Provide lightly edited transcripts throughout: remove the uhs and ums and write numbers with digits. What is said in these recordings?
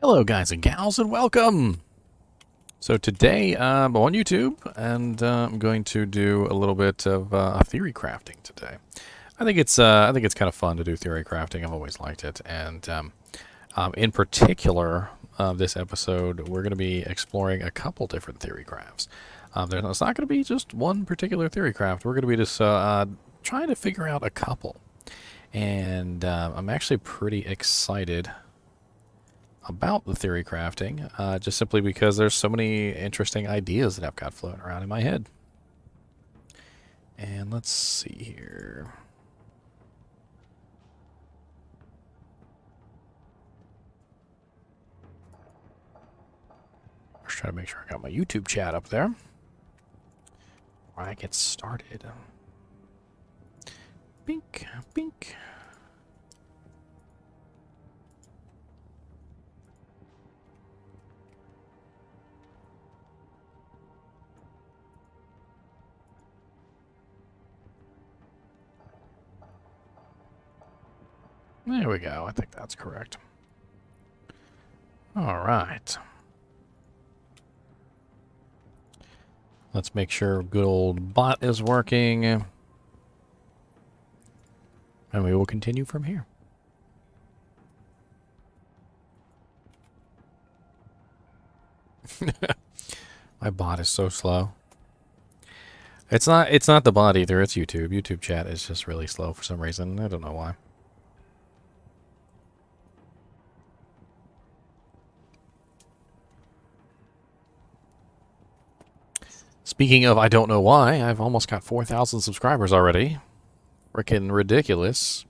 Hello guys and gals and welcome! So today I'm on YouTube and I'm going to do a little bit of theory crafting today. I think it's kind of fun to do theory crafting. I've always liked it, and in particular this episode we're going to be exploring a couple different theory crafts. It's not going to be just one particular theory craft. We're going to be just trying to figure out a couple, and I'm actually pretty excited about the theory crafting, just simply because there's so many interesting ideas that I've got floating around in my head. And let's see here. Let's try to make sure I got my YouTube chat up there before I get started. Bink, bink. There we go. I think that's correct. All right. Let's make sure good old bot is working. And we will continue from here. My bot is so slow. It's not the bot either, it's YouTube. YouTube chat is just really slow for some reason. I don't know why. Speaking of I don't know why, I've almost got 4,000 subscribers already. Frickin' ridiculous.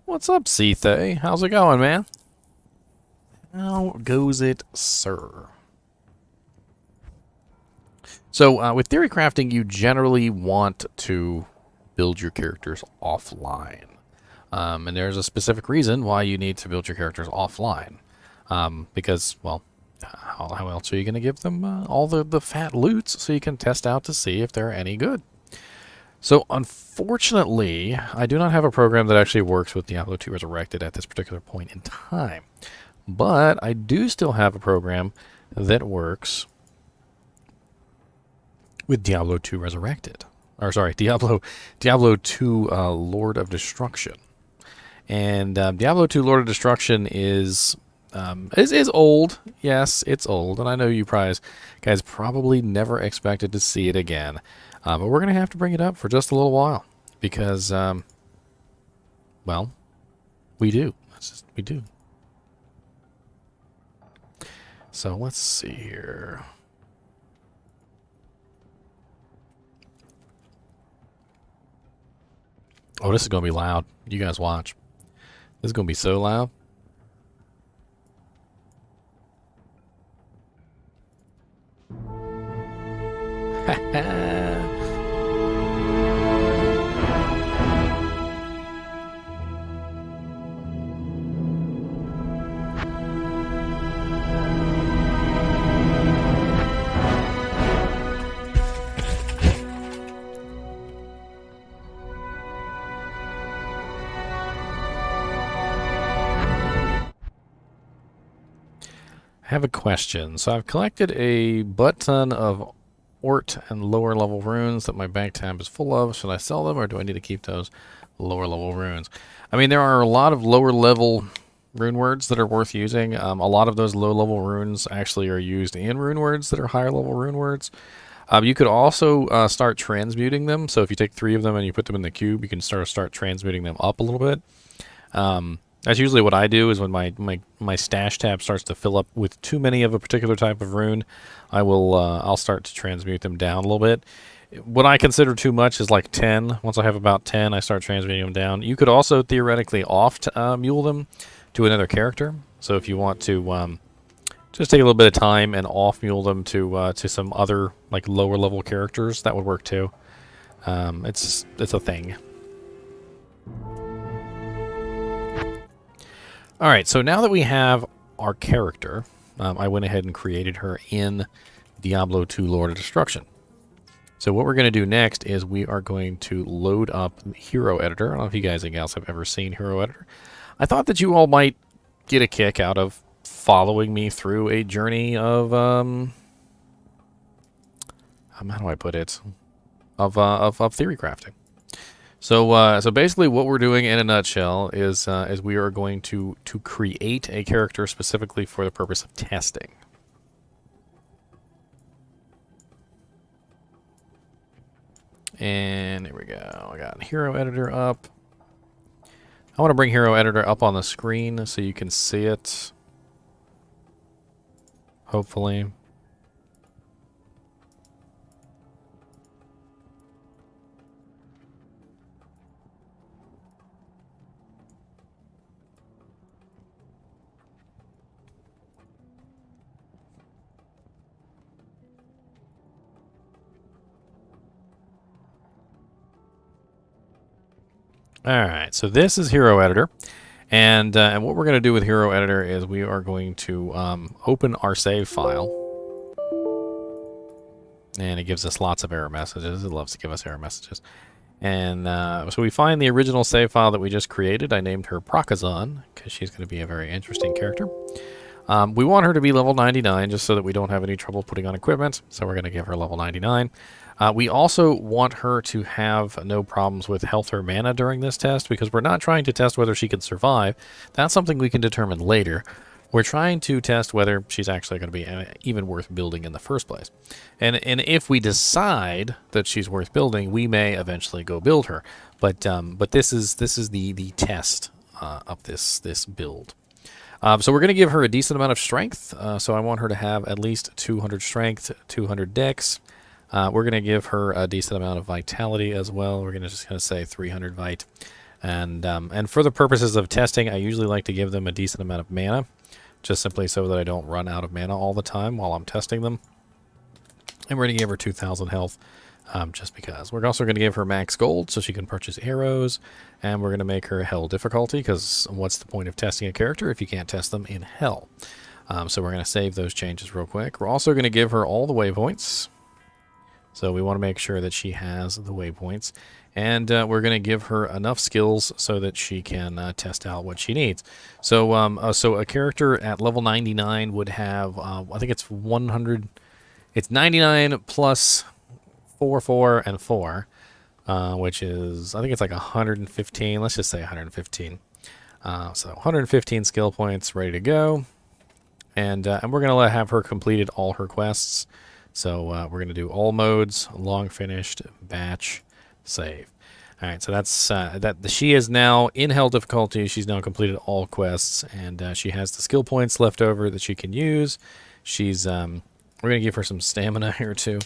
What's up, Cthay? How's it going, man? How goes it, sir? So, with theory crafting, you generally want to build your characters offline. And there's a specific reason why you need to build your characters offline. Because, well, how else are you going to give them all the fat loots so you can test out to see if they're any good? So, unfortunately, I do not have a program that actually works with Diablo 2 Resurrected at this particular point in time. But I do still have a program that works with Diablo 2 Resurrected. Or, sorry, Diablo 2 Lord of Destruction. And Diablo 2 Lord of Destruction is old. Yes, it's old, and I know you guys probably never expected to see it again. But we're going to have to bring it up for just a little while because, well, we do. We do. So let's see here. Oh, this is going to be loud. You guys watch. This is going to be so loud. I have a question. So I've collected a butt ton of Ort and lower level runes that my bank tab is full of. Should I sell them or do I need to keep those lower level runes? I mean, there are a lot of lower level rune words that are worth using. A lot of those low level runes actually are used in rune words that are higher level rune words. You could also start transmuting them. So if you take 3 of them and you put them in the cube, you can start transmuting them up a little bit. That's usually what I do is when my stash tab starts to fill up with too many of a particular type of rune, I'll start to transmute them down a little bit. What I consider too much is like 10. Once I have about 10, I start transmuting them down. You could also theoretically mule them to another character. So if you want to just take a little bit of time and off-mule them to some other like lower level characters, that would work too. It's a thing. Alright, so now that we have our character, I went ahead and created her in Diablo 2 Lord of Destruction. So what we're going to do next is we are going to load up Hero Editor. I don't know if you guys and gals have ever seen Hero Editor. I thought that you all might get a kick out of following me through a journey of how do I put it? Of theory crafting. So basically, what we're doing in a nutshell is we are going to create a character specifically for the purpose of testing. And here we go. I got Hero Editor up. I want to bring Hero Editor up on the screen so you can see it. Hopefully. Alright, so this is Hero Editor. And what we're going to do with Hero Editor is we are going to open our save file. And it gives us lots of error messages. It loves to give us error messages. And so we find the original save file that we just created. I named her Procazon, because she's going to be a very interesting character. We want her to be level 99, just so that we don't have any trouble putting on equipment. So we're going to give her level 99. We also want her to have no problems with health or mana during this test, because we're not trying to test whether she can survive. That's something we can determine later. We're trying to test whether she's actually going to be even worth building in the first place. And if we decide that she's worth building, we may eventually go build her. But this is the test of this build. So we're going to give her a decent amount of strength. So I want her to have at least 200 strength, 200 dex. We're going to give her a decent amount of vitality as well. We're just going to say 300 vite. And for the purposes of testing, I usually like to give them a decent amount of mana, just simply so that I don't run out of mana all the time while I'm testing them. And we're going to give her 2,000 health, just because. We're also going to give her max gold so she can purchase arrows. And we're going to make her hell difficulty, because what's the point of testing a character if you can't test them in hell? So we're going to save those changes real quick. We're also going to give her all the waypoints. So we want to make sure that she has the waypoints. And we're going to give her enough skills so that she can test out what she needs. So so a character at level 99 would have, I think it's 100, it's 99 plus 4, 4, and 4, which is, I think it's like 115. Let's just say 115. So 115 skill points ready to go. And we're going to have her completed all her quests. So we're going to do all modes, long finished, batch, save. All right, so that's that. She is now in hell difficulty. She's now completed all quests, and she has the skill points left over that she can use. She's we're going to give her some stamina here too.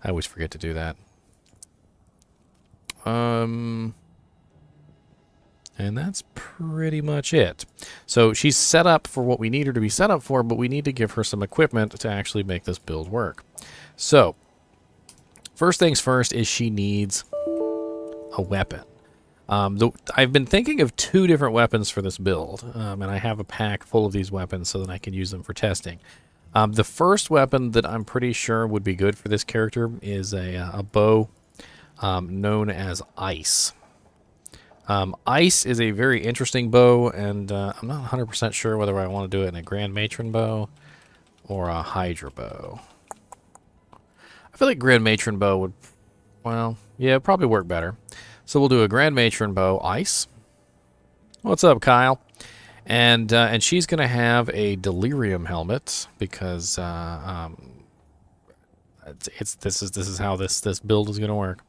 I always forget to do that. And that's pretty much it. So she's set up for what we need her to be set up for, but we need to give her some equipment to actually make this build work. So, first things first is she needs a weapon. I've been thinking of 2 different weapons for this build, and I have a pack full of these weapons so that I can use them for testing. The first weapon that I'm pretty sure would be good for this character is a bow known as Ice. Ice is a very interesting bow, and I'm not 100% sure whether I want to do it in a Grand Matron bow or a Hydra bow. I feel like Grand Matron bow would, well, yeah, it'd probably work better. So we'll do a Grand Matron bow, Ice. What's up, Kyle? And she's going to have a Delirium helmet, because this is how this build is going to work.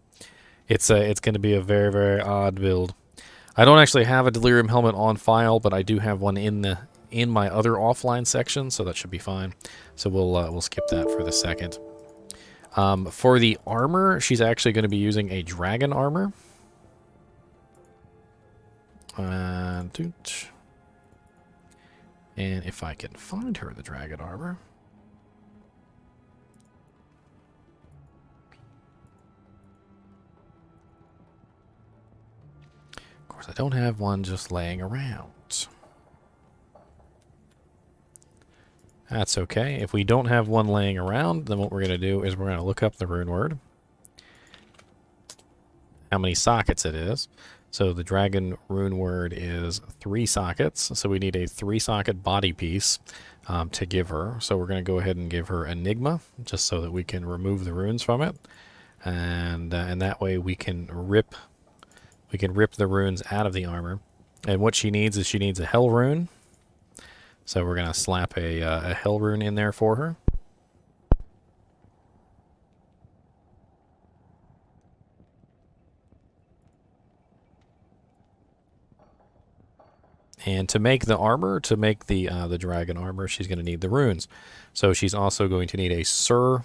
It's going to be a very, very odd build. I don't actually have a Delirium helmet on file, but I do have one in my other offline section, so that should be fine. So we'll skip that for the second. For the armor, she's actually going to be using a dragon armor. And if I can find her the dragon armor. Of course, I don't have one just laying around. That's okay. If we don't have one laying around, then what we're going to do is we're going to look up the rune word. How many sockets it is. So the dragon rune word is 3 sockets. So we need a 3-socket body piece to give her. So we're going to go ahead and give her Enigma, just so that we can remove the runes from it, and that way we can rip the runes out of the armor. And what she needs is a hell rune. So we're going to slap a hell rune in there for her. And to make the armor, to make the dragon armor, she's going to need the runes. So she's also going to need a Sur,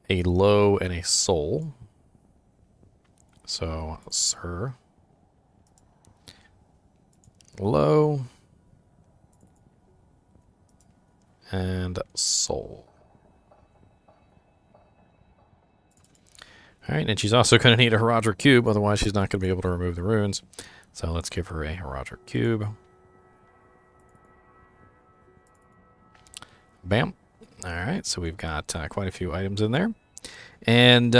a Low, and a Soul. So Sur, Low, and Soul. All right, and she's also going to need a Herodric Cube, otherwise she's not going to be able to remove the runes. So let's give her a Herodric Cube. Bam. All right, so we've got quite a few items in there. And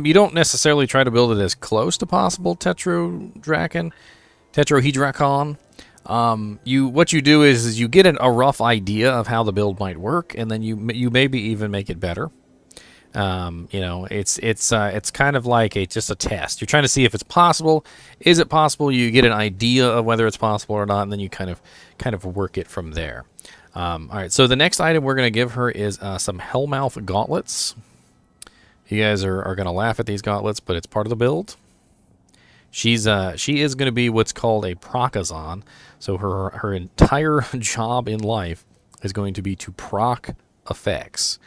you don't necessarily try to build it as close to possible, Tetrahedrakon. What you do is you get a rough idea of how the build might work, and then you maybe even make it better. You know, it's kind of like just a test. You're trying to see if it's possible. Is it possible? You get an idea of whether it's possible or not, and then you kind of work it from there. All right. So the next item we're going to give her is some Hellmouth gauntlets. You guys are going to laugh at these gauntlets, but it's part of the build. She is going to be what's called a procazon. So her entire job in life is going to be to proc effects.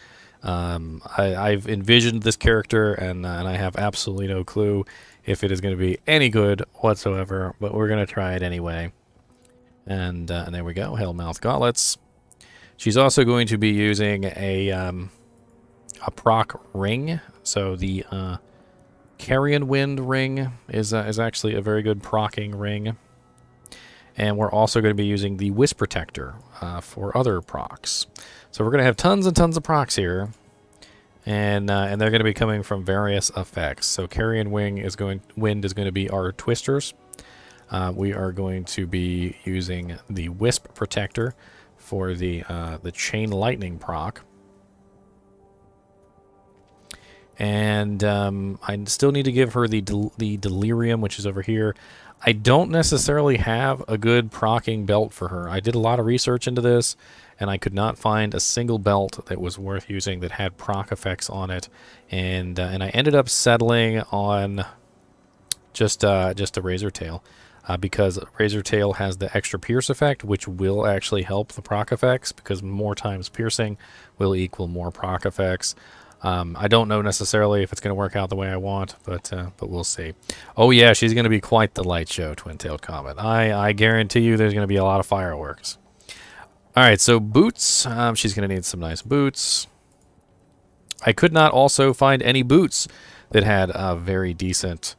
I've envisioned this character, and I have absolutely no clue if it is going to be any good whatsoever, but we're going to try it anyway. And there we go, Hellmouth gauntlets. She's also going to be using a proc ring. So the Carrion Wind ring is actually a very good procking ring. And we're also going to be using the Wisp Protector for other procs. So we're going to have tons and tons of procs here. And they're going to be coming from various effects. So Carrion Wind is going to be our twisters. We are going to be using the Wisp Protector for the Chain Lightning proc. And I still need to give her the Delirium, which is over here. I don't necessarily have a good procking belt for her. I did a lot of research into this, and I could not find a single belt that was worth using that had proc effects on it. And I ended up settling on just a Razor Tail, because Razor Tail has the extra pierce effect, which will actually help the proc effects, because more times piercing will equal more proc effects. I don't know necessarily if it's going to work out the way I want, but we'll see. Oh yeah, she's going to be quite the light show, Twin-tailed Comet. I guarantee you there's going to be a lot of fireworks. All right, so boots. She's going to need some nice boots. I could not also find any boots that had very decent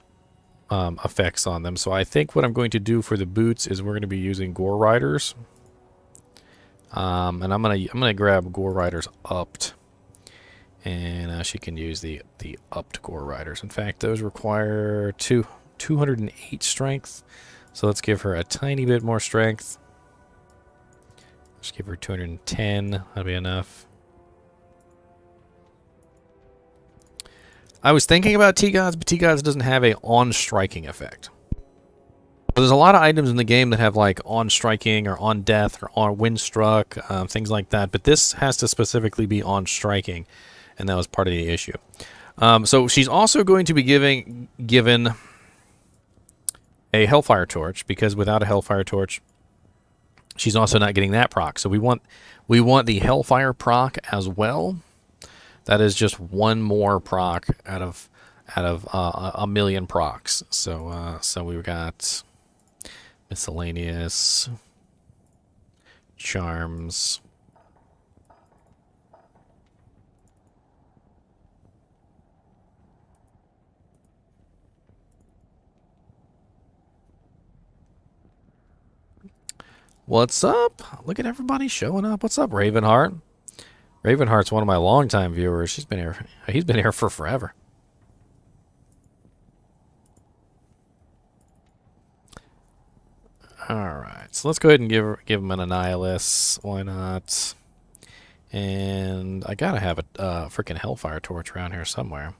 effects on them, so I think what I'm going to do for the boots is we're going to be using Gore Riders. And I'm gonna grab Gore Riders upped. And she can use the upped Gore Riders. In fact, those require 208 strength. So let's give her a tiny bit more strength. Let's give her 210. That'll be enough. I was thinking about T-Gods, but T-Gods doesn't have a on-striking effect. There's a lot of items in the game that have like on-striking or on-death or on-wind-struck, things like that. But this has to specifically be on-striking. And that was part of the issue. So she's also going to be given a Hellfire Torch, because without a Hellfire Torch, she's also not getting that proc. So we want the Hellfire proc as well. That is just one more proc out of a million procs. So we've got miscellaneous charms. What's up? Look at everybody showing up. What's up, Ravenheart? Ravenheart's one of my longtime viewers. She's been here. He's been here for forever. Alright, so let's go ahead and give him an Annihilus. Why not? And I gotta have a freaking Hellfire Torch around here somewhere.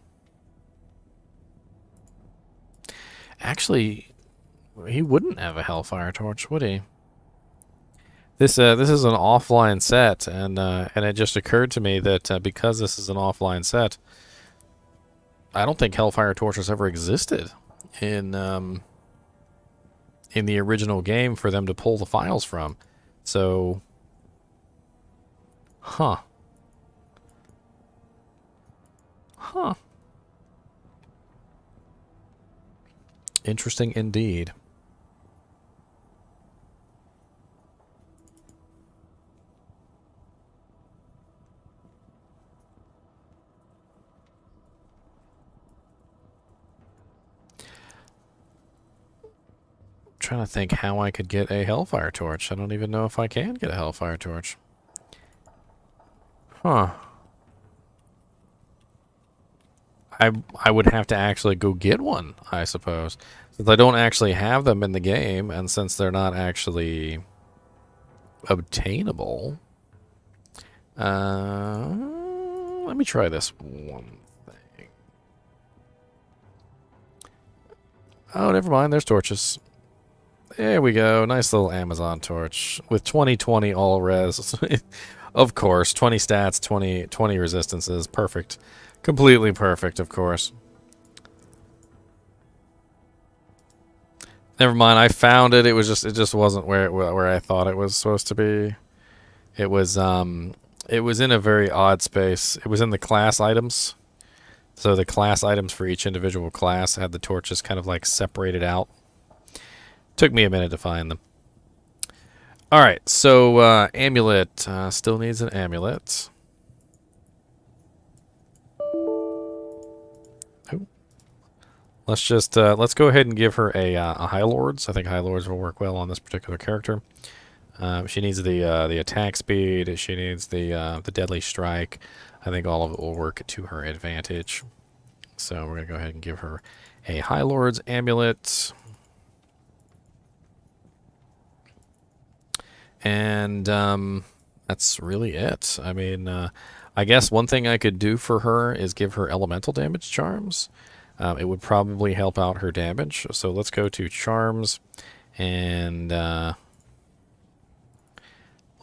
Actually, he wouldn't have a Hellfire Torch, would he? This is an offline set, and it just occurred to me that because this is an offline set, I don't think Hellfire Torches ever existed in the original game for them to pull the files from. So, huh. Interesting indeed. Trying to think how I could get a Hellfire Torch. I don't even know if I can get a Hellfire Torch. Huh. I would have to actually go get one, I suppose. Since I don't actually have them in the game, and since they're not actually obtainable. Let me try this one thing. Oh, never mind. There's torches. There we go. Nice little Amazon torch with 20/20 all res. Of course, 20 stats, 20 resistances. Perfect. Completely perfect, of course. Never mind. I found it. It just wasn't where I thought it was supposed to be. It was in a very odd space. It was in the class items. So the class items for each individual class had the torches kind of like separated out. Took me a minute to find them. Alright, so amulet. Still needs an amulet. Oh. Let's go ahead and give her a High Lords. I think High Lords will work well on this particular character. She needs the attack speed. She needs the deadly strike. I think all of it will work to her advantage. So we're gonna go ahead and give her a High Lords amulet. And that's really it. I mean, I guess one thing I could do for her is give her elemental damage charms. It would probably help out her damage. So let's go to charms and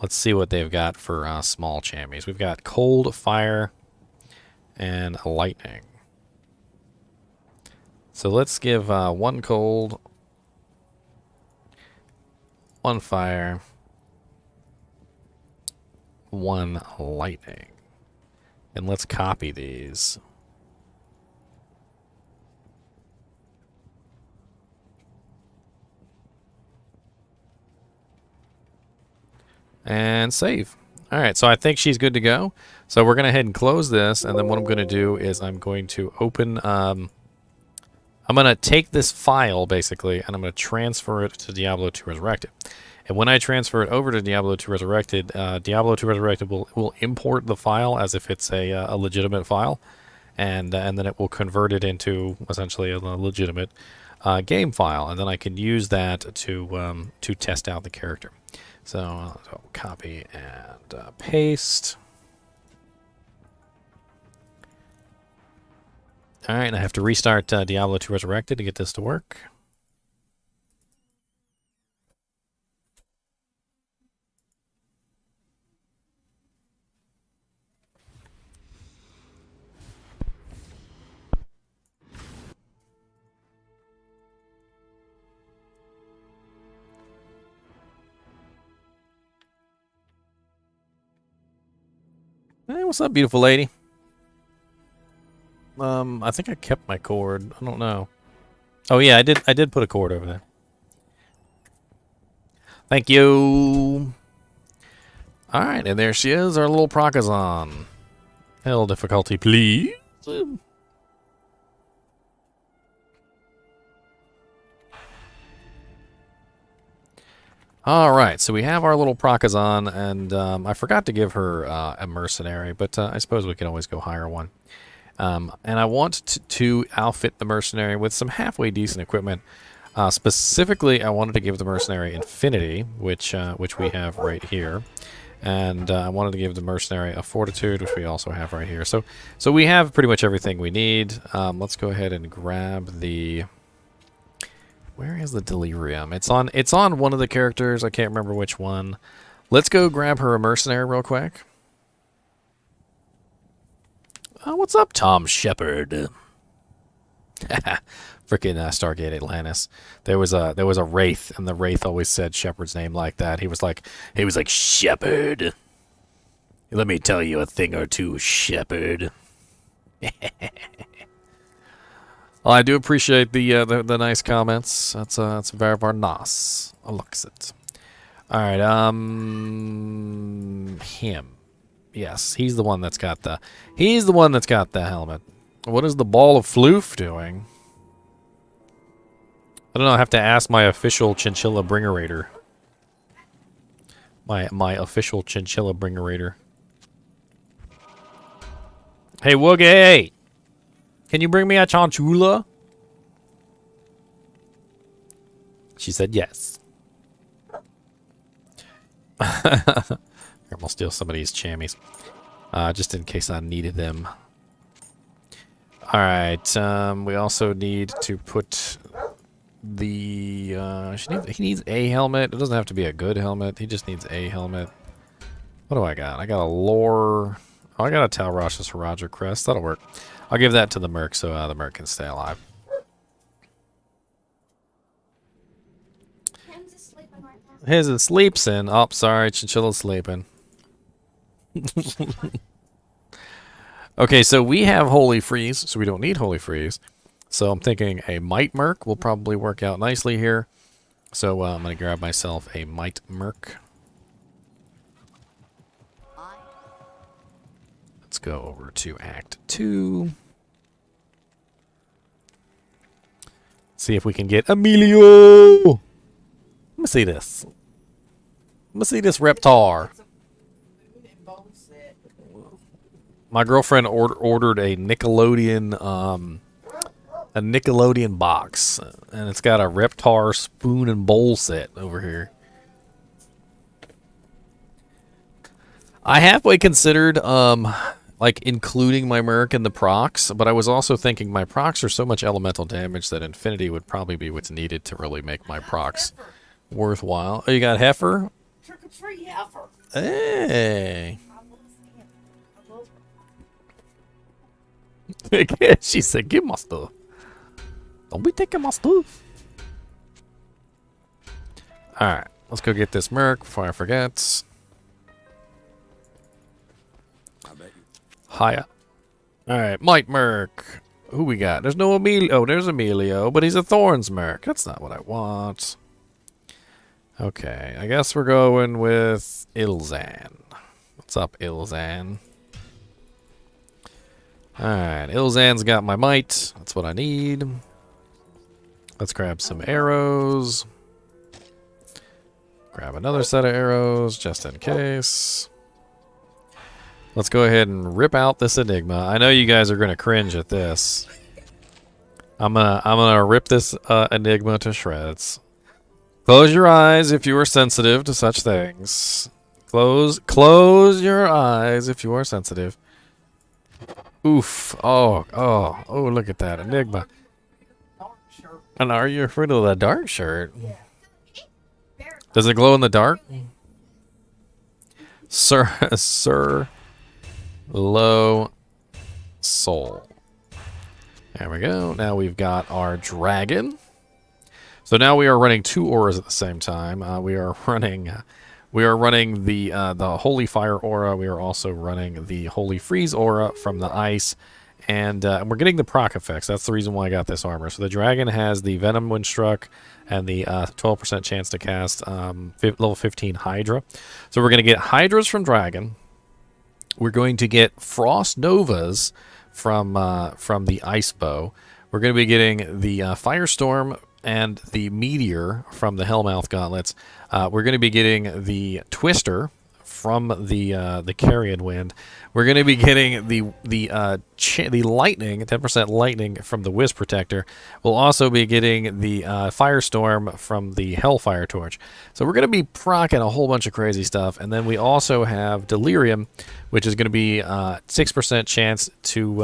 let's see what they've got for small chammies. We've got cold, fire, and lightning. So let's give one cold, one fire, one lightning. And let's copy these. And save. Alright, so I think she's good to go. So we're going to head and close this, and then what I'm going to do is I'm going to open... I'm going to take this file, basically, and I'm going to transfer it to Diablo 2 Resurrected. And when I transfer it over to Diablo 2 Resurrected, Diablo 2 Resurrected will import the file as if it's a legitimate file, and then it will convert it into essentially a legitimate game file, and then I can use that to test out the character. So copy and paste. All right, I have to restart Diablo 2 Resurrected to get this to work. Hey, what's up, beautiful lady? I think I kept my cord. I don't know. Oh yeah, I did put a cord over there. Thank you. All right, and there she is, our little Procazon. Hell difficulty, please. All right, so we have our little Procazon, and I forgot to give her a Mercenary, but I suppose we can always go hire one. And I want to outfit the Mercenary with some halfway decent equipment. Specifically, I wanted to give the Mercenary Infinity, which we have right here. And I wanted to give the Mercenary a Fortitude, which we also have right here. So we have pretty much everything we need. Let's go ahead and grab the... Where is the Delirium? It's on one of the characters. I can't remember which one. Let's go grab her a Mercenary real quick. What's up, Tom Shepard? Freaking Stargate Atlantis. There was a Wraith, and the Wraith always said Shepard's name like that. He was like Shepard. Let me tell you a thing or two, Shepard. Well, I do appreciate the nice comments. That's very very nice. I likes it. All right, him. Yes, he's the one that's got the helmet. What is the ball of floof doing? I don't know. I have to ask my official Chinchilla Bringerator. My official Chinchilla Bringerator. Hey, Woogie! Can you bring me a Chinchilla? She said yes. Here, we'll steal some of these chammies. Just in case I needed them. Alright, we also need to put the... he needs a helmet. It doesn't have to be a good helmet. He just needs a helmet. What do I got? I got a lore... Oh, I got a Tal Rasha's Haraja crest. That'll work. I'll give that to the Merc so the Merc can stay alive. His is sleeps in. Oh, sorry. Chinchilla's sleeping. Okay, so we have Holy Freeze, so we don't need Holy Freeze. So I'm thinking a Might Merc will probably work out nicely here. So I'm going to grab myself a Might Merc. Let's go over to Act 2. See if we can get Emilio! Let me see this. Let me see this Reptar. My girlfriend ordered a Nickelodeon box, and it's got a Reptar spoon and bowl set over here. I halfway considered like including my Merc in the procs, but I was also thinking my procs are so much elemental damage that Infinity would probably be what's needed to really make my procs worthwhile. Oh, you got Heifer? Trick-or-treat Heifer. Hey. She said, "Give my stuff. Don't be taking my stuff." Alright, let's go get this Merc before I forget. Hiya. Alright, Might Merc. Who we got? There's no Emilio. Oh, there's Emilio, but he's a Thorns Merc. That's not what I want. Okay, I guess we're going with Ilzan. What's up, Ilzan? Alright, Ilzan's got my might. That's what I need. Let's grab some arrows. Grab another set of arrows, just in case. Let's go ahead and rip out this Enigma. I know you guys are going to cringe at this. I'm gonna rip this Enigma to shreds. Close your eyes if you are sensitive to such things. Close your eyes if you are sensitive. Oof. Oh, look at that Enigma. And are you afraid of the dark shirt? Does it glow in the dark? Sir Low Soul. There we go. Now we've got our dragon. So now we are running two auras at the same time. We are running the Holy Fire aura. We are also running the Holy Freeze aura from the ice, and we're getting the proc effects. That's the reason why I got this armor. So the dragon has the Venom when struck, and the 12% chance to cast level 15 Hydra. So we're going to get Hydras from dragon. We're going to get Frost Novas from the ice bow. We're going to be getting the Firestorm and the Meteor from the Hellmouth Gauntlets. We're going to be getting the Twister from the Carrion Wind. We're going to be getting the Lightning, 10% Lightning from the Wisp Protector. We'll also be getting the Firestorm from the Hellfire Torch. So we're going to be proccing a whole bunch of crazy stuff. And then we also have Delirium, which is going to be 6% chance to,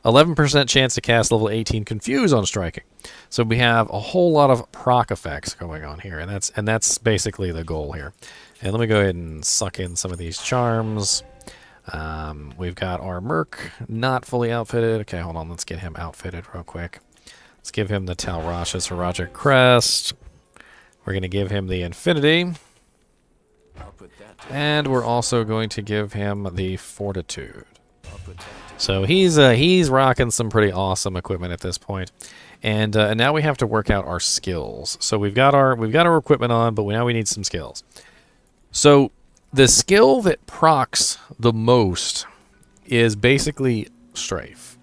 11% chance to cast level 18 Confuse on striking. So we have a whole lot of proc effects going on here, and that's basically the goal here. And let me go ahead and suck in some of these charms. We've got our Merc not fully outfitted. Okay, hold on. Let's get him outfitted real quick. Let's give him the Talrash's Heroic Crest. We're going to give him the Infinity. And we're also going to give him the Fortitude. So he's rocking some pretty awesome equipment at this point. And now we have to work out our skills. So we've got our equipment on, but now we need some skills. So the skill that procs the most is basically Strafe.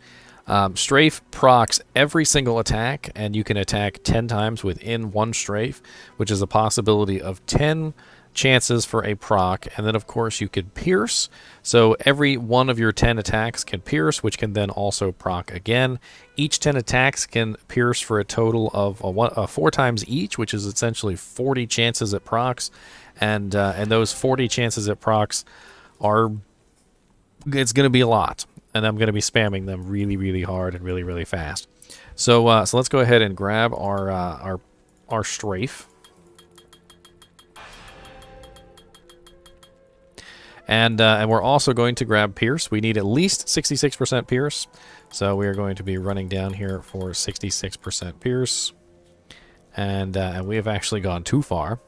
Strafe procs every single attack, and you can attack 10 times within one Strafe, which is a possibility of 10 chances for a proc. And then, of course, you could Pierce. So every one of your 10 attacks can Pierce, which can then also proc again. Each 10 attacks can Pierce for a total of 4 times each, which is essentially 40 chances at procs. And those 40 chances at procs it's going to be a lot. And I'm going to be spamming them really, really hard and really, really fast. So let's go ahead and grab our Strafe. And we're also going to grab Pierce. We need at least 66% Pierce. So we are going to be running down here for 66% Pierce. And we have actually gone too far.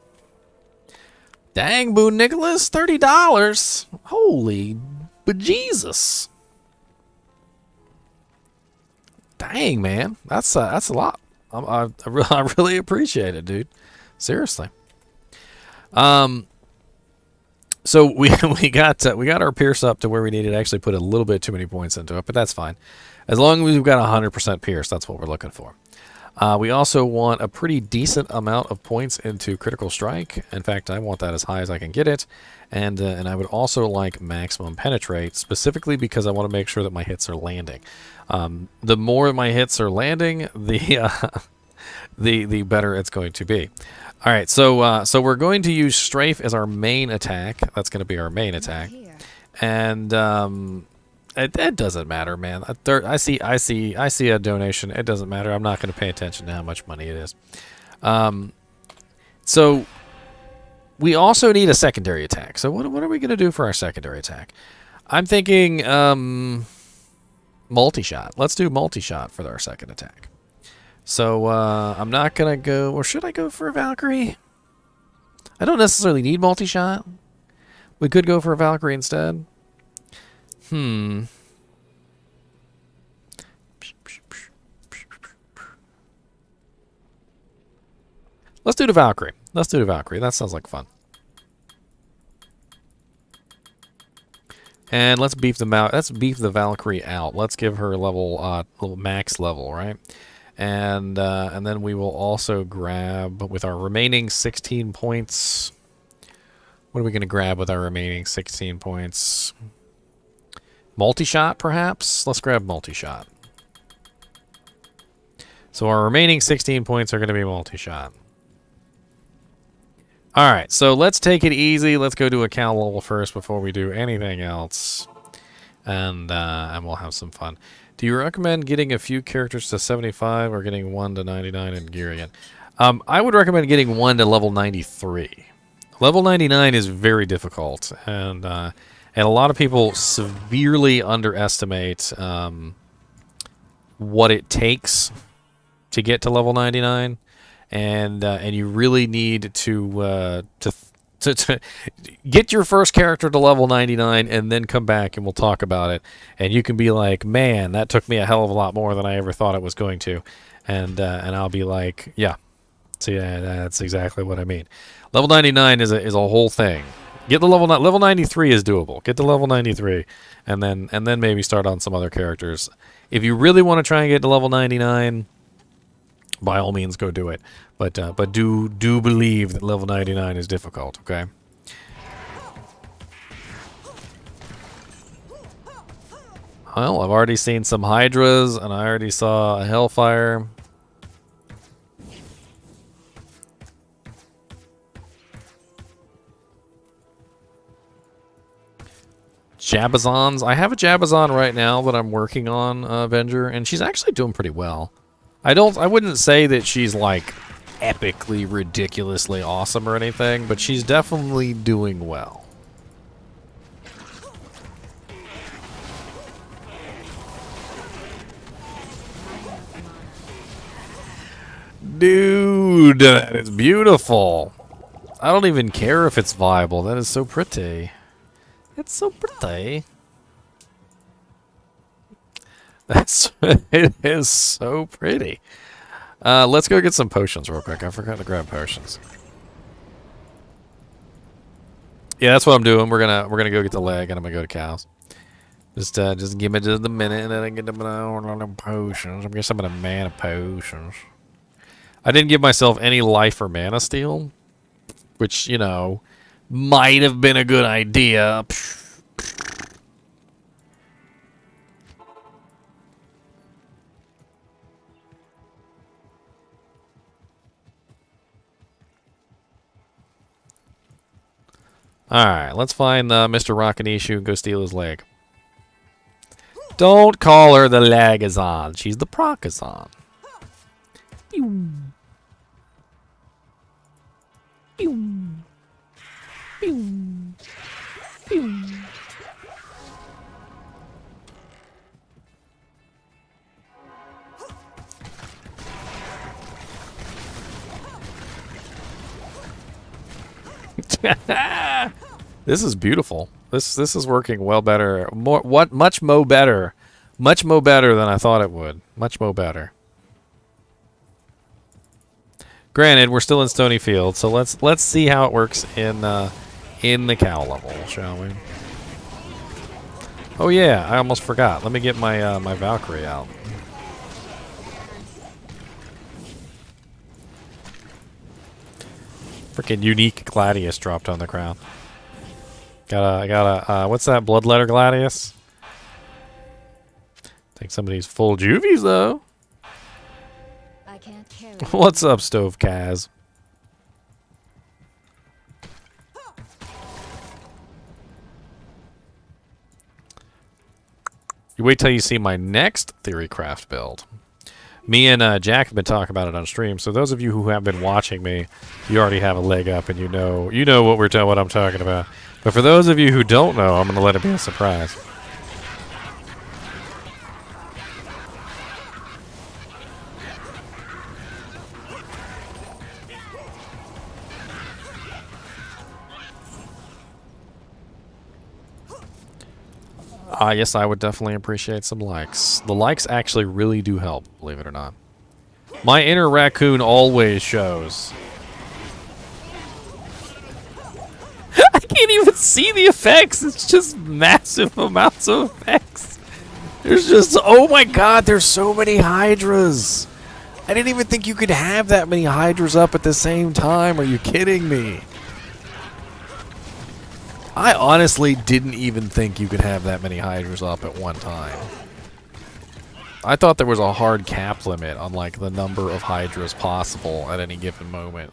Dang, Boo Nicholas, $30. Holy bejesus. Dang, man. That's a lot. I really appreciate it, dude. Seriously. So we got our Pierce up to where we needed to actually put a little bit too many points into it, but that's fine. As long as we've got 100% Pierce, that's what we're looking for. We also want a pretty decent amount of points into Critical Strike. In fact, I want that as high as I can get it. And I would also like Maximum Penetrate, specifically because I want to make sure that my hits are landing. The more my hits are landing, the better it's going to be. All right, so we're going to use Strafe as our main attack. That's going to be our main attack. And it doesn't matter, man. I see a donation. It doesn't matter. I'm not going to pay attention to how much money it is. So we also need a secondary attack. So what are we going to do for our secondary attack? I'm thinking multi-shot. Let's do multi-shot for our second attack. So I'm not going to go... Or should I go for a Valkyrie? I don't necessarily need multi-shot. We could go for a Valkyrie instead. Let's do the Valkyrie. Let's do the Valkyrie. That sounds like fun. And let's beef the Valkyrie out. Let's give her a level max level, right? And then we will also grab with our remaining 16 points. What are we going to grab with our remaining 16 points? Multi-shot, perhaps? Let's grab multi-shot. So our remaining 16 points are going to be multi-shot. Alright, so let's take it easy. Let's go do a cow level first before we do anything else. And we'll have some fun. Do you recommend getting a few characters to 75 or getting 1 to 99 in gear again? I would recommend getting 1 to level 93. Level 99 is very difficult, and a lot of people severely underestimate what it takes to get to level 99, and you really need to get your first character to level 99 and then come back and we'll talk about it. And you can be like, man, that took me a hell of a lot more than I ever thought it was going to. And I'll be like, yeah, see, that's exactly what I mean. Level 99 is a whole thing. Get the level 93 is doable. Get to level 93 and then maybe start on some other characters. If you really want to try and get to level 99, by all means go do it. But do believe that level 99 is difficult, okay? Well, I've already seen some Hydras, and I already saw a Hellfire. Jabazons. I have a Jabazon right now that I'm working on, Avenger, and she's actually doing pretty well. I wouldn't say that she's like epically, ridiculously awesome or anything, but she's definitely doing well. Dude, that is beautiful. I don't even care if it's viable. That is so pretty. It's so pretty. It is so pretty. Let's go get some potions real quick. I forgot to grab potions. Yeah, that's what I'm doing. We're gonna go get the leg, and I'm gonna go to cows. Just give me just a minute, and then I get the potions. I'm gonna get some of the mana potions. I didn't give myself any life or mana steal, which, you know, might have been a good idea. Alright, let's find Mr. Rockanishu and go steal his leg. Don't call her the Lagazon. She's the Procazon. Pew. Pew. Pew. Pew. This is beautiful. This is working well better. Much mo better. Much mo better than I thought it would. Much mo better. Granted, we're still in Stony Field, so let's see how it works in the cow level, shall we? Oh yeah, I almost forgot. Let me get my my Valkyrie out. Freaking unique Gladius dropped on the ground. I got a what's that? Bloodletter Gladius? Take some of these full juvies though. I can't carry. What's up, Stove Kaz? You wait till you see my next Theorycraft build. Me and Jack have been talking about it on stream, so those of you who have been watching me, you already have a leg up and you know what I'm talking about. But for those of you who don't know, I'm going to let it be a surprise. Yes, I would definitely appreciate some likes. The likes actually really do help, believe it or not. My inner raccoon always shows. I can't even see the effects. It's just massive amounts of effects. There's just, oh my god, there's so many Hydras. I didn't even think you could have that many Hydras up at the same time. Are you kidding me? I honestly didn't even think you could have that many Hydras up at one time. I thought there was a hard cap limit on like the number of Hydras possible at any given moment.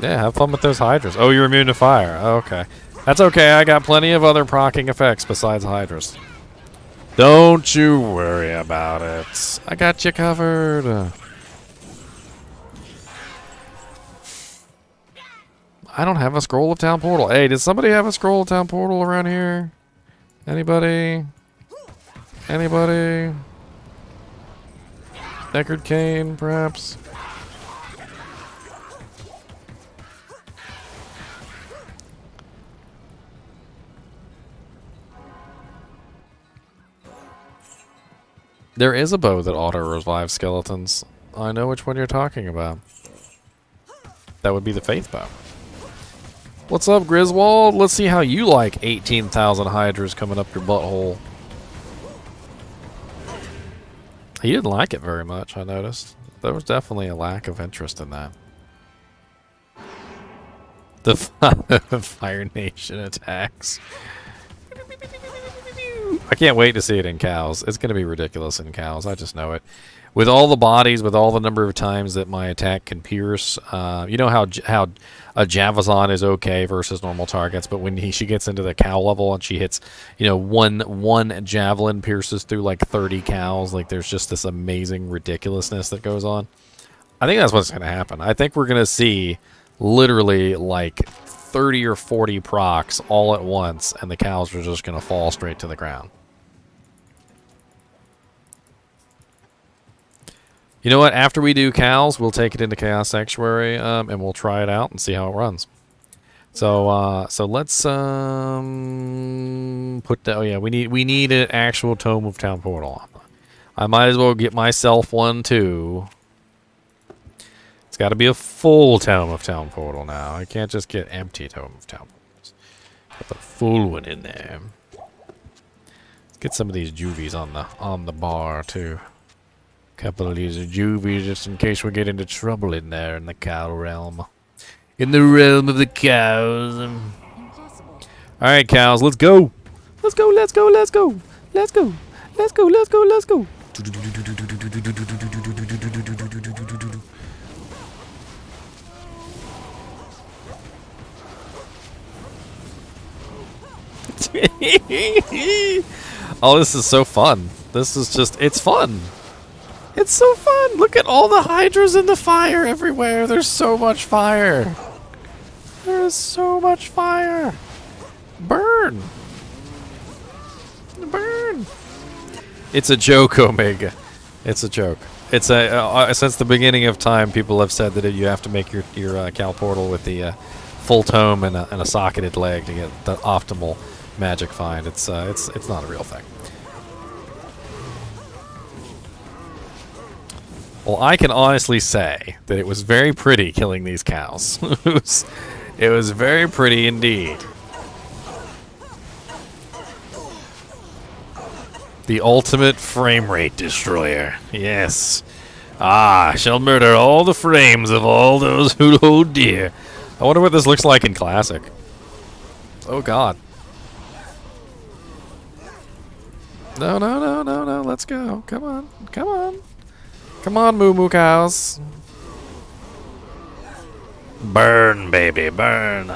Yeah, have fun with those Hydras. Oh, you're immune to fire. Oh, okay. That's okay. I got plenty of other proccing effects besides Hydras. Don't you worry about it. I got you covered. I don't have a Scroll of Town Portal. Hey, does somebody have a Scroll of Town Portal around here? Anybody? Anybody? Deckard Cain, perhaps? There is a bow that auto-revives skeletons. I know which one you're talking about. That would be the Faith Bow. What's up, Griswold? Let's see how you like 18,000 hydras coming up your butthole. He didn't like it very much, I noticed. There was definitely a lack of interest in that. The Fire Nation attacks. I can't wait to see it in cows. It's going to be ridiculous in cows. I just know it. With all the bodies, with all the number of times that my attack can pierce, you know how a Javazon is okay versus normal targets, but when she gets into the cow level and she hits, you know, one javelin pierces through like 30 cows, like there's just this amazing ridiculousness that goes on. I think that's what's going to happen. I think we're going to see literally like 30 or 40 procs all at once, and the cows are just going to fall straight to the ground. You know what? After we do cows, we'll take it into Chaos Sanctuary, and we'll try it out and see how it runs. So, so let's put that. Oh yeah, we need an actual Tome of Town Portal. I might as well get myself one too. It's got to be a full Tome of Town Portal now. I can't just get empty Tome of Town Portals. Put the full one in there. Let's get some of these juvies on the bar too. Couple of these juvies just in case we get into trouble in there in the cow realm. In the realm of the cows. Impossible. Alright, cows, let's go. Let's go, let's go, let's go. Let's go. Let's go, let's go, let's go. Oh, this is so fun. This is just, it's fun. It's so fun. Look at all the hydras in the fire everywhere. There's so much fire. There is so much fire. Burn. Burn. It's a joke, Omega. It's a joke. It's a since the beginning of time, people have said that you have to make your Cal portal with the full tome and a socketed leg to get the optimal magic find. It's not a real thing. Well, I can honestly say that it was very pretty killing these cows. It was very pretty indeed. The ultimate frame rate destroyer. Yes. Ah, shall murder all the frames of all those who hold dear. I wonder what this looks like in Classic. Oh, God. No, no, no, no, no. Let's go. Come on. Come on. Come on, moo moo cows. Burn, baby, burn.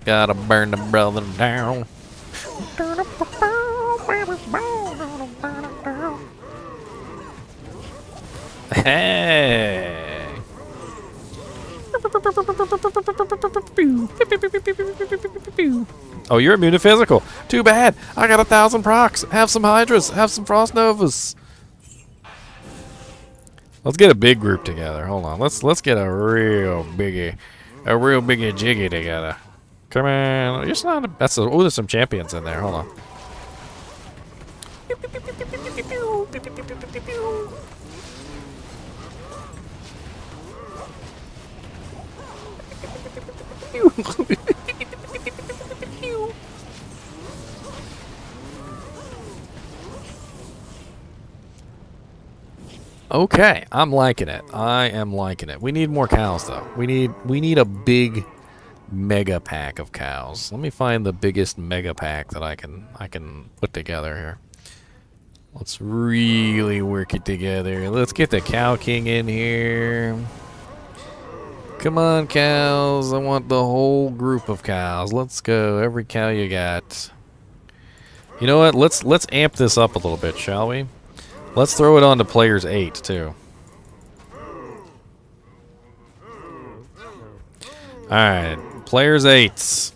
Gotta burn the brother down. Hey. Oh, you're immune to physical. Too bad. I got 1,000 procs. Have some hydras. Have some frost novas. Let's get a big group together. Hold on. Let's get a real biggie jiggy together. Come on. It's not a, that's a, oh, there's some champions in there. Hold on. Okay, I'm liking it. I am liking it. We need more cows though. We need a big mega pack of cows. Let me find the biggest mega pack that I can put together here. Let's really work it together. Let's get the Cow King in here. Come on, cows. I want the whole group of cows. Let's go. Every cow you got. You know what? Let's amp this up a little bit, shall we? Let's throw it on to players 8 too. Alright, players 8s.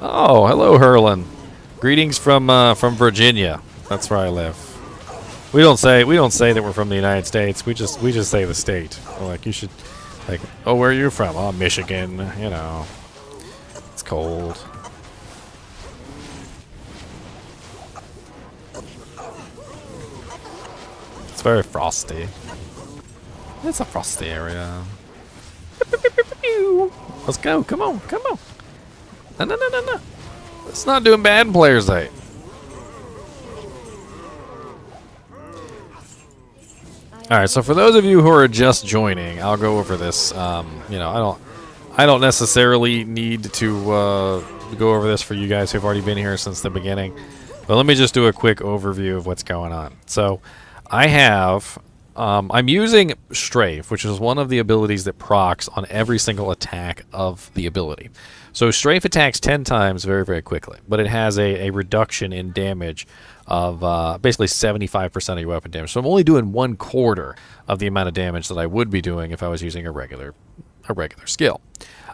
Oh, hello, Herlin. Greetings from Virginia. That's where I live. We don't say that we're from the United States. We just say the state. We're like, you should, like, oh, where are you from? Oh, Michigan. You know. It's cold. It's very frosty. It's a frosty area. Let's go. Come on. Come on. No, no, no, no, no. It's not doing bad in Player's Day. Alright, so for those of you who are just joining, I'll go over this. You know, I don't necessarily need to go over this for you guys who've already been here since the beginning. But let me just do a quick overview of what's going on. So, I have... I'm using Strafe, which is one of the abilities that procs on every single attack of the ability. So Strafe attacks 10 times very, very quickly, but it has a reduction in damage of basically 75% of your weapon damage. So I'm only doing 1/4 of the amount of damage that I would be doing if I was using a regular skill.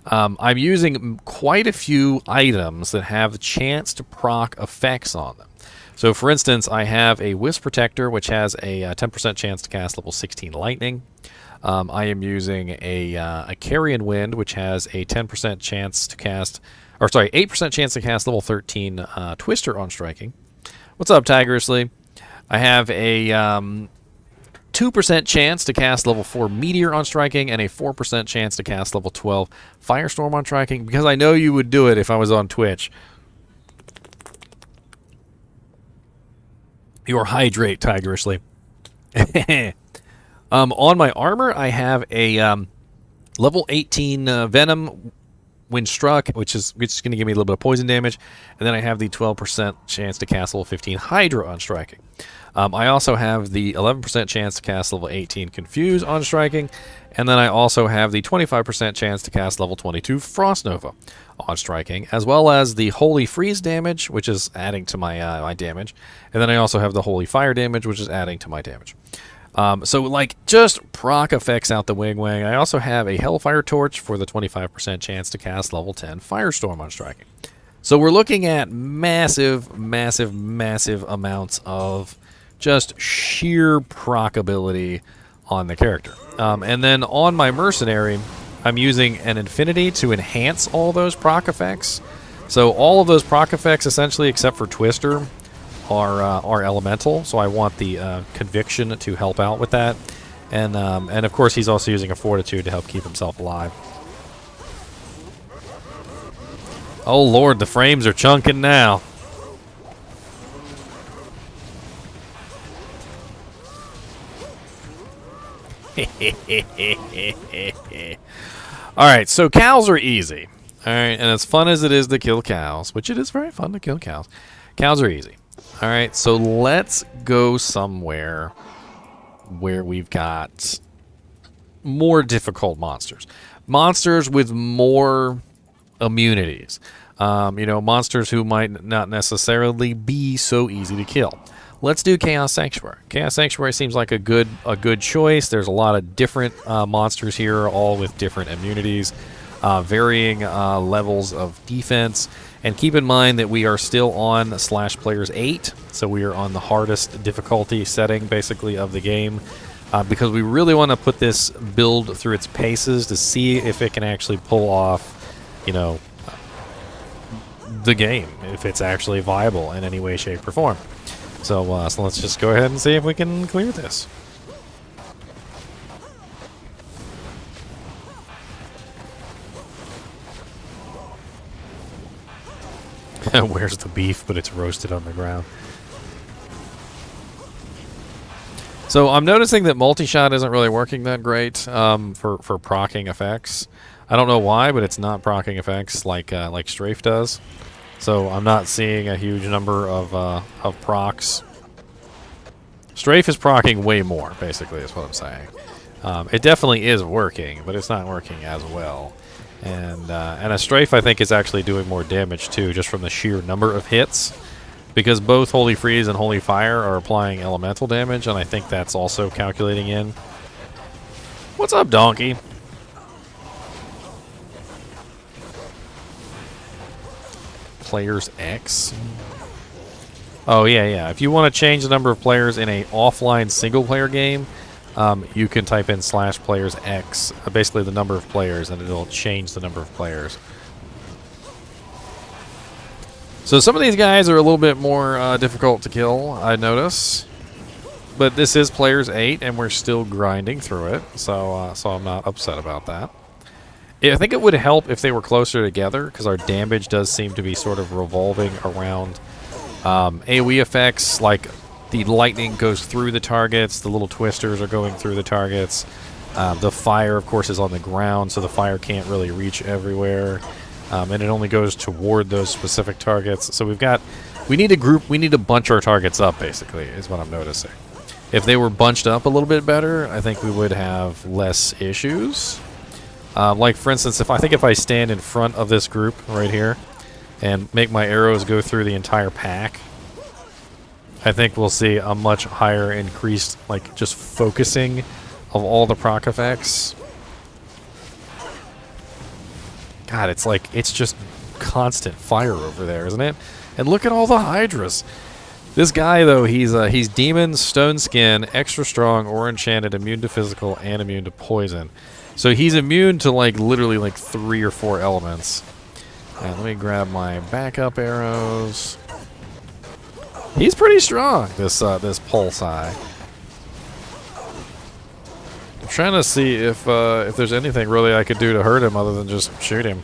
I'm using quite a few items that have the chance to proc effects on them. So, for instance, I have a Wisp Protector, which has a 10% chance to cast level 16 Lightning. I am using a Carrion Wind, which has a 10% chance to cast, or sorry, 8% chance to cast level 13 Twister on striking. What's up, Tigerously? I have a 2% chance to cast level 4 Meteor on striking, and a 4% chance to cast level 12 Firestorm on striking, because I know you would do it if I was on Twitch. Your hydrate, Tigerously. On my armor, I have a level 18 Venom when struck, which is going to give me a little bit of poison damage. And then I have the 12% chance to cast level 15 Hydra on striking. I also have the 11% chance to cast level 18 Confuse on striking. And then I also have the 25% chance to cast level 22 Frost Nova on striking, as well as the Holy Freeze damage, which is adding to my my damage. And then I also have the Holy Fire damage, which is adding to my damage. So, like, just proc effects out the wing-wing. I also have a Hellfire Torch for the 25% chance to cast level 10 Firestorm on striking. So we're looking at massive, massive, massive amounts of just sheer proc ability on the character. And then on my Mercenary, I'm using an Infinity to enhance all those proc effects. So all of those proc effects, essentially, except for Twister, are elemental, so I want the Conviction to help out with that, and of course he's also using a Fortitude to help keep himself alive. Oh lord, the frames are chunking now. Alright, so cows are easy. Alright, and as fun as it is to kill cows, which it is very fun to kill cows, cows are easy. Alright, so let's go somewhere where we've got more difficult monsters. Monsters with more immunities. You know, monsters who might not necessarily be so easy to kill. Let's do Chaos Sanctuary. Chaos Sanctuary seems like a good choice. There's a lot of different monsters here, all with different immunities, varying levels of defense. And keep in mind that we are still on /players 8, so we are on the hardest difficulty setting, basically, of the game, because we really want to put this build through its paces to see if it can actually pull off, you know, the game, if it's actually viable in any way, shape, or form. So let's just go ahead and see if we can clear this. Where's the beef? But it's roasted on the ground. So I'm noticing that multi-shot isn't really working that great for proccing effects. I don't know why, but it's not proccing effects like Strafe does. So I'm not seeing a huge number of procs. Strafe is proccing way more, basically, is what I'm saying. It definitely is working, but it's not working as well. And a Strafe, I think, is actually doing more damage, too, just from the sheer number of hits. Because both Holy Freeze and Holy Fire are applying elemental damage, and I think that's also calculating in. What's up, Donkey? Players X? Oh, yeah. If you want to change the number of players in a offline single-player game, you can type in /players X, basically the number of players, and it'll change the number of players. So some of these guys are a little bit more difficult to kill, I notice. But this is players 8, and we're still grinding through it, so so I'm not upset about that. I think it would help if they were closer together, because our damage does seem to be sort of revolving around AoE effects, like the lightning goes through the targets, the little twisters are going through the targets. The fire, of course, is on the ground, so the fire can't really reach everywhere. And it only goes toward those specific targets. So we need to bunch our targets up, basically, is what I'm noticing. If they were bunched up a little bit better, I think we would have less issues. Like, for instance, if I stand in front of this group right here and make my arrows go through the entire pack, I think we'll see a much higher increased, like, just focusing of all the proc effects. God, it's just constant fire over there, isn't it? And look at all the Hydras. This guy, though, he's demon, stone skin, extra strong, or enchanted, immune to physical, and immune to poison. So he's immune to, like, literally, like, 3 or 4 elements. And let me grab my backup arrows. He's pretty strong, this pulse eye. I'm trying to see if there's anything really I could do to hurt him other than just shoot him.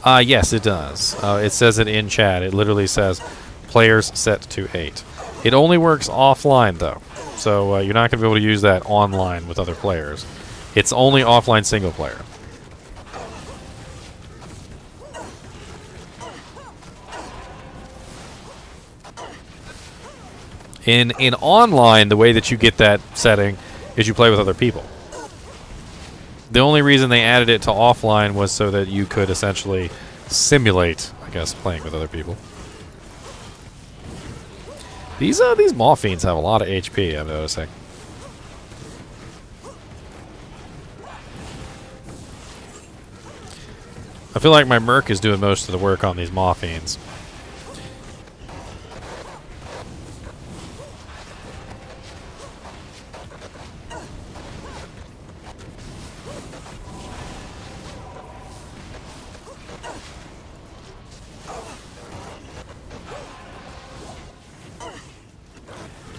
Yes, it does. It says it in chat. It literally says players set to 8. It only works offline, though. So you're not going to be able to use that online with other players. It's only offline single player. In online, the way that you get that setting is you play with other people. The only reason they added it to offline was so that you could essentially simulate, I guess, playing with other people. These maw fiends have a lot of HP, I'm noticing. I feel like my Merc is doing most of the work on these maw fiends.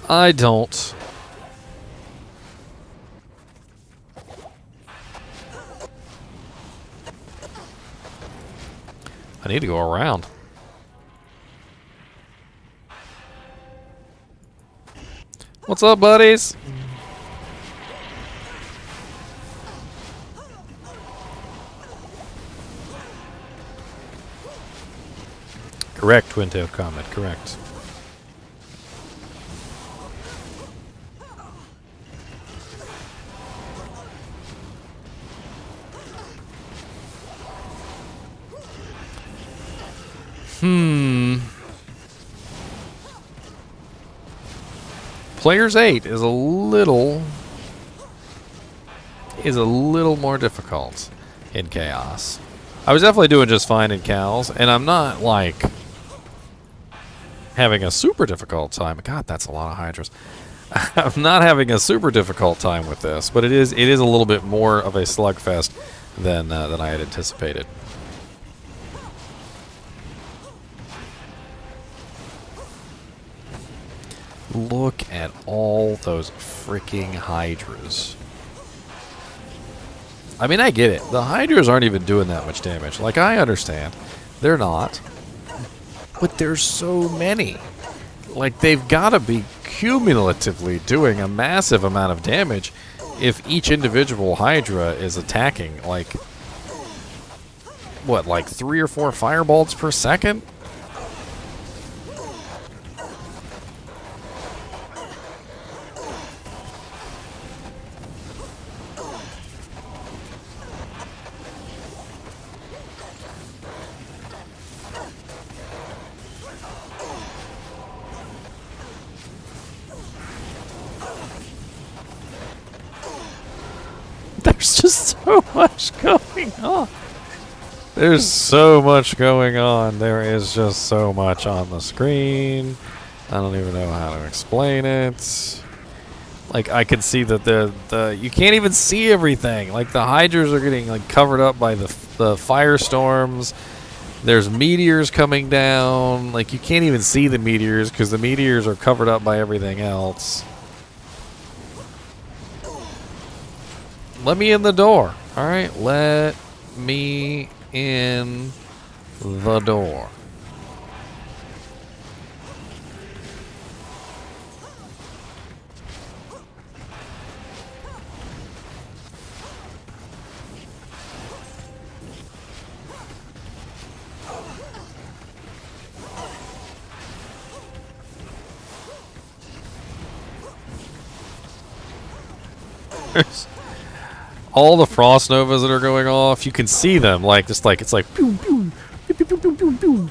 I don't. I need to go around. What's up, buddies? Correct, Twin-tailed Comet, correct. Players 8 is a little more difficult in Chaos. I was definitely doing just fine in Cows, and I'm not like having a super difficult time. God, that's a lot of Hydras. I'm not having a super difficult time with this, but it is a little bit more of a slugfest than I had anticipated. Look at all those freaking Hydras. I mean, I get it. The Hydras aren't even doing that much damage. Like, I understand. They're not. But there's so many. Like, they've got to be cumulatively doing a massive amount of damage if each individual Hydra is attacking, like, what, like 3 or 4 firebolts per second? There's just so much going on. There's so much going on. There is just so much on the screen. I don't even know how to explain it. Like I can see that the you can't even see everything. Like the hydras are getting like covered up by the firestorms. There's meteors coming down. Like you can't even see the meteors because the meteors are covered up by everything else. Let me in the door. All right, let me in the door. All the frost novas that are going off, you can see them like just like it's like pew, pew, pew, pew, pew, pew, pew, pew,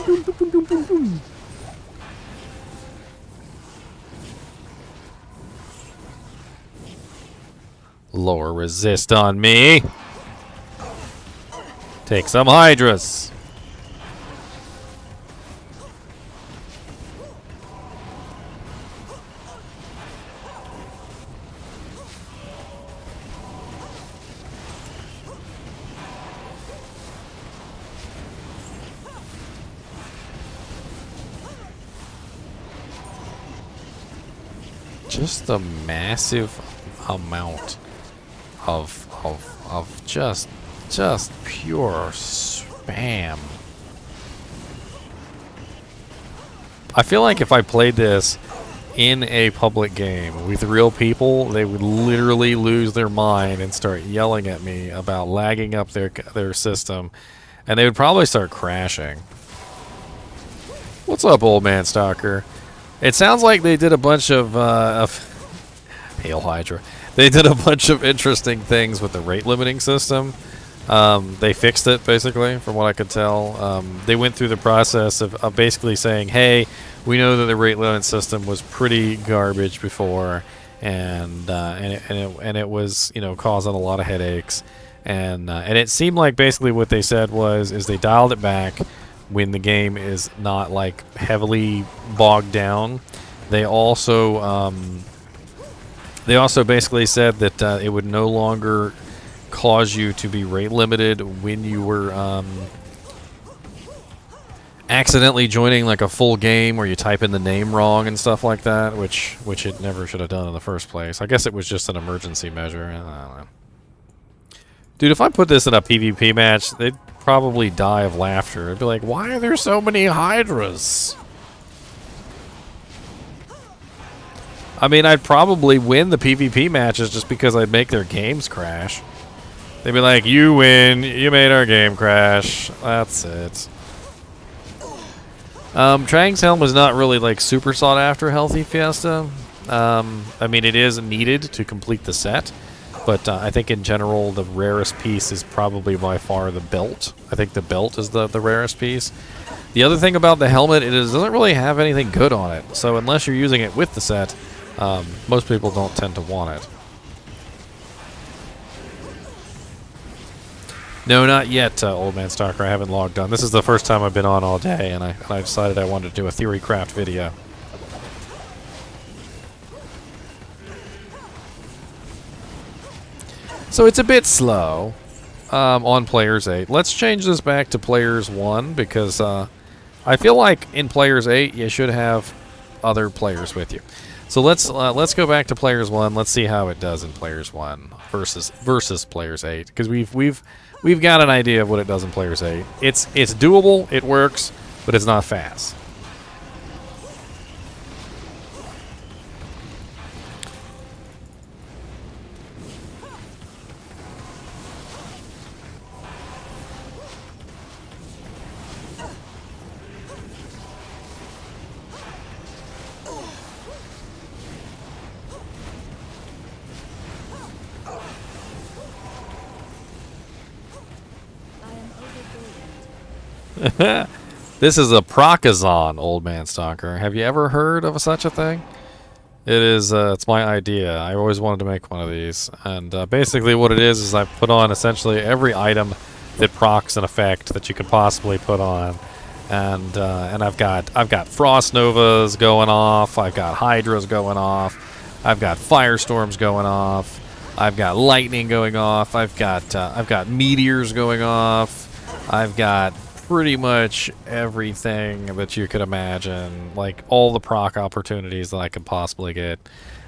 pew, pew, pew, pew, pew. Lower resist on me. Take some hydras. Just the massive amount of just pure spam. I feel like if I played this in a public game with real people, they would literally lose their mind and start yelling at me about lagging up their system, and they would probably start crashing. What's up, old man stalker? It sounds like they did a bunch of Hail Hydra. They did a bunch of interesting things with the rate limiting system. They fixed it, basically, from what I could tell. They went through the process of basically saying, hey, we know that the rate limit system was pretty garbage before, and it was, you know, causing a lot of headaches. And it seemed like basically what they said is they dialed it back when the game is not like heavily bogged down. They also basically said that it would no longer cause you to be rate limited when you were accidentally joining like a full game where you type in the name wrong and stuff like that, which it never should have done in the first place. I guess it was just an emergency measure. I don't know. Dude, if I put this in a PvP match, they'd probably die of laughter. It'd be like, why are there so many hydras? I mean, I'd probably win the PvP matches just because I'd make their games crash. They'd be like, you win, you made our game crash. That's it. Trang's Helm is not really like super sought after Healthy Fiesta. I mean, it is needed to complete the set. But I think in general, the rarest piece is probably by far the belt. I think the belt is the rarest piece. The other thing about the helmet, it doesn't really have anything good on it. So unless you're using it with the set, most people don't tend to want it. No, not yet, Old Man Stalker. I haven't logged on. This is the first time I've been on all day, and I decided I wanted to do a Theorycraft video. So it's a bit slow on Players 8. Let's change this back to Players 1 because I feel like in Players 8 you should have other players with you. So let's go back to Players 1. Let's see how it does in Players 1 versus Players 8 because we've got an idea of what it does in Players 8. It's doable, it works, but it's not fast. This is a procazon, Old Man Stalker. Have you ever heard of such a thing? It is, it's my idea. I always wanted to make one of these. And basically what it is I put on essentially every item that procs an effect that you could possibly put on. And I've got Frost Novas going off, I've got Hydras going off, I've got firestorms going off. I've got lightning going off. I've got meteors going off. I've got pretty much everything that you could imagine, like all the proc opportunities that I could possibly get.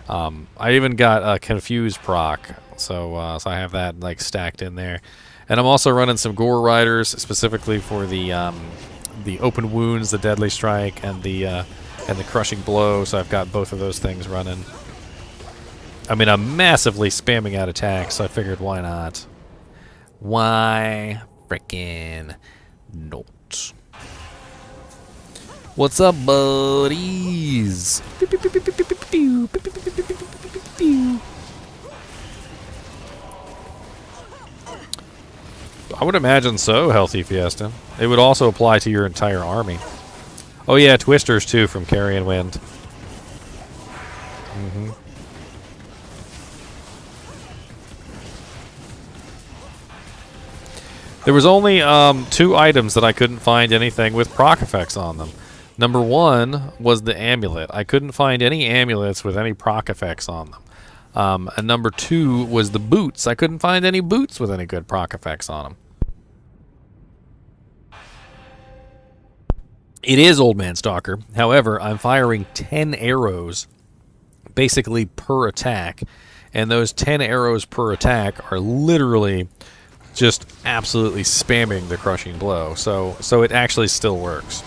I even got a confused proc, so so I have that like stacked in there, and I'm also running some gore riders specifically for the open wounds, the deadly strike, and the crushing blow. So I've got both of those things running. I mean, I'm massively spamming out attacks, so I figured why not? Why frickin' not? What's up, buddies? I would imagine so, Healthy Fiesta. It would also apply to your entire army. Oh yeah, Twisters too from Carrion Wind. Mm-hmm. There was only 2 items that I couldn't find anything with proc effects on them. Number 1 was the amulet. I couldn't find any amulets with any proc effects on them. And number 2 was the boots. I couldn't find any boots with any good proc effects on them. It is Old Man Stalker. However, I'm firing 10 arrows basically per attack. And those 10 arrows per attack are literally just absolutely spamming the crushing blow. So it actually still works.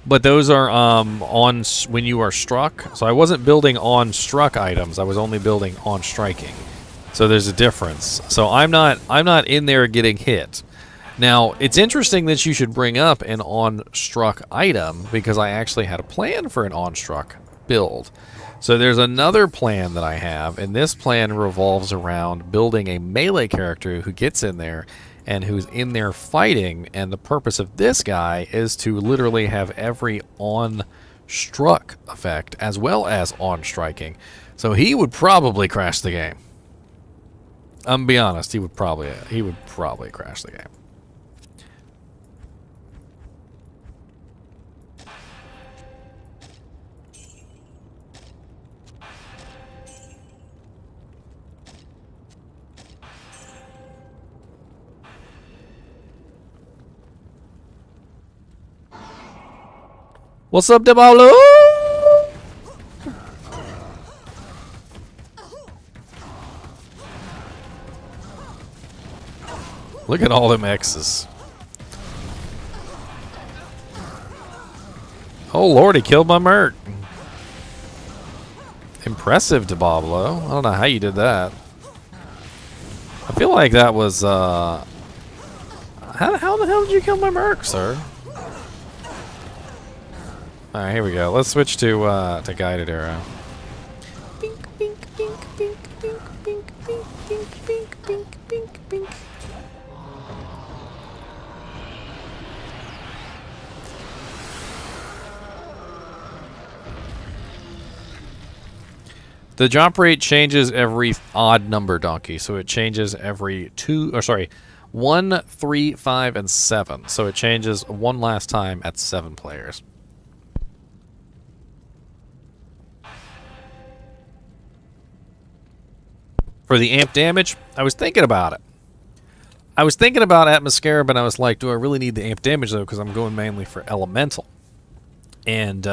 But those are on when you are struck. So I wasn't building on struck items. I was only building on striking. So there's a difference. So I'm not in there getting hit. Now, it's interesting that you should bring up an on-struck item because I actually had a plan for an on-struck build. So there's another plan that I have, and this plan revolves around building a melee character who gets in there and who's in there fighting, and the purpose of this guy is to literally have every on-struck effect as well as on-striking. So he would probably crash the game. I'm gonna be honest, he would probably crash the game. What's up, Diablo? Look at all them X's. Oh lord, he killed my merc. Impressive, Diablo. I don't know how you did that. I feel like that was how the hell did you kill my merc, sir? Alright, here we go. Let's switch to guided arrow. Bink, bink, bink, bink, bink, bink, bink, bink, bink, bink, bink, bink. The drop rate changes every odd number, Donkey. So it changes every 1, 3, 5, and 7. So it changes one last time at 7 players. For the amp damage, I was thinking about it. I was thinking about Atmoscara, but I was like, do I really need the amp damage, though? Because I'm going mainly for Elemental. And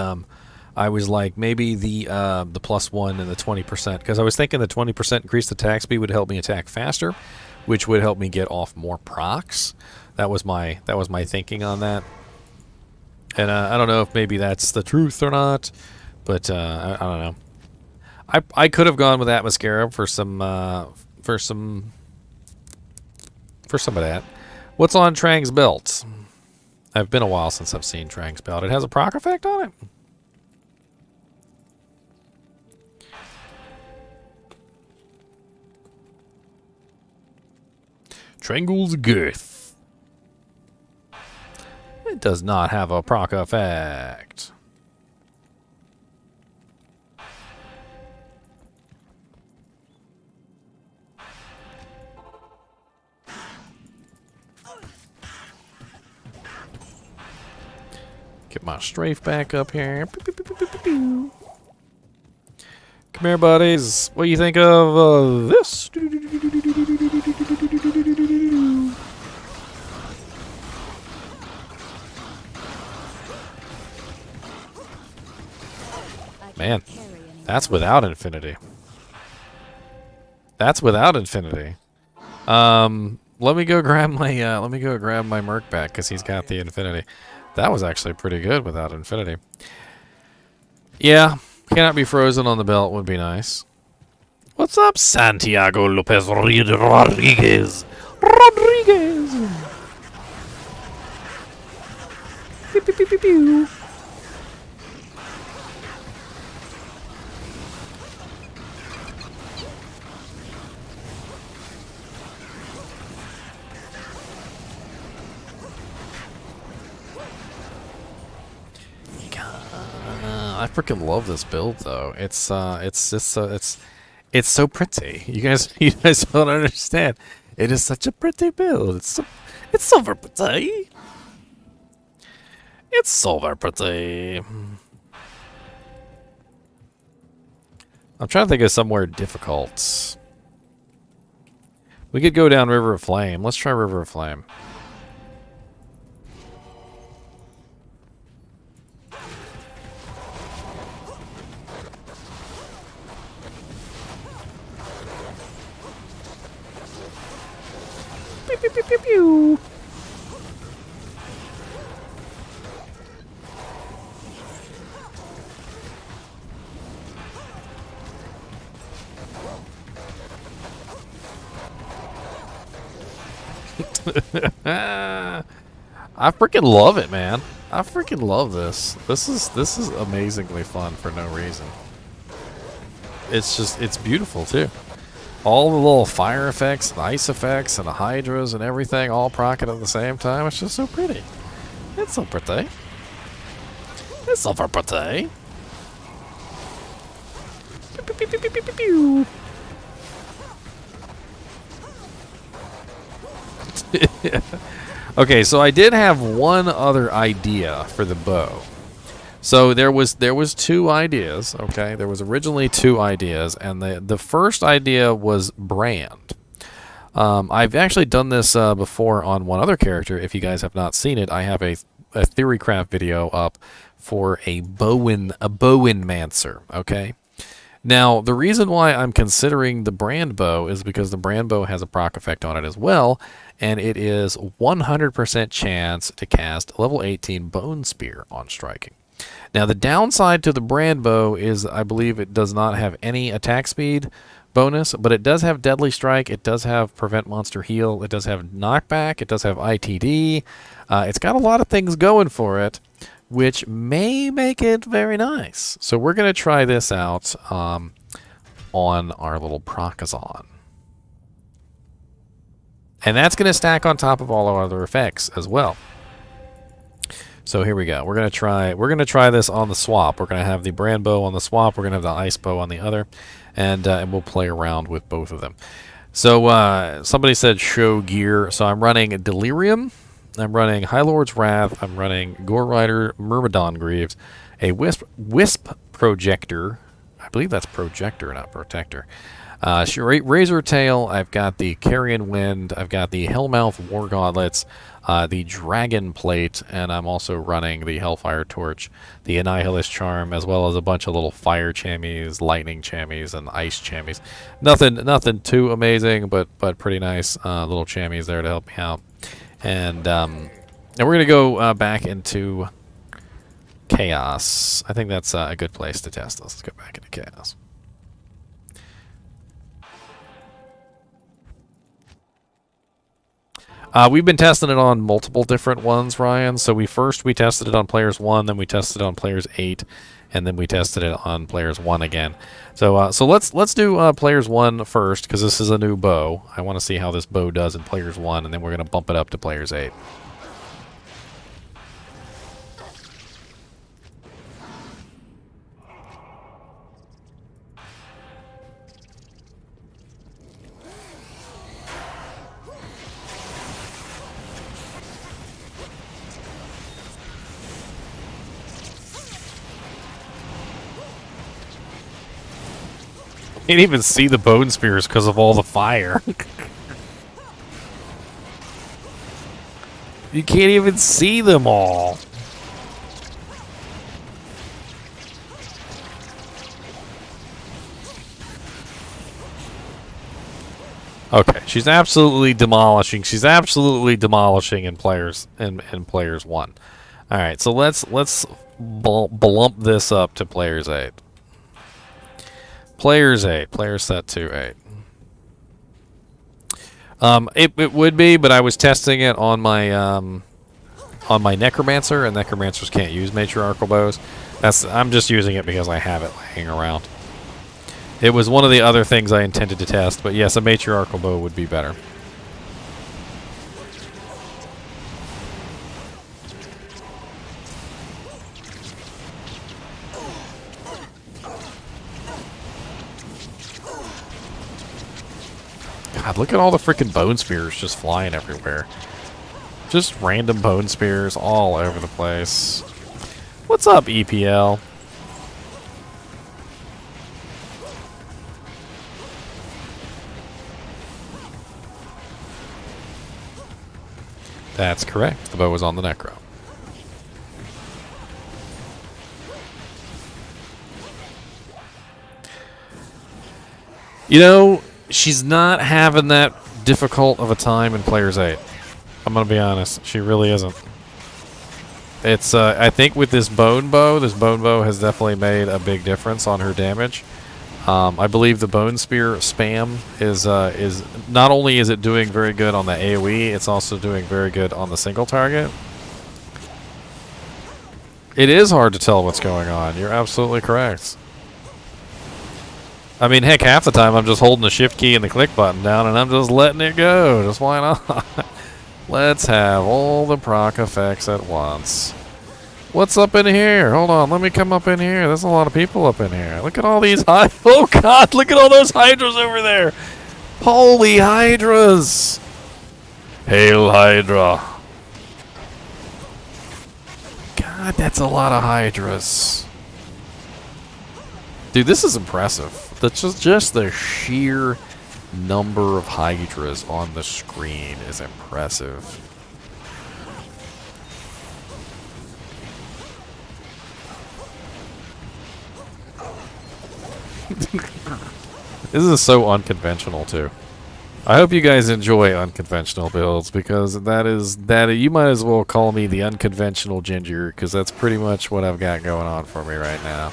I was like, maybe the +1 and the 20%. Because I was thinking the 20% increased attack speed would help me attack faster, which would help me get off more procs. That was my thinking on that. And I don't know if maybe that's the truth or not, but I don't know. I could have gone with Atmoscara for some of that. What's on Trang's belt? I've been a while since I've seen Trang's belt. It has a proc effect on it. Trangle's Girth. It does not have a proc effect. my strafe back up here. Come here, buddies. What do you think of this? Man, that's without infinity. That's without infinity. Let me go grab my merc back because he's got the infinity. That was actually pretty good without infinity. Yeah, cannot be frozen on the belt would be nice. What's up, Santiago Lopez Rodriguez? Rodriguez. Pew, pew, pew, pew, pew. I freaking love this build though. It's so pretty. You guys don't understand. It is such a pretty build. It's so very pretty. It's so very pretty. I'm trying to think of somewhere difficult. We could go down River of Flame. Let's try River of Flame. Pew, pew, pew, pew, pew. I freaking love it, man. I freaking love this. This is amazingly fun for no reason. It's beautiful too. All the little fire effects, the ice effects, and the hydras and everything all proccing at the same time. It's just so pretty. It's so pretty. It's so very pretty. Pew, pew, pew, pew, pew, pew, pew. Okay, so I did have one other idea for the bow. So there was two ideas, okay? There was originally two ideas, and the first idea was brand. I've actually done this before on one other character. If you guys have not seen it, I have a Theorycraft video up for a Bowenmancer, okay? Now, the reason why I'm considering the brand bow is because the brand bow has a proc effect on it as well, and it is 100% chance to cast level 18 Bone Spear on striking. Now, the downside to the brand bow is I believe it does not have any attack speed bonus, but it does have Deadly Strike, it does have Prevent Monster Heal, it does have Knockback, it does have ITD. It's got a lot of things going for it, which may make it very nice. So we're going to try this out on our little Procazon. And that's going to stack on top of all our other effects as well. So here we go. We're going to try this on the swap. We're going to have the brand bow on the swap. We're going to have the ice bow on the other, and we'll play around with both of them. So somebody said show gear. So I'm running Delirium. I'm running High Lord's Wrath. I'm running Gore Rider, Myrmidon Greaves, a Wisp Projector. I believe that's Projector, not Protector. Razor Tail. I've got the Carrion Wind. I've got the Hellmouth War Gauntlets, the Dragon Plate, and I'm also running the Hellfire Torch, the Annihilus Charm, as well as a bunch of little fire chammies, lightning chammies, and ice chammies. Nothing too amazing, but pretty nice little chammies there to help me out. And we're going to go back into Chaos. I think that's a good place to test this. Let's go back into Chaos. We've been testing it on multiple different ones, Ryan. So we tested it on players 1, then we tested it on players 8, and then we tested it on players 1 again. So let's do players 1 first, because this is a new bow. I want to see how this bow does in players 1, and then we're going to bump it up to players 8. can't even see the bone spears because of all the fire. You can't even see them all. Okay, she's absolutely demolishing. She's absolutely demolishing in players in players 1. All right, so let's blump this up to players 8. Players 8. Player set to 8. It would be, but I was testing it on my Necromancer, and Necromancers can't use matriarchal bows. I'm just using it because I have it laying around. It was one of the other things I intended to test, but yes, a matriarchal bow would be better. God, look at all the freaking bone spears just flying everywhere. Just random bone spears all over the place. What's up, EPL? That's correct. The bow was on the Necro. You know, she's not having that difficult of a time in Players 8. I'm going to be honest. She really isn't. It's, I think with this bone bow has definitely made a big difference on her damage. I believe the bone spear spam is not only is it doing very good on the AoE, it's also doing very good on the single target. It is hard to tell what's going on. You're absolutely correct. I mean, heck, half the time I'm just holding the shift key and the click button down and I'm just letting it go. Just why not? Let's have all the proc effects at once. What's up in here? Hold on, let me come up in here. There's a lot of people up in here. Look at all these oh god, look at all those hydras over there. Holy hydras. Hail Hydra. God, that's a lot of hydras. Dude, this is impressive. That's just the sheer number of hydras on the screen is impressive. This is so unconventional too. I hope you guys enjoy unconventional builds because that you might as well call me the unconventional ginger because that's pretty much what I've got going on for me right now.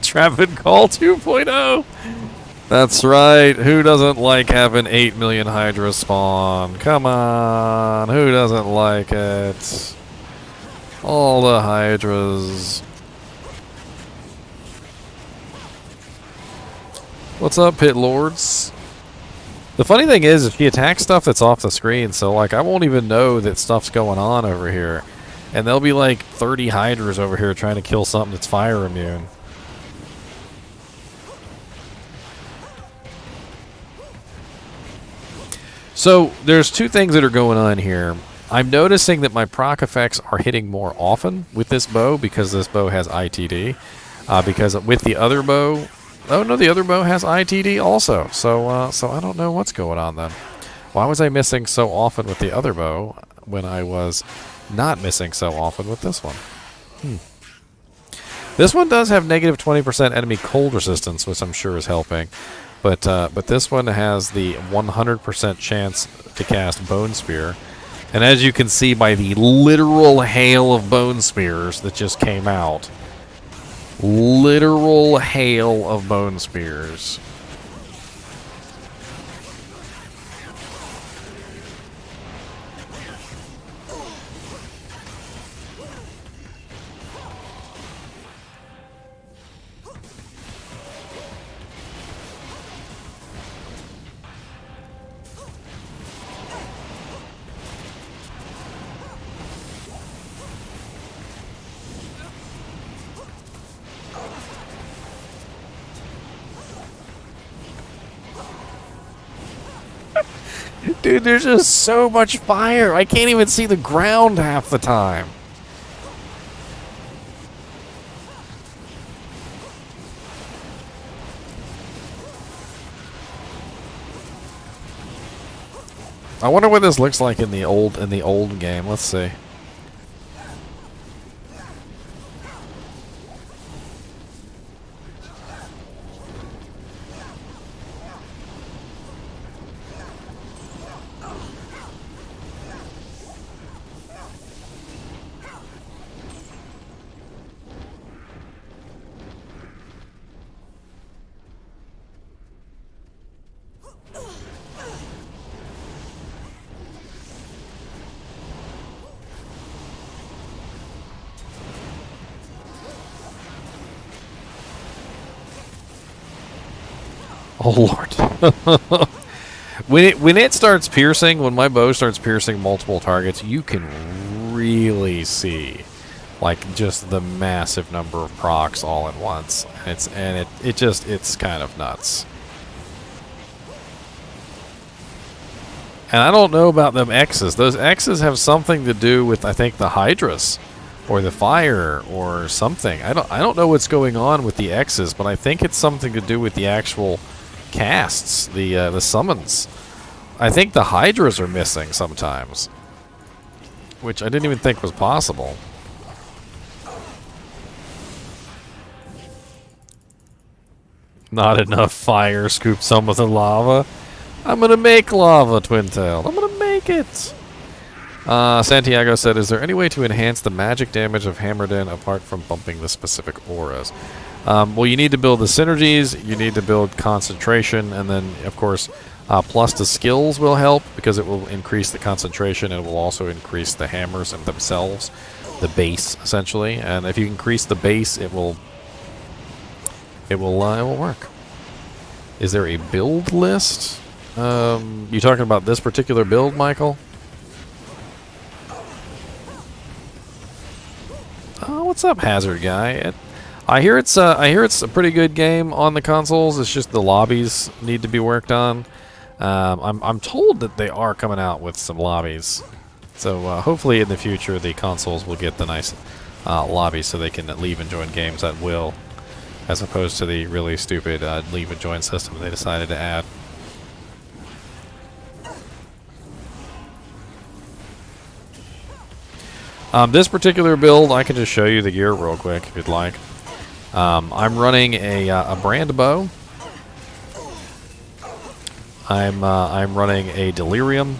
Traffic Call 2.0. That's right. Who doesn't like having 8 million hydras spawn? Come on. Who doesn't like it? All the hydras. What's up, Pit Lords? The funny thing is, if she attacks stuff that's off the screen, so like I won't even know that stuff's going on over here. And there'll be like 30 hydras over here trying to kill something that's fire immune. So there's two things that are going on here. I'm noticing that my proc effects are hitting more often with this bow because this bow has ITD. Because with the other bow, oh no, the other bow has ITD also. So so I don't know what's going on then. Why was I missing so often with the other bow when I was not missing so often with this one? This one does have negative 20% enemy cold resistance, which I'm sure is helping. But this one has the 100% chance to cast Bone Spear. And as you can see by the literal hail of Bone Spears that just came out. Literal hail of Bone Spears. Dude, there's just so much fire. I can't even see the ground half the time. I wonder what this looks like in the old game. Let's see. Oh Lord. when it starts piercing, when my bow starts piercing multiple targets, you can really see like just the massive number of procs all at once. It's kind of nuts. And I don't know about them X's. Those X's have something to do with, I think, the Hydras or the fire or something. I don't know what's going on with the X's, but I think it's something to do with the actual casts, the summons. I think the Hydras are missing sometimes, which I didn't even think was possible. Not enough fire. Scoop some of the lava. I'm gonna make lava, Twin-tailed. I'm gonna make it. Santiago said, is there any way to enhance the magic damage of Hammered In apart from bumping the specific auras? Well, you need to build the synergies, you need to build concentration, and then, of course, plus the skills will help because it will increase the concentration and it will also increase the hammers and themselves, the base, essentially. And if you increase the base, it will work. Is there a build list? You talking about this particular build, Michael? Oh, what's up, Hazard Guy? I hear it's a pretty good game on the consoles. It's just the lobbies need to be worked on. I'm told that they are coming out with some lobbies, so hopefully in the future the consoles will get the nice lobbies so they can leave and join games at will, as opposed to the really stupid leave and join system they decided to add. This particular build, I can just show you the gear real quick if you'd like. I'm running a brand bow. I'm running a delirium.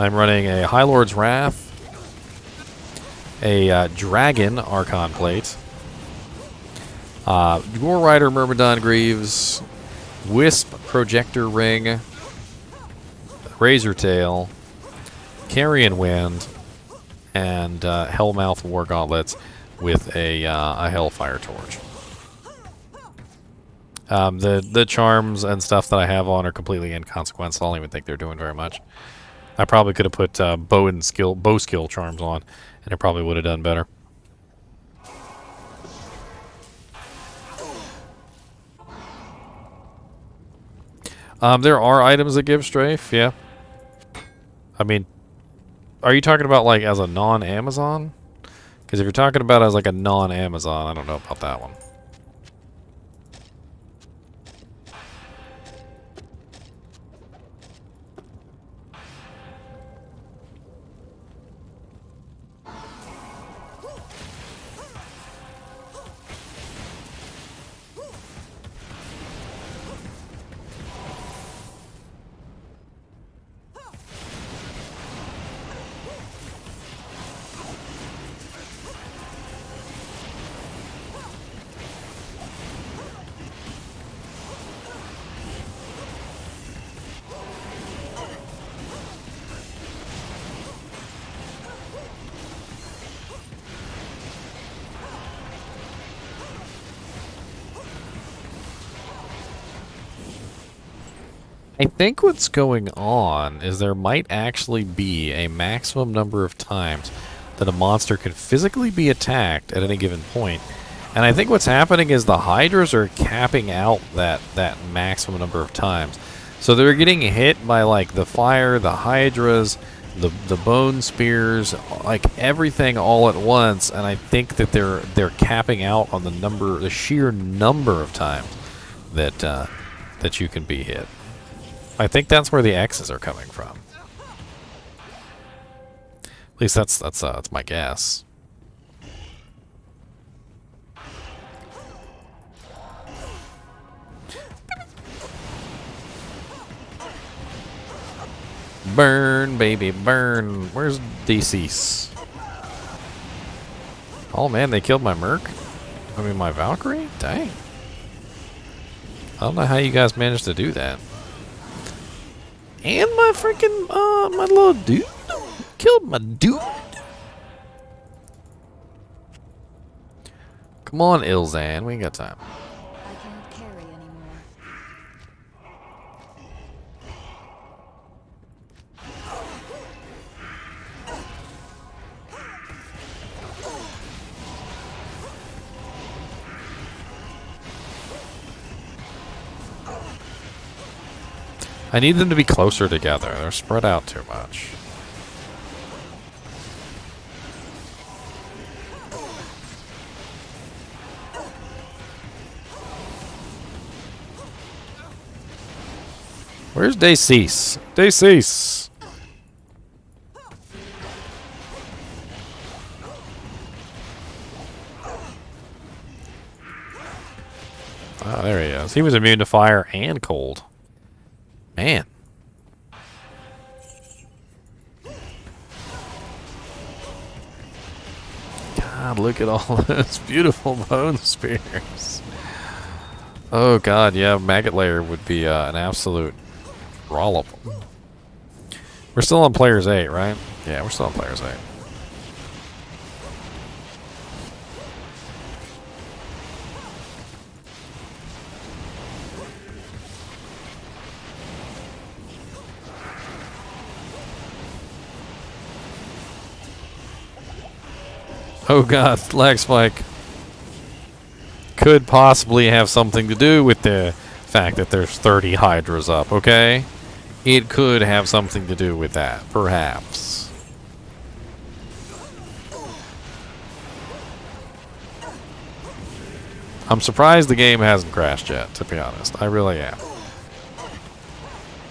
I'm running a High Lord's Wrath, a dragon Archon plate, War Rider Myrmidon Greaves, Wisp Projector Ring, Razor Tail, Carrion Wind, and Hellmouth War Gauntlets with a Hellfire Torch. The charms and stuff that I have on are completely inconsequential. I don't even think they're doing very much. I probably could have put bow skill charms on, and it probably would have done better. There are items that give strafe, yeah. I mean, are you talking about like as a non-Amazon? Because if you're talking about as like a non-Amazon, I don't know about that one. I think what's going on is there might actually be a maximum number of times that a monster can physically be attacked at any given point. And I think what's happening is the Hydras are capping out that maximum number of times. So they're getting hit by like the fire, the hydras, the bone spears, like everything all at once, and I think that they're capping out on the sheer number of times that that you can be hit. I think that's where the X's are coming from. At least that's my guess. Burn, baby, burn. Where's DC's? Oh man, they killed my Merc? I mean, my Valkyrie? Dang. I don't know how you guys managed to do that. And my freaking, my little dude? Killed my dude? Come on, Ilzan, we ain't got time. I can't carry anymore. I need them to be closer together. They're spread out too much. Where's Decease? Decease! Ah, there he is. He was immune to fire and cold. Man. God, look at all those beautiful bone spears. Oh god, yeah, Maggot Layer would be an absolute rollop. We're still on Players 8, right? Yeah, we're still on Players 8. Oh god, Lag Spike could possibly have something to do with the fact that there's 30 Hydras up, okay? It could have something to do with that, perhaps. I'm surprised the game hasn't crashed yet, to be honest. I really am.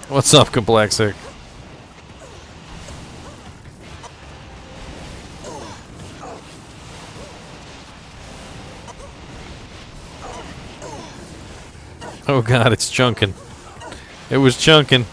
What's up, Complexic? Oh god, it's chunking. It was chunking.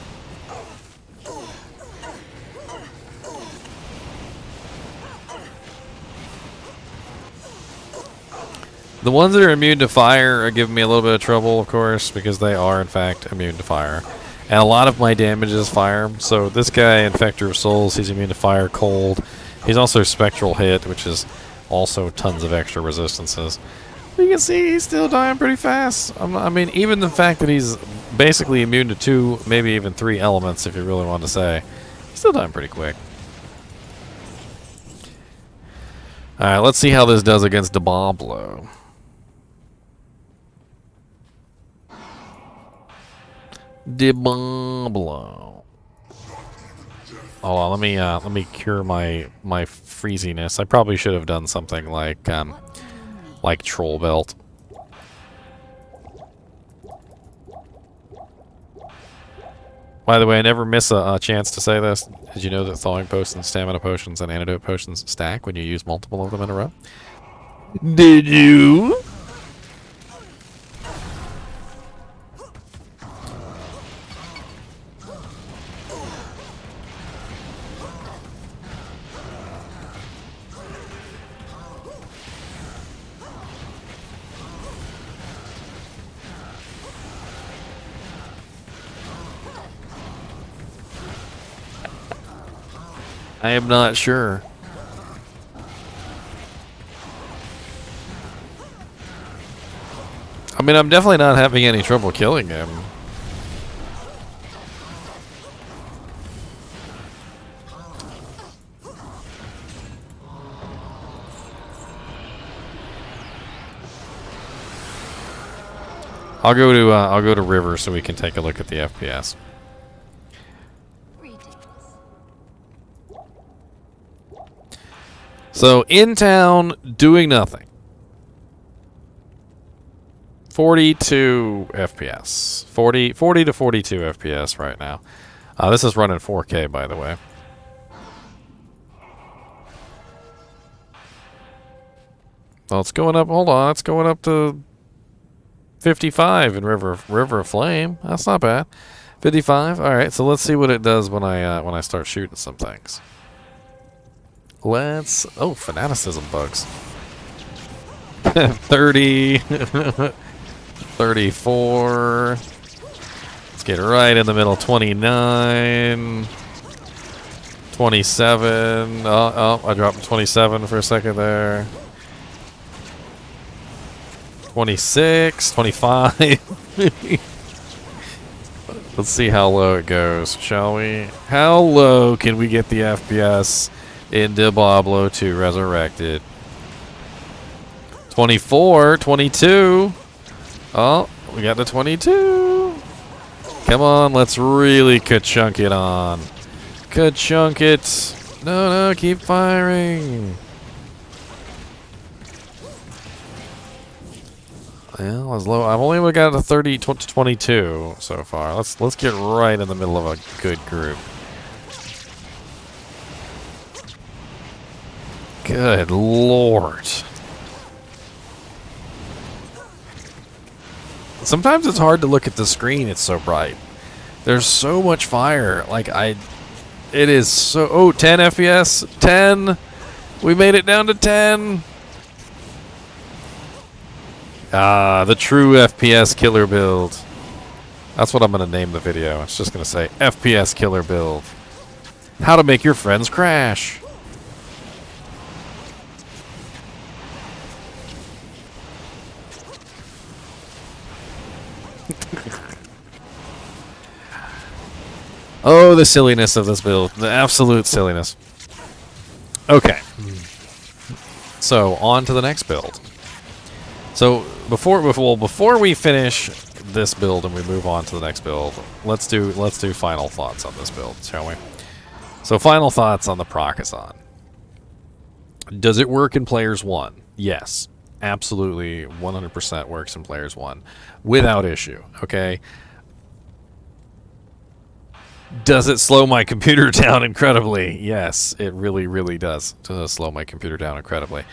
The ones that are immune to fire are giving me a little bit of trouble, of course, because they are, in fact, immune to fire. And a lot of my damage is fire. So this guy, Infector of Souls, he's immune to fire, cold. He's also Spectral Hit, which is also tons of extra resistances. You can see he's still dying pretty fast. I mean, even the fact that he's basically immune to 2, maybe even 3 elements, if you really want to say, he's still dying pretty quick. Alright, let's see how this does against Diablo. Diablo. Hold on, let me cure my freeziness. I probably should have done something like Troll Belt. By the way, I never miss a chance to say this. Did you know that thawing potions, stamina potions, and antidote potions stack when you use multiple of them in a row? Did you? I am not sure. I mean, I'm definitely not having any trouble killing him. I'll go to River so we can take a look at the FPS. So in town, doing nothing. 42 FPS. 40 to 42 FPS right now. This is running 4K, by the way. Well, it's going up. Hold on, it's going up to 55 in River of Flame. That's not bad. 55. All right, so let's see what it does when I start shooting some things. Let's. Oh, fanaticism bugs. 30. 34. Let's get right in the middle. 29. 27. Oh, I dropped 27 for a second there. 26, 25. Let's see how low it goes, shall we? How low can we get the FPS in Diablo 2 Resurrected? 24, 22. Oh, we got the 22. Come on, let's really ka-chunk it on. Ka-chunk it. No, keep firing. Well, as low. I've only got a 30 to 22 so far. Let's get right in the middle of a good group. Good lord. Sometimes it's hard to look at the screen. It's so bright. There's so much fire. Like it is so. Oh, 10 FPS. 10. We made it down to 10. Ah, the true FPS killer build. That's what I'm going to name the video. It's just going to say FPS killer build. How to make your friends crash. Oh, the silliness of this build. The absolute silliness. Okay. So, on to the next build. So, before we finish this build and we move on to the next build, let's do final thoughts on this build, shall we? So, final thoughts on the Procazon. Does it work in Players 1? Yes. Absolutely 100% works in Players 1. Without issue, okay? Does it slow my computer down incredibly? Yes, it really, really does slow my computer down incredibly.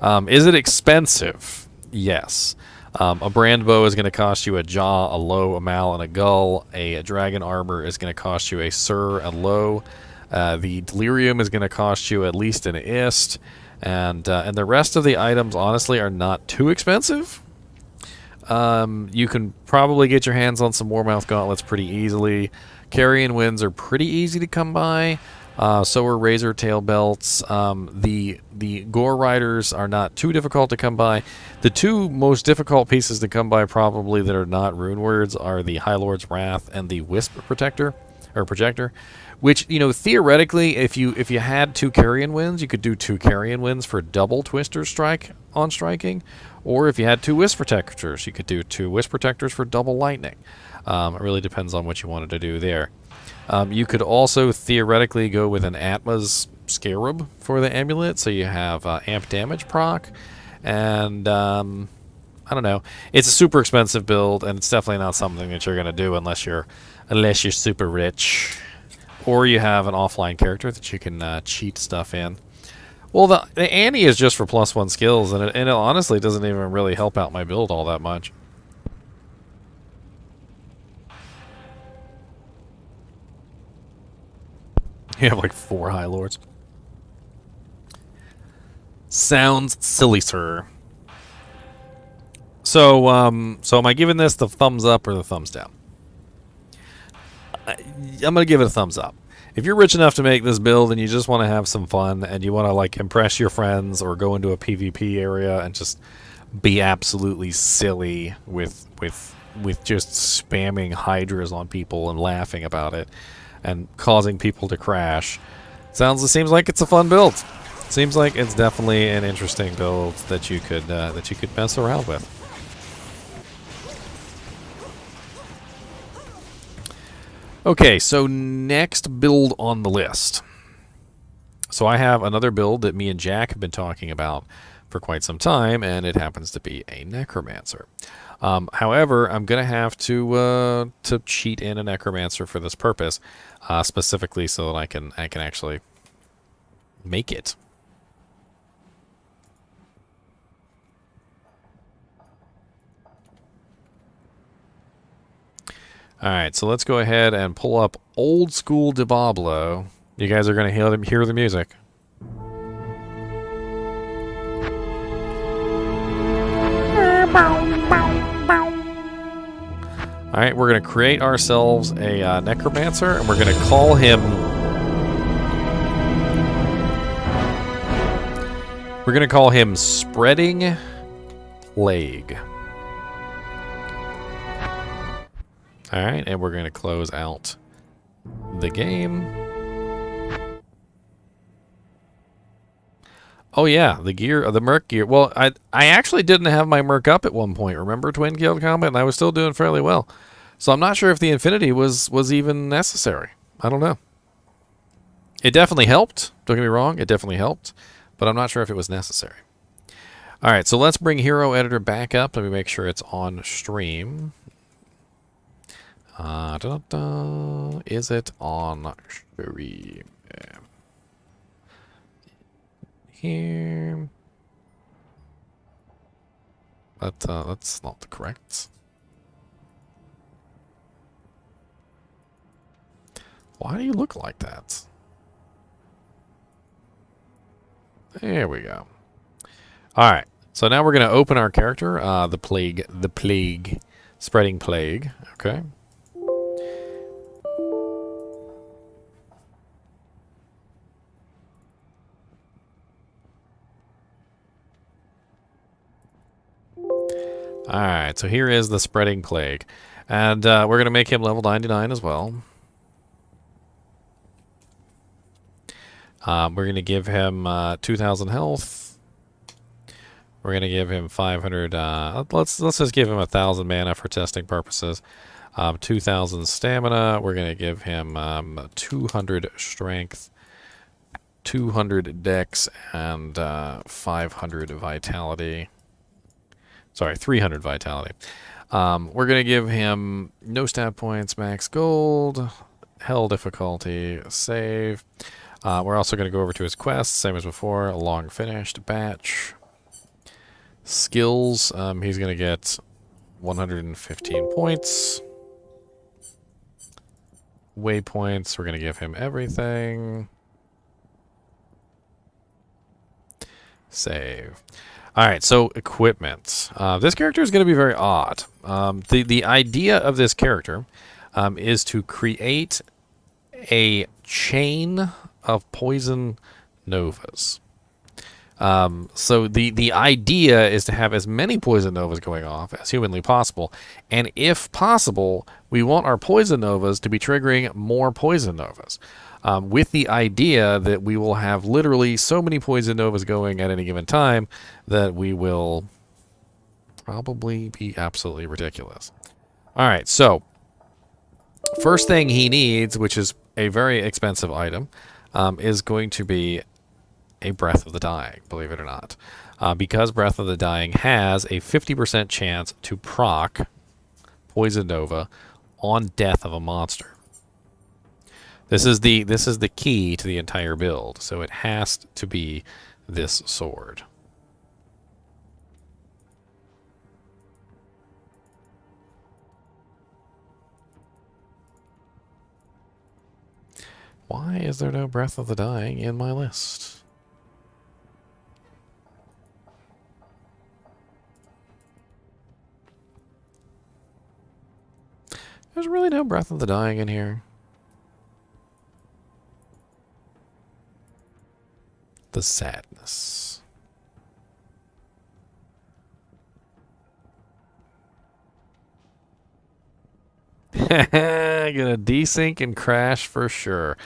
Is it expensive? Yes. A brand bow is going to cost you a jaw, a low, a mal, and a gull. A dragon armor is going to cost you a sir, a low. The delirium is going to cost you at least an ist. And the rest of the items, honestly, are not too expensive. You can probably get your hands on some Warmouth gauntlets pretty easily. Carrion winds are pretty easy to come by. So are razor tail belts. The gore riders are not too difficult to come by. The two most difficult pieces to come by, probably that are not rune words, are the High Lord's Wrath and the Wisp Projector. Which, you know, theoretically, if you had two Carrion Winds, you could do two Carrion Winds for double Twister strike on striking. Or if you had two Wisp Protectors, you could do two Wisp Protectors for double lightning. It really depends on what you wanted to do there. You could also theoretically go with an Atma's Scarab for the amulet, so you have amp damage proc, and I don't know. It's a super expensive build, and it's definitely not something that you're going to do unless you're super rich, or you have an offline character that you can cheat stuff in. Well, the Annie is just for +1 skills, and it honestly doesn't even really help out my build all that much. You have like 4 High Lords. Sounds silly, sir. So am I giving this the thumbs up or the thumbs down? I'm going to give it a thumbs up. If you're rich enough to make this build and you just want to have some fun and you want to like impress your friends or go into a PvP area and just be absolutely silly with just spamming hydras on people and laughing about it and causing people to crash, seems like it's a fun build. Seems like it's definitely an interesting build that you could mess around with. Okay, so next build on the list. So I have another build that me and Jack have been talking about for quite some time, and it happens to be a Necromancer. However, I'm going to have to cheat in a Necromancer for this purpose, specifically so that I can actually make it. All right, so let's go ahead and pull up old school Diablo. You guys are going to hear the music. All right, we're going to create ourselves a Necromancer, and we're going to call him... We're going to call him Spreading Plague. All right, and we're going to close out the game. Oh yeah, the gear, the Merc gear. Well, I actually didn't have my Merc up at one point. Remember Twin Guild Combat, and I was still doing fairly well. So I'm not sure if the Infinity was even necessary. I don't know. It definitely helped. Don't get me wrong, it definitely helped, but I'm not sure if it was necessary. All right, so let's bring Hero Editor back up. Let me make sure it's on stream. Is it on stream? Here. But that's not correct. Why do you look like that? There we go. All right. So now we're going to open our character, the plague, spreading plague. Okay. Alright, so here is the Spreading Plague. And we're going to make him level 99 as well. We're going to give him 2,000 health. We're going to give him 500... let's just give him 1,000 mana for testing purposes. 2,000 stamina. We're going to give him 200 strength, 200 dex, and 500 vitality. Sorry, 300 vitality. We're going to give him no stat points, max gold, hell difficulty, save. We're also going to go over to his quests, same as before, a long finished batch. Skills, he's going to get 115 points. Waypoints, we're going to give him everything. Save. Alright, so equipment. This character is going to be very odd. The idea of this character is to create a chain of poison novas. So the idea is to have as many poison novas going off as humanly possible, and if possible, we want our poison novas to be triggering more poison novas. With the idea that we will have literally so many poison novas going at any given time that we will probably be absolutely ridiculous. All right, so first thing he needs, which is a very expensive item, is going to be a Breath of the Dying, believe it or not. Because Breath of the Dying has a 50% chance to proc Poison Nova on death of a monster. This is the key to the entire build, so it has to be this sword. Why is there no Breath of the Dying in my list? There's really no Breath of the Dying in here. The sadness. Gonna desync and crash for sure.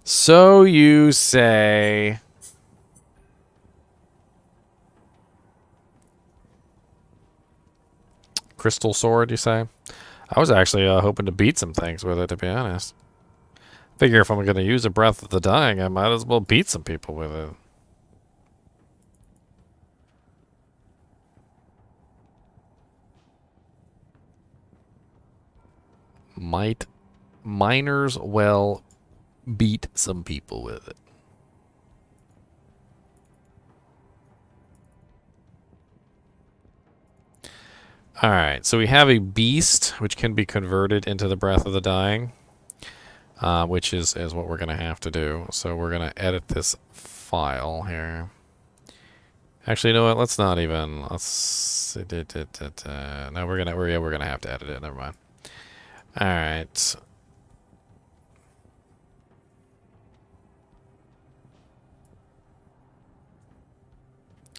So you say. Crystal sword, you say? I was actually hoping to beat some things with it, to be honest. Figure if I'm going to use a Breath of the Dying, I might as well beat some people with it. Miners well beat some people with it. Alright, so we have a beast which can be converted into the Breath of the Dying, which is what we're going to have to do. So we're going to edit this file here. Actually, you know what? Let's not even. Let's. No, we're gonna have to edit it. Never mind. All right.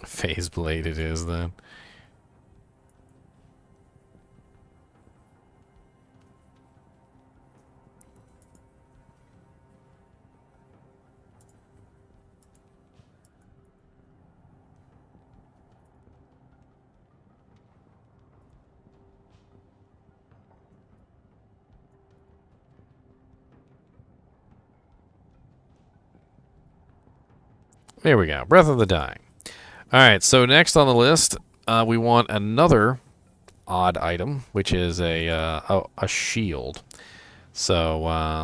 Phase blade it is then. There we go. Breath of the Dying. All right. So next on the list, we want another odd item, which is a shield. So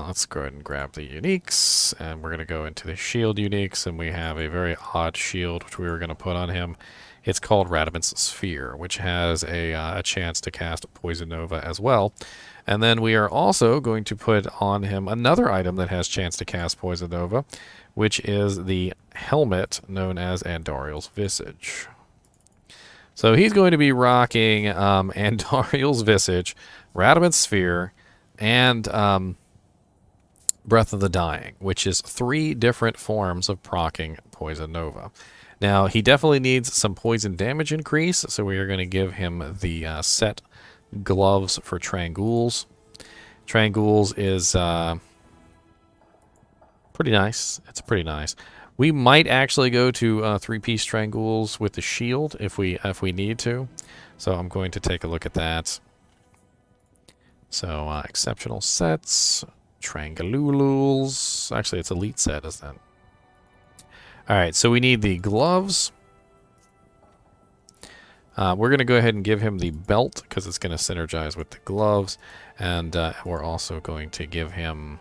let's go ahead and grab the uniques, and we're going to go into the shield uniques, and we have a very odd shield which we were going to put on him. It's called Radaman's Sphere, which has a chance to cast Poison Nova as well. And then we are also going to put on him another item that has chance to cast Poison Nova, which is the helmet known as Andariel's Visage. So he's going to be rocking Andariel's Visage, Radaman's Sphere, and Breath of the Dying, which is 3 different forms of proccing Poison Nova. Now, he definitely needs some poison damage increase, so we are going to give him the set gloves for Trangools. Trangools is pretty nice. It's pretty nice. We might actually go to 3-piece Trangools with the shield if we need to. So I'm going to take a look at that. So exceptional sets, Trangaloolools. Actually, it's elite set, isn't it? All right, so we need the gloves. We're going to go ahead and give him the belt because it's going to synergize with the gloves. And we're also going to give him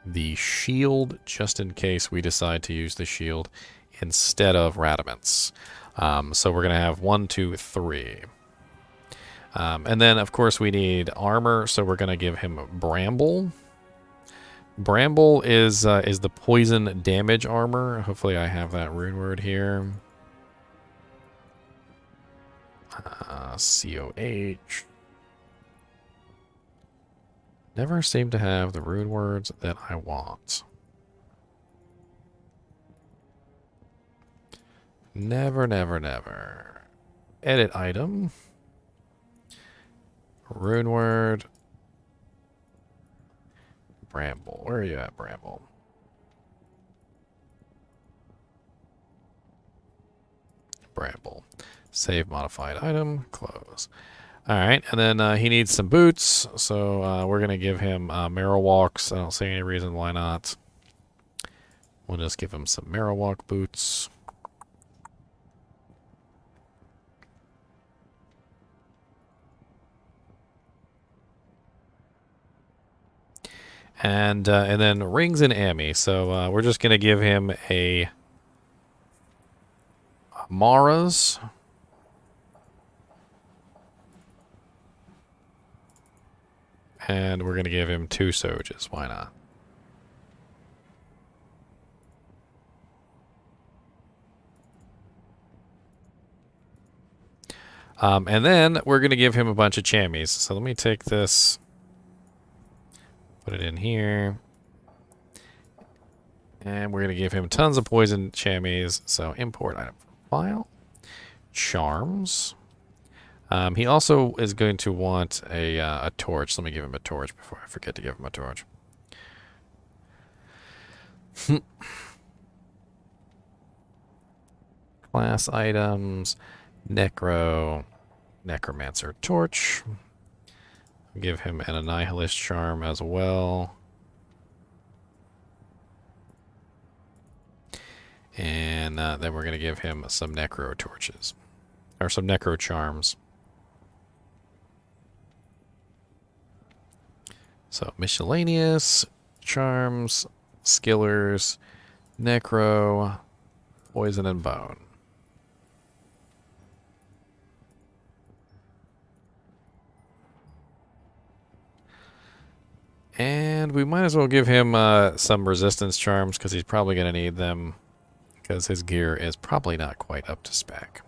the shield just in case we decide to use the shield instead of Radamant's. So we're going to have 1, 2, 3. And then, of course, we need armor, so we're going to give him Bramble. Bramble is the poison damage armor. Hopefully I have that rune word here. COH. Never seem to have the rune words that I want. Never, never, never. Edit item. Rune word. Bramble. Where are you at, Bramble? Bramble. Save modified item. Close. Alright, and then he needs some boots, so we're going to give him Marrowwalks. I don't see any reason why not. We'll just give him some Marrowwalk boots. And then rings and Ammy. So we're just going to give him a Mara's. And we're going to give him 2 Soges. Why not? And then we're going to give him a bunch of Chammies. So let me take this, put it in here. And we're going to give him tons of poison Chammies. So import item file. Charms. He also is going to want a torch. Let me give him a torch before I forget to give him a torch. Class items. Necro. Necromancer torch. Give him an Annihilist charm as well. And then we're going to give him some Necro torches. Or some Necro charms. So, miscellaneous, charms, skillers, Necro, poison, and bone. And we might as well give him some resistance charms because he's probably going to need them because his gear is probably not quite up to spec.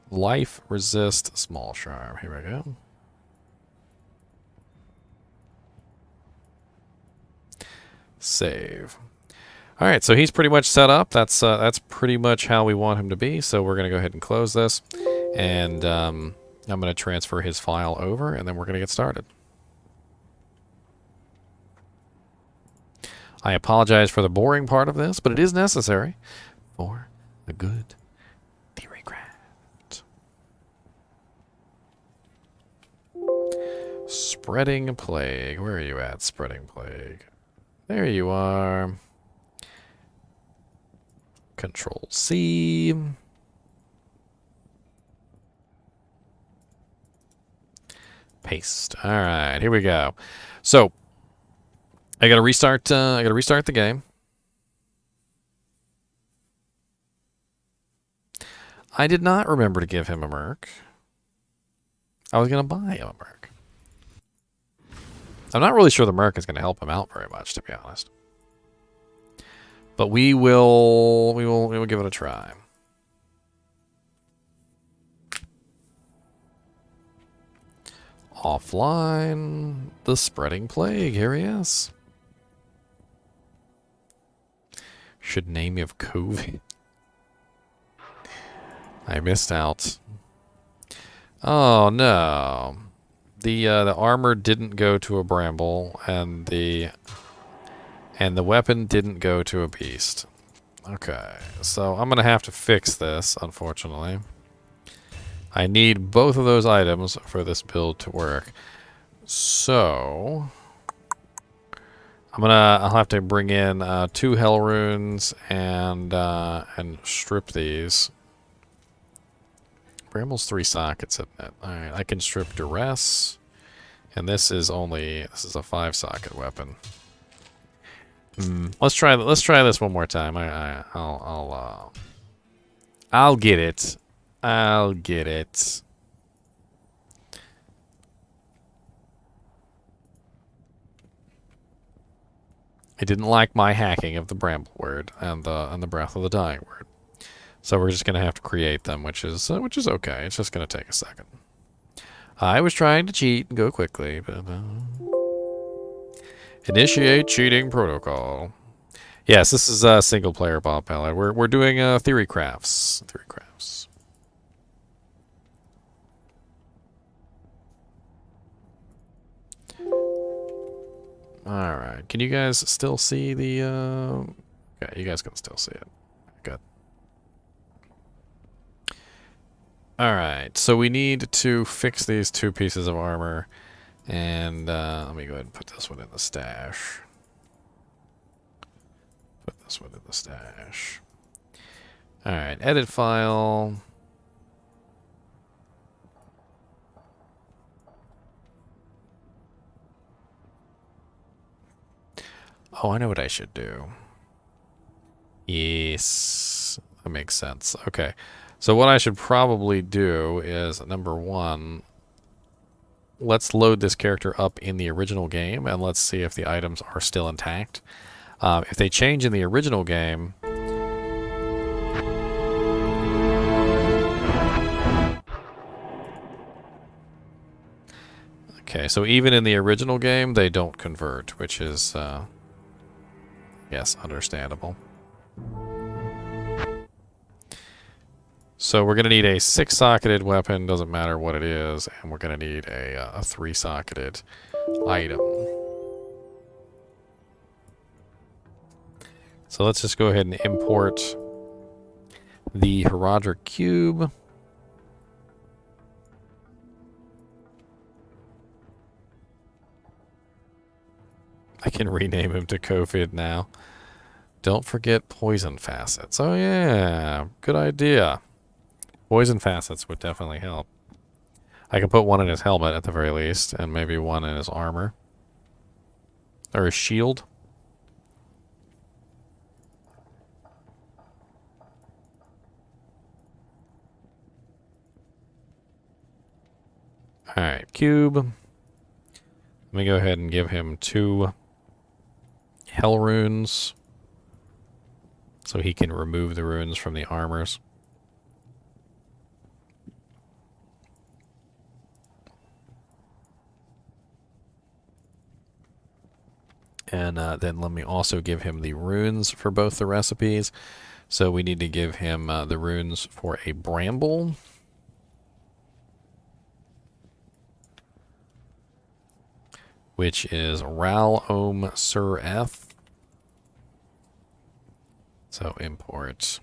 Life resist small charm. Here we go. Save. All right, so he's pretty much set up. That's pretty much how we want him to be. So we're gonna go ahead and close this, and I'm gonna transfer his file over, and then we're gonna get started. I apologize for the boring part of this, but it is necessary for the good Theorycraft. Spreading plague. Where are you at, spreading plague? There you are. Control C. Paste. All right, here we go. So I gotta restart. I gotta restart the game. I did not remember to give him a merc. I was gonna buy him a merc. I'm not really sure the merc is gonna help him out very much, to be honest. But we will give it a try. Offline, the spreading plague. Here he is. Should name of COVID. I missed out. Oh no. The armor didn't go to a bramble, and the weapon didn't go to a beast. Okay, so I'm gonna have to fix this, unfortunately. I need both of those items for this build to work. So I'll have to bring in 2 hell runes and strip these. Bramble's 3 sockets, isn't it? Alright, I can strip duress. And this is a 5-socket weapon. Let's try this one more time. I'll get it. I'll get it. I didn't like my hacking of the bramble word and the breath of the dying word. So we're just gonna have to create them, which is okay. It's just gonna take a second. I was trying to cheat and go quickly, but initiate cheating protocol. Yes, this is a single player Bob Pallad. We're doing Theorycrafts. Theorycrafts. All right. Can you guys still see the? Yeah, you guys can still see it. Good. All right. So we need to fix these 2 pieces of armor, and let me go ahead and put this one in the stash. Put this one in the stash. All right. Edit file. Oh, I know what I should do. Yes, that makes sense. Okay, so what I should probably do is, number 1, let's load this character up in the original game, and let's see if the items are still intact. If they change in the original game... Okay, so even in the original game, they don't convert, which is... yes, understandable. So we're going to need a 6-socketed weapon, doesn't matter what it is, and we're going to need a 3-socketed item. So let's just go ahead and import the Heraldric Cube. I can rename him to COVID now. Don't forget poison facets. Oh yeah, good idea. Poison facets would definitely help. I could put one in his helmet at the very least, and maybe one in his armor. Or his shield. Alright, cube. Let me go ahead and give him 2 hell runes. So he can remove the runes from the armors. And then let me also give him the runes for both the recipes. So we need to give him the runes for a bramble. Which is Ral Om Sur F. So import.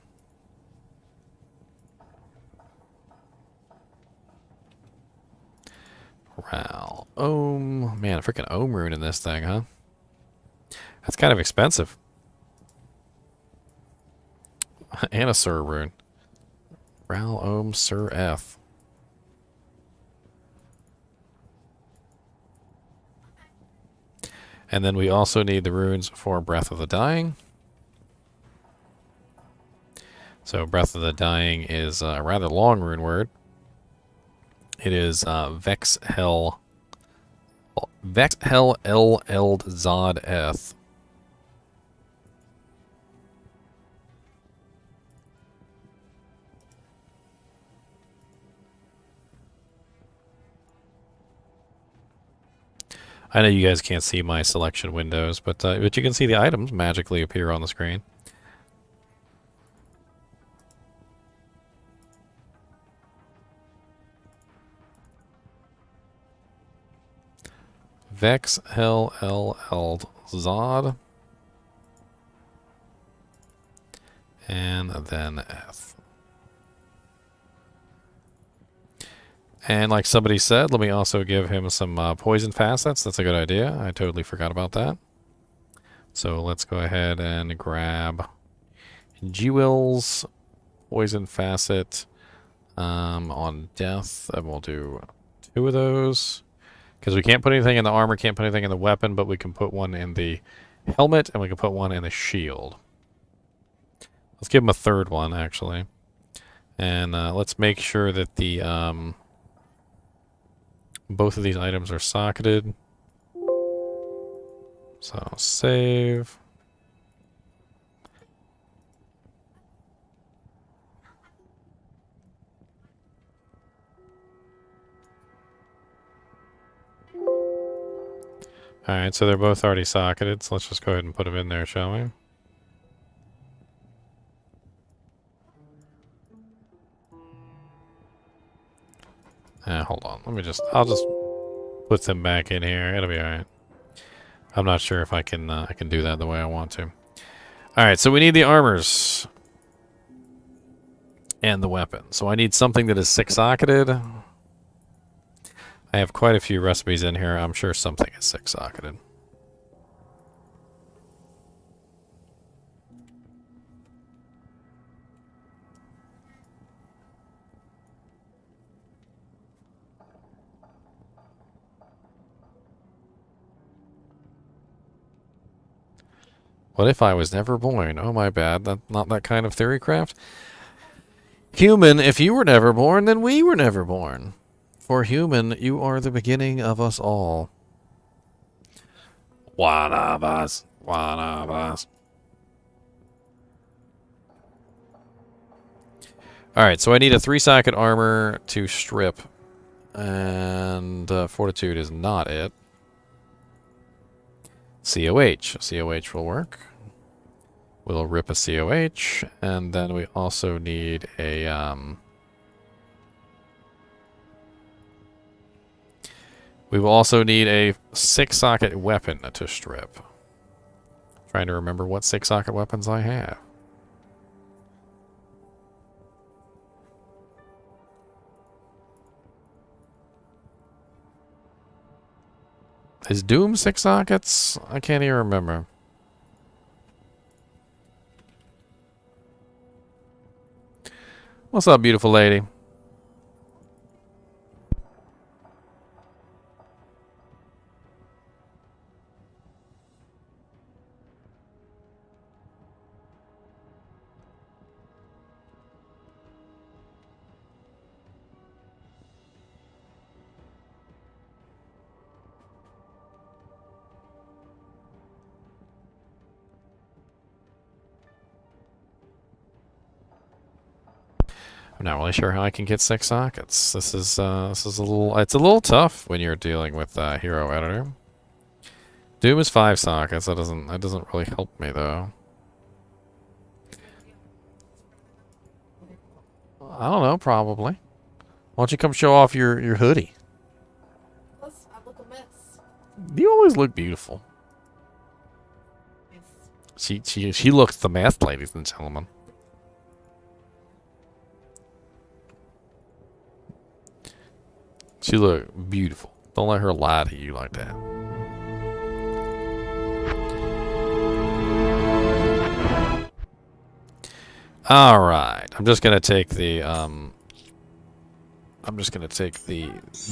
Ral Om. Man, a freaking Om rune in this thing, huh? That's kind of expensive. And a Sur rune. Ral Om Sur F. And then we also need the runes for Breath of the Dying. So Breath of the Dying is a rather long rune word. It is Vex Hell El Eld Zod Eth. I know you guys can't see my selection windows, but you can see the items magically appear on the screen. Vex Hell El Eld Zod. And then F. And like somebody said, let me also give him some poison facets. That's a good idea. I totally forgot about that. So let's go ahead and grab G-Will's poison facet on death. And we'll do 2 of those. Because we can't put anything in the armor, can't put anything in the weapon, but we can put one in the helmet, and we can put one in the shield. Let's give him a 3rd one, actually. And let's make sure that the both of these items are socketed. So save. Alright, so they're both already socketed, so let's just go ahead and put them in there, shall we? Hold on. I'll just put them back in here. It'll be alright. I'm not sure if I can do that the way I want to. Alright, so we need the armors. And the weapon. So I need something that is 6-socketed. I have quite a few recipes in here. I'm sure something is 6-socketed. What if I was never born? Oh, my bad. Not that kind of theorycraft. Human, if you were never born, then we were never born. For human, you are the beginning of us all. One of us. One of us. Alright, so I need a 3-socket armor to strip. And Fortitude is not it. COH. COH will work. We'll rip a COH. And then we also need a... we will also need a 6-socket weapon to strip. Trying to remember what 6-socket weapons I have. Is Doom 6 sockets? I can't even remember. What's up, beautiful lady? I'm not really sure how I can get 6 sockets. This is a little tough when you're dealing with Hero Editor. Doom is 5 sockets. That doesn't really help me though. I don't know, probably. Why don't you come show off your hoodie? I look a mess. You always look beautiful. She looks the best, ladies and gentlemen. She look beautiful. Don't let her lie to you like that. All right. I'm just gonna take the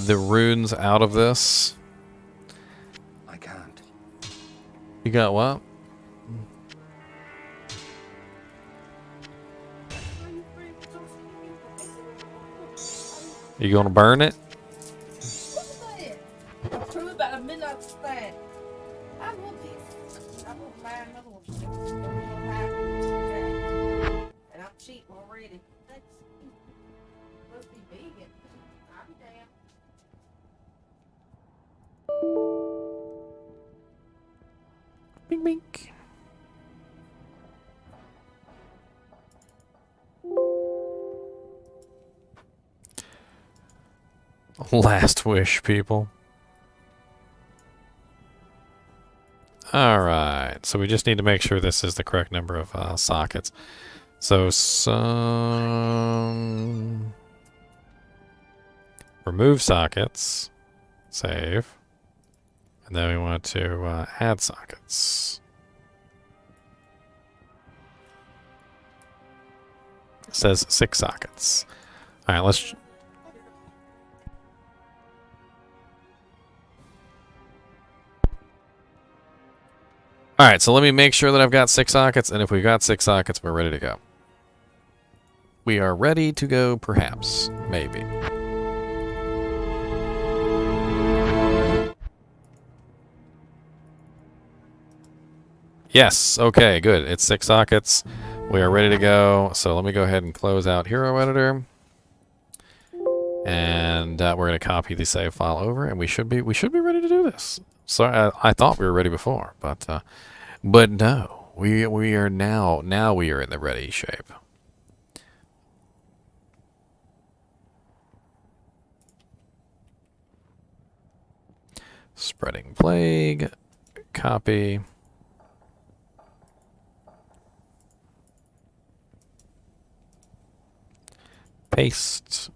the runes out of this. I can't. You got what? You gonna burn it? From about a midnight stand. I will buy another one. And I'm cheap already. Must be vegan. I'll be damned. Bing bing. Last wish, people. Alright, so we just need to make sure this is the correct number of sockets. So, some... remove sockets. Save. And then we want to add sockets. It says 6 sockets. Alright, let's... Alright, so let me make sure that I've got 6 sockets, and if we've got 6 sockets, we're ready to go. We are ready to go, perhaps. Maybe. Yes, okay, good. It's 6 sockets. We are ready to go. So let me go ahead and close out Hero Editor. And we're going to copy the save file over, and we should be ready to do this. So I thought we were ready before, but no, we are now we are in the ready shape. Spreading plague, copy. Paste,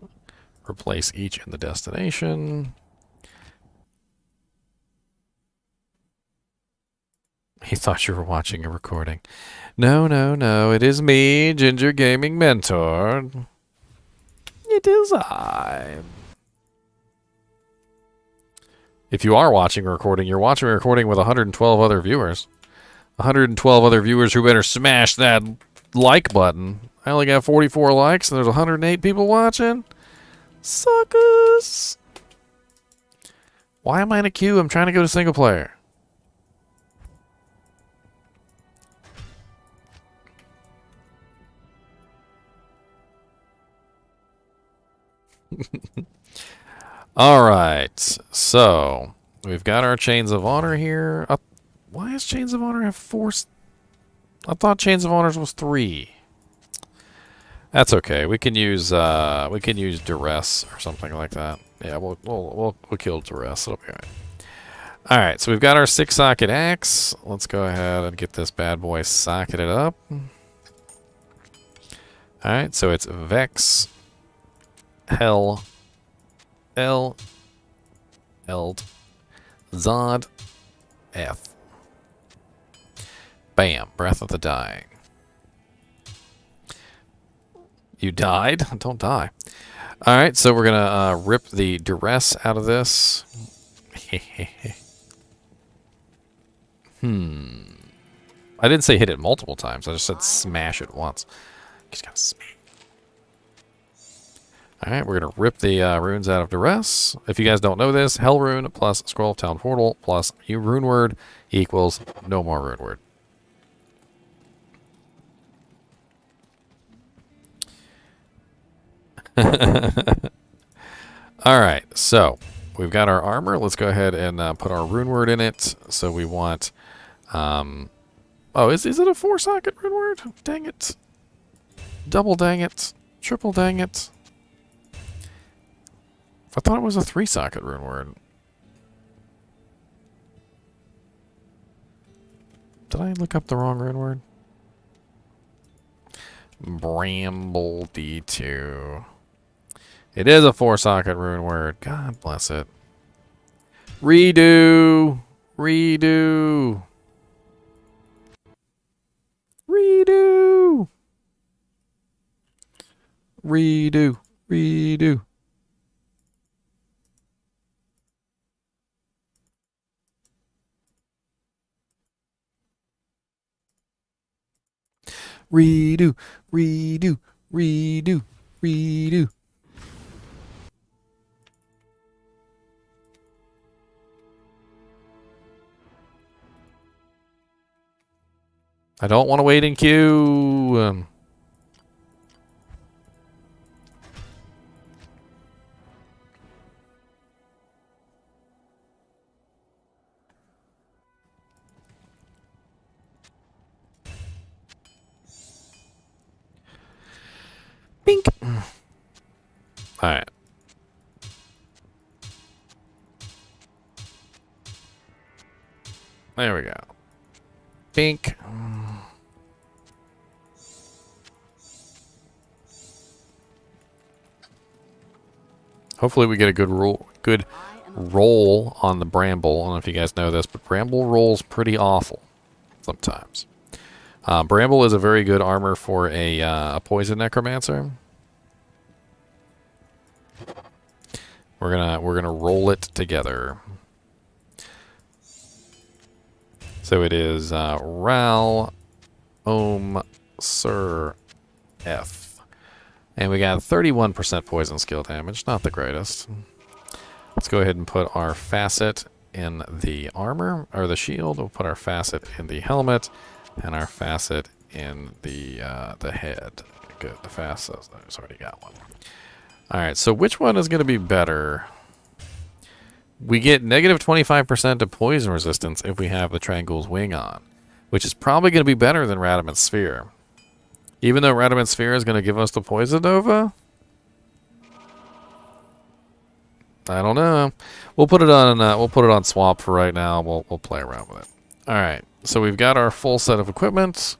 replace each in the destination. He thought you were watching a recording. No, no, no. It is me, Ginger Gaming Mentor. It is I. If you are watching a recording, you're watching a recording with 112 other viewers. 112 other viewers who better smash that like button. I only got 44 likes and there's 108 people watching. Suckers. Why am I in a queue? I'm trying to go to single player. All right, so we've got our Chains of Honor here. Why does Chains of Honor have 4? I thought Chains of Honor was 3. That's okay. We can use duress or something like that. Yeah, we'll kill duress. It'll be alright. All right, so we've got our 6 socket axe. Let's go ahead and get this bad boy socketed up. All right, so it's Vex, Hell, L, Eld, Zod F. Bam. Breath of the Dying. You died? Don't die. Alright, so we're going to rip the duress out of this. I didn't say hit it multiple times. I just said smash it once. Just gotta smash. Alright, we're going to rip the runes out of duress. If you guys don't know this, Hell Rune plus Scroll of Town Portal plus Rune Word equals no more Rune Word. Alright, so we've got our armor. Let's go ahead and put our Rune Word in it. So we want... oh, is it a 4-socket Rune Word? Dang it. Double dang it. Triple dang it. I thought it was a 3-socket Rune Word. Did I look up the wrong Rune Word? Bramble D2. It is a 4-socket Rune Word. God bless it. Redo. Redo. Redo. Redo. Redo. Redo, redo, redo, redo. I don't want to wait in queue. Bink. All right. There we go. Bink. Hopefully we get a good roll on the Bramble. I don't know if you guys know this, but Bramble rolls pretty awful sometimes. Bramble is a very good armor for a poison necromancer. We're gonna roll it together. So it is Ral, Ohm, Sir, F, and we got 31% poison skill damage. Not the greatest. Let's go ahead and put our facet in the armor or the shield. We'll put our facet in the helmet. And our facet in the head. Good, the facet, there's already got one. Alright, so which one is going to be better? We get negative 25% to poison resistance if we have the Triangle's Wing on, which is probably going to be better than Radamant Sphere. Even though Radamant Sphere is going to give us the Poison Nova? I don't know. We'll put it on swap for right now. We'll play around with it. Alright. So we've got our full set of equipment.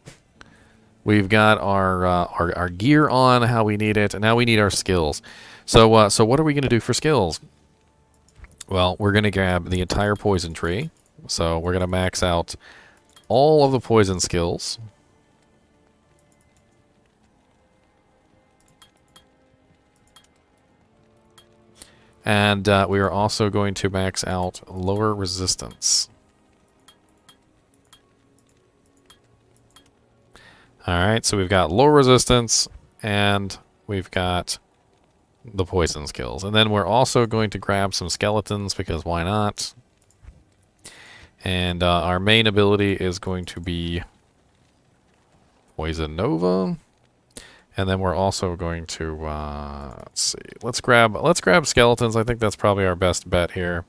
We've got our gear on how we need it, and now we need our skills. So what are we going to do for skills? Well, we're going to grab the entire poison tree. So we're going to max out all of the poison skills. And we are also going to max out lower resistance. Alright, so we've got low resistance, and we've got the poison skills. And then we're also going to grab some skeletons, because why not? And our main ability is going to be Poison Nova. And then we're also going to, let's see, let's grab skeletons. I think that's probably our best bet here.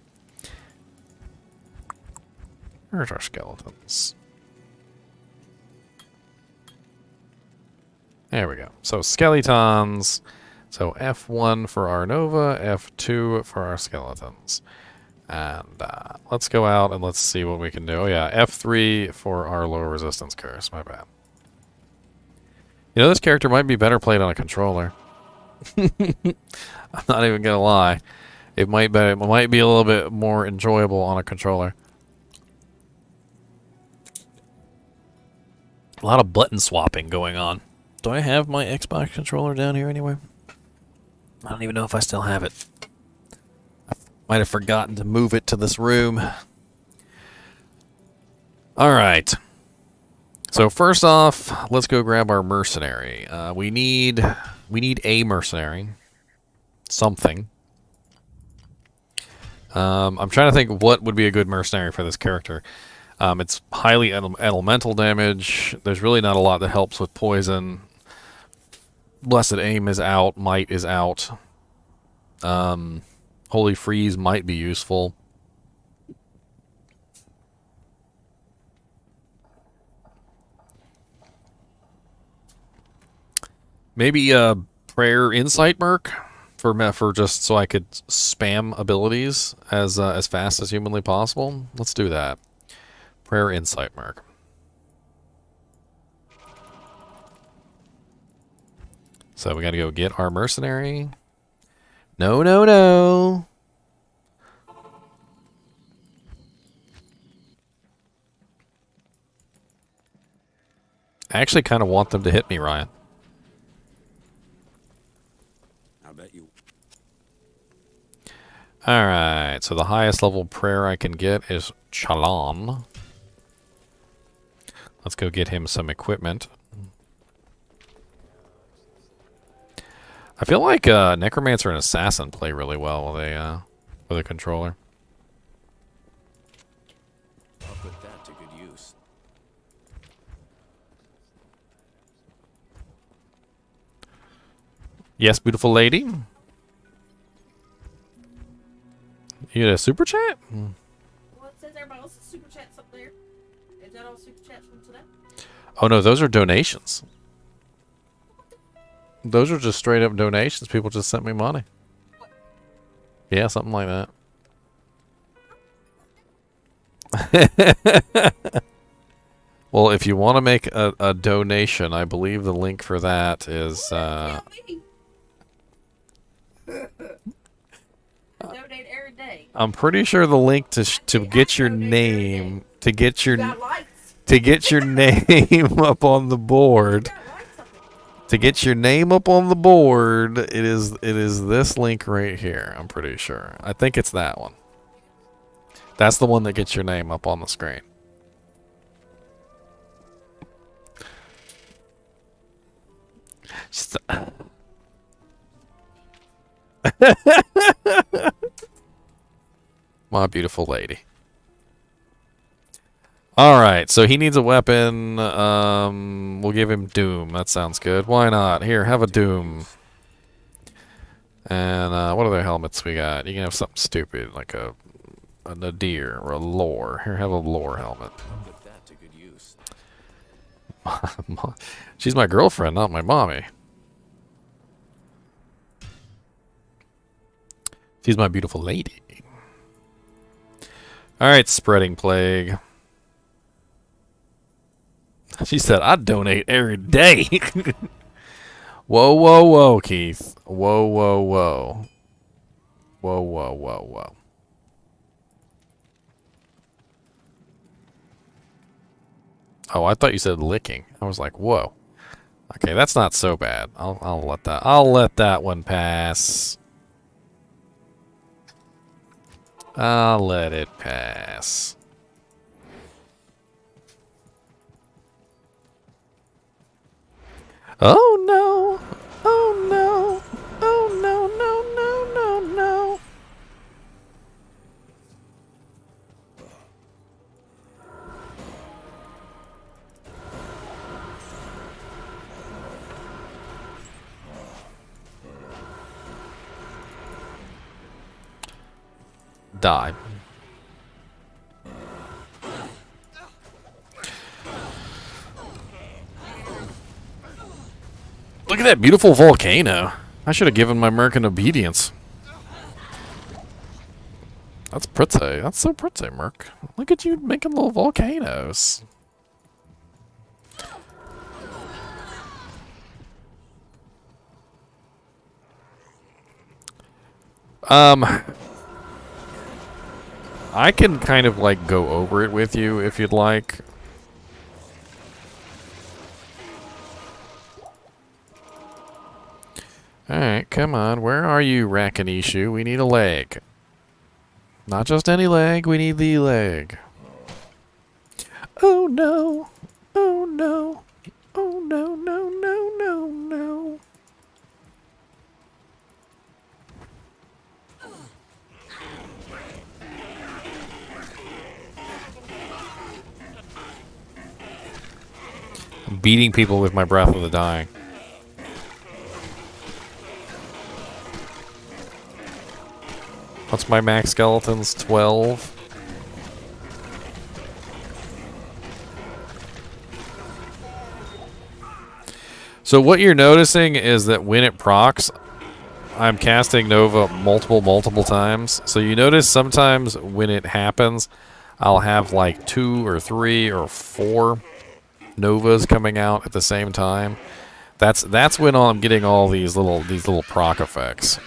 Where's our skeletons? There we go. So skeletons. So F1 for our Nova, F2 for our skeletons. And let's go out and let's see what we can do. Oh yeah, F3 for our low resistance curse. My bad. You know, this character might be better played on a controller. I'm not even gonna lie. It might be a little bit more enjoyable on a controller. A lot of button swapping going on. Do I have my Xbox controller down here anywhere? I don't even know if I still have it. I might have forgotten to move it to this room. Alright. So first off, let's go grab our mercenary. We need a mercenary. Something. I'm trying to think what would be a good mercenary for this character. It's highly elemental damage. There's really not a lot that helps with poison. Blessed Aim is out. Might is out. Holy Freeze might be useful. Maybe Prayer Insight Merc for just so I could spam abilities as fast as humanly possible. Let's do that. Prayer Insight Merc. So we got to go get our mercenary. No, no, no. I actually kind of want them to hit me, Ryan. I bet you. Alright, so the highest level prayer I can get is Chalan. Let's go get him some equipment. I feel like Necromancer and Assassin play really well with a controller. I'll put that to good use. Yes, beautiful lady. You get a super chat? Well, it says everybody else's super chats up there. Is that all super chats from today? Oh no, those are donations. Those are just straight up donations. People just sent me money. Yeah, something like that. Well, if you want to make a donation, I believe the link for that is... I donate every day. I'm pretty sure the link to get your name to get your Got lights. to get your name up on the board. Got lights up there. To get your name up on the board, it is this link right here. I'm pretty sure. I think it's that one. That's the one that gets your name up on the screen. Just my beautiful lady. Alright, so he needs a weapon. We'll give him Doom. That sounds good. Why not? Here, have a Doom. And what other helmets we got? You can have something stupid, like a Nadir or a Lore. Here, have a Lore helmet. I'll put that to good use. She's my girlfriend, not my mommy. She's my beautiful lady. Alright, Spreading Plague. She said, I'd donate every day. Whoa, whoa, whoa, Keith. Whoa, whoa, whoa. Whoa, whoa, whoa, whoa. Oh, I thought you said licking. I was like, whoa. Okay, that's not so bad. I'll let that one pass. I'll let it pass. Oh no! Oh no! Oh no, no, no, no, no! Die. Look at that beautiful volcano. I should have given my merc an obedience. That's pretty. That's so pretty, merc. Look at you making little volcanoes. I can kind of like go over it with you if you'd like. Alright, come on. Where are you, Rakanishu? We need a leg. Not just any leg, we need the leg. Oh no! Oh no! Oh no, no, no, no, no. I'm beating people with my Breath of the Dying. What's my max skeletons? 12. So what you're noticing is that when it procs, I'm casting Nova multiple times. So you notice sometimes when it happens, I'll have like 2 or 3 or 4 Novas coming out at the same time. That's when I'm getting all these little proc effects.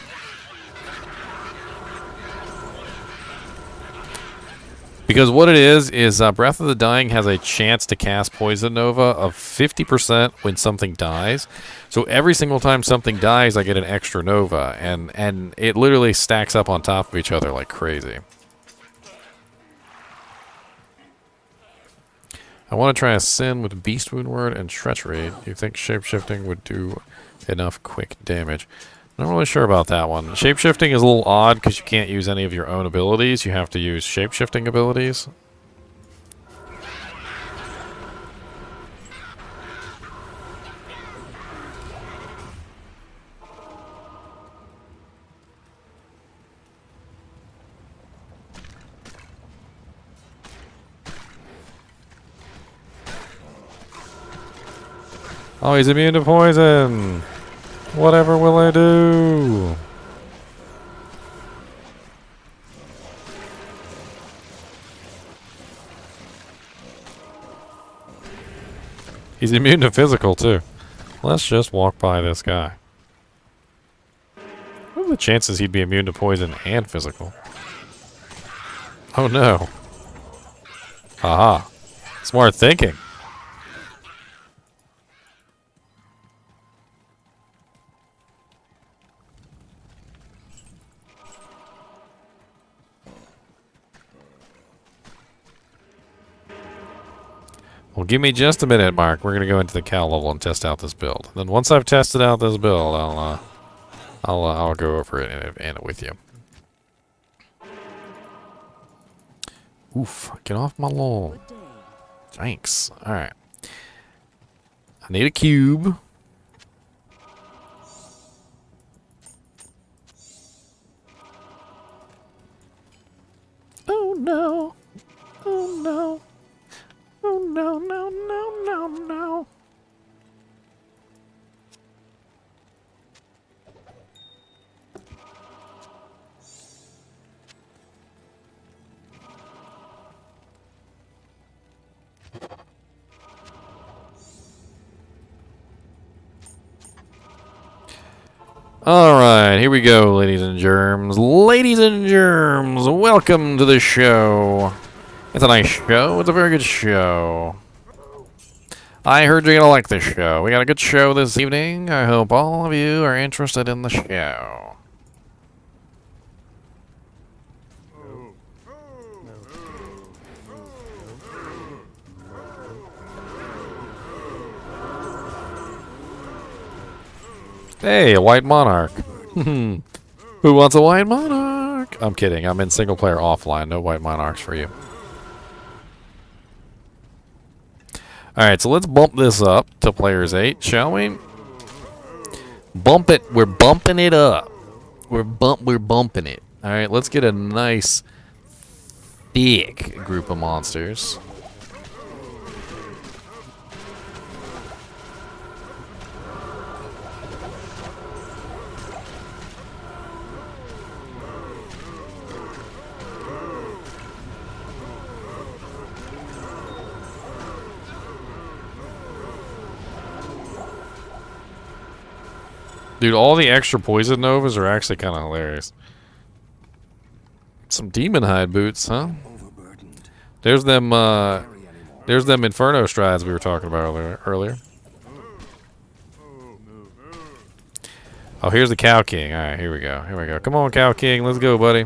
Because what it is Breath of the Dying has a chance to cast Poison Nova of 50% when something dies. So every single time something dies, I get an extra Nova, and it literally stacks up on top of each other like crazy. I want to try a Sin with Beast Wound Word and Treachery. Do you think Shapeshifting would do enough quick damage? Not really sure about that one. Shapeshifting is a little odd because you can't use any of your own abilities. You have to use shapeshifting abilities. Oh, he's immune to poison! Whatever will I do? He's immune to physical, too. Let's just walk by this guy. What are the chances he'd be immune to poison and physical? Oh no. Haha. Smart thinking. Well, give me just a minute, Mark. We're gonna go into the cow level and test out this build. Then once I've tested out this build, I'll go over it and with you. Oof! Get off my lawn. Thanks. All right. I need a cube. Oh no! Oh no! Oh no, no, no, no, no. Alright, here we go, ladies and germs. Ladies and germs, welcome to the show. It's a nice show. It's a very good show. I heard you're gonna like this show. We got a good show this evening. I hope all of you are interested in the show. Hey, a white monarch. Who wants a white monarch? I'm kidding. I'm in single player offline. No white monarchs for you. Alright, so let's bump this up to players 8, shall we? Bump it. We're bumping it up. We're bumping it. Alright, let's get a nice thick group of monsters. Dude, all the extra poison novas are actually kind of hilarious. Some demon hide boots, huh? Overburdened. There's them. Carry anymore. There's them Inferno strides we were talking about earlier. Oh, here's the Cow King. All right, here we go. Here we go. Come on, Cow King. Let's go, buddy.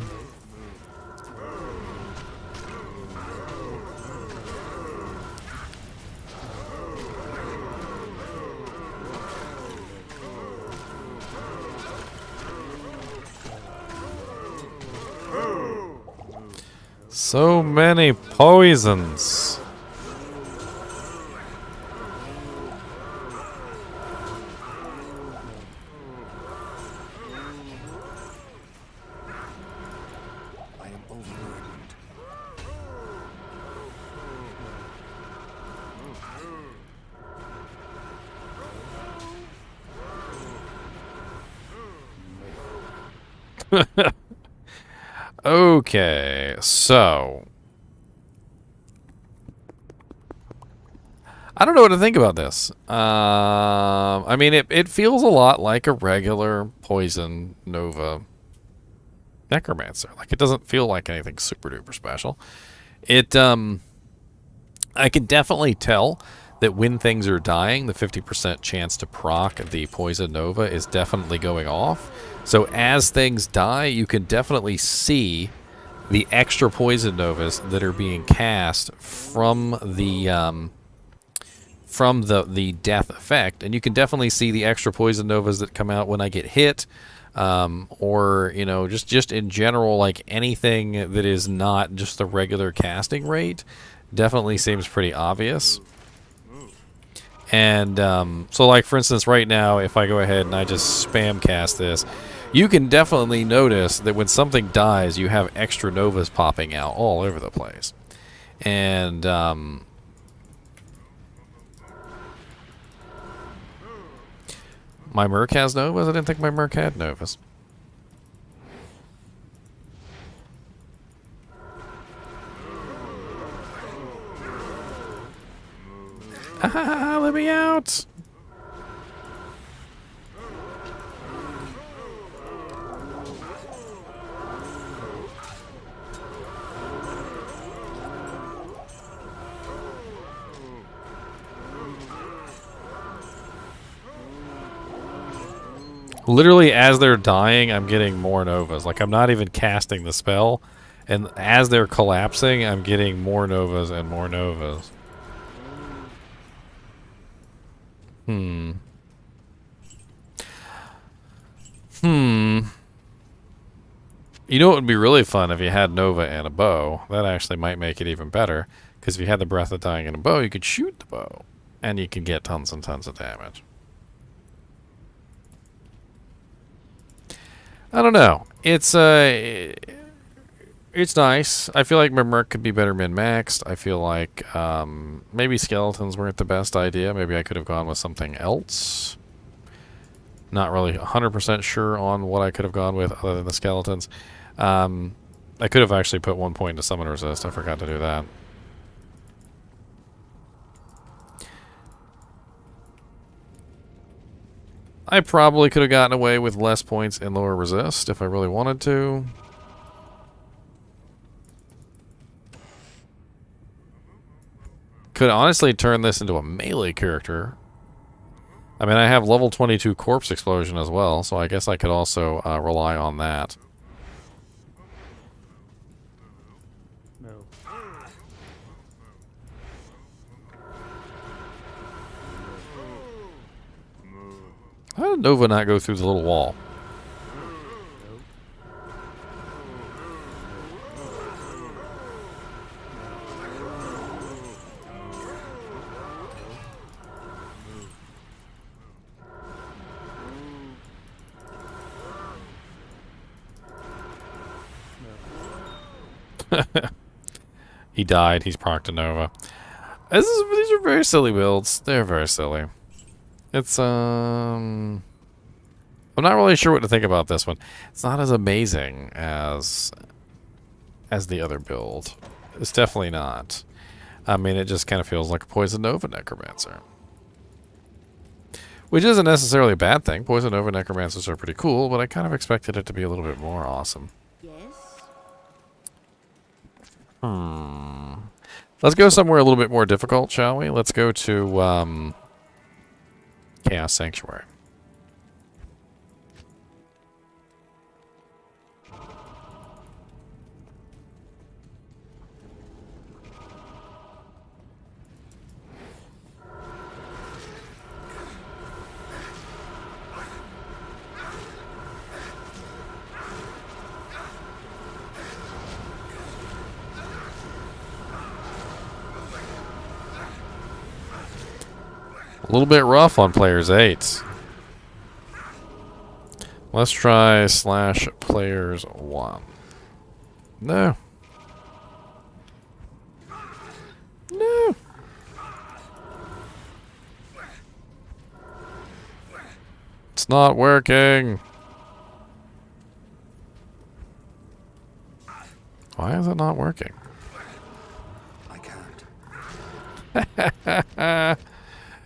So many poisons. I am overburdened. Okay, so I don't know what to think about this. I mean, it feels a lot like a regular poison Nova Necromancer. Like, it doesn't feel like anything super duper special. I can definitely tell that when things are dying, the 50% chance to proc the Poison Nova is definitely going off. So as things die, you can definitely see the extra Poison Novas that are being cast from the death effect. And you can definitely see the extra Poison Novas that come out when I get hit. Or, you know, just in general, like anything that is not just the regular casting rate definitely seems pretty obvious. And so, like, for instance, right now, if I go ahead and I just spam cast this, you can definitely notice that when something dies, you have extra novas popping out all over the place. And my Merc has novas? I didn't think my Merc had novas. Ah, let me out! Literally, as they're dying, I'm getting more novas. Like, I'm not even casting the spell. And as they're collapsing, I'm getting more novas and more novas. You know what would be really fun if you had Nova and a bow? That actually might make it even better. Because if you had the Breath of Dying and a bow, you could shoot the bow. And you could get tons and tons of damage. I don't know. It's nice. I feel like my Merc could be better min-maxed. I feel like maybe skeletons weren't the best idea. Maybe I could have gone with something else. Not really 100% sure on what I could have gone with other than the skeletons. I could have actually put 1 point into summon resist. I forgot to do that. I probably could have gotten away with less points in lower resist if I really wanted to. Could honestly turn this into a melee character. I mean, I have level 22 corpse explosion as well, so I guess I could also rely on that. No. How did Nova not go through the little wall? He died. He's procced a Nova. These are very silly builds. They're very silly. It's I'm not really sure what to think about this one. It's not as amazing as the other build. It's definitely not. I mean, it just kind of feels like a Poison Nova Necromancer. Which isn't necessarily a bad thing. Poison Nova Necromancers are pretty cool, but I kind of expected it to be a little bit more awesome. Yes? Let's go somewhere a little bit more difficult, shall we? Let's go to Chaos Sanctuary. A little bit rough on players 8. Let's try / players 1. No. No. It's not working. Why is it not working? I can't.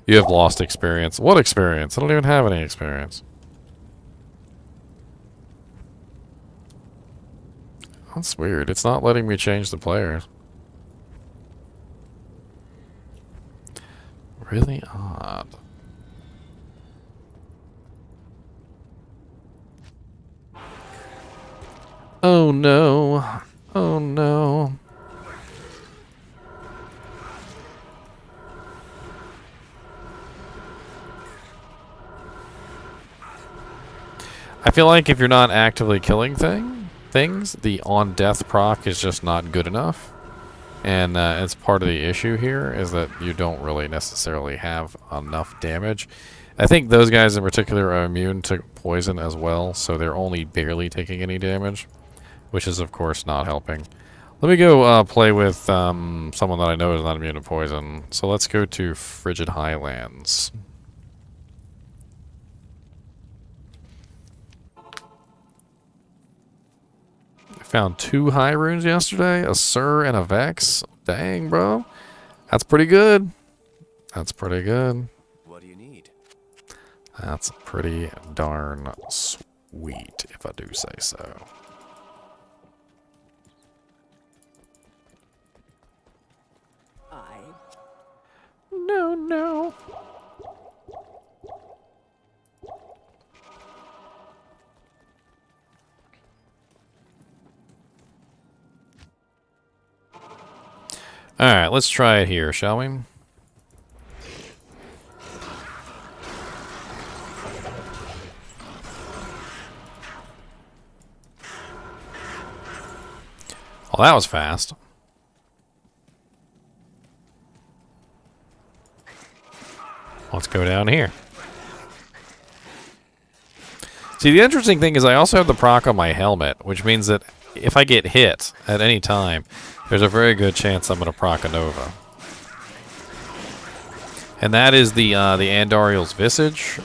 You have lost experience. What experience? I don't even have any experience. That's weird. It's not letting me change the players. Really odd. Oh no. Oh no. I feel like if you're not actively killing things, the on death proc is just not good enough. And it's part of the issue here is that you don't really necessarily have enough damage. I think those guys in particular are immune to poison as well, so they're only barely taking any damage, which is of course not helping. Let me go play with someone that I know is not immune to poison. So let's go to Frigid Highlands. Found 2 high runes yesterday, a Sur and a Vex. Dang, bro. That's pretty good. That's pretty good. What do you need? That's pretty darn sweet, if I do say so. No, no. Alright, let's try it here, shall we? Well, that was fast. Let's go down here. See, the interesting thing is I also have the proc on my helmet, which means that if I get hit at any time, there's a very good chance I'm going to proc a Nova. And that is the Andariel's Visage.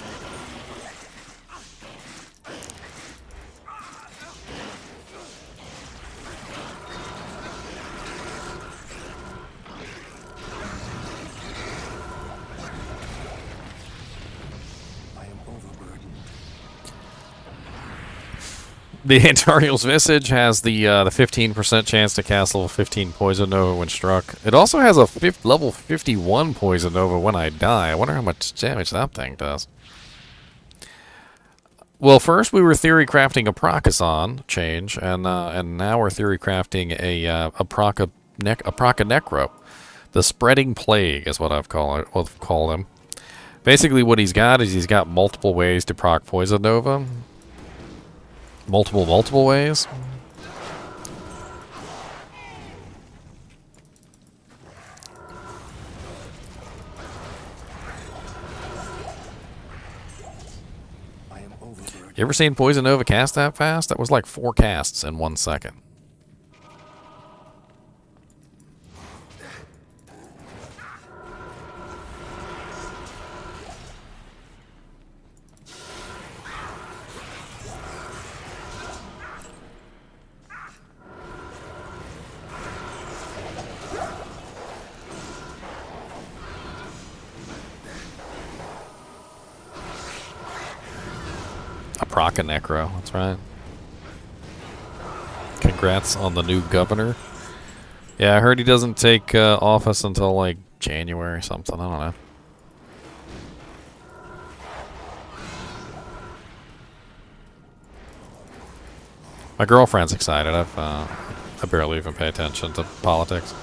The Andariel's Visage has the 15% chance to cast level 15 Poison Nova when struck. It also has a level 51 Poison Nova when I die. I wonder how much damage that thing does. Well, first we were theory crafting a Procison change, and now we're theory crafting a Proca Necro. The Spreading Plague is what I've called him. Basically, what he's got is he's got multiple ways to proc Poison Nova. Multiple ways. You ever seen Poison Nova cast that fast? That was like 4 casts in 1 second. Proca Necro, that's right. Congrats on the new governor. Yeah, I heard he doesn't take office until like January or something. I don't know. My girlfriend's excited. I barely even pay attention to politics.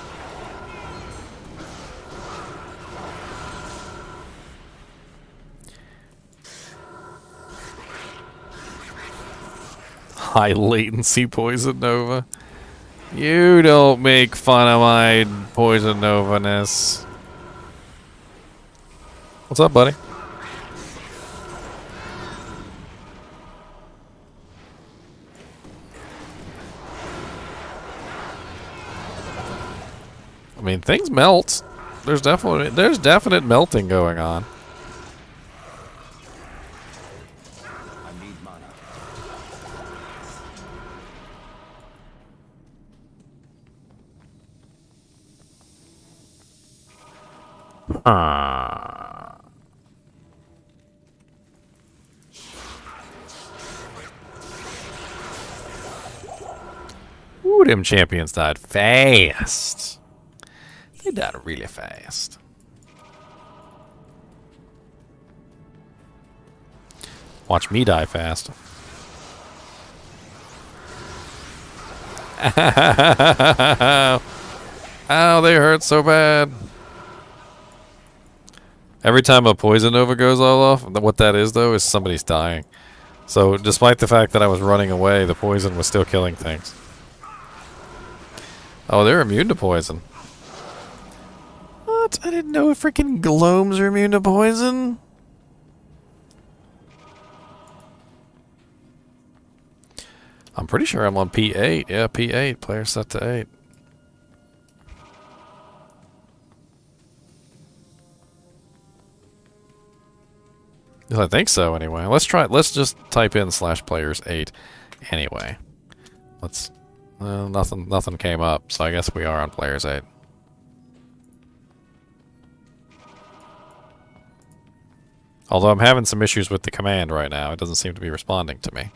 High latency poison nova. You don't make fun of my poison nova-ness. What's up, buddy? I mean, things melt. There's definite melting going on. I need mana. Ooh, them champions died fast. They died really fast. Watch me die fast. Ow, they hurt so bad. Every time a poison nova goes all off, what that is though is somebody's dying. So despite the fact that I was running away, the poison was still killing things. Oh, they're immune to poison. What? I didn't know freaking glomes are immune to poison. I'm pretty sure I'm on P8. Yeah, P8. Player set to 8. I think so anyway. Let's try it. Let's just type in /players8 anyway. Let's nothing came up, so I guess we are on players 8. Although I'm having some issues with the command right now. It doesn't seem to be responding to me.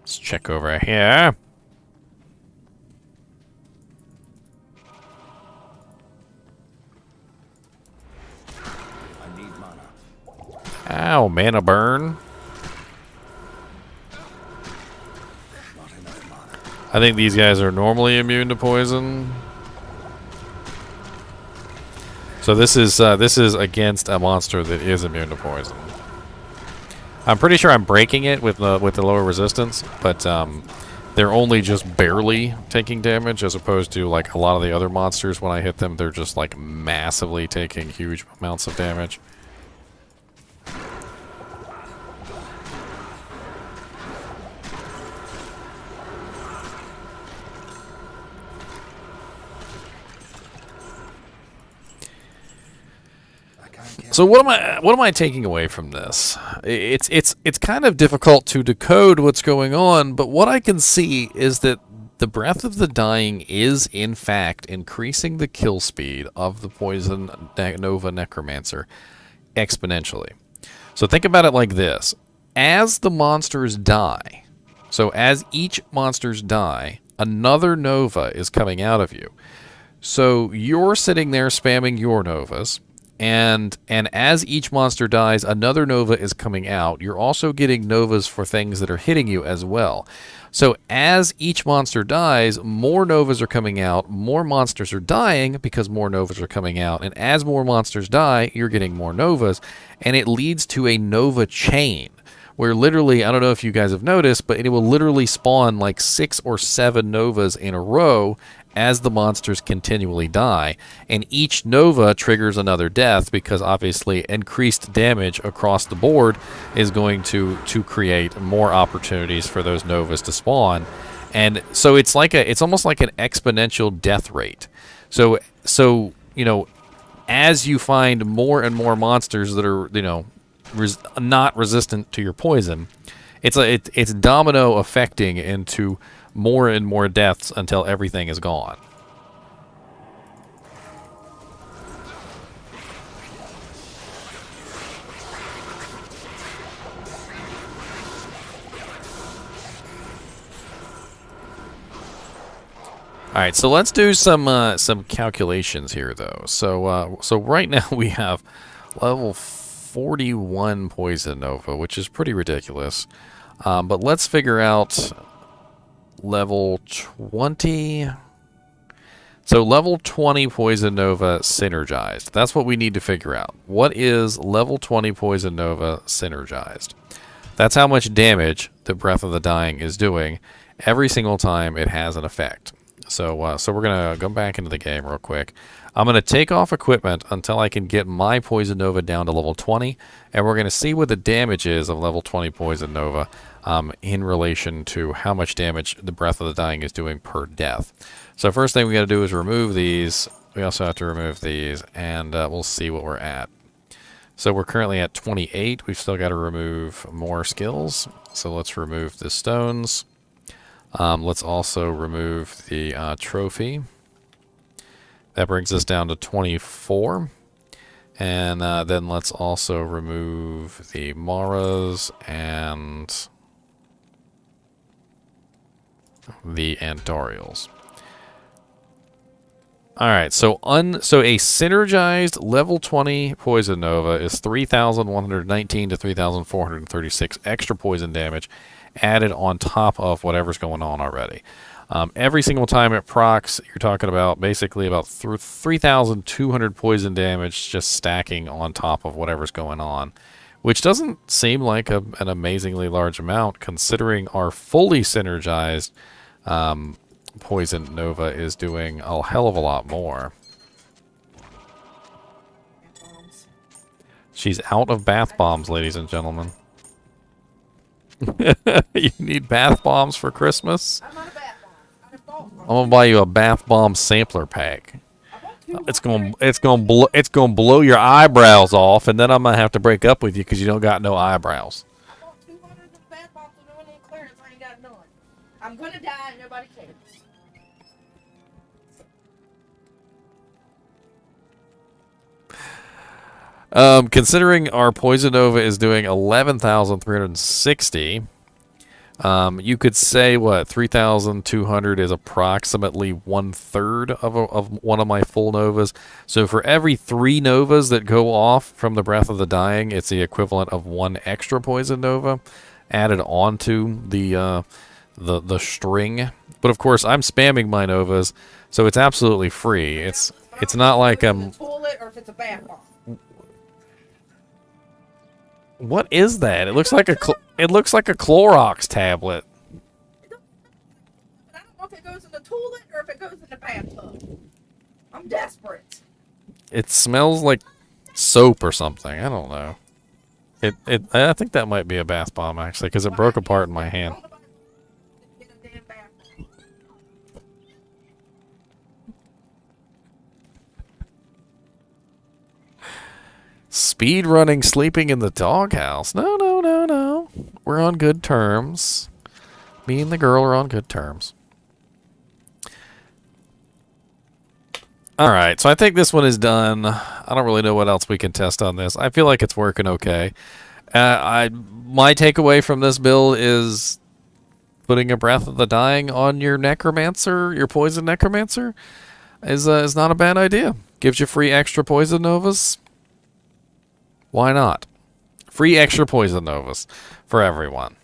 Let's check over here. I need mana. Ow, mana burn. Not enough mana. I think these guys are normally immune to poison. So this is against a monster that is immune to poison. I'm pretty sure I'm breaking it with the lower resistance, but they're only just barely taking damage as opposed to like a lot of the other monsters. When I hit them, they're just like massively taking huge amounts of damage. So what am I taking away from this? It's kind of difficult to decode what's going on, but what I can see is that the Breath of the Dying is in fact increasing the kill speed of the Poison Nova Necromancer exponentially. So think about it like this. As the monsters die, so as each monsters die, another Nova is coming out of you. So you're sitting there spamming your Novas, and as each monster dies, another Nova is coming out. You're also getting Novas for things that are hitting you as well. So as each monster dies, more Novas are coming out, more monsters are dying because more Novas are coming out, and as more monsters die, you're getting more Novas, and it leads to a Nova chain, where literally, I don't know if you guys have noticed, but it will literally spawn like 6 or 7 Novas in a row as the monsters continually die, and each Nova triggers another death because obviously increased damage across the board is going to create more opportunities for those Novas to spawn. And so it's almost like an exponential death rate. So you know, as you find more and more monsters that are, you know, not resistant to your poison, it's domino affecting into more and more deaths until everything is gone. All right, so let's do some calculations here, though. So right now we have level 41 Poison Nova, which is pretty ridiculous. But let's figure out level 20. So level 20 Poison Nova synergized. That's what we need to figure out. What is level 20 Poison Nova synergized? That's how much damage the Breath of the Dying is doing every single time it has an effect. So we're going to go back into the game real quick. I'm going to take off equipment until I can get my Poison Nova down to level 20, and we're going to see what the damage is of level 20 Poison Nova in relation to how much damage the Breath of the Dying is doing per death. So first thing we got to do is remove these. We also have to remove these, and we'll see what we're at. So we're currently at 28. We've still got to remove more skills. So let's remove the stones. Let's also remove the trophy. That brings us down to 24. And then let's also remove the Maras and the Andariels. Alright, so a synergized level 20 Poison Nova is 3,119 to 3,436 extra poison damage added on top of whatever's going on already. Every single time it procs, you're talking about basically about 3,200 poison damage just stacking on top of whatever's going on, which doesn't seem like an amazingly large amount considering our fully synergized Poison Nova is doing a hell of a lot more. She's out of bath bombs, ladies and gentlemen. You need bath bombs for Christmas? I'm not a bath bomb. I just bought one. I'm gonna buy you a bath bomb sampler pack. I bought 200. It's gonna blow your eyebrows off, and then I'm gonna have to break up with you because you don't got no eyebrows. I bought 200 of the bath bombs and they're on clearance. I ain't got none. I'm gonna die and nobody cares. Considering our Poison Nova is doing 11,360, you could say what 3,200 is approximately 1/3 of one of my full Novas. So for every 3 Novas that go off from the Breath of the Dying, it's the equivalent of 1 extra Poison Nova added onto the string. But of course, I'm spamming my Novas, so it's absolutely free. It's not like If it's a toilet or if it's a bath bomb. What is that? It looks like a Clorox tablet. But I don't know if it goes in the toilet or if it goes in the bathtub. I'm desperate. It smells like soap or something. I don't know. I think that might be a bath bomb actually because it broke apart in my hand. Get a damn bath bomb. Speed running, sleeping in the doghouse. No. We're on good terms. Me and the girl are on good terms. Alright, so I think this one is done. I don't really know what else we can test on this. I feel like it's working okay. My takeaway from this build is putting a Breath of the Dying on your Necromancer, your Poison Necromancer, is not a bad idea. Gives you free extra Poison Novas. Why not? Free extra Poison Novas for everyone.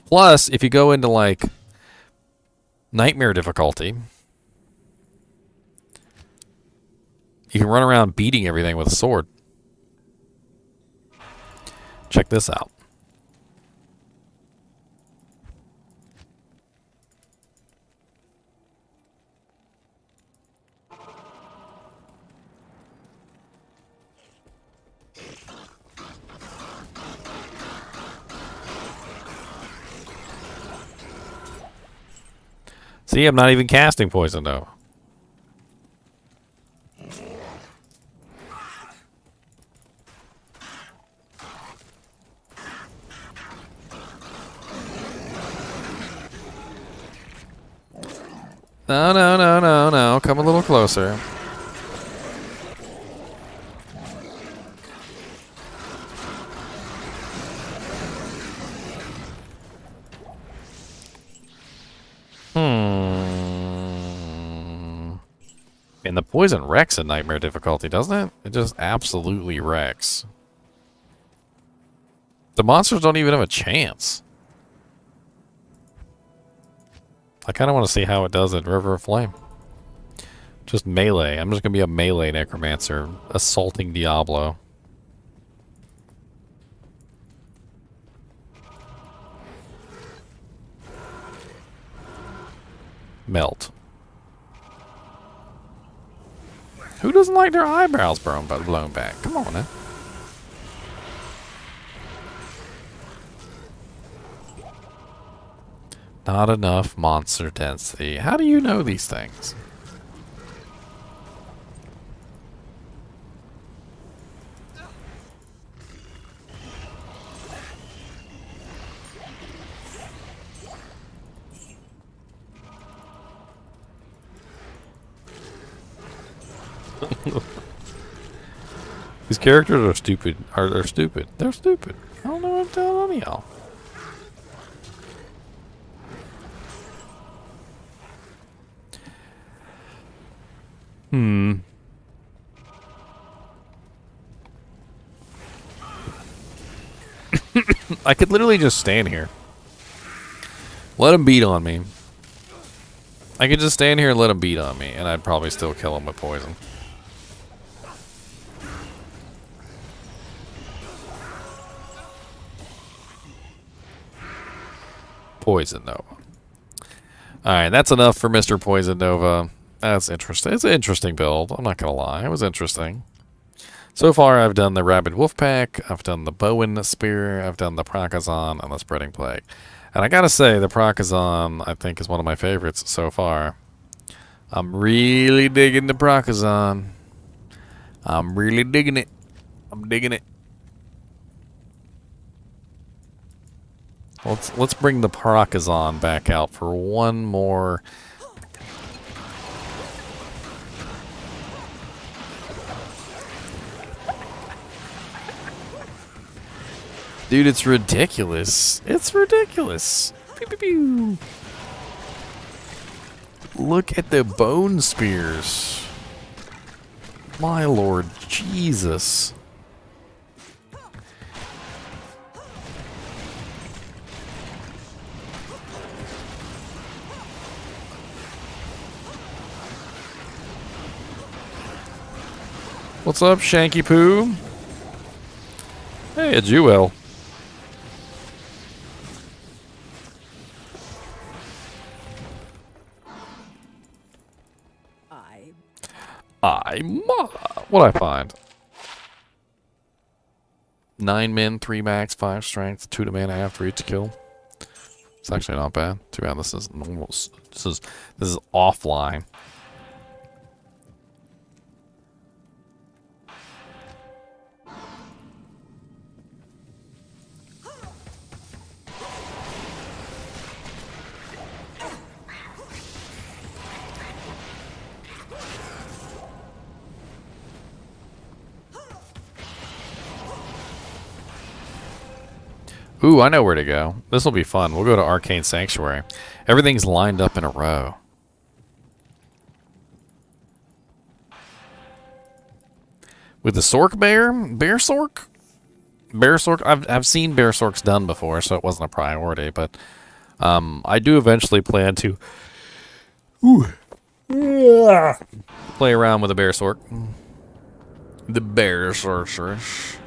Plus, if you go into, like, Nightmare difficulty, you can run around beating everything with a sword. Check this out. See, I'm not even casting Poison Nova. No. Come a little closer. And the poison wrecks in nightmare difficulty, doesn't it? It just absolutely wrecks. The monsters don't even have a chance. I kind of want to see how it does in River of Flame. Just melee. I'm just going to be a melee Necromancer assaulting Diablo. Melt. Who doesn't like their eyebrows blown back? Come on now. Not enough monster density. How do you know these things? These characters are stupid. They're stupid. They're stupid. I don't know what I'm telling any of y'all. I could literally just stand here. Let him beat on me. I could just stand here and let him beat on me, and I'd probably still kill him with poison. Poison Nova. Alright, that's enough for Mr. Poison Nova. That's interesting. It's an interesting build. I'm not going to lie. It was interesting. So far, I've done the Rabid Wolfpack, I've done the Bowen Spear, I've done the Prakazan, and the Spreading Plague. And I gotta say, the Prakazan, I think, is one of my favorites so far. I'm really digging the Prakazan. I'm really digging it. I'm digging it. Let's bring the Prakazan back out for one more. Dude, it's ridiculous. It's ridiculous. Pew, pew, pew. Look at the bone spears. My lord Jesus. What's up, Shanky Poo? Hey, a Jewel. What'd I find? 9 min, 3 max, 5 strength, 2 to mana, half 3 to kill. It's actually not bad. Too bad this is normal. This is offline. Ooh, I know where to go. This will be fun. We'll go to Arcane Sanctuary. Everything's lined up in a row. With the Sork Bear? Bear Sork? Bear Sork? I've seen Bear Sorks done before, so it wasn't a priority, but I do eventually plan to play around with a Bear Sork. The Bear Sorceress.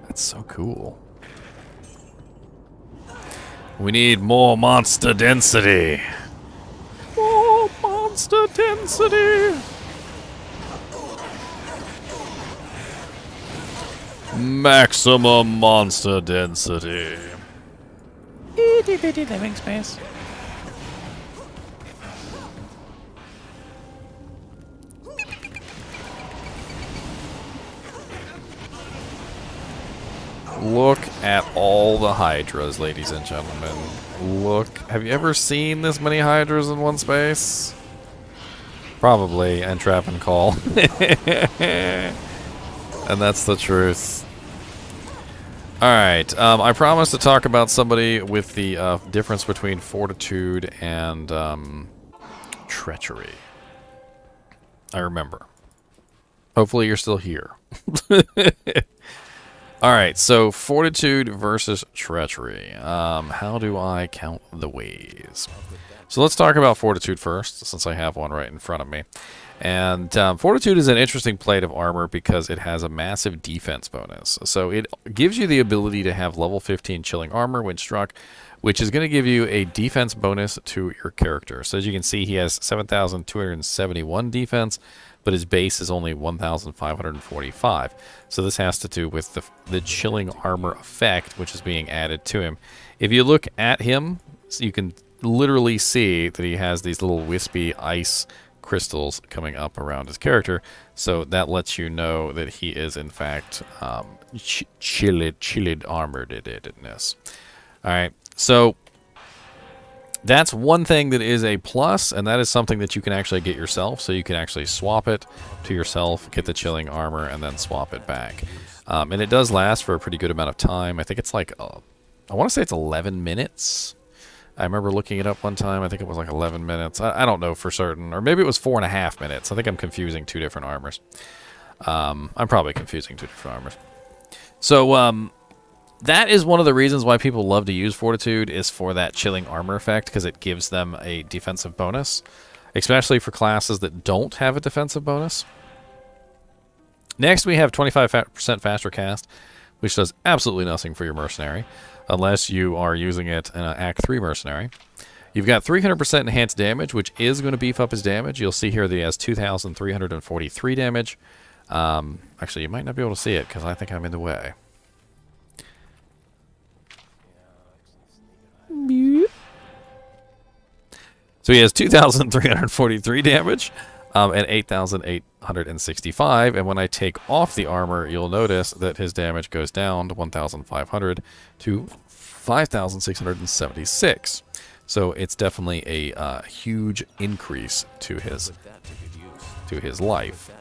That's so cool. We need more monster density. More monster density. Maximum monster density. Itty bitty living space. Look at all the hydras, ladies and gentlemen. Look. Have you ever seen this many hydras in one space? Probably. And trap and call. And that's the truth. Alright. I promised to talk about somebody with the difference between fortitude and treachery. I remember. Hopefully you're still here. Alright, so fortitude versus treachery. How do I count the ways? So let's talk about fortitude first, since I have one right in front of me. And fortitude is an interesting plate of armor because it has a massive defense bonus. So it gives you the ability to have level 15 chilling armor when struck, which is going to give you a defense bonus to your character. So as you can see, he has 7,271 defense, but his base is only 1,545. So this has to do with the chilling armor effect, which is being added to him. If you look at him, you can literally see that he has these little wispy ice crystals coming up around his character. So that lets you know that he is, in fact, chilled armoredness. All right, so that's one thing that is a plus, and that is something that you can actually get yourself. So you can actually swap it to yourself, get the chilling armor, and then swap it back. And it does last for a pretty good amount of time. I think it's like, I want to say it's 11 minutes. I remember looking it up one time. I think it was like 11 minutes. I don't know for certain. Or maybe it was 4.5 minutes. I think I'm confusing two different armors. I'm probably confusing two different armors. So, that is one of the reasons why people love to use Fortitude, is for that chilling armor effect, because it gives them a defensive bonus, especially for classes that don't have a defensive bonus. Next, we have 25% faster cast, which does absolutely nothing for your Mercenary, unless you are using it in an Act 3 Mercenary. You've got 300% enhanced damage, which is going to beef up his damage. You'll see here that he has 2,343 damage. Actually, you might not be able to see it, because I think I'm in the way. So he has 2,343 damage and 8,865. And when I take off the armor, you'll notice that his damage goes down to 1,500 to 5,676. So it's definitely a huge increase to his life.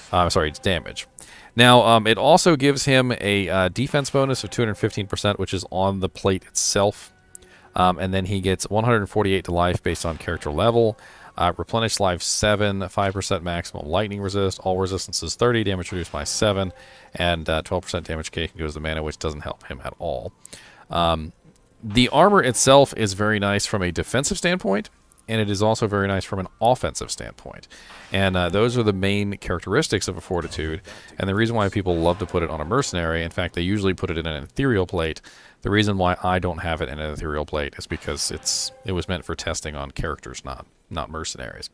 Sorry, it's damage. Now, it also gives him a defense bonus of 215%, which is on the plate itself. And then he gets 148 to life based on character level. Replenish life 7, 5% maximum lightning resist. All resistances 30, damage reduced by 7, and 12% damage cake goes to mana, which doesn't help him at all. The armor itself is very nice from a defensive standpoint, and it is also very nice from an offensive standpoint. And those are the main characteristics of a Fortitude, and the reason why people love to put it on a Mercenary, in fact, they usually put it in an Ethereal plate. The reason why I don't have it in an Ethereal plate is because it was meant for testing on characters, not Mercenaries.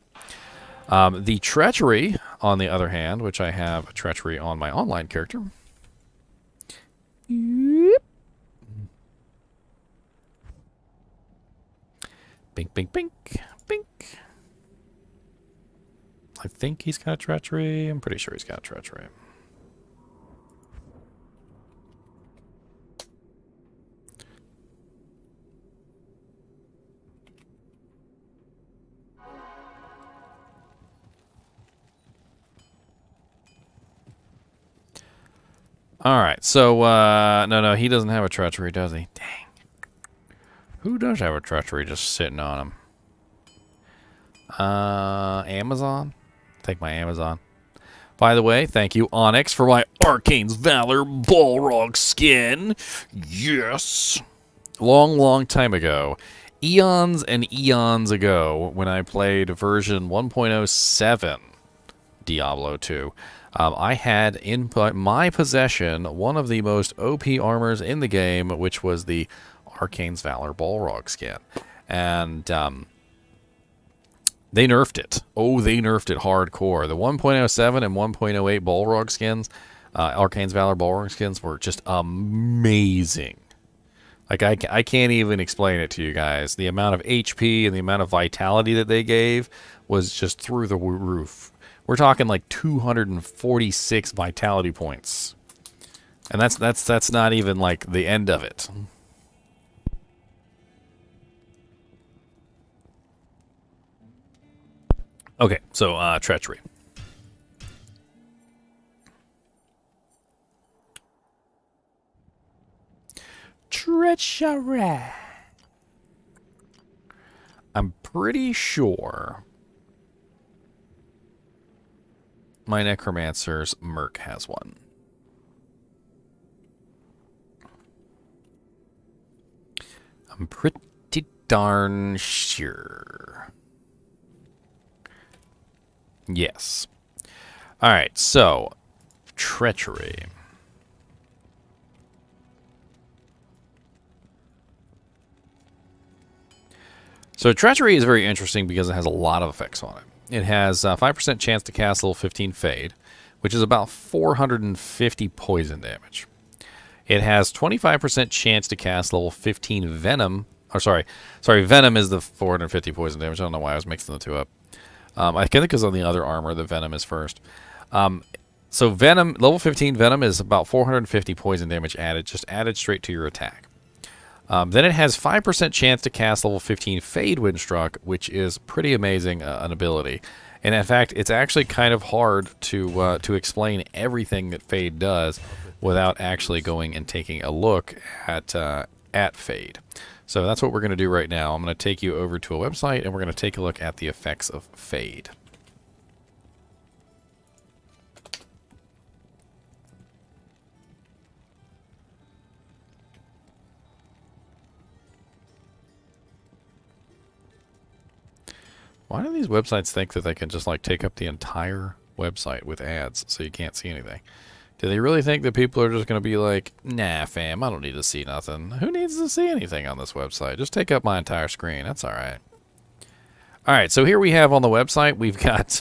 The Treachery, on the other hand, which I have a Treachery on my online character. Bink, bink, bink, bink. I think he's got Treachery. I'm pretty sure he's got Treachery. Alright, so, no, he doesn't have a Treachery, does he? Dang. Who does have a Treachery just sitting on him? Amazon? Take my Amazon. By the way, thank you, Onyx, for my Arcane's Valor Balrog skin. Yes! Long, long time ago. Eons and eons ago, when I played version 1.07 Diablo 2, I had in my possession one of the most OP armors in the game, which was the Arcane's Valor Balrog skin. And they nerfed it. Oh, they nerfed it hardcore. The 1.07 and 1.08 Balrog skins, Arcane's Valor Balrog skins, were just amazing. Like, I can't even explain it to you guys. The amount of HP and the amount of vitality that they gave was just through the roof. We're talking like 246 vitality points. And that's not even like the end of it. Okay, so treachery. Treachery. I'm pretty sure my Necromancer's Merc has one. I'm pretty darn sure. Yes. All right, so treachery. So treachery is very interesting because it has a lot of effects on it. It has a 5% chance to cast level 15 Fade, which is about 450 poison damage. It has 25% chance to cast level 15 Venom. Or sorry, Venom is the 450 poison damage. I don't know why I was mixing the two up. I think because on the other armor, the Venom is first. So Venom, level 15 Venom is about 450 poison damage added, just added straight to your attack. Then it has 5% chance to cast level 15 Fade Windstruck, which is pretty amazing an ability. And in fact, it's actually kind of hard to explain everything that Fade does without actually going and taking a look at Fade. So that's what we're going to do right now. I'm going to take you over to a website, and we're going to take a look at the effects of Fade. Why do these websites think that they can just like take up the entire website with ads so you can't see anything? Do they really think that people are just going to be like, nah, fam, I don't need to see nothing. Who needs to see anything on this website? Just take up my entire screen. That's all right. All right, so here we have on the website, we've got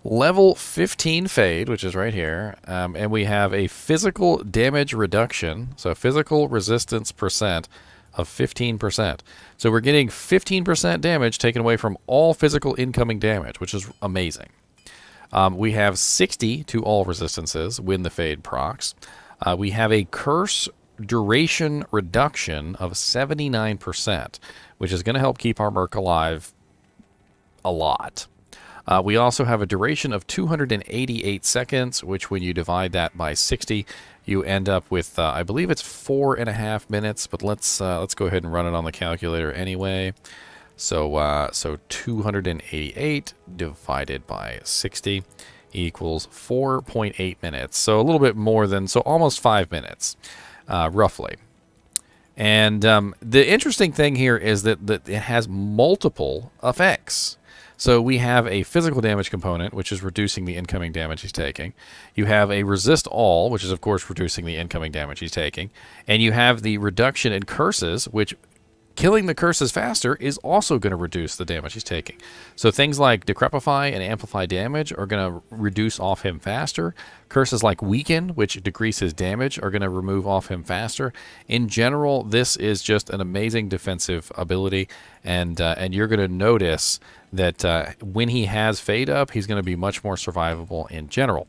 level 15 Fade, which is right here, and we have a physical damage reduction, so physical resistance percent of 15%. So we're getting 15% damage taken away from all physical incoming damage, which is amazing. We have 60 to all resistances when the Fade procs. We have a curse duration reduction of 79%, which is going to help keep our Merc alive a lot. We also have a duration of 288 seconds, which when you divide that by 60, you end up with, I believe it's 4.5 minutes, but let's go ahead and run it on the calculator anyway. So 288 divided by 60 equals 4.8 minutes. So a little bit more than, so almost 5 minutes, roughly. And the interesting thing here is that it has multiple effects. So we have a physical damage component, which is reducing the incoming damage he's taking. You have a resist all, which is of course reducing the incoming damage he's taking. And you have the reduction in curses, which killing the curses faster is also going to reduce the damage he's taking. So things like Decrepify and Amplify damage are going to reduce off him faster. Curses like Weaken, which decreases damage, are going to remove off him faster. In general, this is just an amazing defensive ability, and you're going to notice that when he has Fade up, he's going to be much more survivable in general.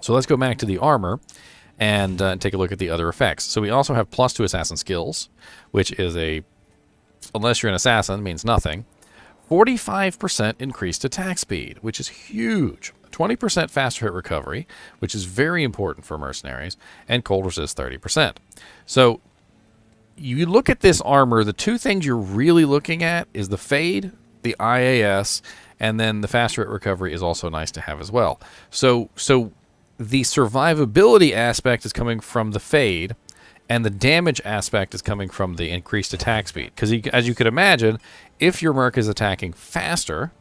So let's go back to the armor and take a look at the other effects. So we also have plus 2 assassin skills, which is unless you're an assassin, means nothing. 45% increased attack speed, which is huge. 20% faster hit recovery, which is very important for mercenaries, and cold resist 30%. So you look at this armor, the two things you're really looking at is the Fade, the IAS, and then the faster hit recovery is also nice to have as well. So the survivability aspect is coming from the Fade, and the damage aspect is coming from the increased attack speed. Because as you could imagine, if your Merc is attacking faster,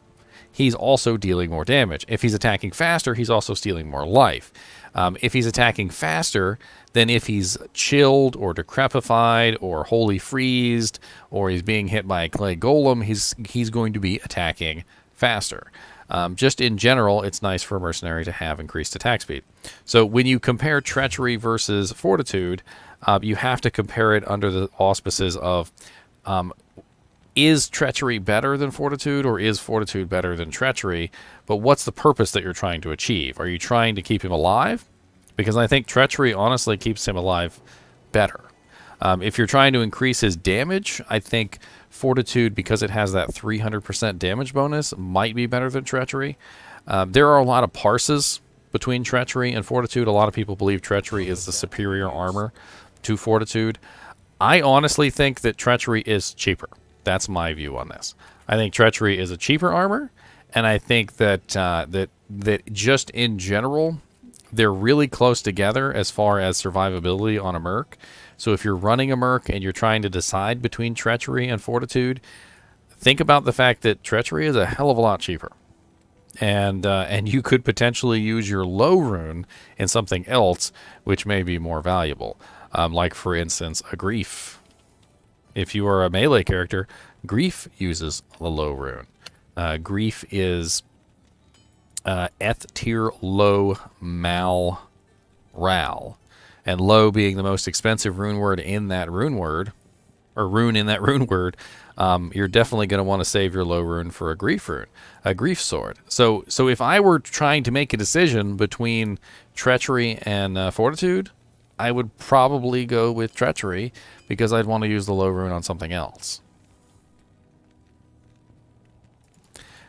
he's also dealing more damage. If he's attacking faster, he's also stealing more life. If he's attacking faster, then if he's chilled or decrepified or wholly freezed or he's being hit by a clay golem, he's going to be attacking faster. Just in general, it's nice for a mercenary to have increased attack speed. So when you compare treachery versus fortitude, you have to compare it under the auspices of is treachery better than fortitude, or is fortitude better than treachery? But what's the purpose that you're trying to achieve? Are you trying to keep him alive, because I think treachery honestly keeps him alive better. If you're trying to increase his damage, I think fortitude, because it has that 300% damage bonus, might be better than treachery. There are a lot of parses between treachery and fortitude. A lot of people believe treachery is the superior armor to fortitude. I honestly think that treachery is cheaper. That's my view on this. I think treachery is a cheaper armor, and I think that that just in general, they're really close together as far as survivability on a merc. So if you're running a merc and you're trying to decide between treachery and fortitude, think about the fact that treachery is a hell of a lot cheaper. And you could potentially use your low rune in something else which may be more valuable. Like, for instance, a grief. If you are a melee character, grief uses the low rune. Grief is Eth tier low mal ral. And low being the most expensive rune word in that rune word, or rune in that rune word, you're definitely going to want to save your low rune for a grief rune, a grief sword. So if I were trying to make a decision between treachery and fortitude, I would probably go with treachery because I'd want to use the low rune on something else.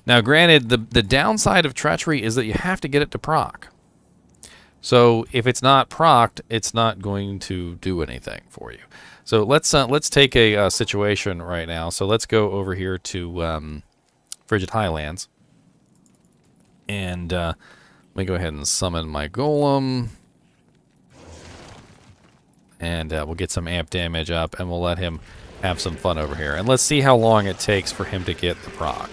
Now, granted, the downside of treachery is that you have to get it to proc. So if it's not procced, it's not going to do anything for you. So let's take a situation right now. So let's go over here to Frigid Highlands, and let me go ahead and summon my golem, and we'll get some amp damage up, and we'll let him have some fun over here. And let's see how long it takes for him to get the proc.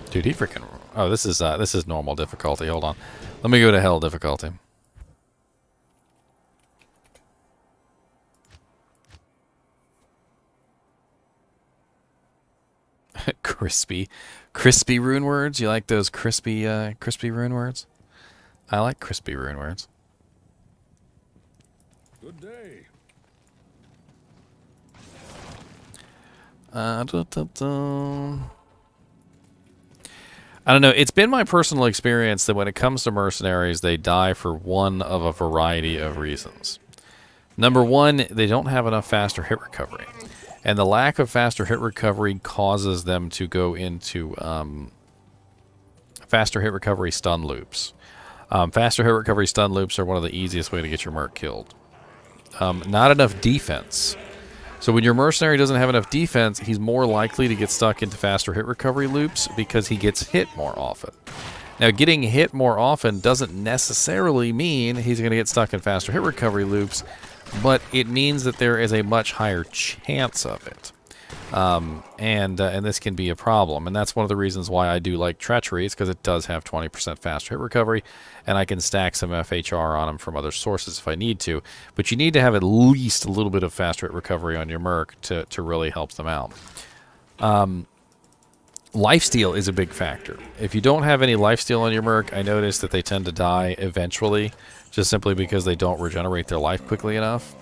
Dude, he freaking... Oh, this is normal difficulty. Hold on. Let me go to hell difficulty. Crispy rune words? You like those crispy rune words? I like crispy rune words. Good day. I don't know. It's been my personal experience that when it comes to mercenaries, they die for one of a variety of reasons. Number one, they don't have enough faster hit recovery. And the lack of faster hit recovery causes them to go into faster hit recovery stun loops. Faster hit recovery stun loops are one of the easiest way to get your merc killed. Not enough defense. So when your mercenary doesn't have enough defense, he's more likely to get stuck into faster hit recovery loops because he gets hit more often. Now, getting hit more often doesn't necessarily mean he's going to get stuck in faster hit recovery loops, but it means that there is a much higher chance of it. And this can be a problem. And that's one of the reasons why I do like treachery, is because it does have 20% faster hit recovery, and I can stack some FHR on them from other sources if I need to. But you need to have at least a little bit of faster hit recovery on your merc to really help them out. Lifesteal is a big factor. If you don't have any lifesteal on your merc, I notice that they tend to die eventually, just simply because they don't regenerate their life quickly enough.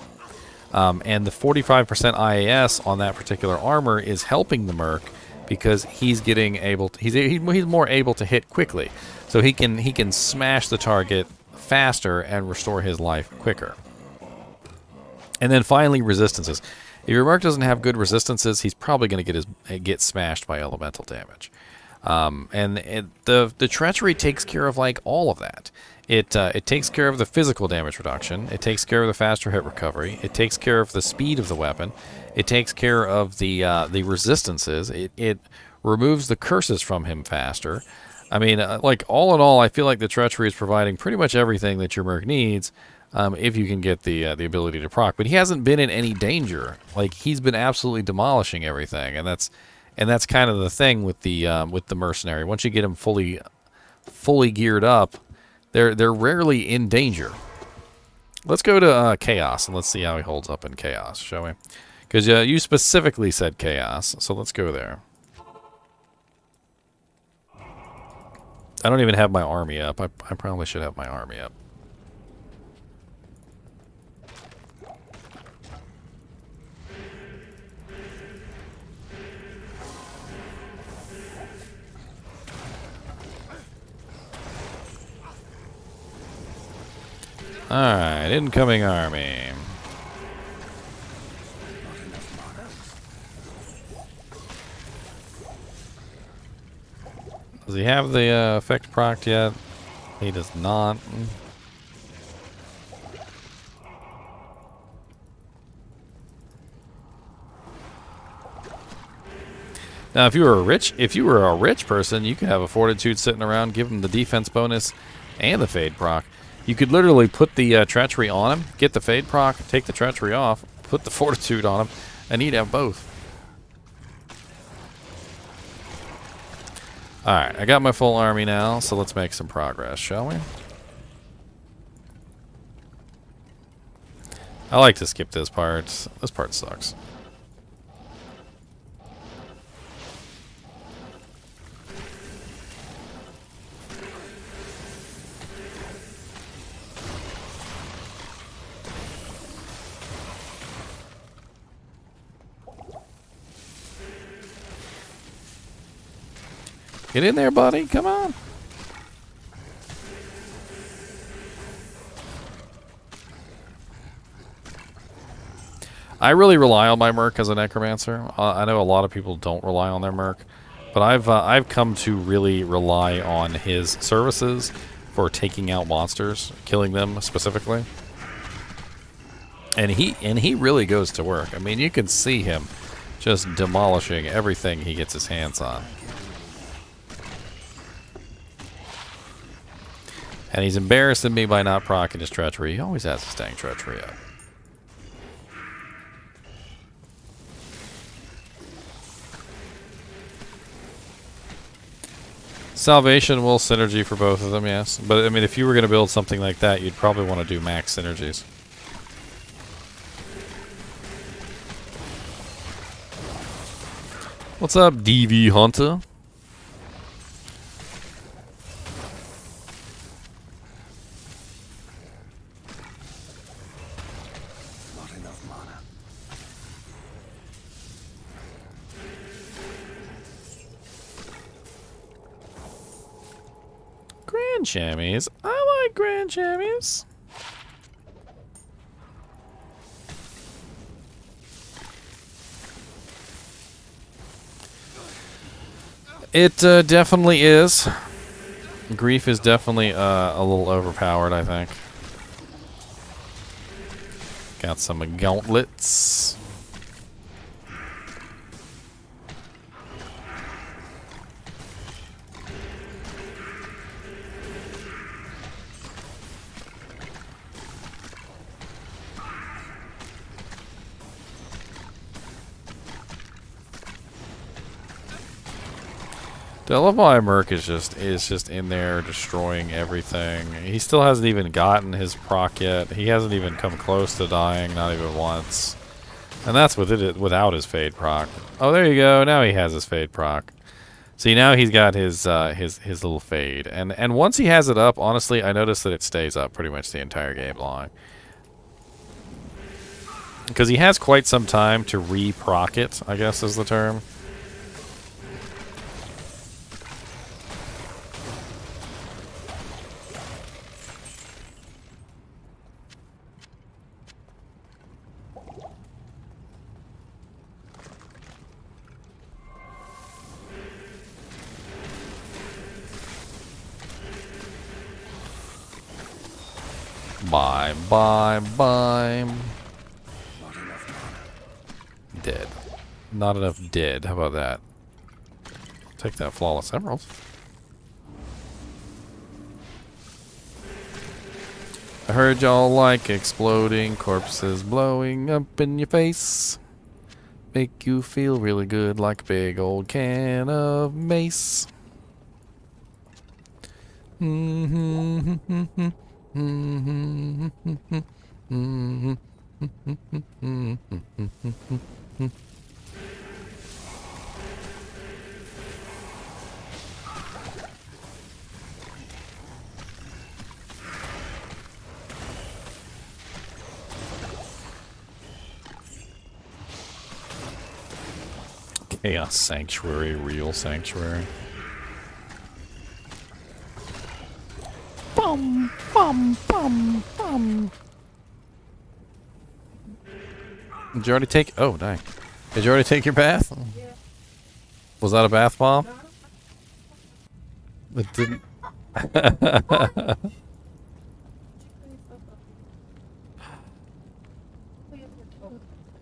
And the 45% IAS on that particular armor is helping the merc because he's getting able to, he's more able to hit quickly, so he can smash the target faster and restore his life quicker. And then finally, resistances. If your merc doesn't have good resistances, he's probably going to get smashed by elemental damage. The treachery takes care of like all of that. It takes care of the physical damage reduction. It takes care of the faster hit recovery. It takes care of the speed of the weapon. It takes care of the resistances. It removes the curses from him faster. I mean, like all in all, I feel like the treachery is providing pretty much everything that your merc needs, if you can get the ability to proc. But he hasn't been in any danger. Like, he's been absolutely demolishing everything, and that's kind of the thing with the mercenary. Once you get him fully geared up, they're rarely in danger. Let's go to Chaos, and let's see how he holds up in Chaos, shall we? Because you specifically said Chaos, so let's go there. I don't even have my army up. I probably should have my army up. Alright, incoming army. Does he have the effect proc yet? He does not. Now, if you were a rich person, you could have a fortitude sitting around, give him the defense bonus and the fade proc. You could literally put the treachery on him, get the fade proc, take the treachery off, put the fortitude on him, and he'd have both. Alright, I got my full army now, so let's make some progress, shall we? I like to skip this part. This part sucks. Get in there, buddy. Come on. I really rely on my merc as a necromancer. I know a lot of people don't rely on their merc, but I've come to really rely on his services for taking out monsters, killing them specifically. And he really goes to work. I mean, you can see him just demolishing everything he gets his hands on. And he's embarrassing me by not proccing his treachery. He always has his dang treachery up. Salvation will synergy for both of them, yes. But, I mean, if you were going to build something like that, you'd probably want to do max synergies. What's up, DV Hunter? Grand chamois. I like grand chamois. It definitely is. Grief is definitely a little overpowered, I think. Got some gauntlets. Delaware Merc is just in there destroying everything. He still hasn't even gotten his proc yet. He hasn't even come close to dying, not even once. And that's with it without his fade proc. Oh, there you go. Now he has his fade proc. See, now he's got his little fade. And once he has it up, honestly, I noticed that it stays up pretty much the entire game long. Because he has quite some time to re-proc it, I guess is the term. Bye, bye, bye. Dead. Not enough dead. How about that? Take that flawless emerald. I heard y'all like exploding corpses blowing up in your face. Make you feel really good like a big old can of mace. Chaos Sanctuary, real sanctuary. Boom, boom. Bum, bum, bum. Did you already take... Oh, dang. Did you already take your bath? Yeah. Was that a bath bomb? No, I don't- It didn't...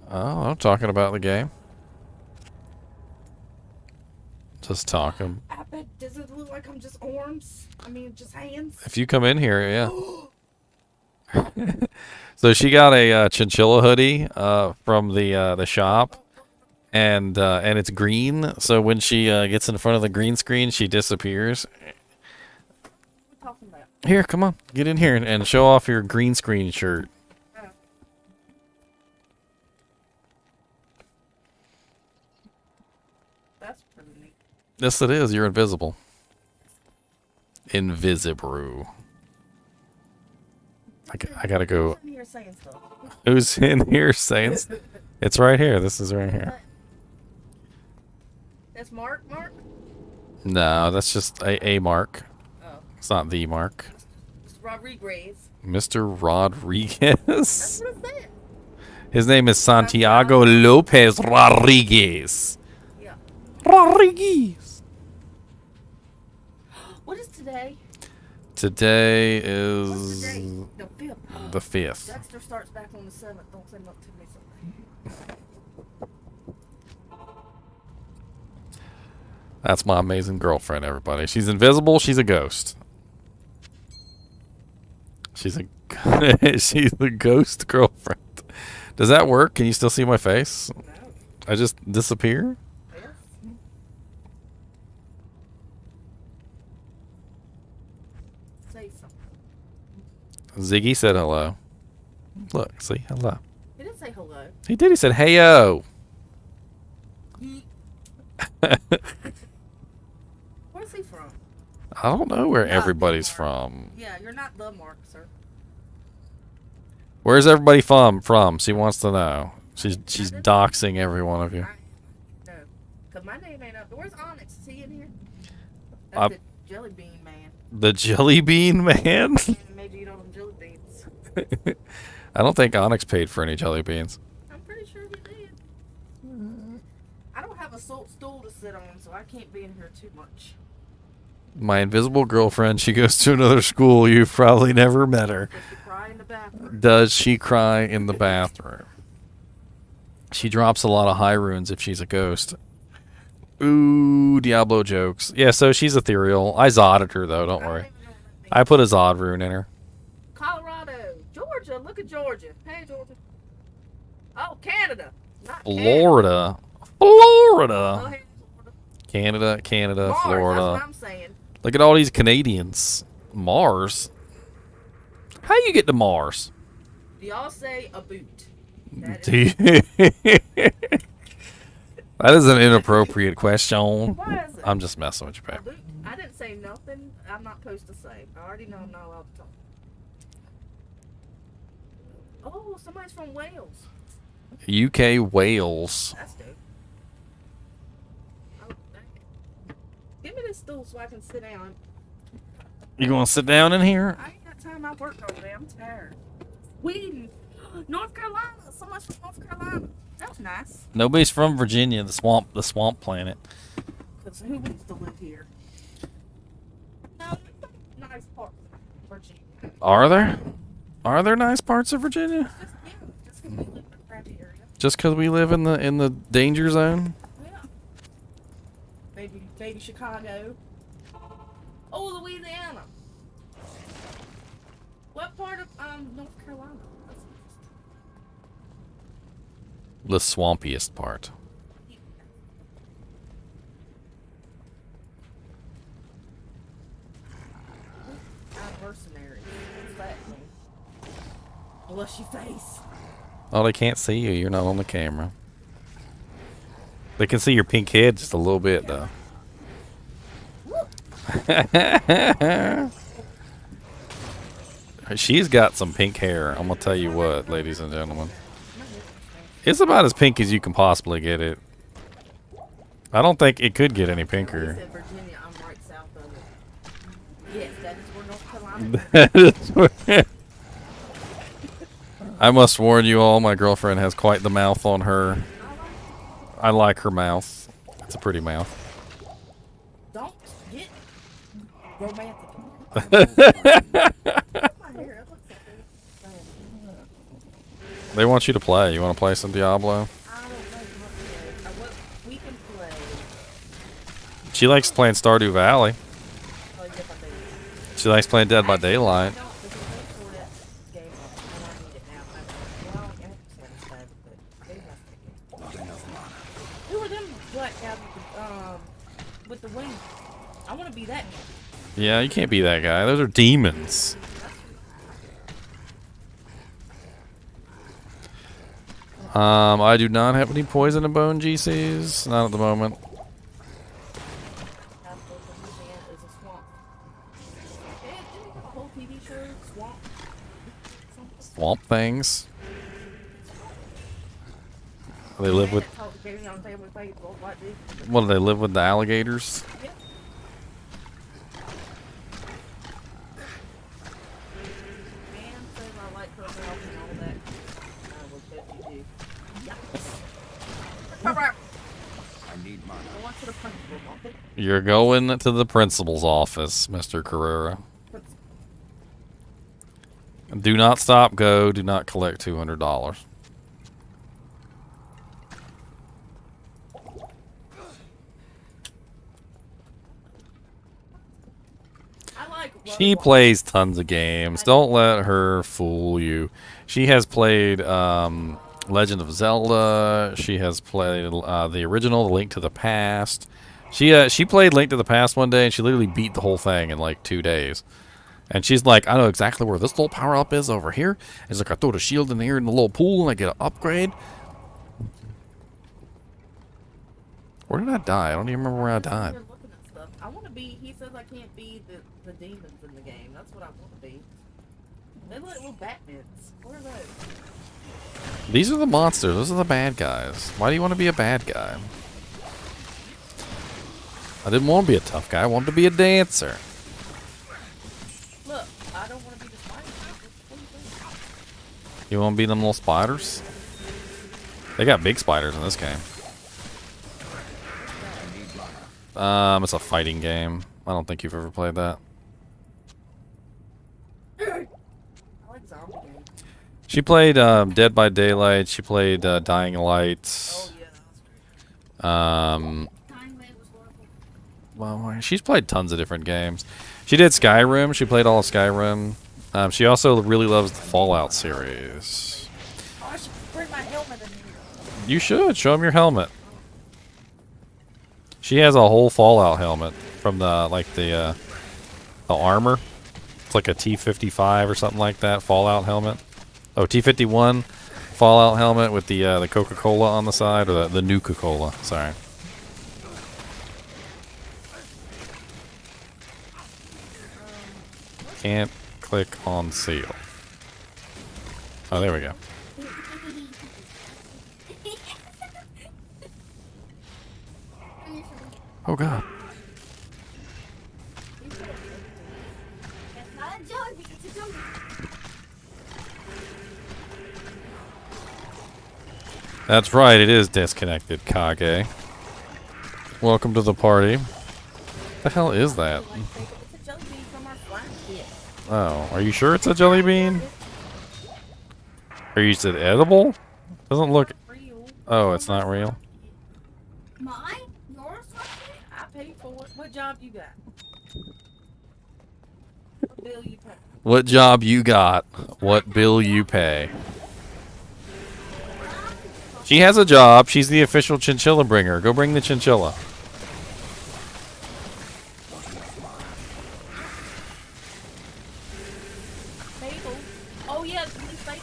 Oh, I'm talking about the game. Just talking. I bet, does it look like I'm just arms? I mean, just hands? If you come in here, yeah. So she got a chinchilla hoodie from the shop, and it's green. So when she gets in front of the green screen, she disappears. What are we talking about? Here, come on, get in here and show off your green screen shirt. Oh. That's pretty neat. Yes, it is. You're invisible. Invisible. I gotta go. Who's in here saying stuff? Who's in here, Saints? It's right here. This is right here. That's Mark? Mark? No, that's just a mark. Oh. It's not the mark. It's Rodriguez. Mr. Rodriguez. That's what I said. His name is Santiago Lopez Rodriguez. Yeah. Rodriguez. What is today? Today What's is today? The 5th. the 5th. Dexter starts back on the 7th. Don't say nothing to me something. That's my amazing girlfriend, everybody. She's invisible. She's a ghost. She's a she's a ghost girlfriend. Does that work? Can you still see my face? No. I just disappear? Yes. Say something. Ziggy said hello. Look, see, hello. He didn't say hello. He did. He said, "Hey yo." Where's he from? I don't know where Not everybody's Mark. from. Yeah, you're not the Mark, sir. Where's everybody from? She wants to know. She's doxing every one of you. No, because my name ain't up. Where's Onyx? Is he in here? Uh, That's the jelly bean man. The jelly bean man? And maybe you know them jelly beans. I don't think Onyx paid for any jelly beans. I'm pretty sure he did. I don't have a stool to sit on, so I can't be in here too much. My invisible girlfriend, she goes to another school. You've probably never met her. Does she cry in the bathroom? Does she cry in the bathroom? She drops a lot of high runes if she's a ghost. Ooh, Diablo jokes. Yeah, so she's ethereal. I Zodded her, though. Don't worry. I don't even know what that means. I put a Zod rune in her. Colorado, Georgia. Look at Georgia. Hey, Georgia. Oh, Canada. Not Florida. Canada. Oh, Florida. hey, Florida. Canada, Mars, Florida. That's what I'm saying. Look at all these Canadians. Mars. How you get to Mars? Do y'all say a boot? That Do is, you- That is an inappropriate question. why is it? I'm just messing with you, A babe. boot? I didn't say nothing. I'm not supposed to say. I already know I'm not allowed to talk. Oh, somebody's from Wales. UK Wales. That's dope. Oh, dang it. Give me this stool so I can sit down. You gonna sit down in here? I ain't got time. I worked all day. I'm tired. Sweden, North Carolina. Someone's from North Carolina. That was nice. Nobody's from Virginia, the swamp planet. Because who wants to live here? No, nice part of Virginia. Are there? Are there nice parts of Virginia? Just, yeah, just 'cause we live in a crappy area. Just because we live in the danger zone? Yeah. Maybe Chicago. Oh, Louisiana. What part of North Carolina? That's The swampiest part. Mercenary. What's that mean? Blushy face. Oh, they can't see you. You're not on the camera. They can see your pink head just a little bit, though. She's got some pink hair. I'm going to tell you what, ladies and gentlemen. It's about as pink as you can possibly get it. I don't think it could get any He pinker. said Virginia, I'm right south of it. Yes, that is where North Carolina I must warn you all, my girlfriend has quite the mouth on her. I like her mouth. It's a pretty mouth. Don't get romantic. My hair, it looks like They want you to play. You want to play some Diablo? I don't know what we can play. She likes playing Stardew Valley. Oh, yes, I do. She likes playing Dead by Daylight. No, because they for that game up, and I need it now. Well, I am satisfied with it. They must take it. Not enough mana. Who are them black guys with the wings? I want to be that guy. Yeah, you can't be that guy. Those are demons. I do not have any poison and bone GCs. Not at the moment. After the museum is a swamp. Didn't you have a whole TV show, Swamp? Swamp things. They live with. What do they live with? The alligators? Man says I like her mouth and all that. I would bet you do. Yikes. I need mana. I want to the principal's office. You're going to the principal's office, Mr. Carrera. Do not stop, go. Do not collect $200. I like She plays tons of games. Don't let her fool you. She has played Legend of Zelda. She has played the original, The Link to the Past. She played Link to the Past one day, and she literally beat the whole thing in like 2 days. And she's like, I know exactly where this little power-up is over here. It's like I throw the shield in here in the little pool, and I get an upgrade. Where did I die? I don't even remember where I died. Looking at stuff. I want to be. He says I can't be the demons in the game. That's what I want to be. They look little Batmans. Where are those? These are the monsters. Those are the bad guys. Why do you want to be a bad guy? I didn't want to be a tough guy. I wanted to be a dancer. Look, I don't want to be the spider. What do you think? You want to be them little spiders? They got big spiders in this game. I need mana. It's a fighting game. I don't think you've ever played that. I like zombie games. She played Dead by Daylight. She played Dying Light. Oh yeah, that was great. Well, she's played tons of different games. She did Skyrim. She played all of Skyrim. She also really loves the Fallout series. Oh, I should bring my helmet in here. You should show him your helmet. She has a whole Fallout helmet from the armor. It's like a T-55 or something like that. Fallout helmet. Oh, T-51 Fallout helmet with the Coca-Cola on the side, or the Nuka-Cola. Sorry. Can't click on seal. Oh, there we go. Oh god. That's right, it is disconnected, Kage. Welcome to the party. The hell is that? It's a jelly bean from our flat kit. Oh, are you sure it's a jelly bean? Are you said edible? Doesn't look. Real. Oh, it's not real. Mine? Yours? I paid for it. What job you got? What bill you pay? What job you got? What bill you pay? She has a job. She's the official chinchilla bringer. Go bring the chinchilla. Fable. Oh yeah, the new Fable's coming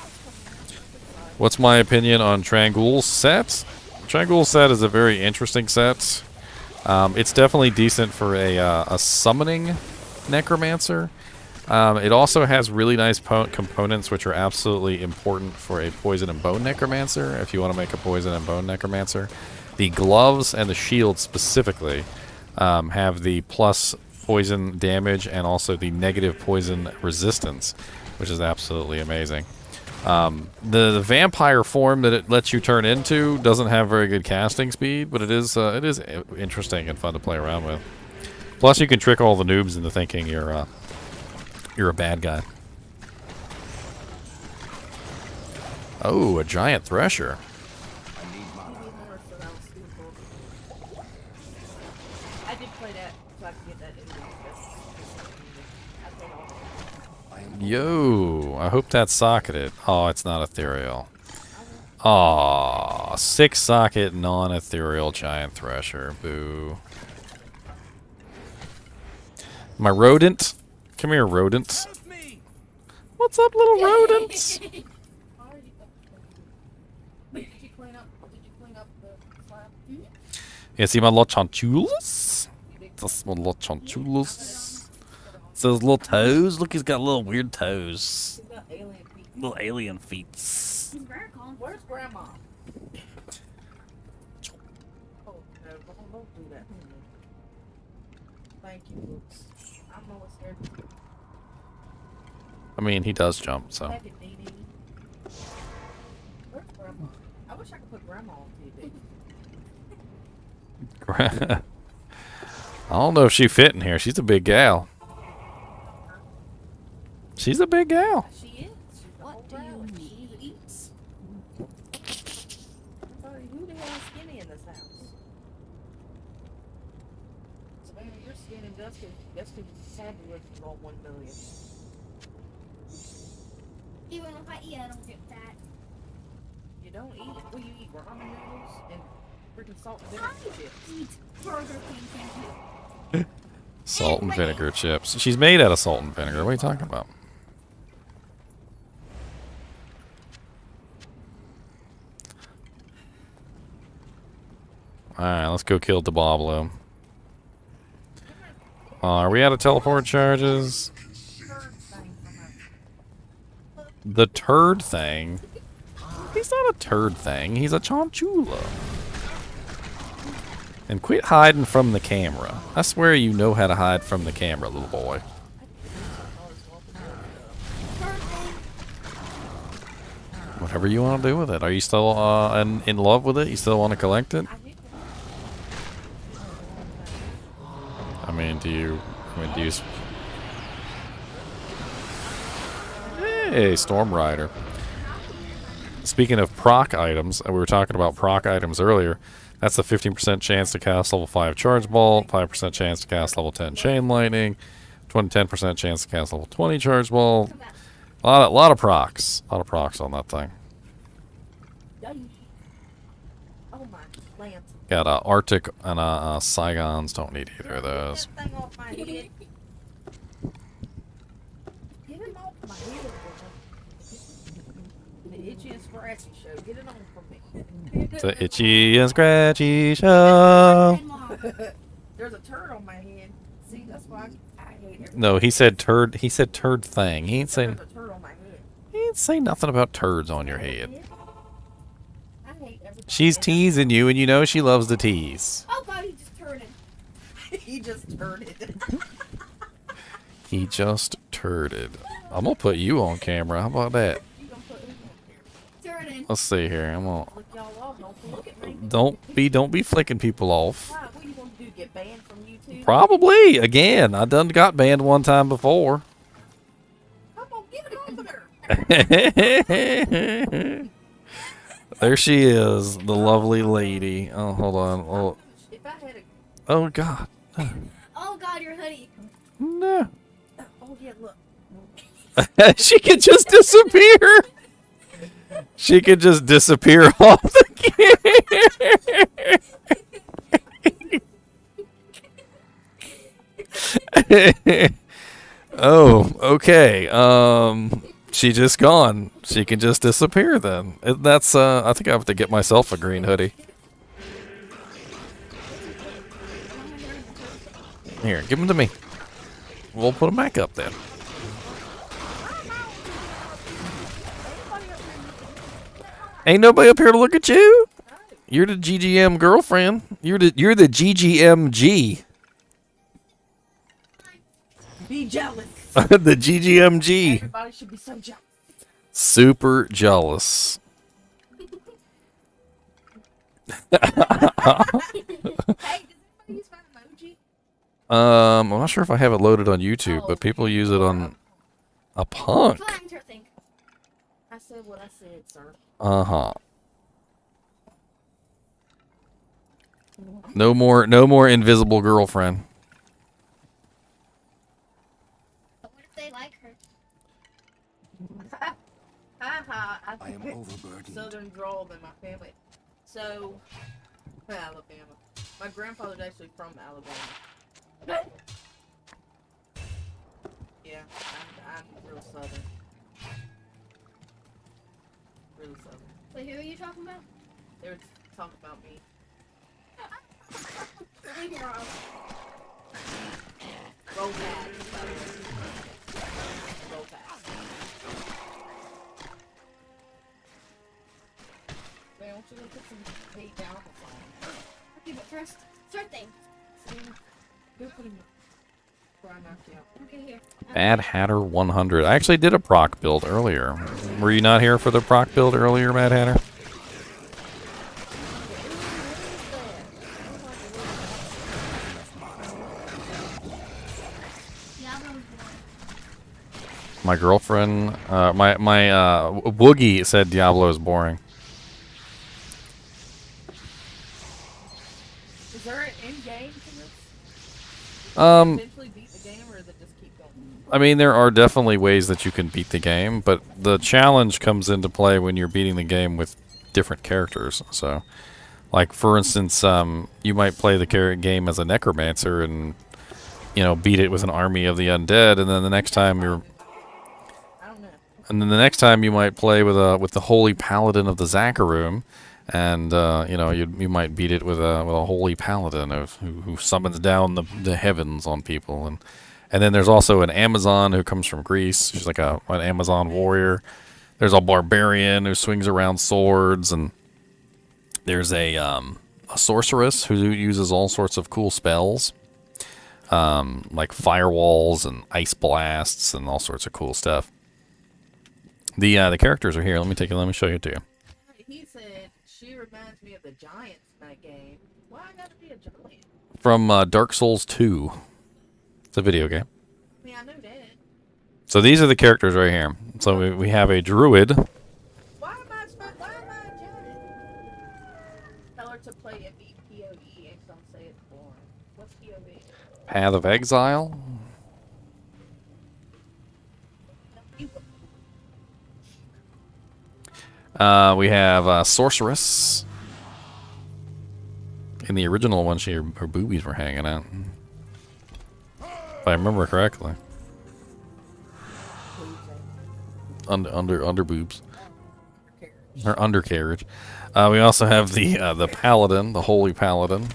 out. What's my opinion on Trangul's set? Trangul's set is a very interesting set. It's definitely decent for a summoning Necromancer. It also has really nice components which are absolutely important for a Poison and Bone Necromancer, if you want to make a Poison and Bone Necromancer. The gloves and the shield specifically have the plus poison damage and also the negative poison resistance, which is absolutely amazing. The vampire form that it lets you turn into doesn't have very good casting speed, but it is interesting and fun to play around with. Plus, you can trick all the noobs into thinking you're a bad guy. Oh, a giant thresher. I did play that so I could get that endgame. I played all that. Yo, I hope that's socketed. Oh, it's not ethereal. Aw, 6-socket non-ethereal giant thresher. Boo. My rodent. Come here, rodents. What's up, little rodents? Did you clean up the slab? You see my little chanchulas? That's my little chanchulas. So his little toes. Look, he's got little weird toes. He's got alien feet. Little alien feet. Where's Grandma? Oh, no, don't do that. Thank you, Luke. I'm always scared. I mean, he does jump, so. Heck it, NiNi. Where's Grandma? I wish I could put Grandma on TV. I don't know if she fit in here. She's a big gal. She's a big gal. She is. She's the whole gal. She eats. Who the hell is skinny in this house? Savannah, you're skinny. That's because Tabby would roll 1 million. Even if I eat, I don't get fat. You don't eat. Well, you eat ramen noodles and freaking salt and vinegar chips. Eat Burger King, thank you. Salt and vinegar chips. She's made out of salt and vinegar. What are you talking about? Alright, let's go kill Diablo. Are we out of teleport charges? The turd thing? He's not a turd thing. He's a Chinchilla. And quit hiding from the camera. I swear you know how to hide from the camera, little boy. Whatever you want to do with it. Are you still in love with it? You still want to collect it? I mean, do you... Hey, Storm Rider. Speaking of proc items, we were talking about proc items earlier. That's a 15% chance to cast level 5 Charge Ball, 5% chance to cast level 10 Chain Lightning, 10% chance to cast level 20 Charge Ball. A lot of procs. A lot of procs on that thing. Oh my lance. Got Arctic and Saigons. Don't need either of those. Get that thing off my head. Get it off my head. The itchy and scratchy show. Get it on from me. The itchy and scratchy show. There's a turd on my head. See, that's why I hate everything. No, he said turd. He said turd thing. He ain't saying. There's a turd on my head. He ain't say nothing about turds on your head. I hate everything. She's teasing you, and you know she loves to tease. Oh god, he just turned it. He just turded. He just turded. I'm gonna put you on camera. How about that? You gonna put who on Turn it. Let's see here. I'm gonna. Look y'all off. Don't look at me. Don't be flicking people off. Why? What you gonna do? Get banned from YouTube? Probably again. I done got banned one time before. Come on, get it off of her. There she is, the lovely lady. Oh, hold on. Oh, If I had a oh God. Oh god, your hoodie. No. oh yeah, look. She could just disappear. She could just disappear off the camera. Oh, okay. She just gone. She can just disappear then. That's I think I have to get myself a green hoodie. Here, give them to me. We'll put them back up then. Ain't nobody up here to look at you. You're the GGM girlfriend. You're the GGMG. be jealous. The GGMG. Everybody should be so jealous. Super jealous. Hey, does anybody use my emoji? I'm not sure if I have it loaded on YouTube, Oh, but people use it on a punk. Find her thing. I said what I said, sir. Uh-huh. No more invisible girlfriend. But what if they like her? Haha, I am overburdened. Southern drawl than my family. So, Alabama. My grandfather's actually from Alabama. Yeah, I'm real Southern. Really Southern. Wait, who are you talking about? They were talking about me. Leave me alone. Roll fast. Roll fast. Man, I want you to put some hate down on the phone. Okay, but first, start thing. Go put him before I knock you out. Okay, here. Bad Hatter 100. I actually did a proc build earlier. Were you not here for the proc build earlier, Mad Hatter? Diablo's My girlfriend, my Woogie said Diablo is boring. Is there an end game to this? Eventually beat the game, or does it just keep going? I mean, there are definitely ways that you can beat the game, but the challenge comes into play when you're beating the game with different characters. So, like for instance, you might play the game as a Necromancer and beat it with an army of the undead, and then the next time you're I don't know. And then the next time you might play with the Holy Paladin of the Zakarum, and you might beat it with a Holy Paladin who summons down the heavens on people, and then there's also an Amazon who comes from Greece. She's like an Amazon warrior. There's a barbarian who swings around swords, and there's a sorceress who uses all sorts of cool spells, like firewalls and ice blasts and all sorts of cool stuff. The characters are here. Let me show you to you. He said she reminds me of the Giants in that game. Why I gotta be a giant? From Dark Souls 2. It's a video game. I mean, I know that. So these are the characters right here. So we have a druid. Why am I a giant? Tell her to play PoE and don't say it's boring. What's PoE? Path of Exile. We have Sorceress. In the original one, her boobies were hanging out. If I remember correctly. Under boobs. Her undercarriage. We also have the Paladin, the Holy Paladin.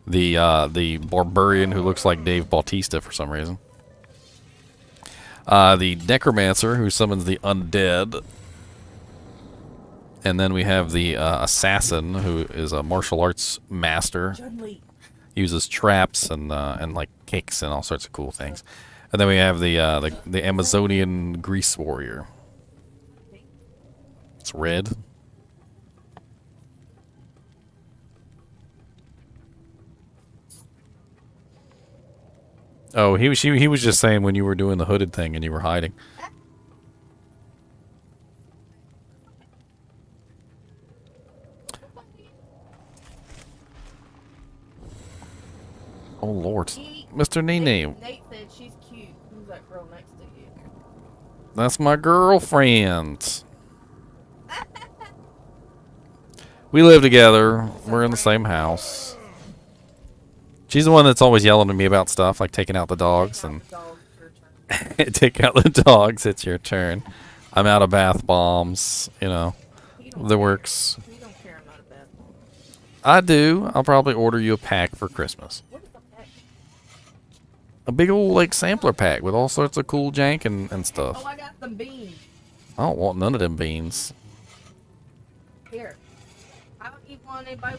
The Barbarian who looks like Dave Bautista for some reason. The Necromancer who summons the undead. And then we have the Assassin who is a martial arts master. Uses traps and like kicks and all sorts of cool things. And then we have the Amazonian Grease warrior. It's red. Oh, he was just saying when you were doing the hooded thing and you were hiding. Oh Lord, Mr. NiNi. Nate said she's cute. Who's that girl next to you? That's my girlfriend. We live together. We're in the same house. She's the one that's always yelling at me about stuff, like taking out the dogs and take out the dogs. It's your turn. I'm out of bath bombs. The works. We don't care about a bath bomb. I do. I'll probably order you a pack for Christmas. What is a pack? A big old like sampler pack with all sorts of cool jank and stuff. Oh, I got some beans. I don't want none of them beans. Here. I don't eat one. Anybody?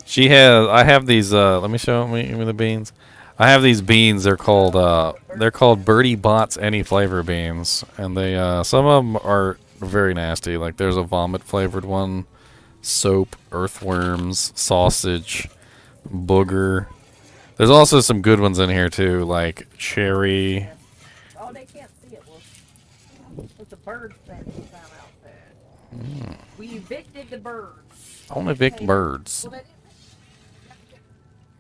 She has. I have these. Let me show me the beans. I have these beans. They're called Birdie Bots Any Flavor beans, and they some of them are very nasty. Like there's a vomit flavored one, soap, earthworms, sausage, booger. There's also some good ones in here too, like cherry. Oh, they can't see it. Well, it's a bird that we found out there. We evicted the birds. Only Vic birds. Well, they didn't.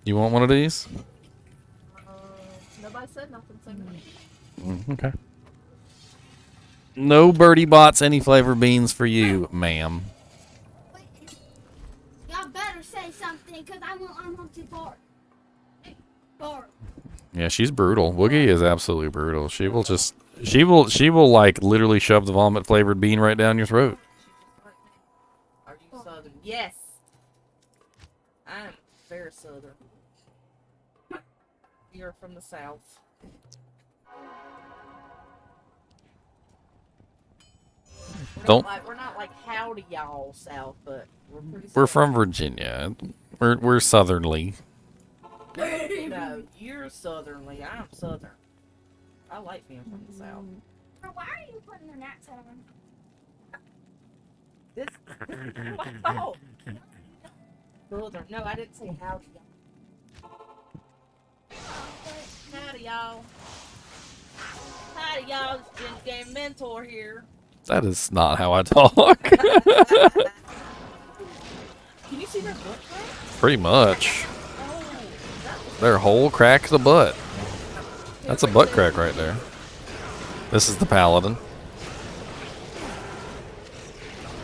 You want one of these? Nobody said nothing. So Okay. No Birdie Bots Any Flavor beans for you, ma'am. Y'all better say something, because I'm on too far. Far. Yeah, she's brutal. Woogie is absolutely brutal. She will like literally shove the vomit flavored bean right down your throat. are you Southern? Yes. I'm very Southern. You're from the South. Don't. We're not like howdy y'all South, but we're pretty. We're Southern. from Virginia. We're southernly. No, you're Southernly. I'm Southern. I like being from the South. Why are you putting an accent on? This my fault. Southern. No, I didn't say howdy y'all. Howdy y'all. Howdy y'all. It's Game Mentor here. That is not how I talk. Can you see their butt crack? Pretty much. Oh, that was Their whole crack's a butt. That's a butt crack right there. This is the paladin.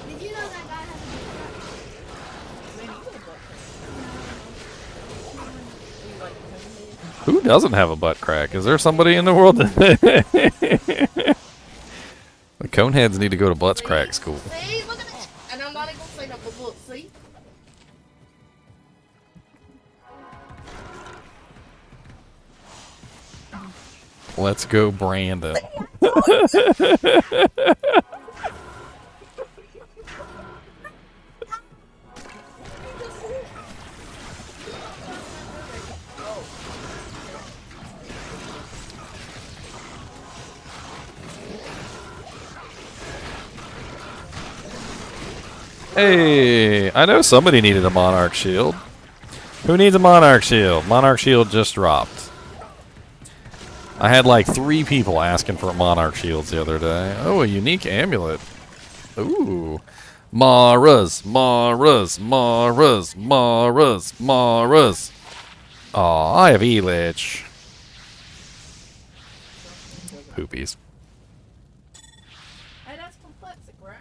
Did you know that guy has a man, you got a butt crack. You like homemade? Who doesn't have a butt crack? Is there somebody in the world that... The coneheads need to go to butts crack school. See, look at that. And I'm not even gonna say nothing, but look, see? Let's go, Brandon. Hey, I know somebody needed a Monarch Shield. Who needs a Monarch Shield? Monarch Shield just dropped. I had like 3 people asking for Monarch Shields the other day. Oh, a unique amulet. Ooh. Maras, Maras, Maras, Maras, Maras. Aw, I have E-Lich. Poopies. Hey, that's complexic, right?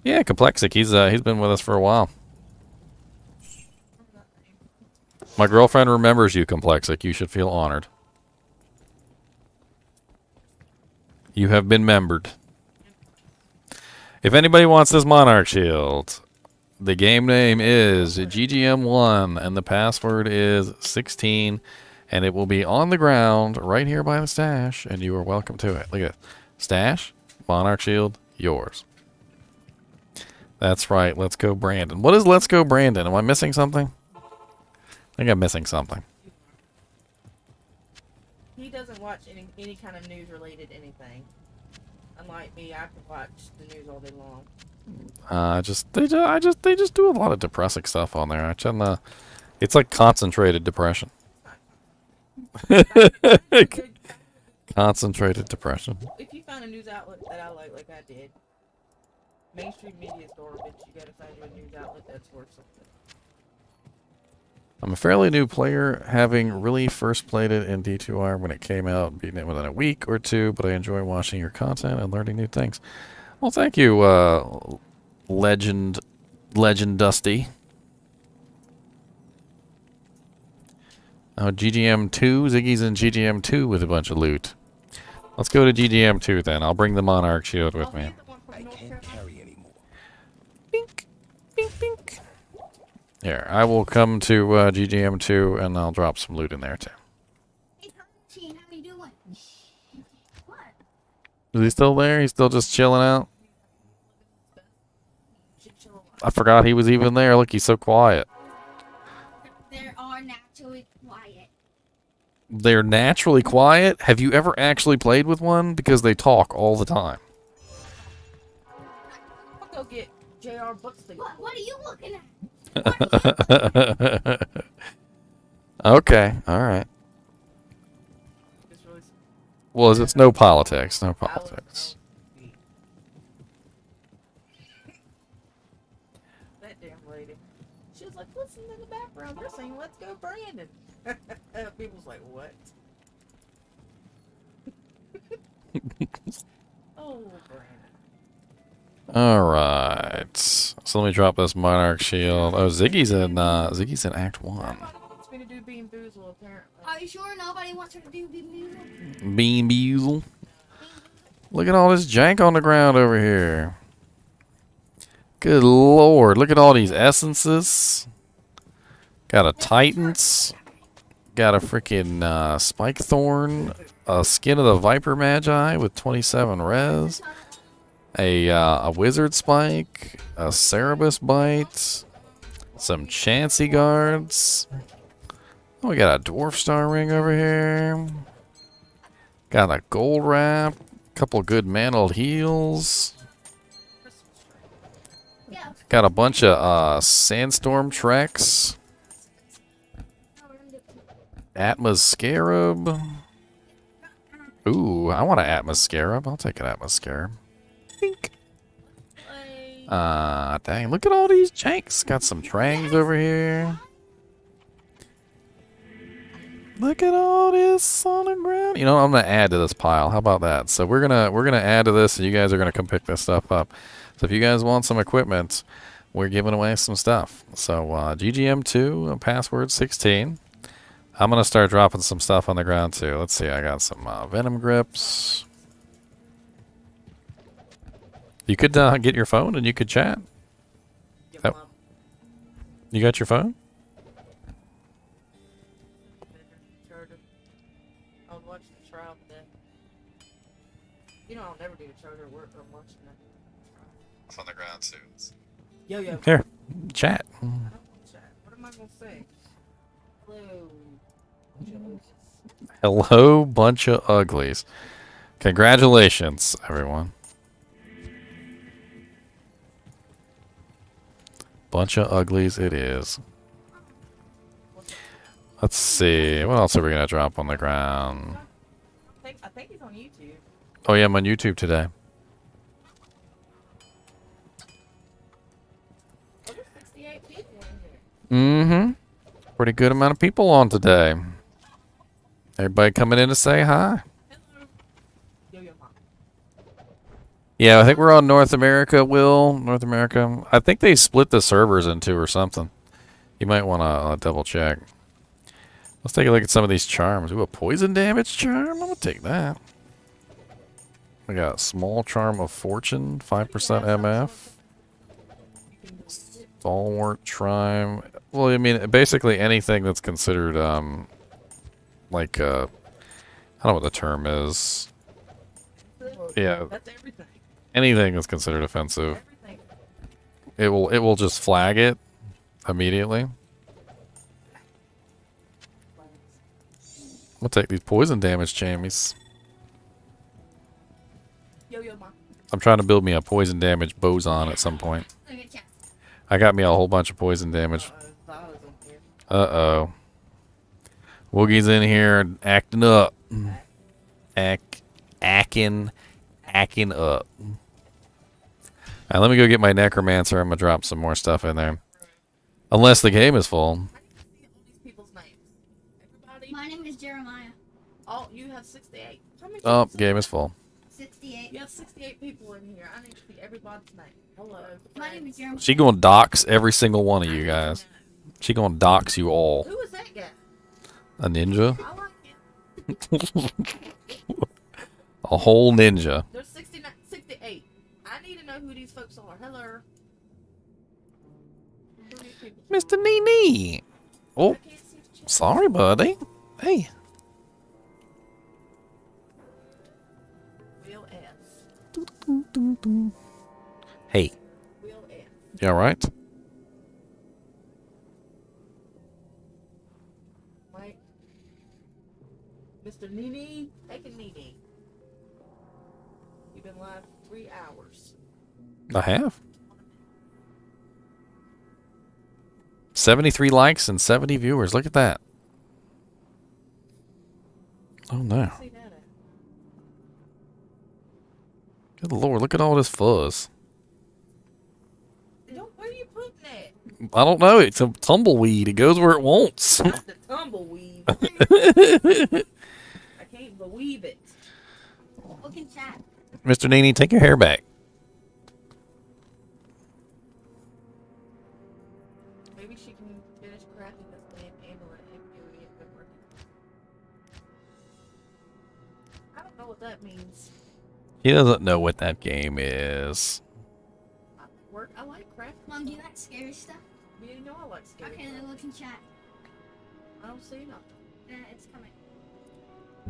Yeah, Complexic. He's been with us for a while. My girlfriend remembers you, Complexic. You should feel honored. You have been membered. If anybody wants this Monarch Shield, the game name is GGM1 and the password is 16, and it will be on the ground right here by the stash, and you are welcome to it. Look at it. Stash, Monarch Shield, yours. That's right. Let's go, Brandon. What is Let's Go, Brandon? Am I missing something? I think I'm missing something. He doesn't watch any kind of news related anything. Unlike me, I could watch the news all day long. They just do a lot of depressing stuff on there. It's like concentrated depression. Concentrated depression. If you find a news outlet that I like I did, mainstream media is garbage. You gotta find you a news outlet that's worth something. I'm a fairly new player, having really first played it in D2R when it came out, beating it within a week or two, but I enjoy watching your content and learning new things. Well, thank you, Legend Dusty. Oh, GGM2, Ziggy's in GGM2 with a bunch of loot. Let's go to GGM2 then. I'll bring the Monarch Shield with me. I can't carry anymore. Bink, bink, bink. Here, I will come to GGM2 and I'll drop some loot in there too. Hey, Gene, how you doing? What? Is he still there? He's still just chilling out? I forgot he was even there. Look, he's so quiet. they're naturally quiet. Have you ever actually played with one? Because they talk all the time. I'll go get J.R. Buxton. What are you looking at? Okay, all right. It's really Well, it's no politics. No politics. That damn lady. She was like, listen in the background. They're saying, let's go, Brandon. People's like, what? Oh, Brandon. All right. So let me drop this Monarch Shield. Oh, Ziggy's in Act 1. Everybody wants me to do Bean Boozle, apparently. Are you sure nobody wants her to do the music? Bean Buzel. Look at all this jank on the ground over here. Good lord. Look at all these essences. Got a Titans. Got a freaking Spike Thorn. A Skin of the Viper Magi with 27 res. A Wizard Spike. A Cerebus Bite. Some Chancy Guards. Oh, we got a Dwarf Star Ring over here. Got a Gold Wrap. Couple good mantled heals. Yeah. Got a bunch of Sandstorm Treks. Atmos Scarab. Ooh, I want an Atmos Scarab. I'll take an Atmos Scarab. Pink. Dang, look at all these janks. Got some Trangs over here. Look at all this on the ground. You know, I'm gonna add to this pile. How about that? So we're gonna add to this, and you guys are gonna come pick this stuff up. So if you guys want some equipment, we're giving away some stuff. So GGM2 password 16. I'm gonna start dropping some stuff on the ground too. Let's see. I got some venom grips. You could get your phone and you could chat. Oh. You got your phone? I'll watch the trial today. You know, I'll never do a charter work. I'm watching that. It's on the ground too. Yo, yo. Here, chat. I don't want to chat. What am I going to say? Hello. Hello, bunch of uglies. Congratulations, everyone. Bunch of uglies it is. Let's see. What else are we going to drop on the ground? I think he's on YouTube. Oh, yeah, I'm on YouTube today. Oh, there's 68 people in here. Mm-hmm. Pretty good amount of people on today. Everybody coming in to say hi. Hello. Yo, yo, mom. Yeah, I think we're on North America, Will. North America. I think they split the servers in two or something. You might want to double check. Let's take a look at some of these charms. Ooh, a poison damage charm? I'm going to take that. We got small charm of fortune, 5% MF. Stalwart Trime. Well, I mean, basically anything that's considered, like, I don't know what the term is. Yeah. That's everything. Anything that's considered offensive. Everything. It will just flag it immediately. We'll take these poison damage jammies. Yo, yo, mom. I'm trying to build me a poison damage boson at some point. Look at chat. I got me a whole bunch of poison damage. Zala's in here. Uh-oh. Woogie's in here acting up. Acting up. Alright, let me go get my Necromancer. I'm gonna drop some more stuff in there. Unless the game is full. I need to see all these people's names. Everybody. My name is Jeremiah. Oh, you have 68. How many Oh, people? game is full. 68. You have 68 people in here. I need to see everybody's name. Hello. My name is Jeremiah. She gonna dox every single one of you guys. She gonna dox you all. Who is that guy? A ninja? I like him. A whole ninja. There's 69, 68. I need to know who these folks are. Hello. Who are these people? Mr. NiNi. Oh, I can't see the chat. sorry, buddy. Hey. Will S. Hey. Will S. You alright? Mike. Mr. NiNi, take a NiNi. You've been live for 3 hours. I have. 73 likes and 70 viewers. Look at that. Oh no. See that at? Good lord, look at all this fuzz. Where are you putting that? I don't know. It's a tumbleweed. It goes where it wants. Not the tumbleweed. I can't believe it. Look in chat. Mr. NiNi, take your hair back. Maybe she can finish crafting this damn amulet and doing it good work. I don't know what that means. He doesn't know what that game is. I like crafting. Mom, do you like scary stuff? You know I like scary Okay, stuff. then look in chat. I don't see nothing. It's coming.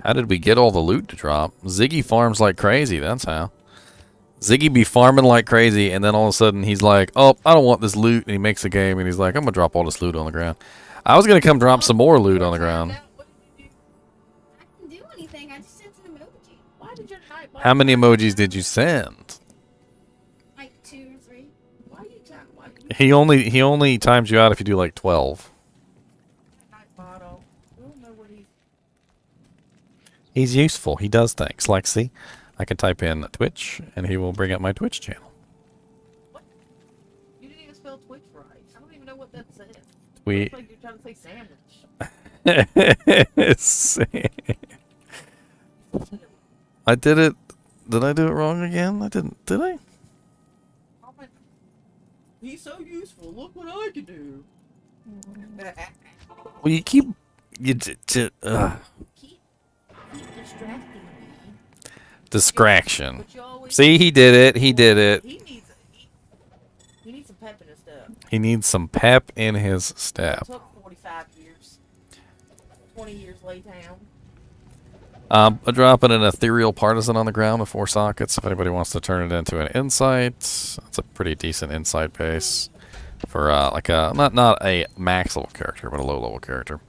How did we get all the loot to drop? Ziggy farms like crazy, that's how. Ziggy be farming like crazy, and then all of a sudden he's like, oh, I don't want this loot, and he makes a game, and he's like, I'm gonna drop all this loot on the ground. I was gonna come drop some more loot on the ground. What did you do? I didn't do anything. I just sent an emoji. Why did your night How many emojis did you send? Like 2 or 3. Why you talking? Why He only times you out if you do like 12. night bottle? We don't know what he's. He's useful. He does things. Like, see, I can type in Twitch, and he will bring up my Twitch channel. You didn't even spell Twitch right. I don't even know what that says. We. It's like you're trying to say sandwich. I did it. Did I do it wrong again? I didn't. Did I? Oh my- He's so useful. Look what I can do. Well, you keep. keep distracting me. Distraction. But you always. See, he did it. He did it. He needs some pep in his step. He needs some pep in his It step. took 45 years. 20 years lay down. I'm dropping an ethereal partisan on the ground with 4 sockets. If anybody wants to turn it into an insight, it's a pretty decent insight base for like a not a max level character, but a low level character.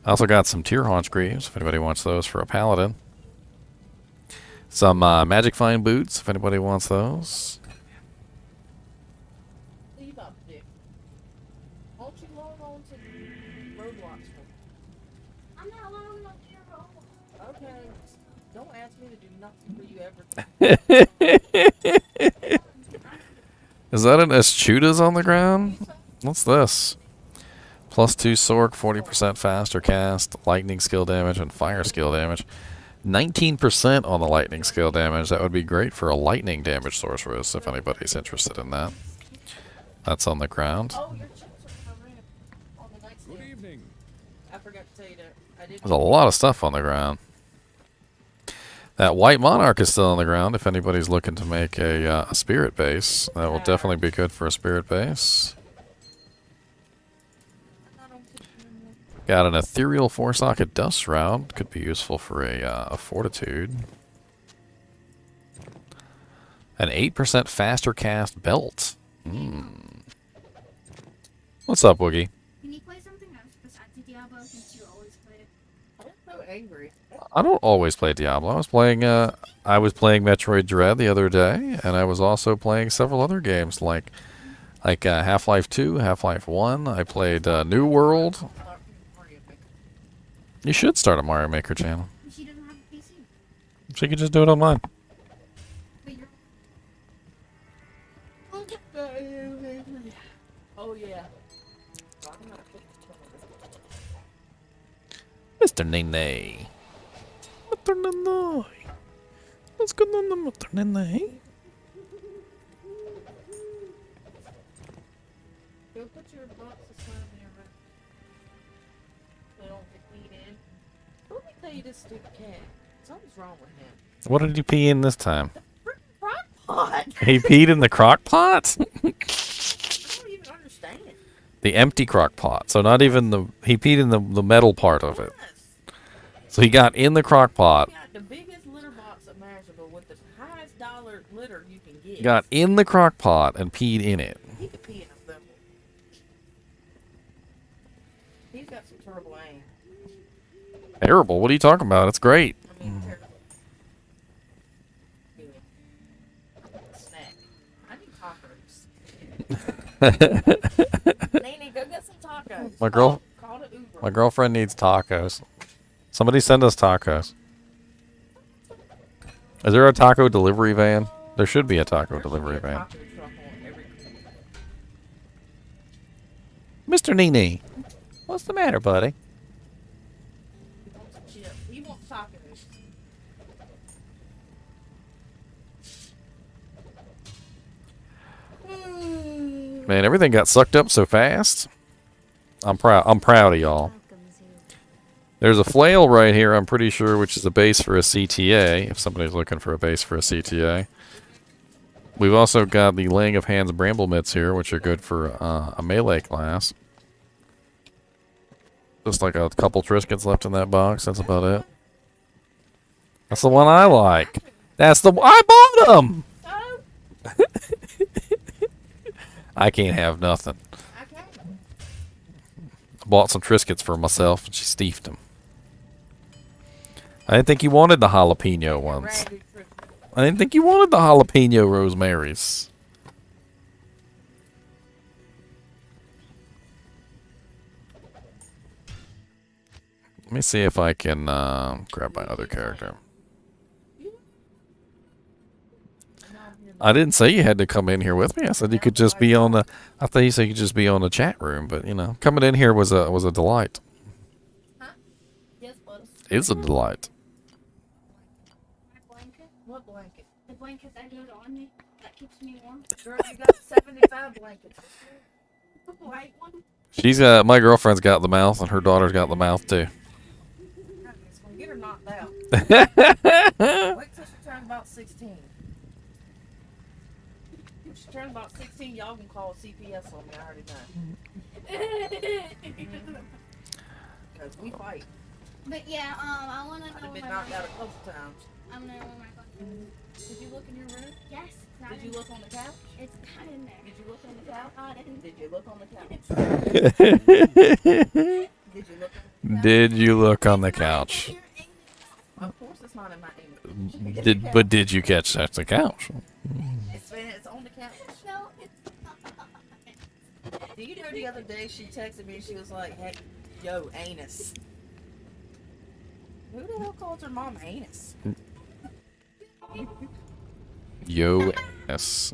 I also got some tier haunch greaves. If anybody wants those for a paladin. Some magic find boots. If anybody wants those. What are you about to do? Won't you log on to roadblocks for me? I'm not alone on your roll. Okay. Don't ask me to do nothing for you ever. Is that an Escheuta's on the ground? What's this? +2 Sork, 40% faster cast, lightning skill damage, and fire skill damage. 19% on the lightning skill damage. That would be great for a lightning damage sorceress if anybody's interested in that. That's on the ground. Oh, your chips are coming on the nightstand. Good evening. I forgot to tell you that I did. There's a lot of stuff on the ground. That white monarch is still on the ground. If anybody's looking to make a spirit base, that will definitely be good for a spirit base. Got an ethereal 4-socket dust shroud. Could be useful for a fortitude. An 8% faster cast belt. What's up, Woogie? Can you play something else besides Diablo since you always play it? I'm so angry. I don't always play Diablo. I was playing Metroid Dread the other day, and I was also playing several other games like Half-Life 2, Half-Life 1. I played New World. You should start a Mario Maker channel. She doesn't have a PC. She could just do it online. But you're... Oh yeah. Mr. NiNi. Mr. NiNi. What's going on, Mr. NiNi? Go put your box of slime in your room. They don't get peed in. Let me tell you this stupid cat. Something's wrong with him. What did you pee in this time? Freaking crock pot! He peed in the crock pot? I don't even understand. The empty crock pot. So not even the... He peed in the metal part of it. Yes. So he got in the crock pot. He got the biggest litter box imaginable with the highest dollar litter you can get. Got in the crock pot and peed in it. He could pee in a thimble. He's got some terrible aim. Terrible. What are you talking about? It's great. I mean, terrible. Good. Snack. I need tacos. NiNi, go get some tacos. My girl- Call the Uber. My girlfriend needs tacos. Somebody send us tacos. Is there a taco delivery van? There should be a taco There should delivery be a van. taco truck on every corner. Mr. NiNi, what's the matter, buddy? He wants a chip. He wants tacos. Man, everything got sucked up so fast. I'm proud. I'm proud of y'all. There's a flail right here, I'm pretty sure, which is a base for a CTA, if somebody's looking for a base for a CTA. We've also got the Laying of Hands Bramble Mitts here, which are good for a melee class. Just like a couple Triscuits left in that box, that's about it. That's the one I like. That's the I bought them! Oh, I can't have nothing. I can't. I bought some Triscuits for myself, and she steefed them. I didn't think you wanted the jalapeno ones. Ragged fruit. I didn't think you wanted the jalapeno rosemaries. Let me see if I can grab my other character. I didn't say you had to come in here with me. I said you could just be on the. I thought you said you could just be on the chat room, but you know, coming in here was a delight. Yes, Buzz. It's a delight. My blanket. What blanket? The blanket that goes on me. That keeps me warm. Girl, you got 75 blankets. The white one. She's got my girlfriend's got the mouth, and her daughter's got the mouth too. It's gonna get her knocked out. Wait till she turns about 16. When she turns about 16, y'all can call CPS on me. I already know. Because we fight. But yeah, I wanna know I've where been my knocked out a blanket. couple times. I wanna know where my blanket is. Did you look in your room? Yes, it's not Did you in- look on the couch? It's not in there. Did you look on the couch? Not in Did you look on the couch? Did you look on the couch? Did you look on the couch? Of course it's not in my English. Did you catch that the couch? It's on the couch. No, it's not. Do you know the other day she texted me, she was like, hey, yo, anus. Who the hell calls her mom anus? Yo ass.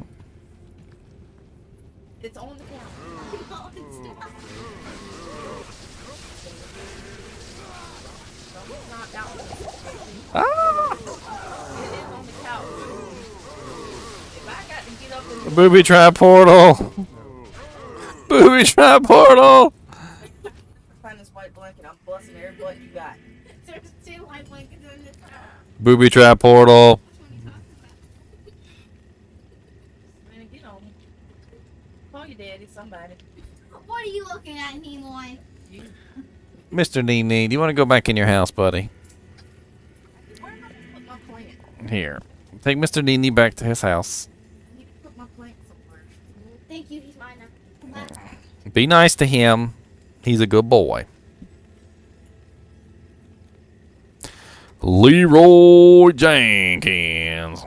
It's on the couch. No, it's not. Don't get knocked out. Ah! It is on the couch. If I got to get up and Booby trap portal. Booby trap portal. find this white blanket, I'm busting every butt you got. There's two white blankets in the car. Booby trap portal. Man, get on me. Call your daddy, somebody. What are you looking at, Nimoy? You. Mr. NiNi, do you want to go back in your house, buddy? Where am I gonna put my plant? Here. Take Mr. NiNi back to his house. I need to put my plant somewhere. Thank you, he's mine now. Come back. Be nice to him. He's a good boy. Leroy Jenkins.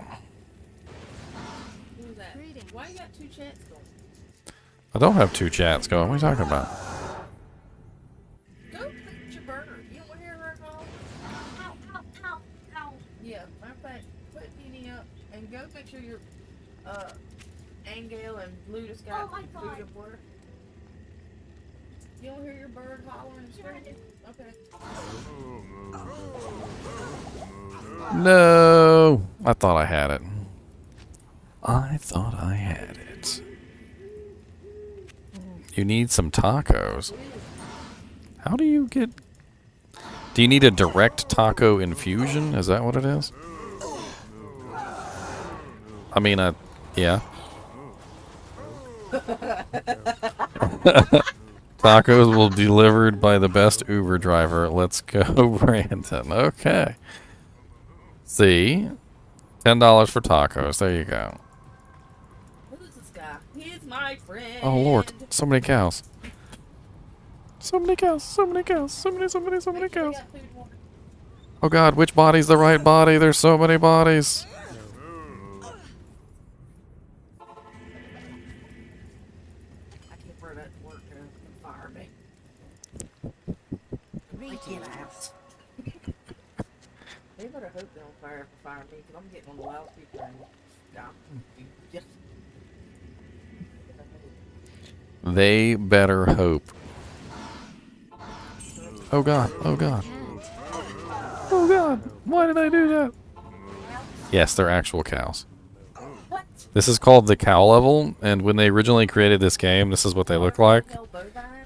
Who's that? Why you got two chats going? I don't have two chats going. What are you talking about? Go put your burger. You don't want to hear her call? Ow, ow, ow, ow. Yeah, matter of fact, put NiNi up and go make sure your Angel and Blutus got Oh my food God. up where. You don't hear your bird hollering and Sure I screaming? Okay. No. I thought I had it. I thought I had it. You need some tacos. How do you get... Do you need a direct taco infusion? Is that what it is? I mean, yeah. Tacos will be delivered by the best Uber driver. Let's go, Brandon. Okay. See? $10 for tacos. There you go. Who is this guy? He's my friend. Oh, Lord. So many cows. So many cows. So many cows. So many Make sure they cows. got food Oh god, which body's the right body? There's so many bodies. I can't wear that to work and fire me. Get out. They better hope they don't fire me because I'm getting on the loudspeaker and just. They better hope. Oh god, oh god. Oh god, why did I do that? Yes, they're actual cows. What? This is called the cow level, and when they originally created this game, this is what they look like.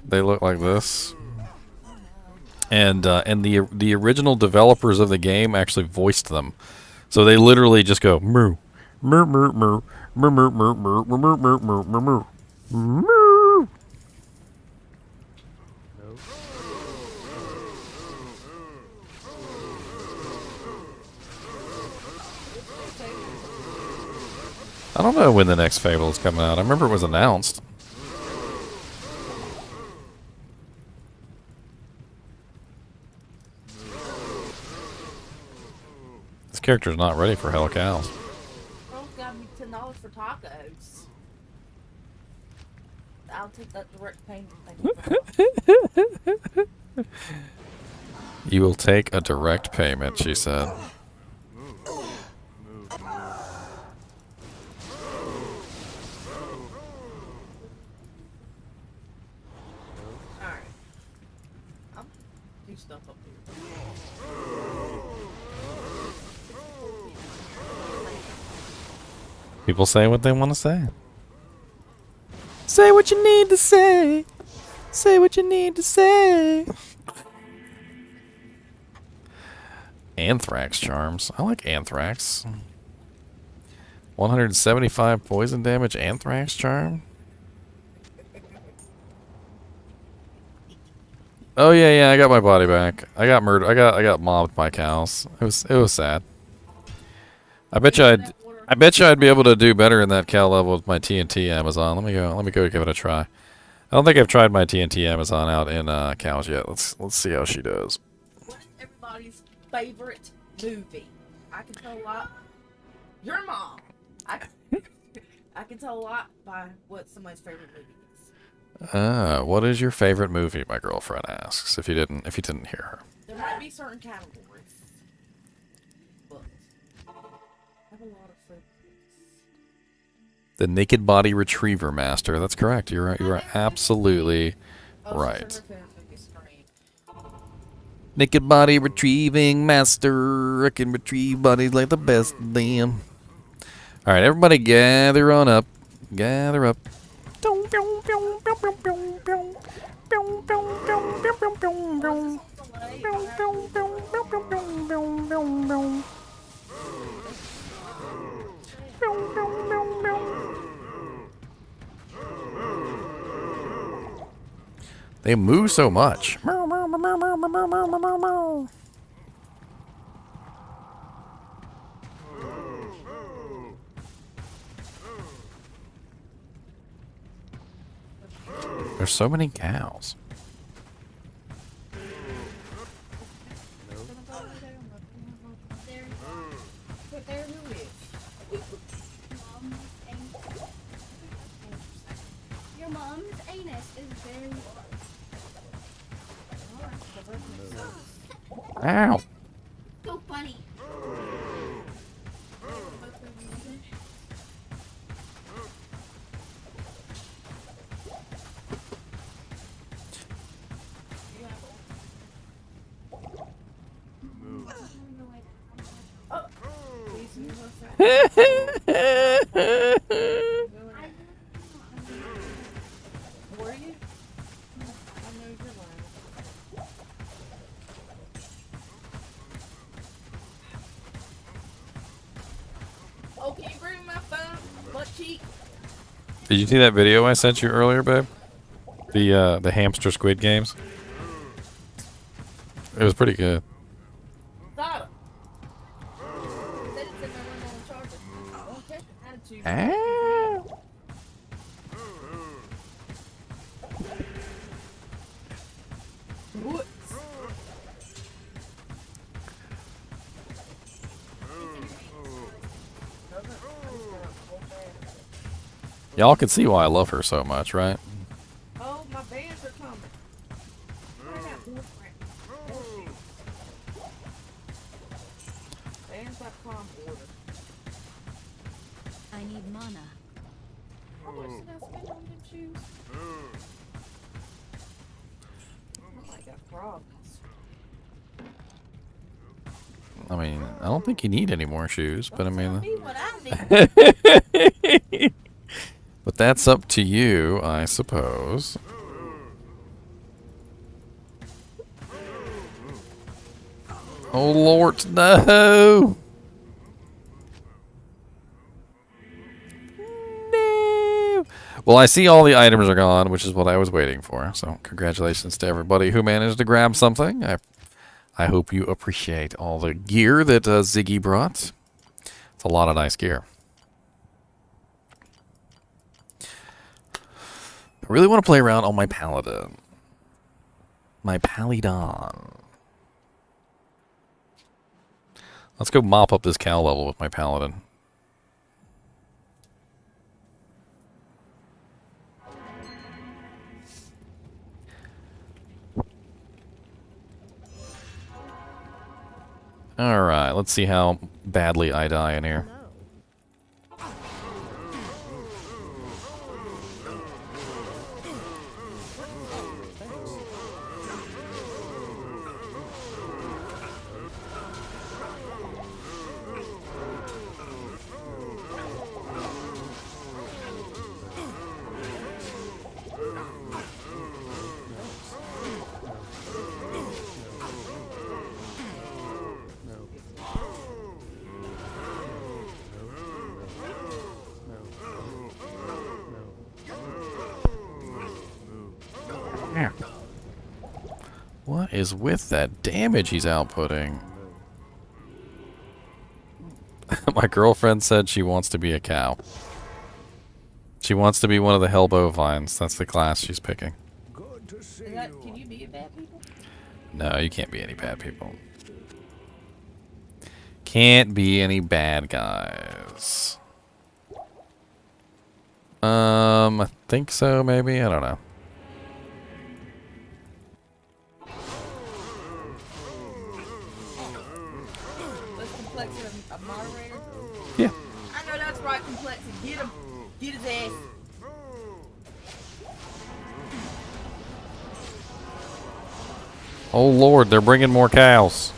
They look like this. And the original developers of the game actually voiced them. So they literally just go moo, moo, moo, moo, moo, moo, moo, moo, moo, moo, moo, moo, moo, moo. I don't know when the next Fable is coming out. I remember it was announced. This character's not ready for Hell Cows. Girl's got me $10 for tacos. I'll take that direct payment. Thank you. You will take a direct payment, she said. Alright. I'll do stuff up here. People say what they want to say. Say what you need to say. Say what you need to say. Anthrax charms. I like anthrax. 175 poison damage anthrax charm. Oh yeah, I got my body back. I got murdered. I got mobbed by cows. It was sad. I bet you I'd be able to do better in that cow level with my TNT Amazon. Let me go give it a try. I don't think I've tried my TNT Amazon out in cows yet. Let's see how she does. What is everybody's favorite movie? I can tell a lot. Your mom. I can tell a lot by what somebody's favorite movie is. What is your favorite movie? My girlfriend asks. If you didn't hear her. There might be certain categories, but I have a lot of favorites. The Naked Body Retriever Master. That's correct. You're right. You are absolutely right. Naked Body Retrieving Master. I can retrieve bodies like the best of them. All right, everybody, gather on up. Gather up. They move so much. There's so many cows. Your mom's anus is very large. Ow. So funny. Were you? I know you're lying. Oh, can you bring my phone? Butt cheek? Did you see that video I sent you earlier, babe? The hamster squid games. It was pretty good. Got it. Said it's in my room on the charger. Don't check the attitude. Ow. What? Y'all can see why I love her so much, right? Oh, my bands are coming. I got more friends. Bands.com order. I need mana. How much did I spend on them shoes? Oh, I got problems. I mean, I don't think you need any more shoes, but I Tell mean... me what I need. But that's up to you, I suppose. Oh, Lord, no! No! Well, I see all the items are gone, which is what I was waiting for. So, congratulations to everybody who managed to grab something. I hope you appreciate all the gear that Ziggy brought. It's a lot of nice gear. I really want to play around on my Paladin. My Paladin. Let's go mop up this cow level with my Paladin. Alright, let's see how badly I die in here. What is with that damage he's outputting? My girlfriend said she wants to be a cow. She wants to be one of the hell bovines. That's the class she's picking. Good to see Can you be a bad people? No, you can't be any bad people. Can't be any bad guys. I think so, maybe? I don't know. Let's complex a moderator. Yeah. I know that's right, complex. Get him. Get his ass. Oh Lord, they're bringing more cows.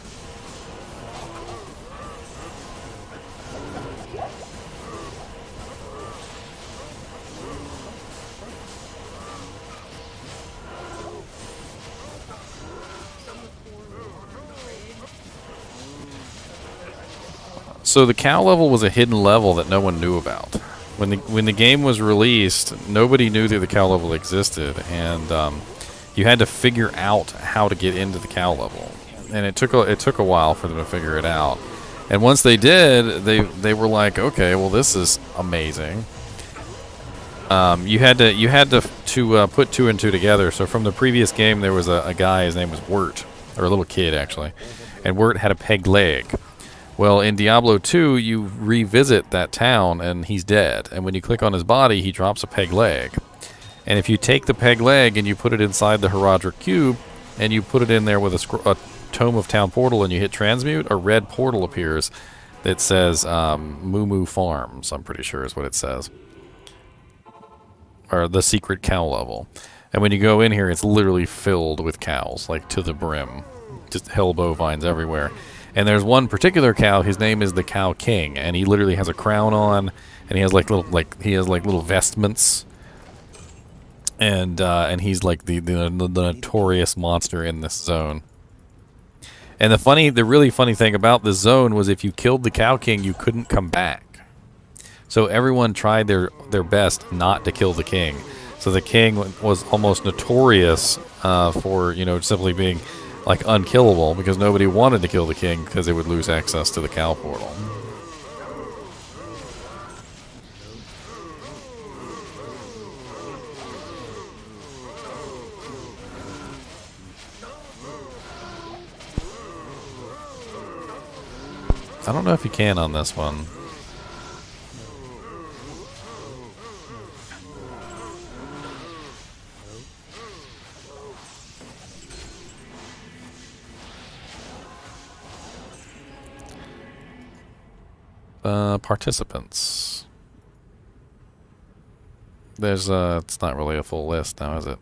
So the cow level was a hidden level that no one knew about. When the game was released, nobody knew that the cow level existed, and you had to figure out how to get into the cow level. And it took a while for them to figure it out. And once they did, they were like, okay, well this is amazing. You had to put two and two together. So from the previous game, there was a guy. His name was Wirt, or a little kid actually, and Wirt had a peg leg. Well, in Diablo 2, you revisit that town, and he's dead. And when you click on his body, he drops a peg leg. And if you take the peg leg and you put it inside the Herodric Cube, and you put it in there with a Tome of Town portal, and you hit transmute, a red portal appears that says Moo Moo Farms, I'm pretty sure is what it says. Or the secret cow level. And when you go in here, it's literally filled with cows, like to the brim. Just hell bovines everywhere. And there's one particular cow. His name is the Cow King, and he literally has a crown on, and he has little vestments, and he's like the notorious monster in this zone. And the really funny thing about this zone was if you killed the Cow King, you couldn't come back. So everyone tried their best not to kill the king. So the king was almost notorious for simply being like unkillable, because nobody wanted to kill the king because they would lose access to the cow portal. I don't know if you can on this one. Participants. There's it's not really a full list now, is it?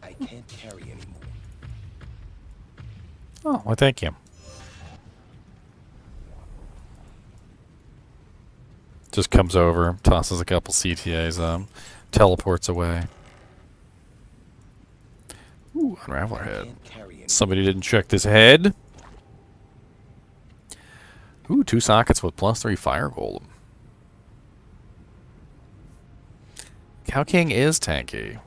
I can't carry anymore. Oh, well, thank you. Just comes over, tosses a couple CTAs, teleports away. Ooh, Unraveler head. Can't carry anymore. Somebody didn't check this head. Ooh, 2 sockets with +3 fire golem. Cow King is tanky.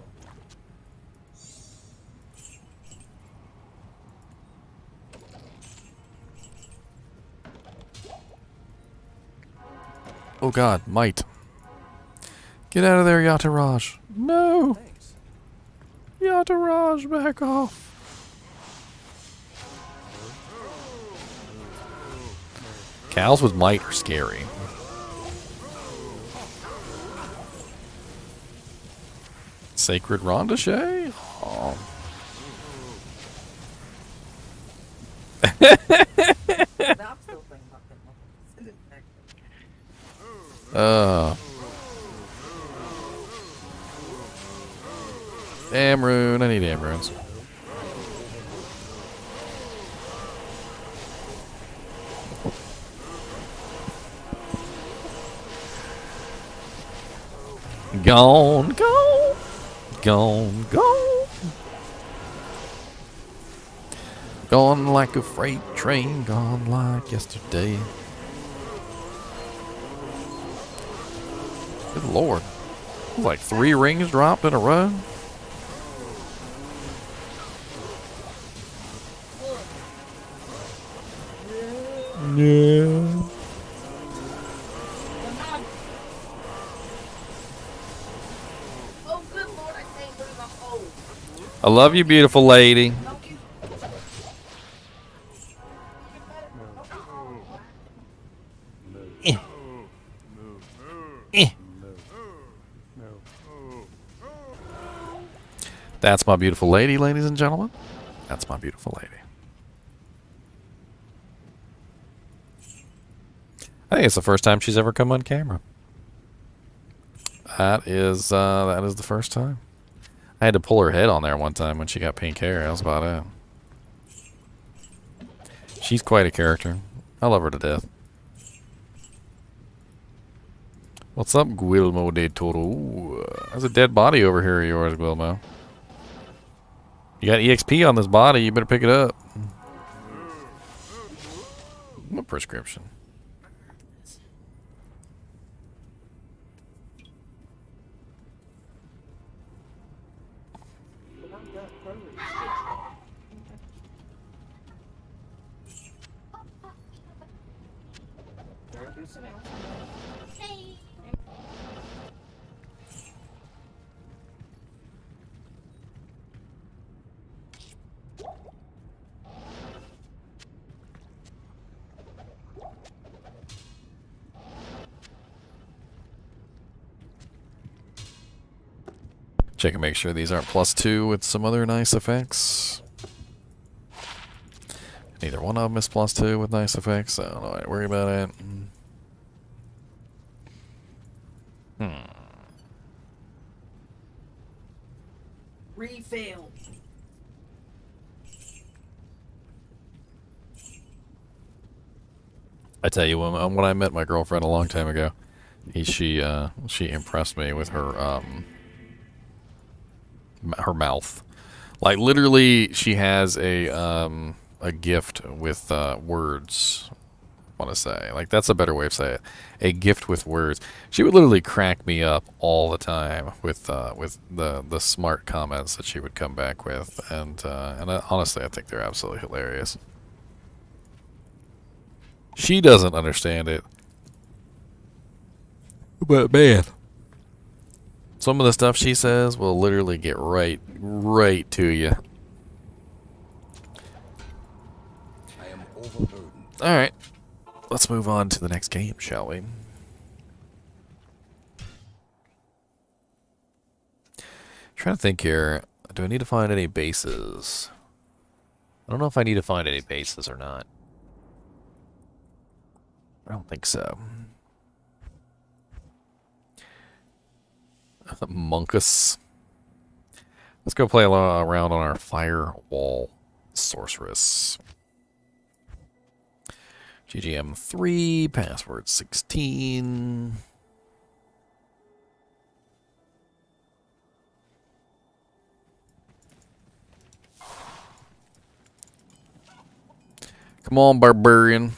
Oh god, might. Get out of there, Yataraj. No! Thanks. Yataraj, back off. Cows with might are scary. Sacred Rondochet? Oh. I'm still thinking about them. Damn rune. I need damn runes. Gone, gone, gone, gone. Gone like a freight train, gone like yesterday. Good lord. Like 3 rings dropped in a row. Yeah. Oh, good lord, I can't move my hole. I love you, beautiful lady. Don't you? That's my beautiful lady, ladies and gentlemen. That's my beautiful lady. I think it's the first time she's ever come on camera. That is the first time. I had to pull her head on there one time when she got pink hair. That was about it. She's quite a character. I love her to death. What's up, Guilmo de Toro? There's a dead body over here of yours, Guilmo. You got EXP on this body, you better pick it up. What prescription? Hey. Check and make sure these aren't +2 with some other nice effects. Neither one of them is +2 with nice effects, so I don't have to worry about it. Refill. I tell you, when I met my girlfriend a long time ago, she impressed me with her her mouth. Like literally, she has a gift with words. I want to say, like, that's a better way of saying it. A gift with words. She would literally crack me up all the time with the smart comments that she would come back with, and honestly, I think they're absolutely hilarious. She doesn't understand it, but man, some of the stuff she says will literally get right to you. I am overburdened. All right, let's move on to the next game, shall we? Trying to think here. Do I need to find any bases? I don't know if I need to find any bases or not. I don't think so. Monkus. Let's go play around on our firewall sorceress. GGM3, password 16. Come on, barbarian.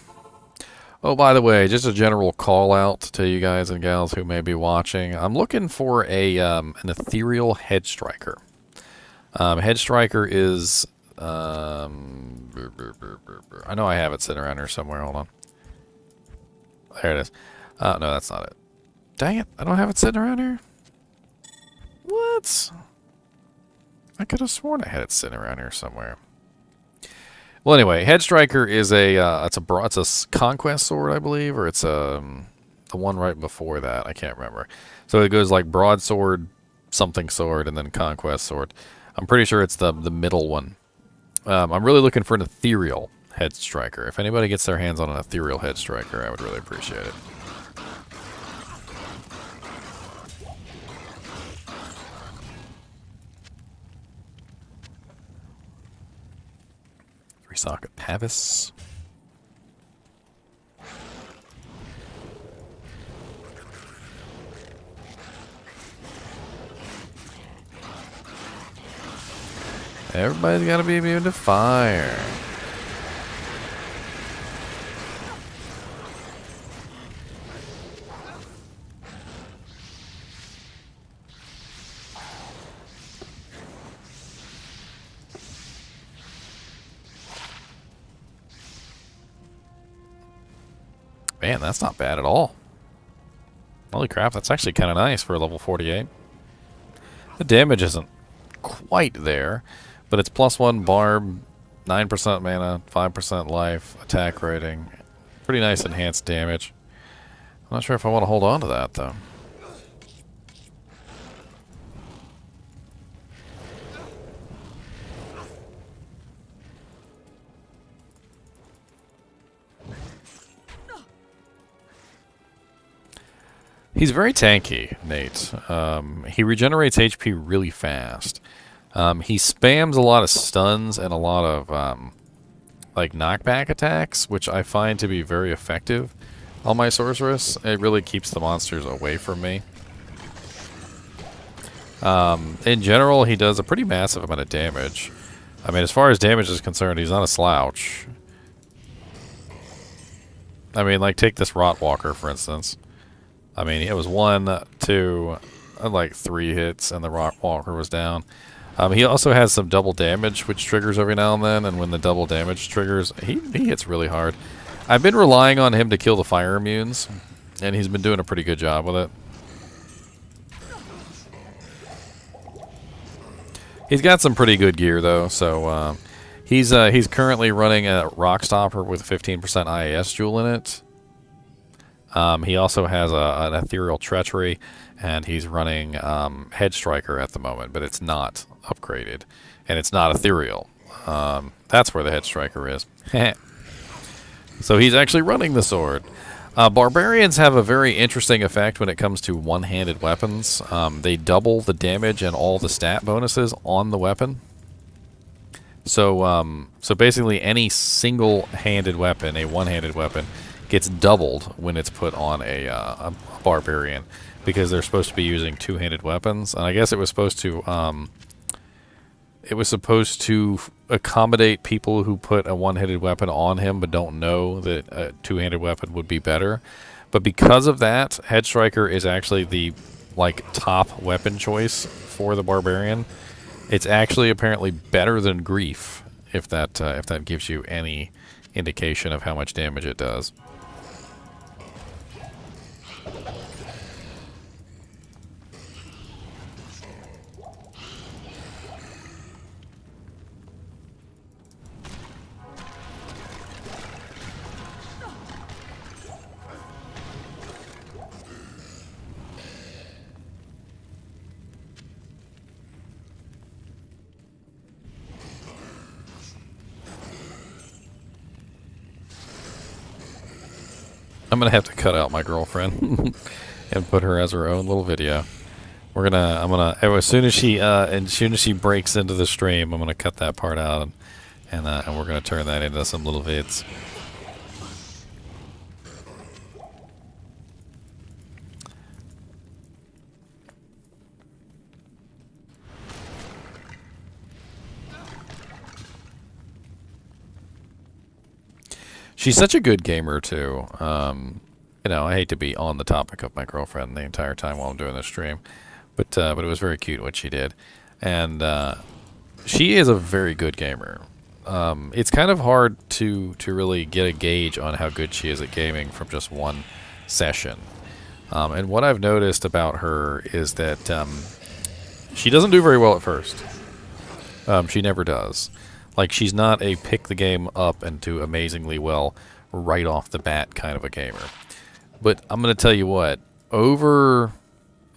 Oh, by the way, just a general call out to you guys and gals who may be watching. I'm looking for a an ethereal head striker. Head striker is I know I have it sitting around here somewhere. Hold on. There it is. No, that's not it. Dang it! I don't have it sitting around here. What? I could have sworn I had it sitting around here somewhere. Well, anyway, Head Striker is it's a conquest sword, I believe, or it's the one right before that. I can't remember. So it goes like broadsword, something sword, and then conquest sword. I'm pretty sure it's the middle one. I'm really looking for an ethereal Head Striker. If anybody gets their hands on an ethereal Head Striker, I would really appreciate it. Socket Pavis. Everybody's got to be immune to fire. Man, that's not bad at all. Holy crap, that's actually kind of nice for a level 48. The damage isn't quite there, but it's +1 barb, 9% mana, 5% life, attack rating. Pretty nice enhanced damage. I'm not sure if I want to hold on to that, though. He's very tanky, Nate. He regenerates HP really fast. He spams a lot of stuns and a lot of like knockback attacks, which I find to be very effective on my sorceress. It really keeps the monsters away from me. In general, he does a pretty massive amount of damage. I mean, as far as damage is concerned, he's not a slouch. I mean, like, take this Rotwalker, for instance. I mean, it was 1, 2, like 3 hits, and the Rotwalker was down. He also has some double damage, which triggers every now and then, and when the double damage triggers, he hits really hard. I've been relying on him to kill the fire immunes, and he's been doing a pretty good job with it. He's got some pretty good gear, though, so he's currently running a Rockstopper with 15% IAS jewel in it. He also has an Ethereal Treachery, and he's running Head Striker at the moment, but it's not upgraded, and it's not Ethereal. That's where the Head Striker is. So he's actually running the sword. Barbarians have a very interesting effect when it comes to one-handed weapons. They double the damage and all the stat bonuses on the weapon. So basically any single-handed weapon, a one-handed weapon, gets doubled when it's put on a barbarian, because they're supposed to be using two-handed weapons, and I guess it was supposed to accommodate people who put a one-handed weapon on him but don't know that a two-handed weapon would be better. But because of that, Head Striker is actually the top weapon choice for the barbarian. It's actually apparently better than Grief, if that gives you any indication of how much damage it does. I'm gonna have to cut out my girlfriend and put her as her own little video. I'm gonna as soon as she breaks into the stream, I'm gonna cut that part out and we're gonna turn that into some little vids. She's such a good gamer too. You know, I hate to be on the topic of my girlfriend the entire time while I'm doing this stream, but it was very cute what she did, and she is a very good gamer. It's kind of hard to really get a gauge on how good she is at gaming from just one session. And what I've noticed about her is that she doesn't do very well at first. She never does. Like, she's not a pick the game up and do amazingly well right off the bat kind of a gamer. But I'm going to tell you what, over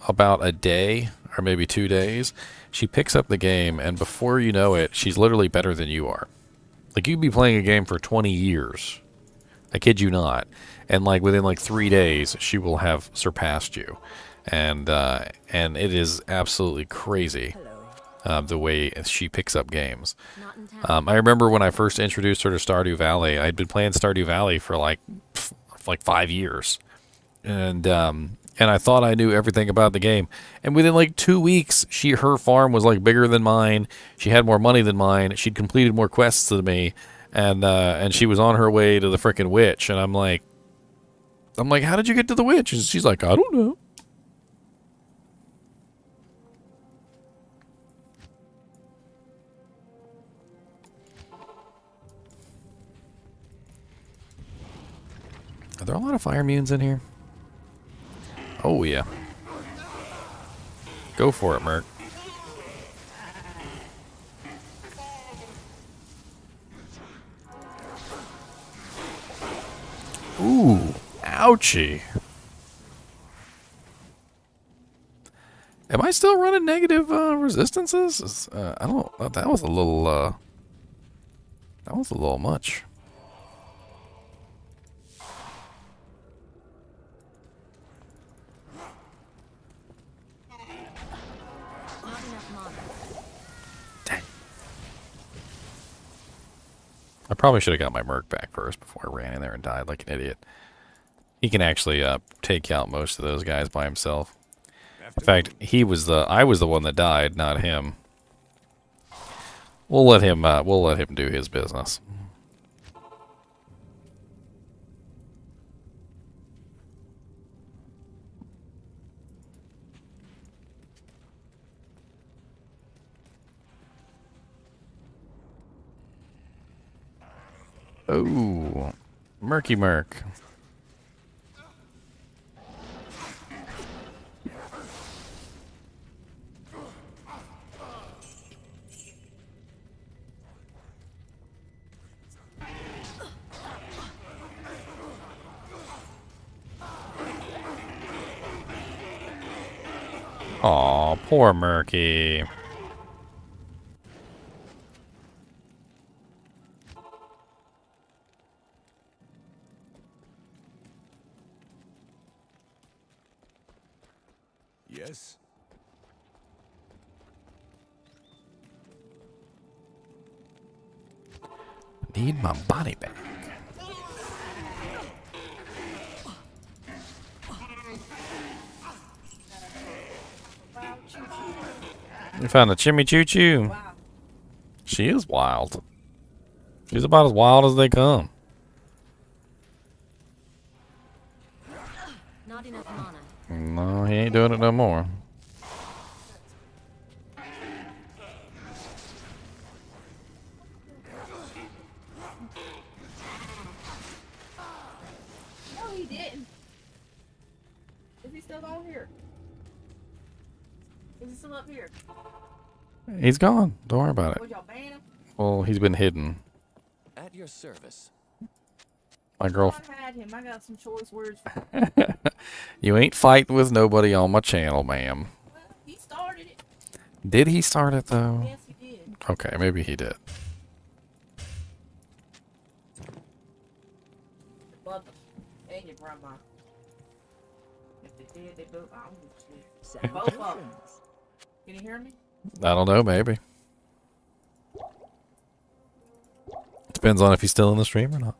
about a day or maybe 2 days, she picks up the game, and before you know it, she's literally better than you are. Like, you could be playing a game for 20 years. I kid you not. And like within like 3 days, she will have surpassed you. And it is absolutely crazy. The way she picks up games. I remember when I first introduced her to Stardew Valley, I'd been playing Stardew Valley for like 5 years. And I thought I knew everything about the game. And within like 2 weeks, her farm was like bigger than mine. She had more money than mine. She'd completed more quests than me. And she was on her way to the frickin' witch. And I'm like, how did you get to the witch? And she's like, I don't know. Are there a lot of fire immunes in here? Oh, yeah. Go for it, Merc. Ooh, ouchie. Am I still running negative resistances? I don't. That was a little. That was a little much. I probably should have got my Merc back first before I ran in there and died like an idiot. He can actually take out most of those guys by himself. In fact, I was the one that died, not him. We'll let him do his business. Oh, Murky Merc. Aw, poor Murky. Yes. Need my body back. You found a Chimmy Choo Choo. Wow. She is wild. She's about as wild as they come. Not enough mana. No, he ain't doing it no more. No, he didn't. Is he still out here? Is he still up here? He's gone. Don't worry about it. Would y'all ban him? Well, he's been hidden. At your service. My girl. I had him. I got some choice words. You ain't fighting with nobody on my channel, ma'am. Well, he started it. Did he start it, though? Yes, he did. Okay, maybe he did. Love him. And your grandma. did. They both. Both of them. Can you hear me? I don't know, maybe. Depends on if he's still in the stream or not.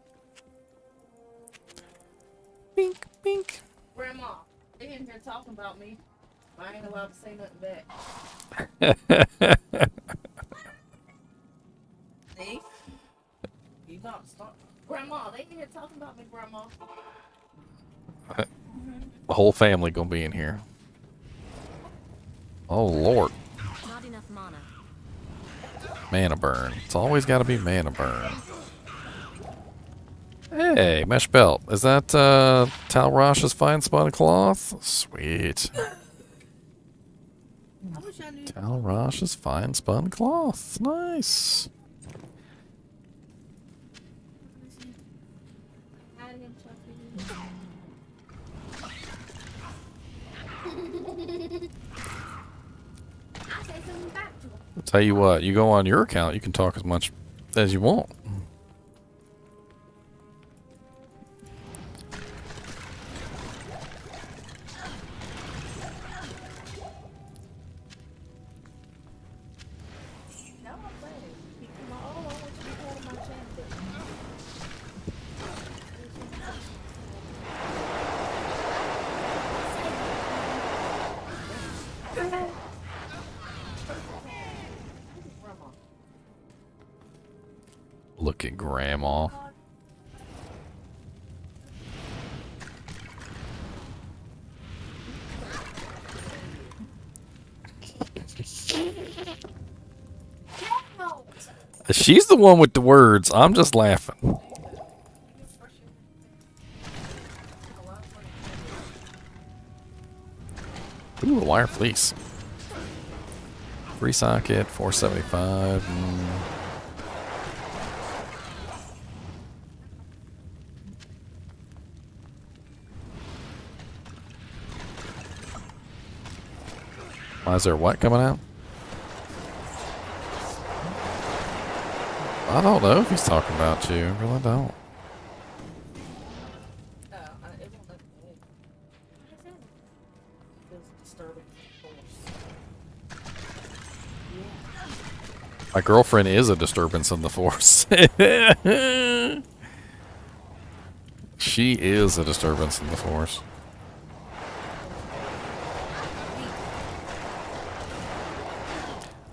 Bink, bink. Grandma, they in here talking about me. I ain't allowed to say nothing back. See? You not stop. Grandma, they in here talking about me, Grandma. The whole family gonna be in here. Oh Lord. Not enough mana. Mana burn. It's always gotta be mana burn. Hey, mesh belt. Is that Talrash's fine spun cloth? Sweet. I wish I knew. Talrash's fine spun cloth. Nice. I say something back to him. Tell you what, you go on your account, you can talk as much as you want. No, I'm saying. He come on, oh, I want you to be part of my channel. Grandma. Look at Grandma. No. She's the one with the words. I'm just laughing. Ooh, a wire fleece. Free socket, 475. Why is there what coming out? I don't know if he's talking about you. I really don't. It won't let me in. Feels disturbing. My girlfriend is a disturbance in the force. She is a disturbance in the force.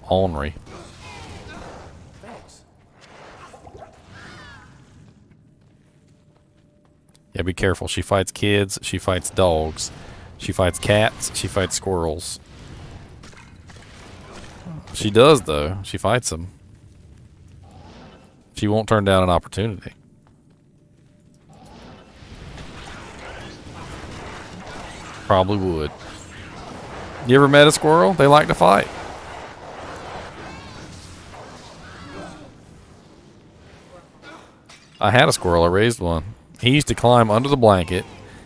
Ornery. Thanks. Yeah, be careful. She fights kids. She fights dogs. She fights cats. She fights squirrels. She does, though. She fights them. She won't turn down an opportunity. Probably would. You ever met a squirrel? They like to fight. I had a squirrel. I raised one. He used to climb under the blanket.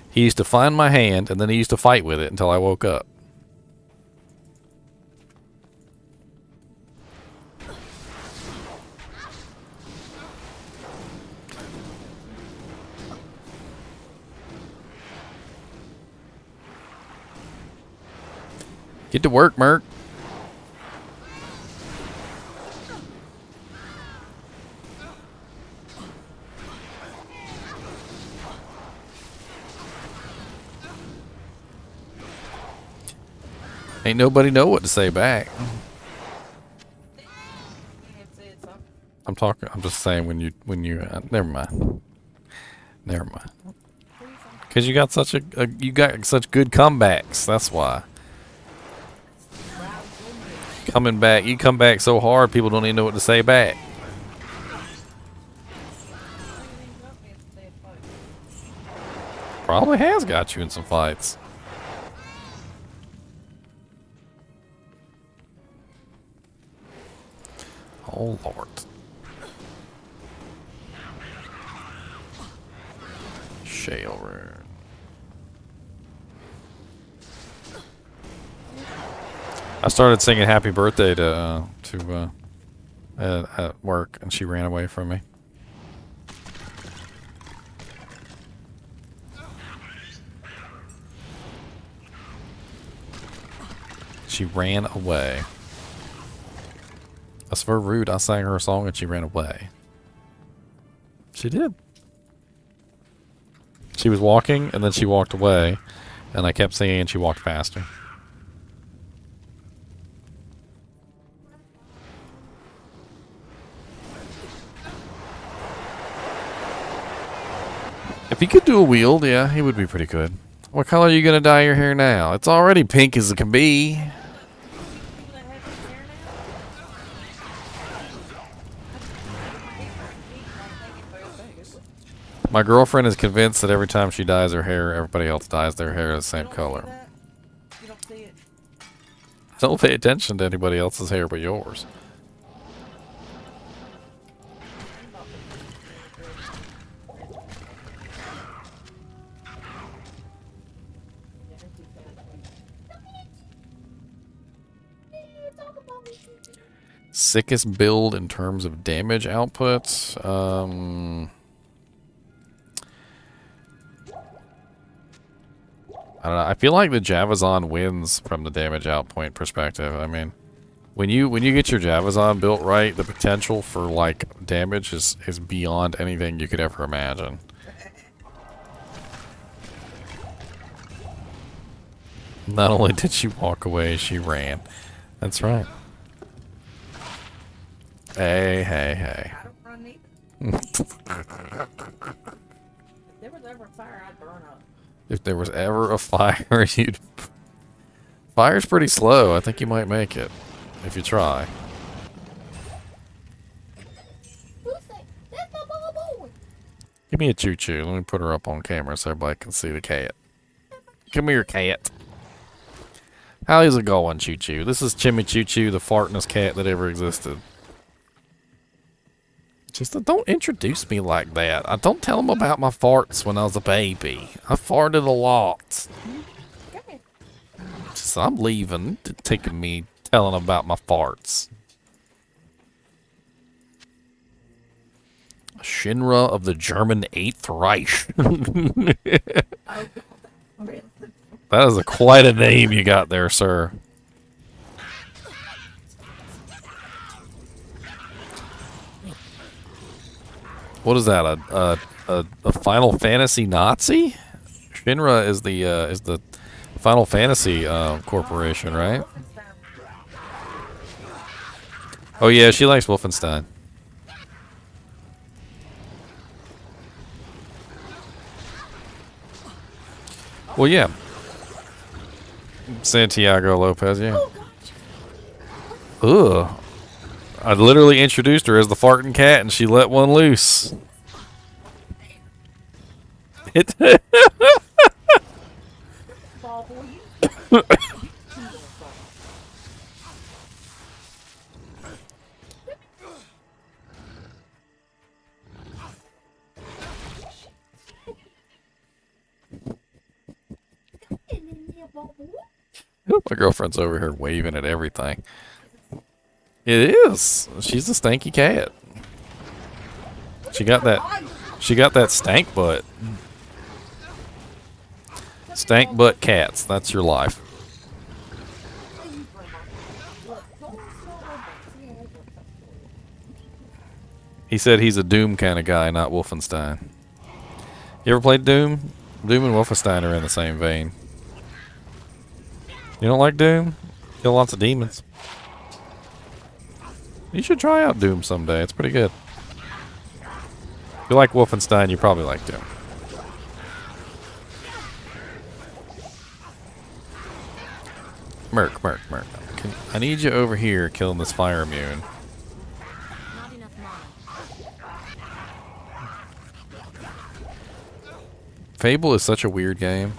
He used to find my hand, and then he used to fight with it until I woke up. Get to work, Merc. Ain't nobody know what to say back. I'm talking. I'm just saying when you never mind. Never mind. Because you got such you got such good comebacks. That's why. Coming back, you come back so hard, people don't even know what to say back. Probably has got you in some fights. Oh Lord. Shale rune. I started singing "Happy Birthday" to at work, and she ran away from me. She ran away. That's very rude. I sang her a song and she ran away. She did. She was walking and then she walked away. And I kept singing and she walked faster. If he could do a wield, yeah, he would be pretty good. What color are you going to dye your hair now? It's already pink as it can be. People that have this hair now. My girlfriend is convinced that every time she dyes her hair, everybody else dyes their hair the same You don't see color. that? You don't see it. Don't pay attention to anybody else's hair but yours. Sickest build in terms of damage output. I don't know. I feel like the Javazon wins from the damage outpoint perspective. I mean, when you get your Javazon built right, the potential for like damage is beyond anything you could ever imagine. Not only did she walk away, she ran. That's right. Hey, hey, hey. I don't run either. If there was ever a fire, I'd burn up. If there was ever a fire, you'd... Fire's pretty slow. I think you might make it. If you try. Who's that? That's my ball boy. Give me a choo-choo. Let me put her up on camera so everybody can see the cat. Come here, cat. How's it going, choo-choo? This is Chimmy Choo-Choo, the fartnest cat that ever existed. Just don't introduce me like that. I don't tell them about my farts when I was a baby. I farted a lot. Just, I'm leaving. Taking me telling about my farts. Shinra of the German Eighth Reich. That is quite a name you got there, sir. What is that? A Final Fantasy Nazi? Shinra is the Final Fantasy corporation, right? Oh yeah, she likes Wolfenstein. Well, yeah. Santiago Lopez, yeah. Ugh. I literally introduced her as the farting cat, and she let one loose. It. Ball boy, My girlfriend's over here waving at everything. It is. She's a stanky cat. She got that stank butt. Stank butt cats. That's your life. He said he's a Doom kind of guy, not Wolfenstein. You ever played Doom? Doom and Wolfenstein are in the same vein. You don't like Doom? Kill lots of demons. You should try out Doom someday. It's pretty good. If you like Wolfenstein, you probably like Doom. Merc. I need you over here killing this fire immune. Not enough mana. Fable is such a weird game.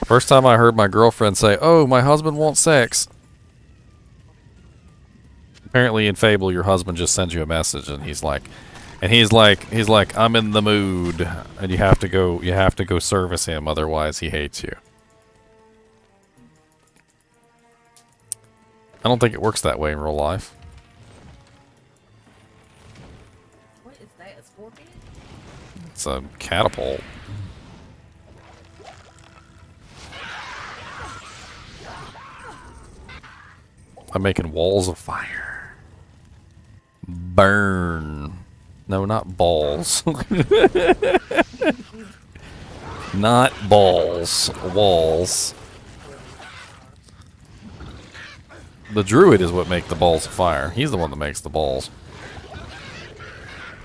First time I heard my girlfriend say, "Oh, my husband wants sex." Apparently in Fable, your husband just sends you a message, and he's like, "I'm in the mood," and you have to go service him, otherwise he hates you. I don't think it works that way in real life. what is that? A scorpion? It's a catapult. I'm making walls of fire. Burn. No, not balls. Not balls. Walls. The druid is what makes the balls of fire. He's the one that makes the balls.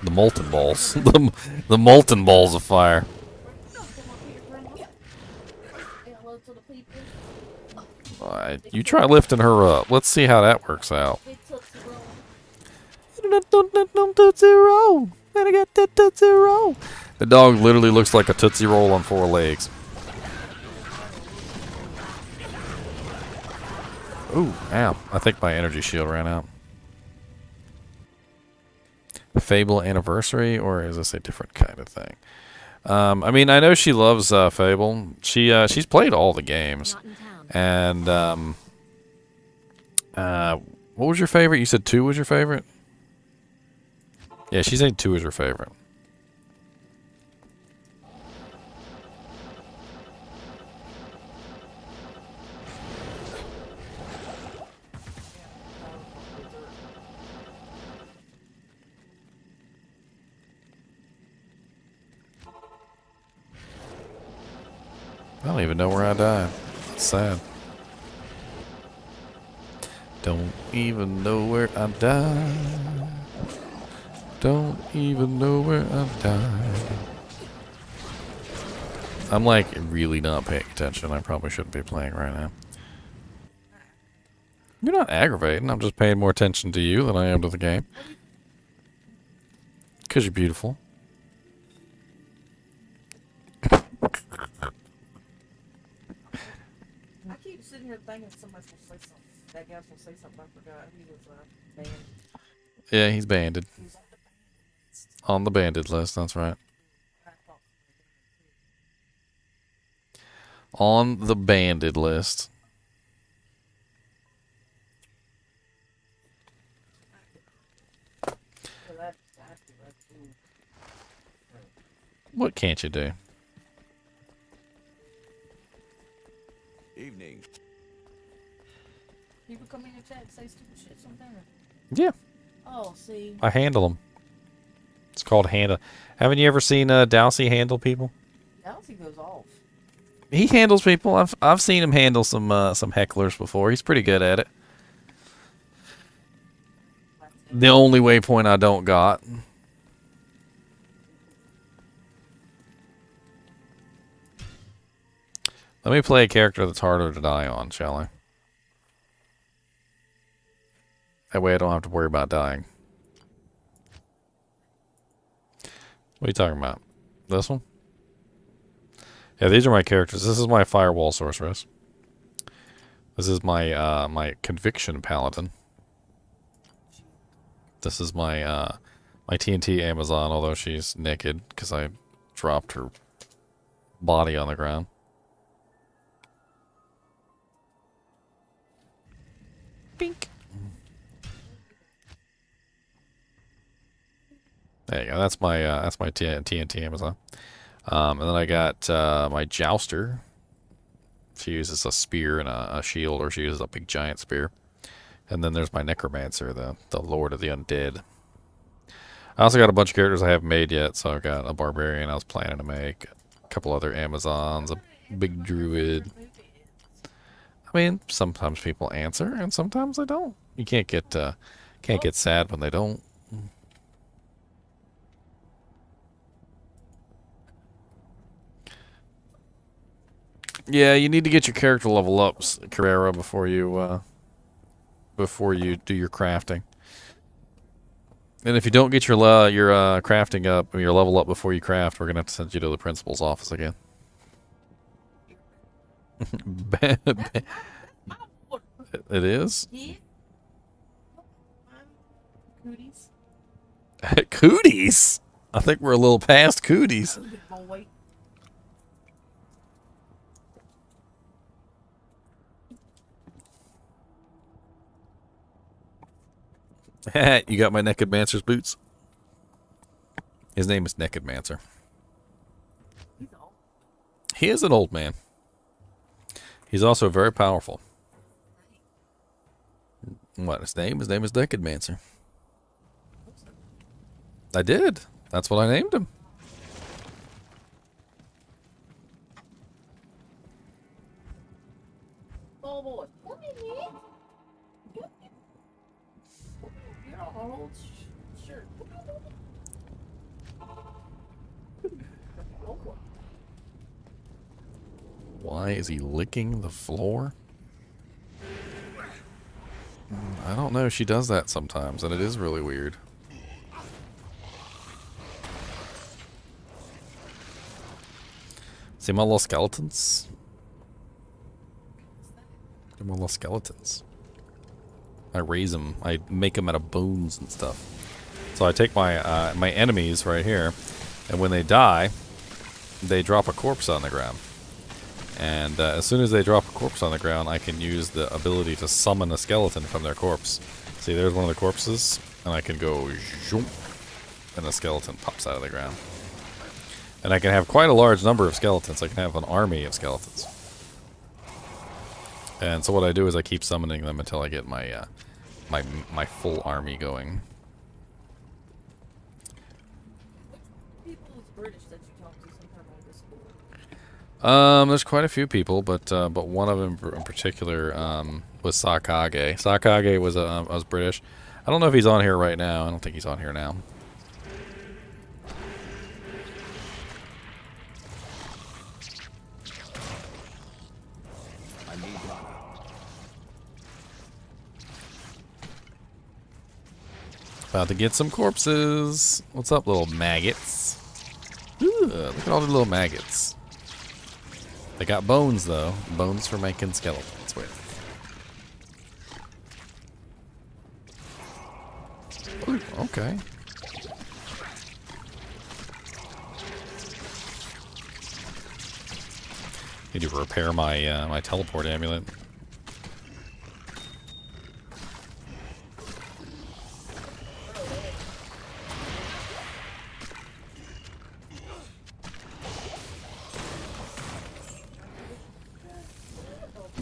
The molten balls. The molten balls of fire. You try lifting her up. Let's see how that works out. Tootsie Roll. I got that Tootsie Roll. The dog literally looks like a Tootsie Roll on 4 legs. Ooh, ow. I think my energy shield ran out. Fable Anniversary, or is this a different kind of thing? I mean, I know she loves Fable. She's played all the games. And, what was your favorite? You said 2 was your favorite? Yeah, she said 2 is her favorite. I don't even know where I died. That's sad. Don't even know where I died. Don't even know where I died. I'm like really not paying attention. I probably shouldn't be playing right now. You're not aggravating. I'm just paying more attention to you than I am to the game. Because you're beautiful. I keep sitting here thinking somebody's gonna say something. That guy's gonna say something. I forgot he was banned. Yeah, he's banded. He's On the banded list, that's right. On the banded list. What can't you do? Evening. People come in and chat and say stupid shit sometimes. Yeah, Oh, see. I handle them. It's called handle. Haven't you ever seen Dowsey handle people? Dowsey goes off. He handles people. I've seen him handle some hecklers before. He's pretty good at it. The only waypoint I don't got. Let me play a character that's harder to die on, shall I? That way I don't have to worry about dying. What are you talking about? This one? Yeah, these are my characters. This is my Firewall Sorceress. This is my my Conviction Paladin. This is my my TNT Amazon, although she's naked because I dropped her body on the ground. Bink. There you go. That's my TNT Amazon. And then I got my Jouster. She uses a spear and a shield, or she uses a big giant spear. And then there's my Necromancer, the Lord of the Undead. I also got a bunch of characters I haven't made yet, so I've got a Barbarian I was planning to make, a couple other Amazons, a big Druid. I mean, sometimes people answer, and sometimes they don't. You can't get sad when they don't. Yeah, you need to get your character level up, Carrera, before you do your crafting. And if you don't get your crafting up, your level up before you craft, we're gonna have to send you to the principal's office again. It is? Yeah. Cooties. Cooties? I think we're a little past cooties. Good boy. You got my Necromancer's boots? His name is Necromancer. He's old. He is an old man. He's also very powerful. What his name? His name is Necromancer. I did. That's what I named him. Oh boy. Come in here. You're on a whole shirt. Why is he licking the floor? I don't know. She does that sometimes, and it is really weird. See my little skeletons? They're my little skeletons. I raise them. I make them out of bones and stuff. So I take my my enemies right here, and when they die, they drop a corpse on the ground. And as soon as they drop a corpse on the ground, I can use the ability to summon a skeleton from their corpse. See, there's one of the corpses, and I can go zoom, and the skeleton pops out of the ground. And I can have quite a large number of skeletons. I can have an army of skeletons. And so what I do is I keep summoning them until I get my my full army going. People who's British that you talk to sometime on Discord. There's quite a few people, but one of them in particular was Sakage. Sakage was British. I don't know if he's on here right now. I don't think he's on here now. About to get some corpses. What's up, little maggots? Ooh, look at all the little maggots. They got bones, though. Bones for making skeletons with. Ooh, okay. Need to repair my my teleport amulet.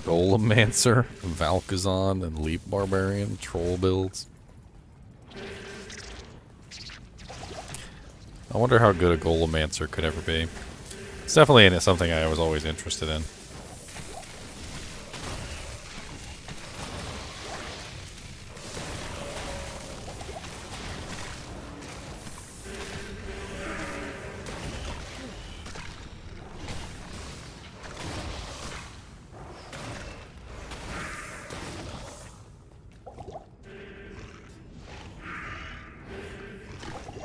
Golemancer, Valkazon, and Leap Barbarian, troll builds. I wonder how good a Golemancer could ever be. It's definitely something I was always interested in.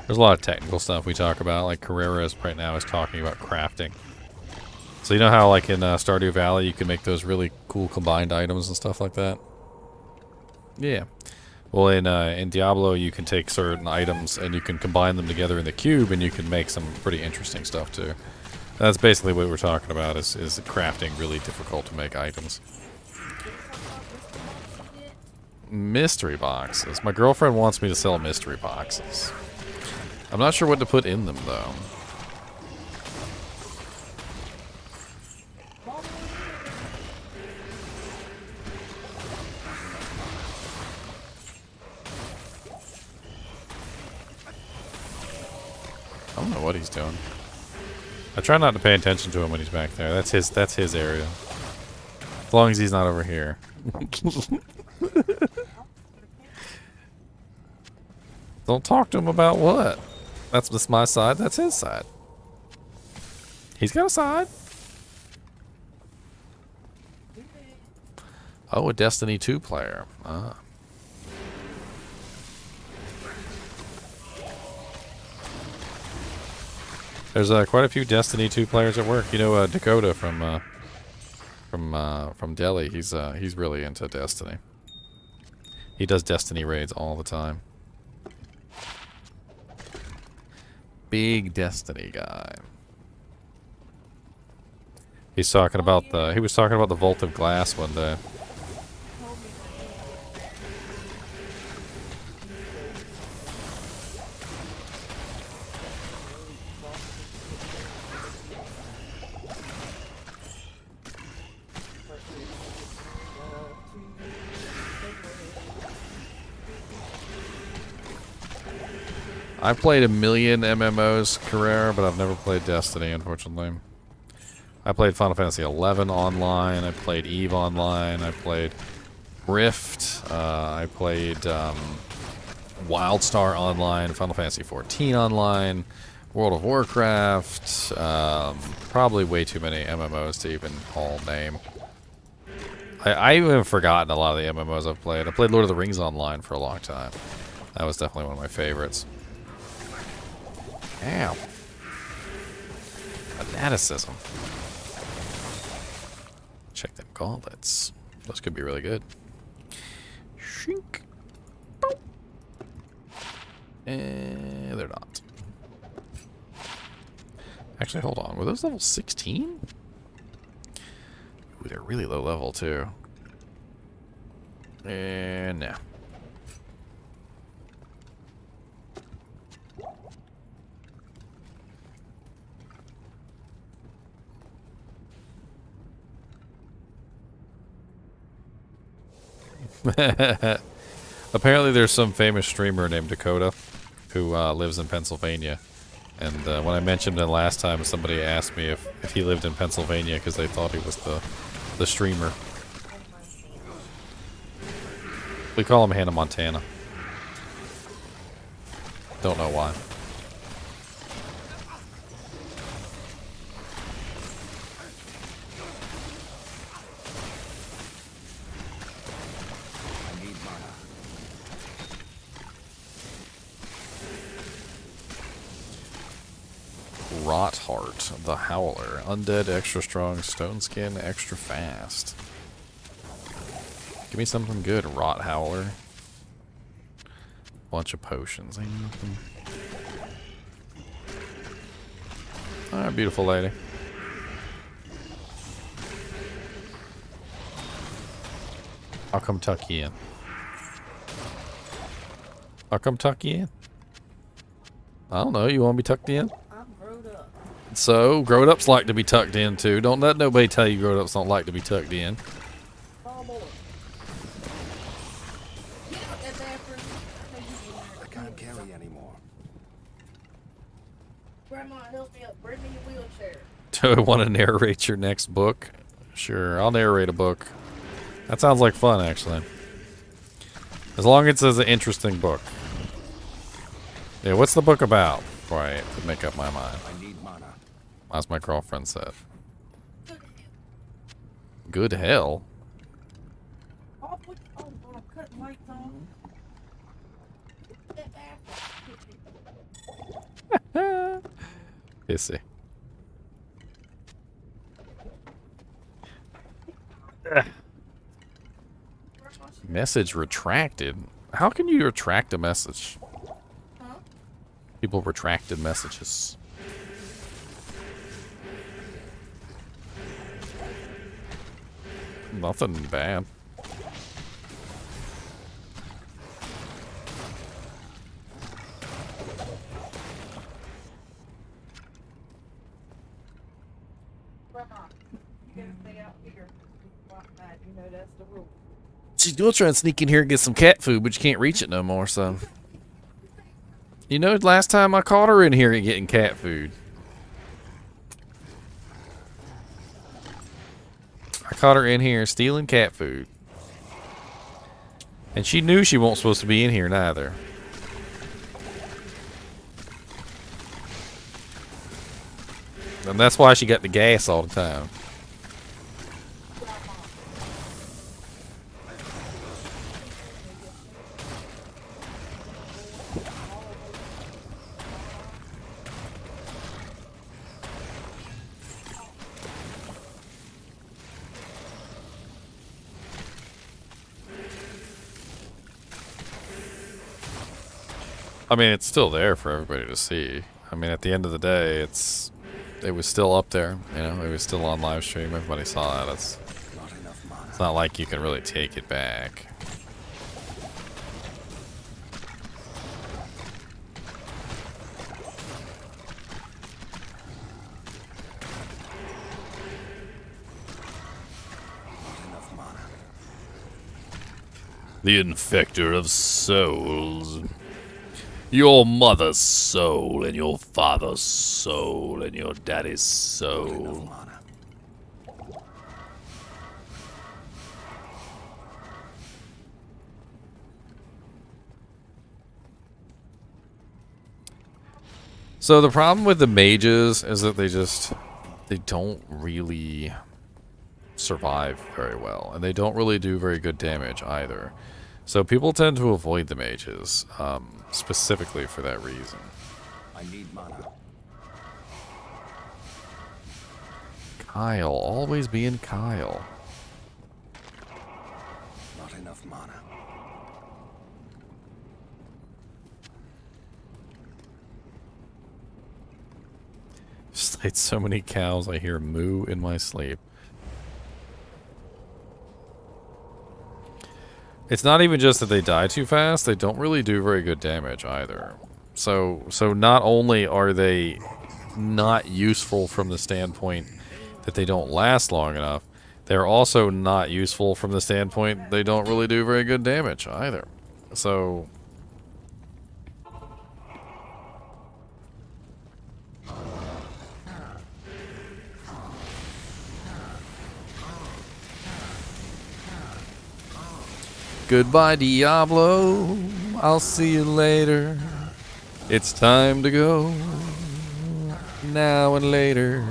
There's a lot of technical stuff we talk about, like Carreras right now is talking about crafting. So you know how like in Stardew Valley you can make those really cool combined items and stuff like that? Yeah. Well, in Diablo you can take certain items and you can combine them together in the cube and you can make some pretty interesting stuff too. That's basically what we're talking about is crafting really difficult to make items. Mystery boxes. My girlfriend wants me to sell mystery boxes. I'm not sure what to put in them, though. I don't know what he's doing. I try not to pay attention to him when he's back there. That's his area. As long as he's not over here. Don't talk to him about what? That's just my side. That's his side. He's got a side. Oh, a Destiny 2 player. Ah. There's quite a few Destiny 2 players at work. You know, Dakota from Delhi. He's really into Destiny. He does Destiny raids all the time. Big Destiny guy. He was talking about the Vault of Glass one day. I've played a million MMOs, Carrera, but I've never played Destiny, unfortunately. I played Final Fantasy XI online. I played EVE online. I played Rift. I played WildStar online. Final Fantasy XIV online. World of Warcraft. Probably way too many MMOs to even all name. I even have forgotten a lot of the MMOs I've played. I played Lord of the Rings online for a long time. That was definitely one of my favorites. Ow. Fanaticism. Check them gauntlets. Those could be really good. Shink. They're not. Actually, hold on. Were those level 16? Ooh, they're really low level, too. And no. Apparently there's some famous streamer named Dakota who lives in Pennsylvania. And when I mentioned it last time, somebody asked me if he lived in Pennsylvania because they thought he was the streamer. We call him Hannah Montana. Don't know why. Rot Heart, the Howler. Undead, extra strong, stone skin, extra fast. Give me something good, Rot Howler. Bunch of potions. Ain't nothing. Alright, beautiful lady. I'll come tuck you in. I'll come tuck you in. I don't know, you want to be tucked in? I'm grown up. So, grown-ups like to be tucked in too. Don't let nobody tell you grown-ups don't like to be tucked in. Oh boy. Get out that bathroom. I can't carry anymore. Grandma, help me up. Bring me your wheelchair. Do I want to narrate your next book? Sure, I'll narrate a book. That sounds like fun, actually. As long as it's an interesting book. Yeah, what's the book about? Before I have to make up my mind. I need mana. As my girlfriend said. Good hell? Oh, I'm cutting lights on. Get that bathroom. Pissy. Message retracted? How can you retract a message? Huh? People retracted messages. Nothing bad. Grandma, you gotta stay out here. You know that's the rule. She's gonna try and sneak in here and get some cat food, but you can't reach it no more, so. You know, last time I caught her in here and getting cat food. I caught her in here stealing cat food. And she knew she wasn't supposed to be in here neither. And that's why she got the gas all the time. I mean, it's still there for everybody to see. I mean, at the end of the day, it was still up there. You know, it was still on live stream. Everybody saw it. It's not like you can really take it back. The Infector of Souls. Your mother's soul and your father's soul and your daddy's Not enough soul. mana. So the problem with the mages is that they don't really survive very well, and they don't really do very good damage either. So people tend to avoid the mages, specifically for that reason. I need mana. Kyle, always being Kyle. Not enough mana. Slayed so many cows, I hear moo in my sleep. It's not even just that they die too fast, they don't really do very good damage either. So not only are they not useful from the standpoint that they don't last long enough, they're also not useful from the standpoint they don't really do very good damage either. So goodbye, Diablo. I'll see you later. It's time to go. Now and later.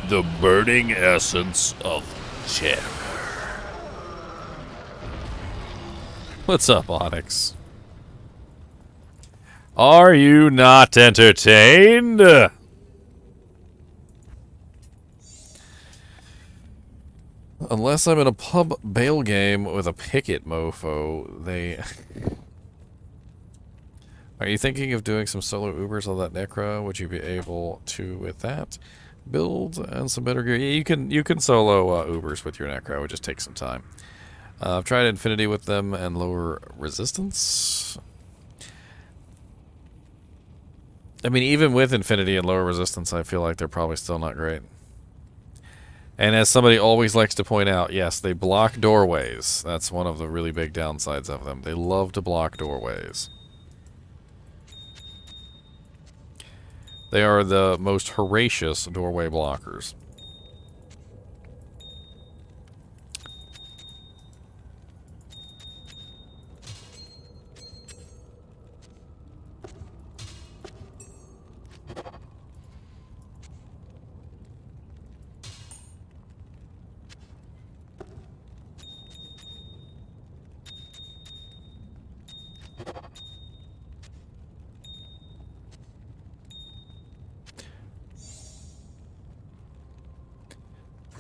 The burning essence of terror. What's up, Onyx? Are you not entertained? Unless I'm in a pub bail game with a picket mofo, they... Are you thinking of doing some solo Ubers on that Necro? Would you be able to with that? Build and some better gear. Yeah, you can solo Ubers with your Necro. It would just take some time. I've tried Infinity with them and lower resistance. I mean, even with Infinity and lower resistance, I feel like they're probably still not great. And as somebody always likes to point out, yes, they block doorways. That's one of the really big downsides of them. They love to block doorways. They are the most voracious doorway blockers.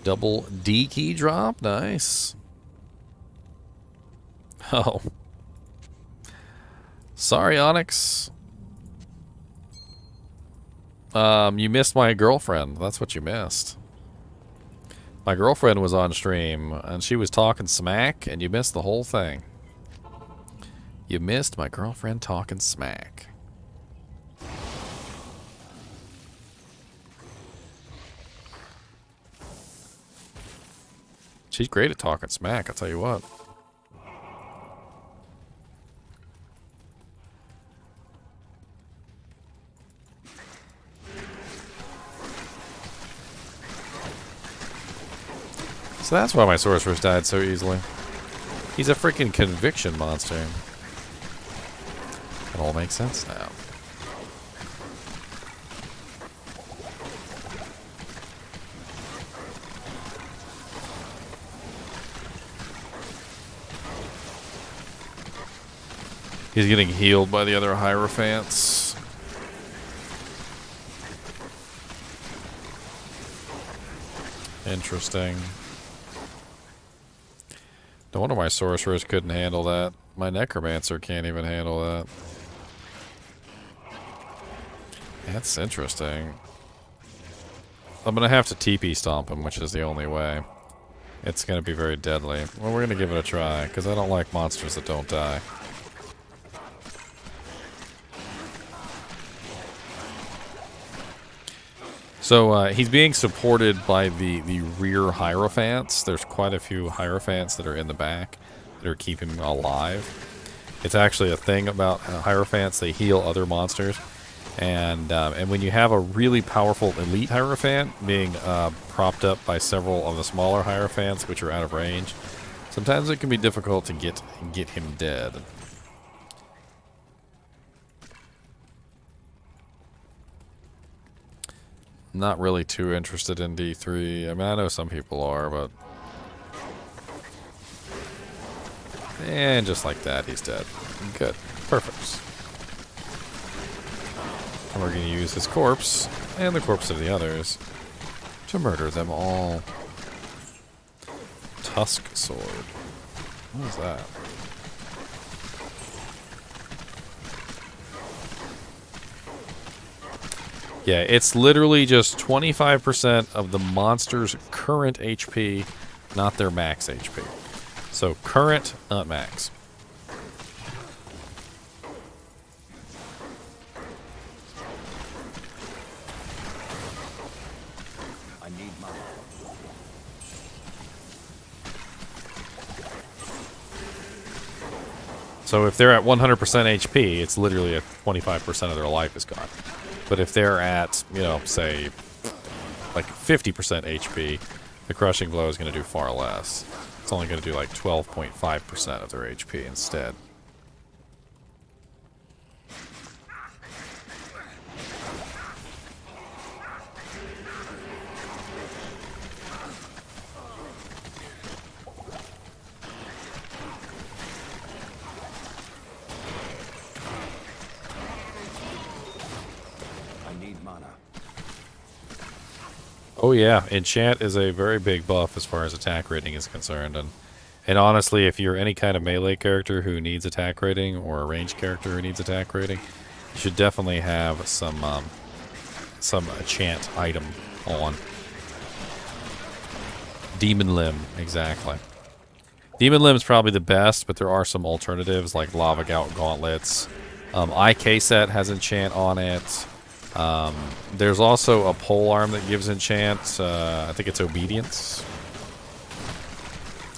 Double D key drop, nice. Oh. Sorry, Onyx. You missed my girlfriend. That's what you missed. My girlfriend was on stream, and she was talking smack, and you missed the whole thing. You missed my girlfriend talking smack. She's great at talking smack, I'll tell you what. So that's why my sorceress died so easily. He's a freaking conviction monster. It all makes sense now. He's getting healed by the other Hierophants. Interesting. No wonder my Sorceress couldn't handle that. My Necromancer can't even handle that. That's interesting. I'm going to have to TP stomp him, which is the only way. It's going to be very deadly. Well, we're going to give it a try, because I don't like monsters that don't die. So he's being supported by the rear Hierophants. There's quite a few Hierophants that are in the back that are keeping him alive. It's actually a thing about Hierophants. They heal other monsters. And when you have a really powerful elite Hierophant being propped up by several of the smaller Hierophants, which are out of range, sometimes it can be difficult to get him dead. Not really too interested in D3. I mean, I know some people are, but... And just like that, he's dead. Good. Perfect. And we're going to use his corpse, and the corpse of the others, to murder them all. Tusk sword. What is that? Yeah, it's literally just 25% of the monster's current HP, not their max HP. So current, not max. I need mana. So if they're at 100% HP, it's literally at 25% of their life is gone. But if they're at, you know, say, like 50% HP, the crushing blow is going to do far less. It's only going to do like 12.5% of their HP instead. Oh yeah, enchant is a very big buff as far as attack rating is concerned, and honestly, if you're any kind of melee character who needs attack rating or a ranged character who needs attack rating, you should definitely have some enchant item on. Demon Limb, exactly. Demon Limb is probably the best, but there are some alternatives like Lava Gout Gauntlets. IK set has enchant on it. There's also a pole arm that gives enchant. I think it's obedience.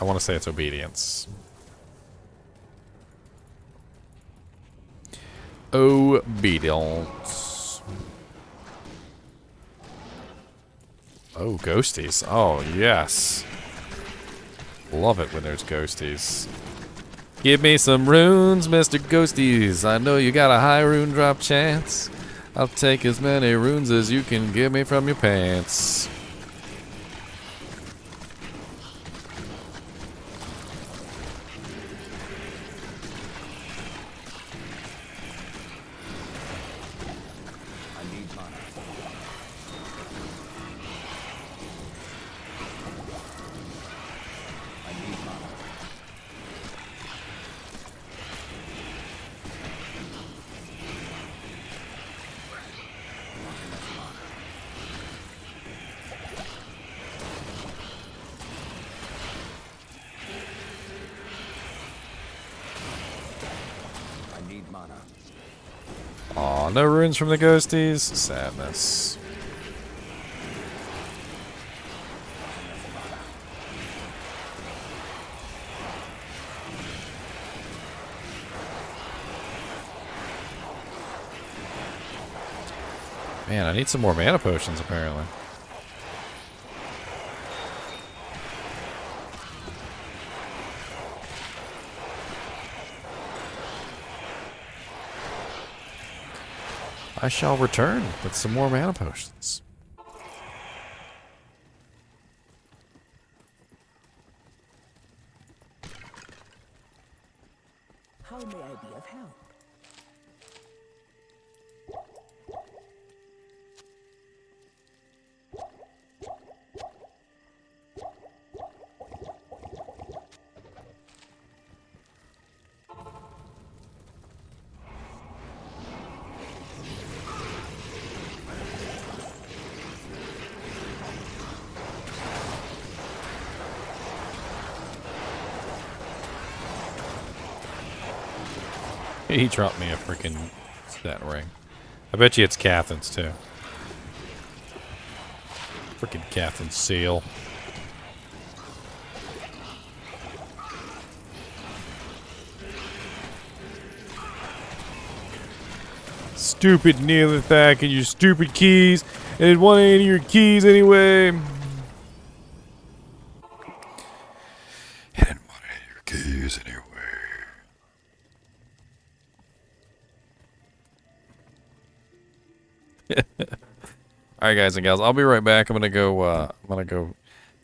I want to say it's obedience. Obedience. Oh, ghosties. Oh, yes. Love it when there's ghosties. Give me some runes, Mr. Ghosties. I know you got a high rune drop chance. I'll take as many runes as you can give me from your pants. I need mana. I need mana. I need mana. Aw, no runes from the ghosties? Sadness. Man, I need some more mana potions, apparently. I shall return with some more mana potions. How may I be of help? He dropped me a freaking stat ring. I bet you it's Cathan's too. Freaking Cathan's seal. stupid Neolithac and your stupid keys. And it wasn't any of your keys anyway. I didn't want any of your keys anyway. All right, guys and gals, I'll be right back. I'm gonna go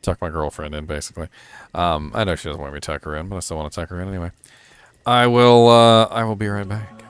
tuck my girlfriend in, basically. I know she doesn't want me to tuck her in, but I still want to tuck her in anyway. I will be right back.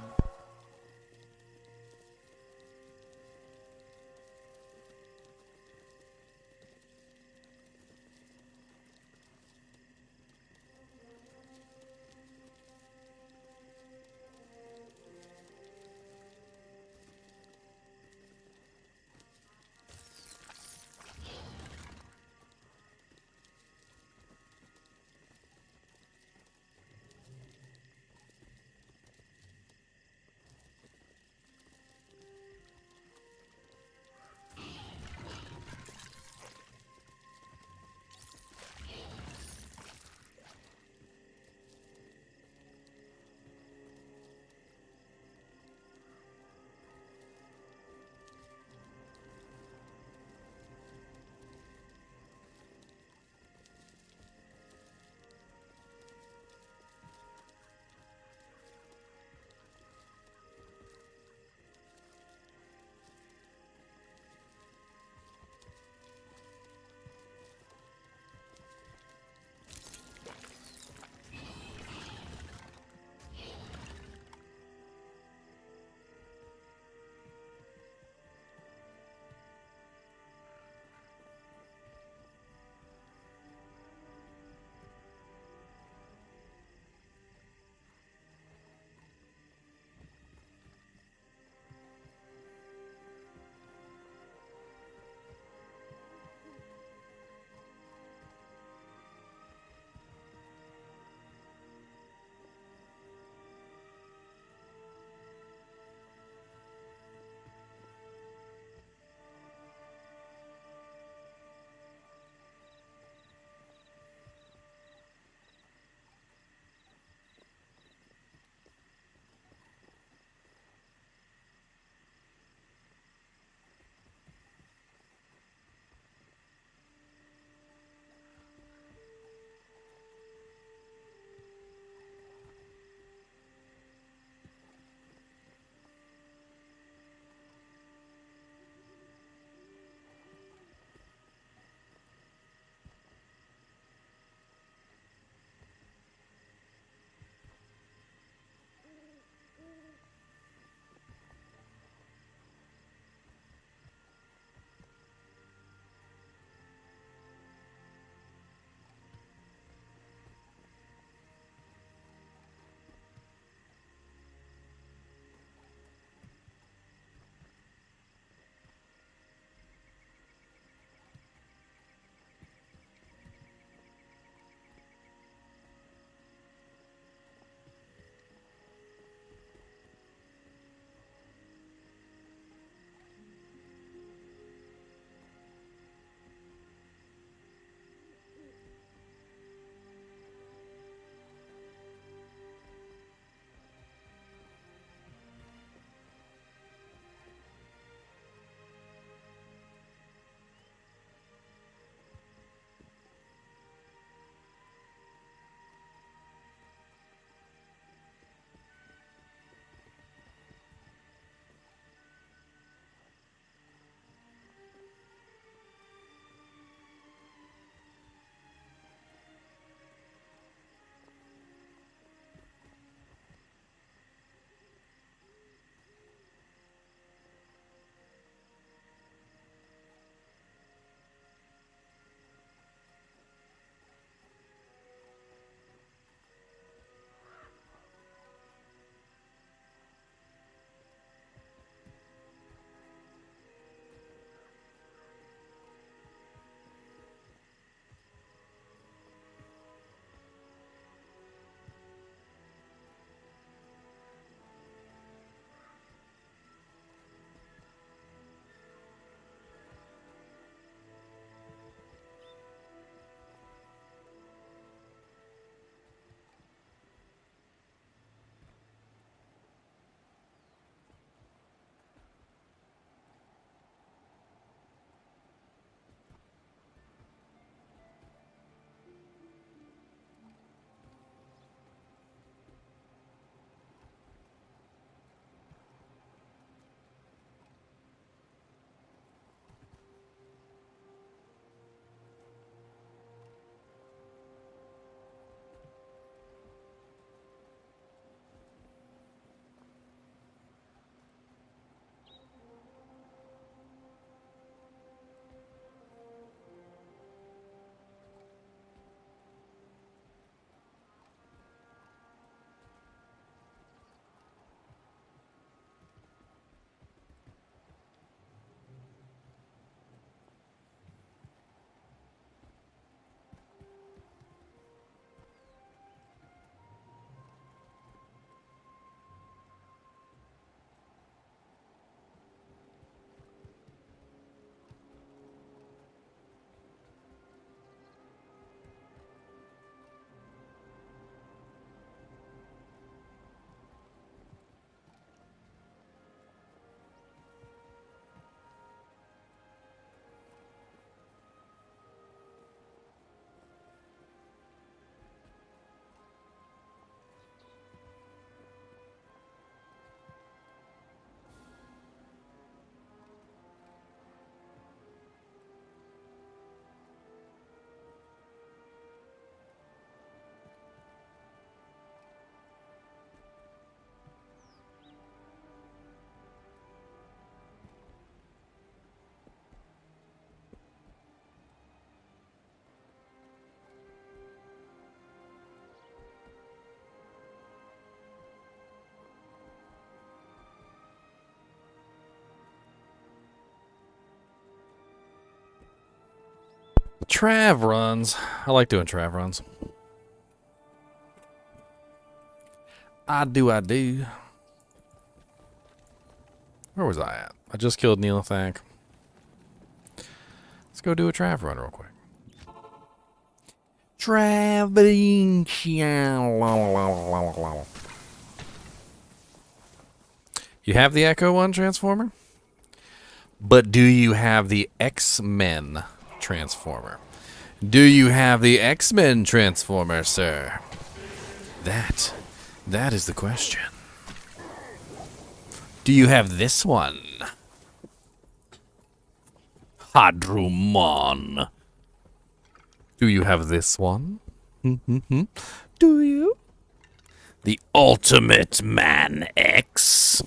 Trav runs. I like doing Trav runs. I do. Where was I at? I just killed Neelithank. Let's go do a Trav run real quick. Traveling. You have the Echo 1 Transformer? But do you have the X-Men Transformer? Do you have the X-Men Transformer, sir? That is the question. Do you have this one? Hadrumon. Do you have this one? Do you? The Ultimate Man X.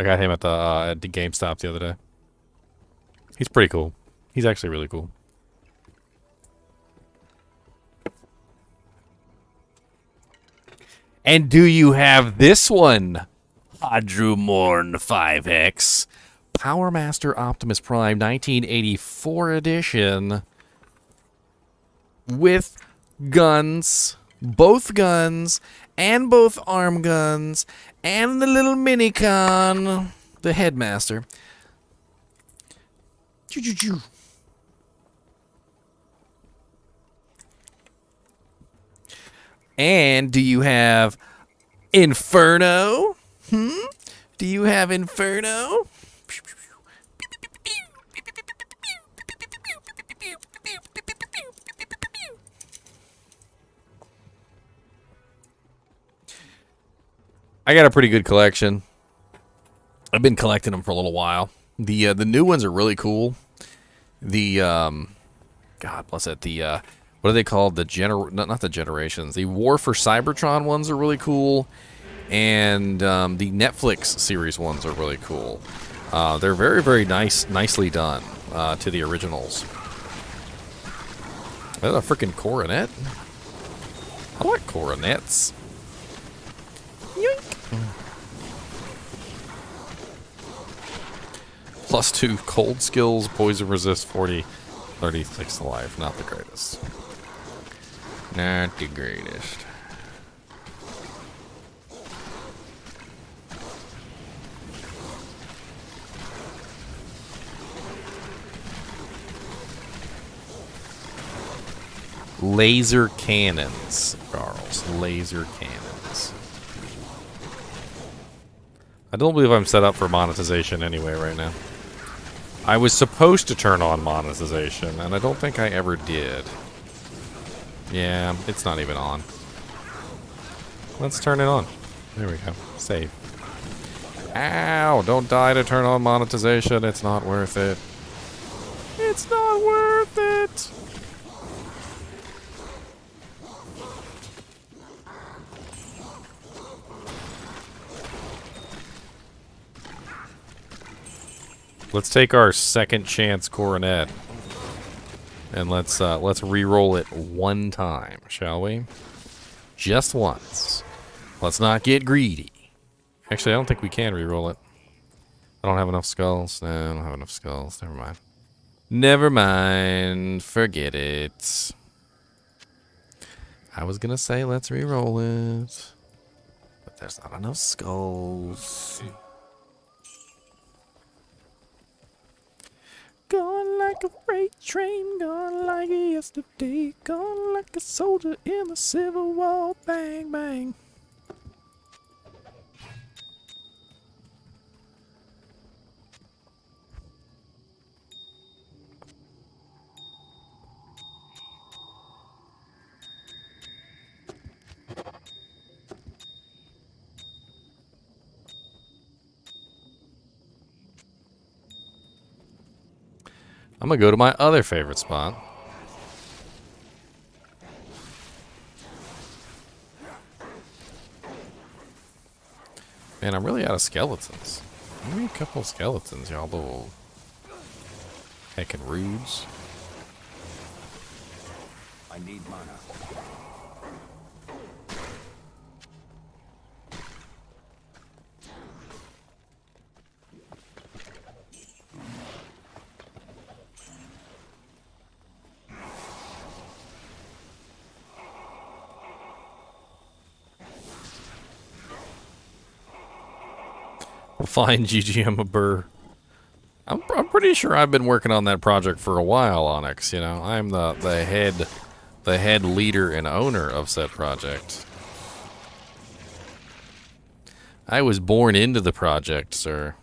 I got him at the GameStop the other day. He's pretty cool. He's actually really cool. And do you have this one? Hadrumorn 5X. Power Master Optimus Prime 1984 edition. With guns. Both guns. And both arm guns. And the little minicon. The headmaster. Choo-choo-choo. And do you have Inferno? Do you have Inferno? I got a pretty good collection. I've been collecting them for a little while. The new ones are really cool. The God bless it. The what are they called? The not the Generations. The War for Cybertron ones are really cool, and the Netflix series ones are really cool. They're very, very nicely done to the originals. Is that a freaking coronet? I like coronets. Yoink. +2 cold skills, poison resist 40, 36 to life. Not the greatest. Not the greatest. Laser cannons, Charles. Laser cannons. I don't believe I'm set up for monetization anyway right now. I was supposed to turn on monetization, and I don't think I ever did. Yeah, it's not even on. Let's turn it on. There we go. Save. Ow! Don't die to turn on monetization. It's not worth it. It's not worth it! Let's take our second chance coronet. And let's re-roll it one time, shall we? Just once. Let's not get greedy. Actually, I don't think we can re-roll it. I don't have enough skulls. No, I don't have enough skulls. Never mind. Never mind. Forget it. I was gonna say let's re-roll it. But there's not enough skulls. Gone like a freight train, gone like yesterday, gone like a soldier in the Civil War, bang, bang. I'm gonna go to my other favorite spot. Man, I'm really out of skeletons. Maybe a couple of skeletons, y'all. Little heckin' rudes. I need mana. Fine, GGM a burr. I'm pretty sure I've been working on that project for a while, Onyx. You know, I'm the head leader and owner of said project. I was born into the project, sir.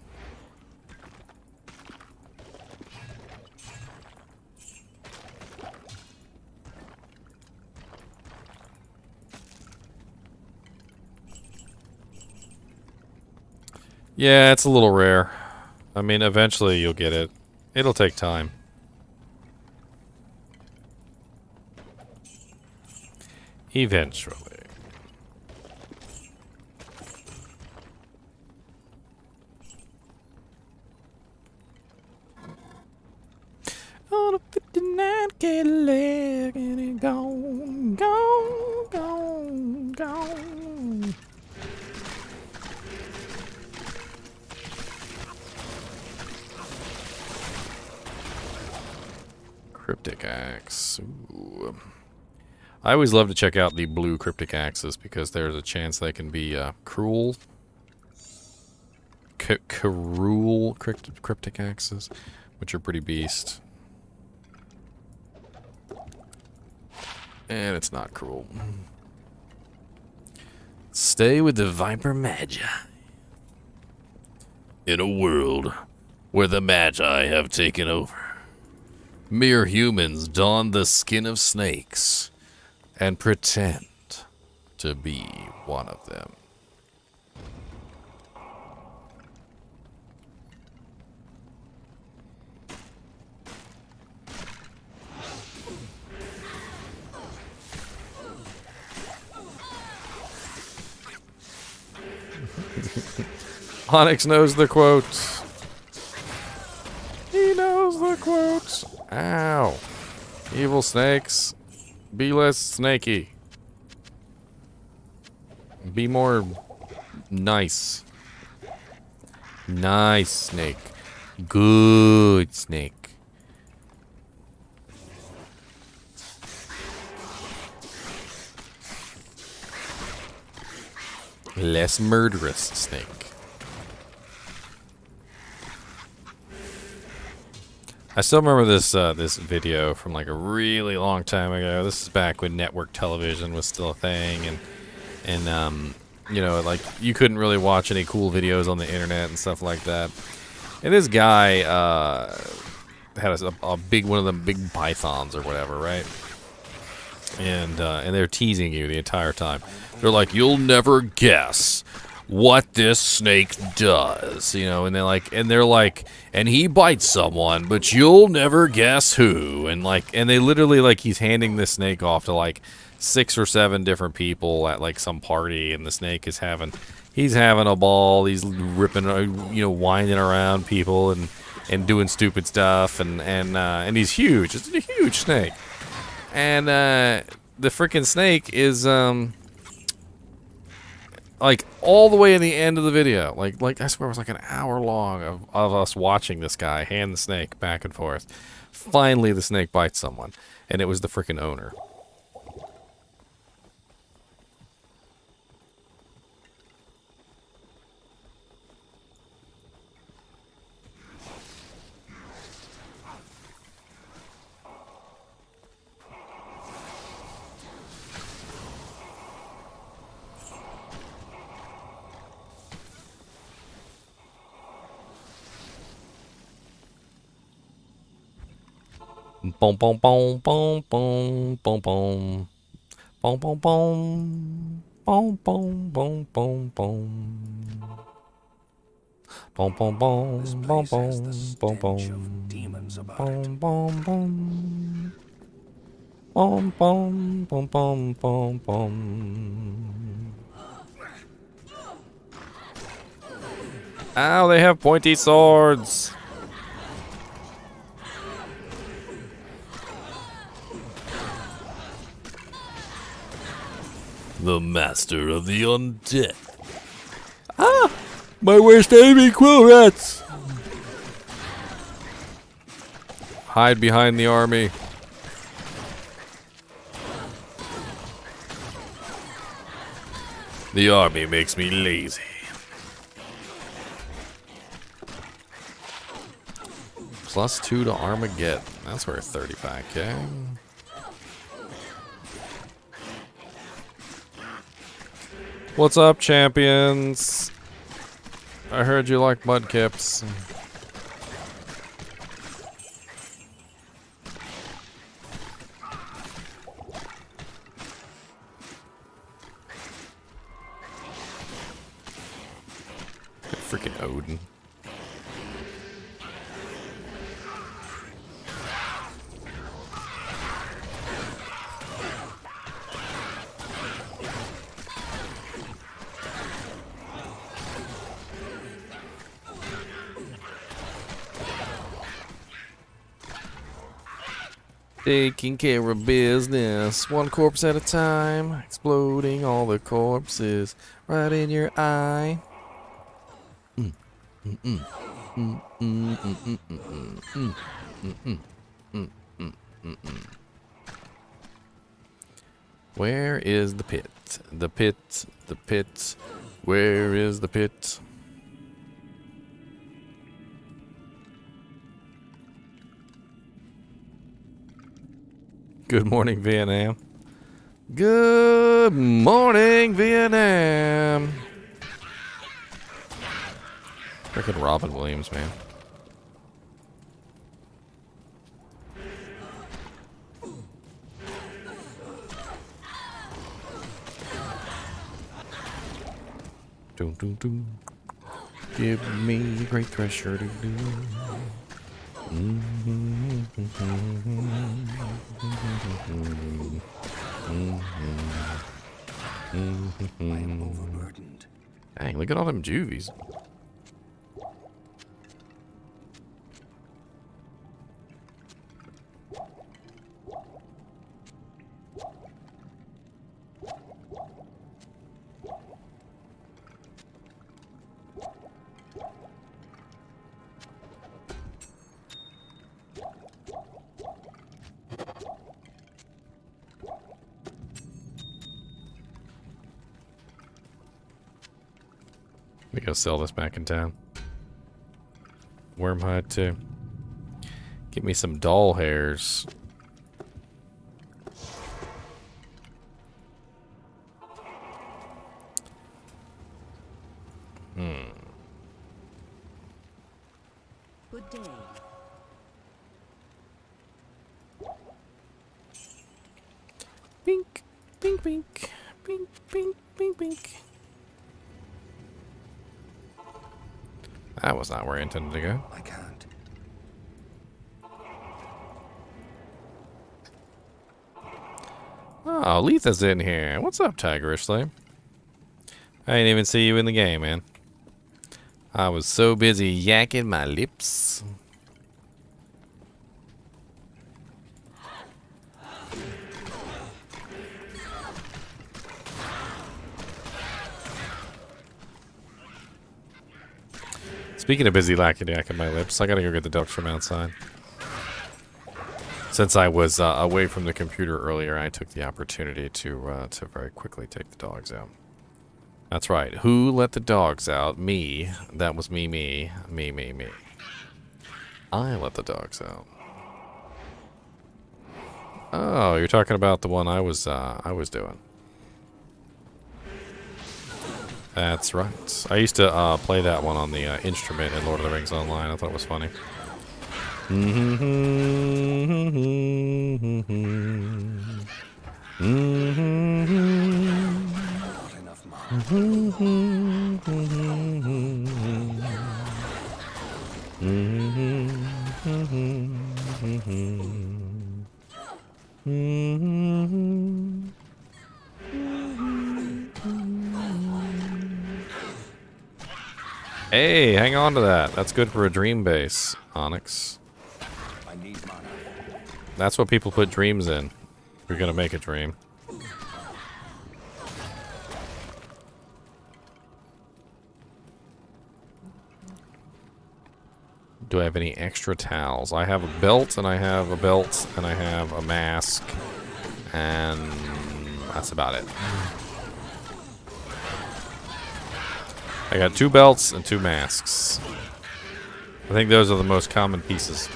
Yeah, it's a little rare. I mean, eventually you'll get it. It'll take time. Eventually. On a 59 Cadillac and it gone, gone, gone, gone. Cryptic axe. Ooh. I always love to check out the blue cryptic axes because there's a chance they can be cruel. Cruel cryptic axes, which are pretty beast. And it's not cruel. Stay with the Viper Magi. In a world where the Magi have taken over, mere humans don the skin of snakes and pretend to be one of them. Onyx knows the quotes. He knows the quotes. Ow. Evil snakes. Be less snaky. Be more nice. Nice snake. Good snake. Less murderous snake. I still remember this this video from like a really long time ago. This is back when network television was still a thing, and you know, like you couldn't really watch any cool videos on the internet and stuff like that. And this guy had a big one of them big pythons or whatever, right? And they're teasing you the entire time. They're like, "You'll never guess what this snake does," you know, and they're like, and he bites someone, but you'll never guess who, and they literally, like, he's handing this snake off to like 6 or 7 different people at like some party, and the snake is he's having a ball, he's ripping, you know, winding around people and doing stupid stuff, and he's huge. It's a huge snake, and the freaking snake is like all the way in the end of the video, like I swear it was like an hour long of us watching this guy hand the snake back and forth. Finally, the snake bites someone, and it was the freaking owner. Boom, boom, boom, boom, boom, boom, boom, boom, boom, boom, boom, boom, boom, boom, boom, boom, boom, boom, This boom, place has boom, the boom, stench boom, of demons about boom, it. boom, boom, boom, boom, boom, boom, boom, boom. Ow! They have pointy swords. The master of the undead. Ah! My worst enemy, quill rats! Hide behind the army. The army makes me lazy. +2 to Armageddon. That's worth 35k. What's up, champions? I heard you like mudkips. Freaking Odin. Taking care of business, one corpse at a time, exploding all the corpses right in your eye. Where is the pit? The pit, the pit. Where is the pit? Good morning, Vietnam. Good morning, Vietnam. Frickin' Robin Williams, man. Doom, doom, doom. Give me great treasure to do. I am overburdened. Dang, look at all them juvies. We gotta sell this back in town. Wormhide too. Give me some doll hairs. Good day. Bink, bink, bink, bink, bink, bink, bink. That was not where I intended to go. I can't. Oh, Letha's in here. What's up, Tigerish Slave? I didn't even see you in the game, man. I was so busy yakking my lips. Speaking of busy yakking my lips, I gotta go get the ducks from outside. Since I was away from the computer earlier, I took the opportunity to very quickly take the dogs out. That's right. Who let the dogs out? Me. That was me. Me. I let the dogs out. Oh, you're talking about the one I was doing. That's right. I used to play that one on the instrument in Lord of the Rings Online. I thought it was funny. Not enough mana. Hey, hang on to that. That's good for a dream base, Onyx. I need mana. That's what people put dreams in. If you're gonna make a dream. Do I have any extra towels? I have a belt, and I have a belt, and I have a mask, and that's about it. I got 2 belts and 2 masks. I think those are the most common pieces.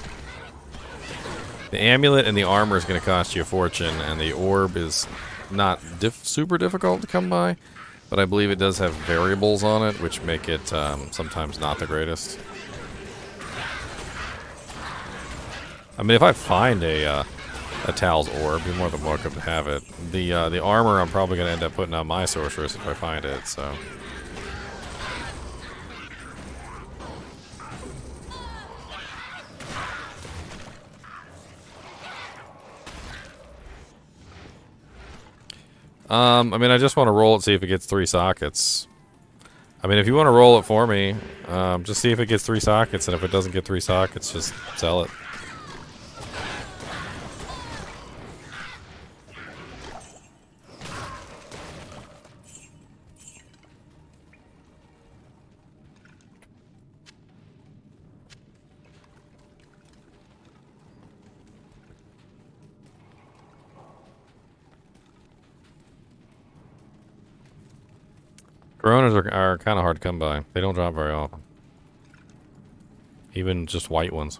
The amulet and the armor is going to cost you a fortune, and the orb is not super difficult to come by, but I believe it does have variables on it, which make it sometimes not the greatest. I mean, if I find a Tal's orb, you're more than welcome to have it. The armor, I'm probably going to end up putting on my sorceress if I find it, so... I mean, I just want to roll it, see if it gets 3 sockets. I mean, if you want to roll it for me, just see if it gets 3 sockets, and if it doesn't get 3 sockets, just sell it. Coronas are kind of hard to come by. They don't drop very often. Even just white ones.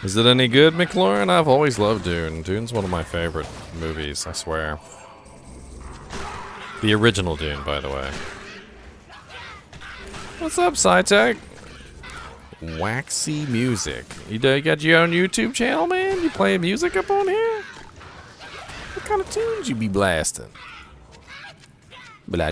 Is it any good, McLaurin? I've always loved Dune. Dune's one of my favorite movies, I swear. The original Dune, by the way. What's up, SciTech? Waxy music. You got your own YouTube channel, man? You playing music up on here? What kind of tunes you be blasting? Blah.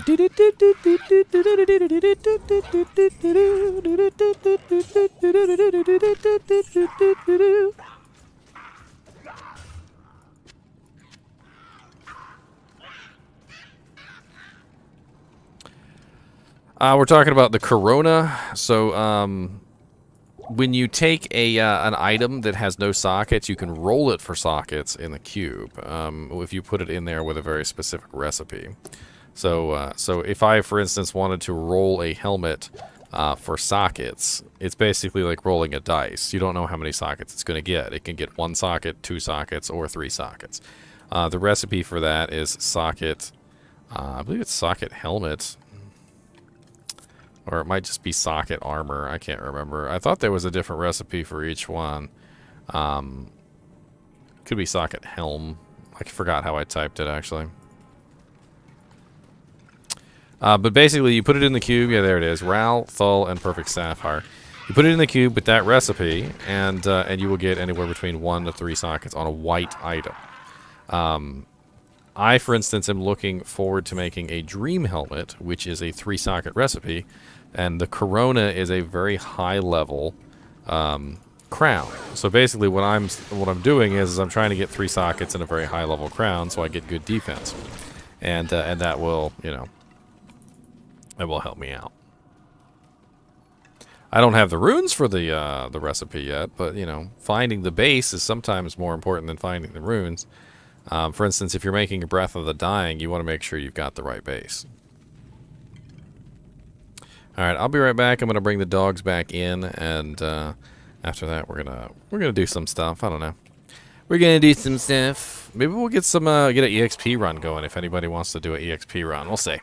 We're talking about the Corona. So, when you take an item that has no sockets, you can roll it for sockets in the cube. If you put it in there with a very specific recipe. So, so if I, for instance, wanted to roll a helmet for sockets, it's basically like rolling a dice. You don't know how many sockets it's going to get. It can get 1 socket, 2 sockets, or 3 sockets. The recipe for that is socket, I believe it's socket helmet. Or it might just be socket armor. I can't remember. I thought there was a different recipe for each one. Could be socket helm. I forgot how I typed it, actually. But basically, you put it in the cube. Yeah, there it is. Ral, Thul, and Perfect Sapphire. You put it in the cube with that recipe, and you will get anywhere between 1 to 3 sockets on a white item. I, for instance, am looking forward to making a Dream Helmet, which is a 3-socket recipe, and the Corona is a very high-level crown. So basically, what I'm doing is I'm trying to get 3 sockets in a very high-level crown, so I get good defense, and that will, you know. It will help me out. I don't have the runes for the recipe yet, but you know, finding the base is sometimes more important than finding the runes. For instance, if you're making a Breath of the Dying, you want to make sure you've got the right base. All right, I'll be right back. I'm gonna bring the dogs back in, and after that, we're gonna do some stuff. I don't know. We're gonna do some stuff. Maybe we'll get some get an EXP run going if anybody wants to do an EXP run. We'll see.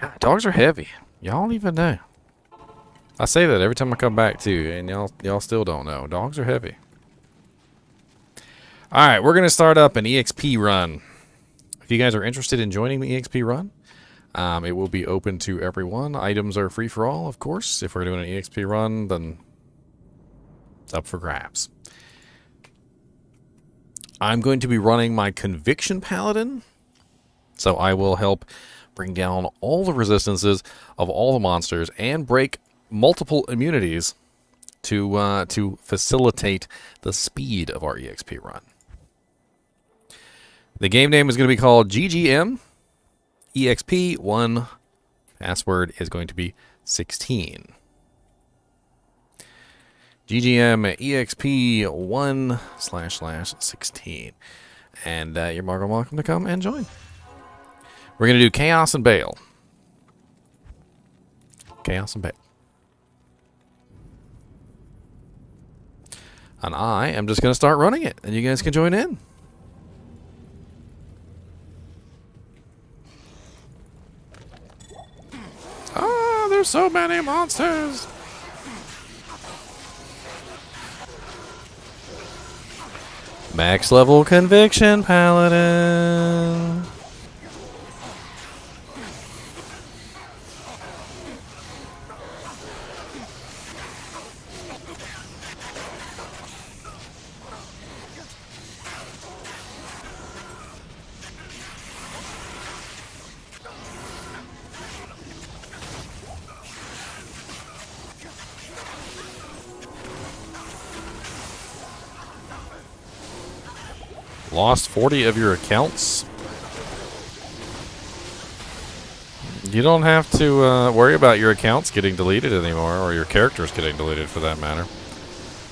God, dogs are heavy. Y'all don't even know. I say that every time I come back too, and y'all still don't know. Dogs are heavy. All right, we're gonna start up an EXP run. If you guys are interested in joining the EXP run, it will be open to everyone. Items are free for all, of course. If we're doing an EXP run, then it's up for grabs. I'm going to be running my Conviction Paladin, so I will help bring down all the resistances of all the monsters and break multiple immunities to facilitate the speed of our EXP run. The game name is going to be called GGM EXP1. Password is going to be 16. GGM EXP1//16. And you're more than welcome to come and join. We're going to do Chaos and Bale. Chaos and Bale. And I am just going to start running it, and you guys can join in. Ah, there's so many monsters. Max level Conviction Paladin. Lost 40 of your accounts? You don't have to worry about your accounts getting deleted anymore, or your characters getting deleted for that matter.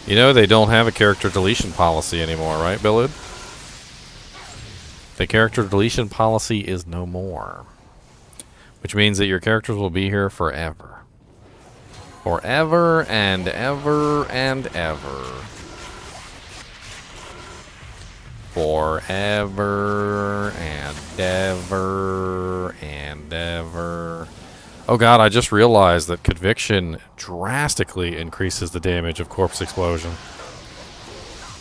You know they don't have a character deletion policy anymore, right, Billid? The character deletion policy is no more. Which means that your characters will be here forever. Forever and ever and ever. Forever and ever and ever. Oh god, I just realized that Conviction drastically increases the damage of Corpse Explosion.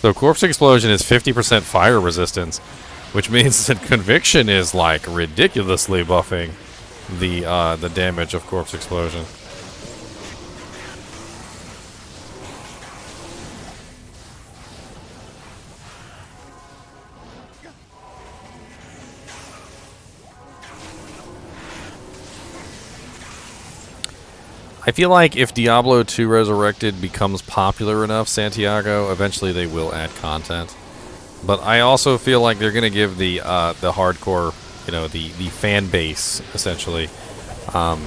So Corpse Explosion is 50% fire resistance, which means that Conviction is like ridiculously buffing the damage of Corpse Explosion. I feel like if Diablo 2 Resurrected becomes popular enough, Santiago, eventually they will add content. But I also feel like they're going to give the hardcore, the fan base, essentially, a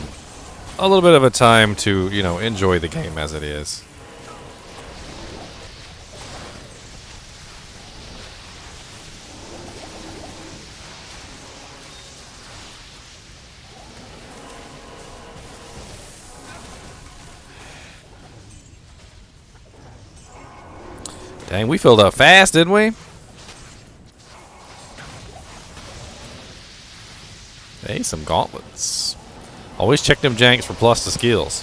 little bit of a time to, enjoy the game as it is. Dang, we filled up fast, didn't we? Hey, some gauntlets. Always check them janks for plus to skills.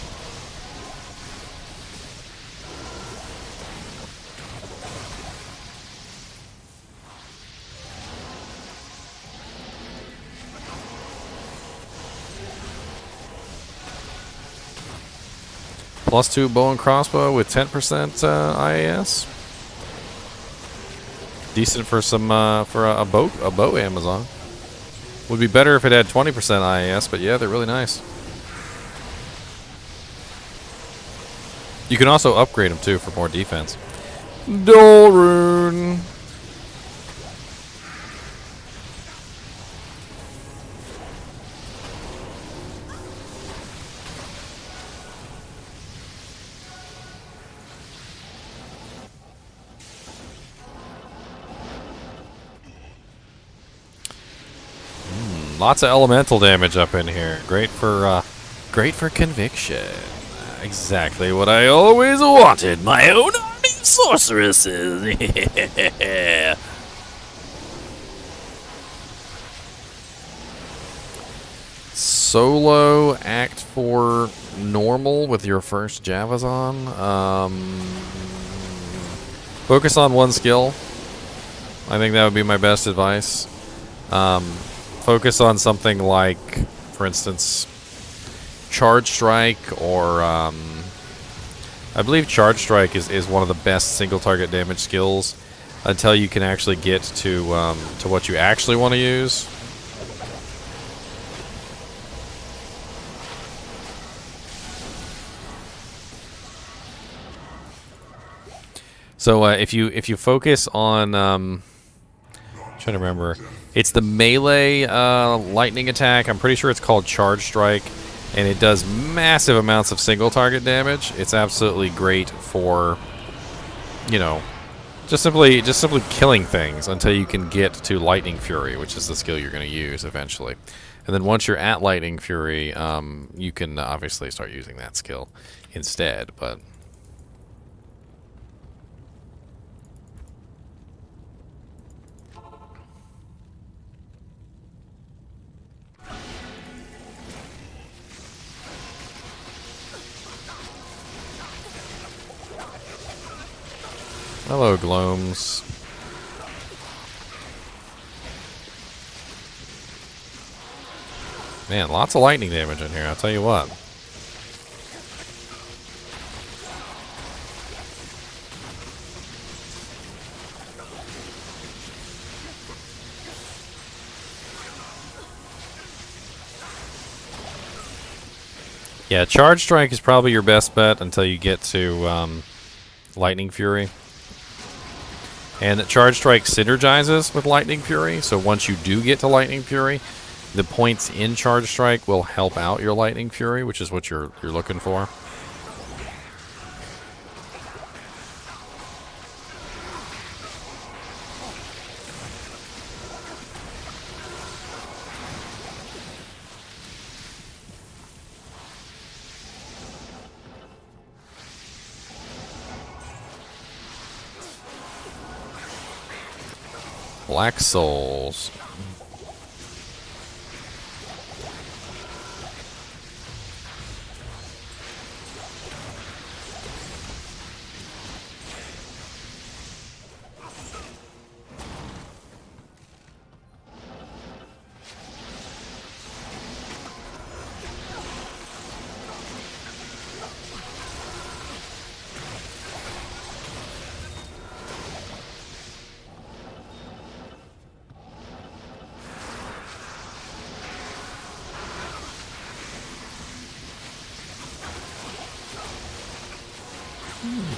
+2 bow and crossbow with 10% IAS. Decent for some for a bow Amazon. Would be better if it had 20% IAS, but yeah, they're really nice. You can also upgrade them too for more defense. Dolrune. Lots of elemental damage up in here. Great for conviction. Exactly what I always wanted. My own army of sorceresses. Yeah. Solo Act 4 normal with your first Javazon. Focus on one skill. I think that would be my best advice. Focus on something like, for instance, Charge Strike, or I believe Charge Strike is one of the best single target damage skills until you can actually get to what you actually want to use. So if you focus on I'm trying to remember. It's the melee lightning attack. I'm pretty sure it's called Charge Strike, and it does massive amounts of single target damage. It's absolutely great for, just simply killing things until you can get to Lightning Fury, which is the skill you're going to use eventually. And then once you're at Lightning Fury, you can obviously start using that skill instead, but... Hello, Gloams. Man, lots of lightning damage in here, I'll tell you what. Yeah, Charge Strike is probably your best bet until you get to Lightning Fury. And Charge Strike synergizes with Lightning Fury, so once you do get to Lightning Fury, the points in Charge Strike will help out your Lightning Fury, which is what you're looking for. Black Souls.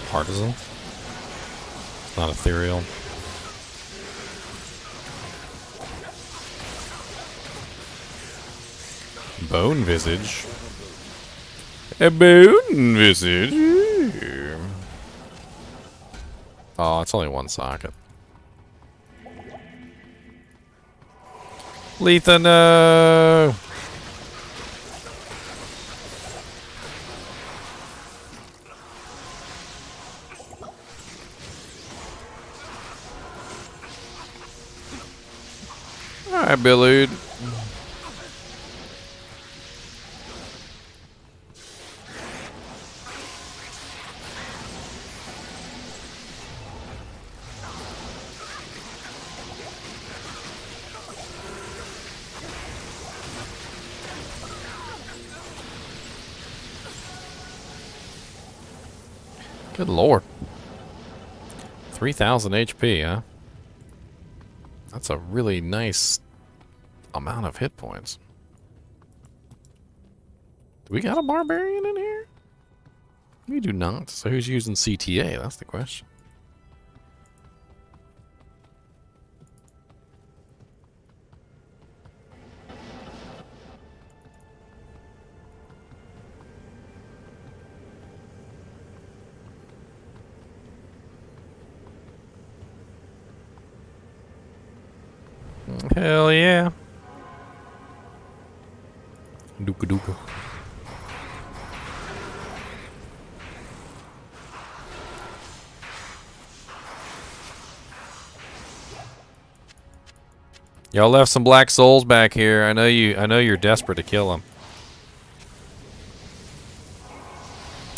Partisan. It's not ethereal. Bone visage. A bone visage. Oh, it's only one socket. Letha, no! Alright, Billude. Good lord. 3,000 HP, huh? That's a really nice amount of hit points. Do we got a barbarian in here? We do not. So who's using CTA? That's the question. Hell yeah. Dooka dooka. Y'all left some black souls back here. I know you're desperate to kill them.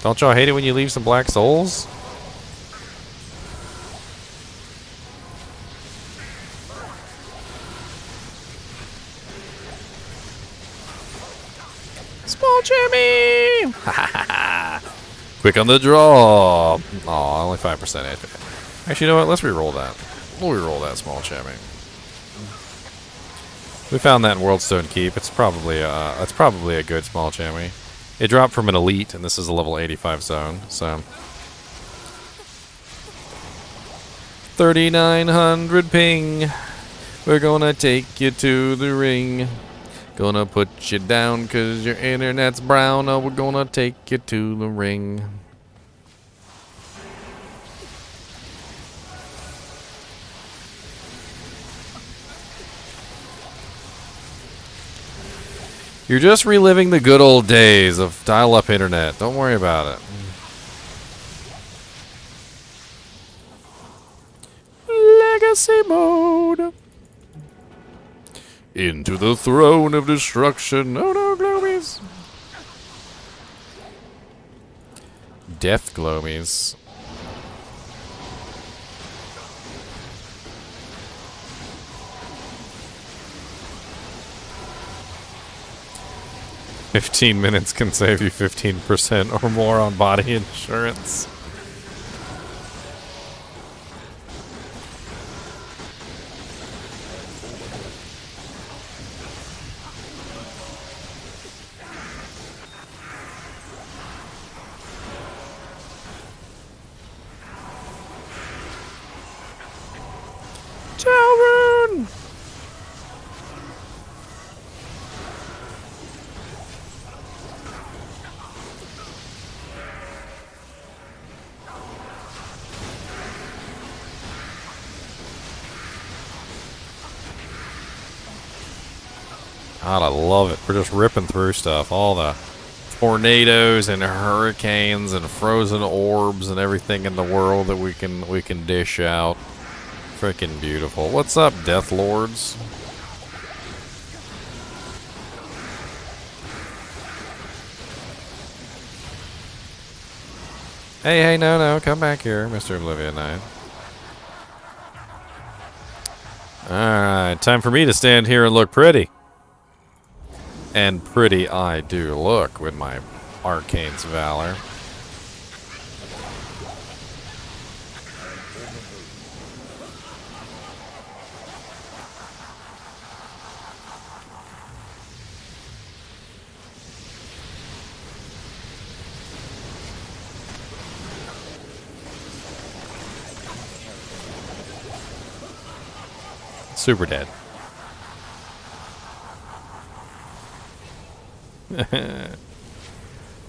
Don't y'all hate it when you leave some black souls? Small Jimmy! Quick on the draw. Aw, only 5% HP. Actually, you know what? Let's re-roll that. We'll re-roll that small Jimmy. We found that in Worldstone Keep. It's probably a good small chamois. It dropped from an elite, and this is a level 85 zone. So 3,900 ping. We're gonna take you to the ring. Gonna put you down 'cause your internet's brown. Oh, we're gonna take you to the ring. You're just reliving the good old days of dial-up internet. Don't worry about it. Legacy mode. Into the throne of destruction. Oh no, Glomies. Death Glomies. "15 minutes can save you 15% or more on body insurance." Children! God, I love it. We're just ripping through stuff. All the tornadoes and hurricanes and frozen orbs and everything in the world that we can dish out. Freaking beautiful. What's up, Death Lords? Hey, no, come back here, Mr. Oblivion Knight. Alright, time for me to stand here and look pretty. And pretty I do look with my Arcane's Valor. Super dead.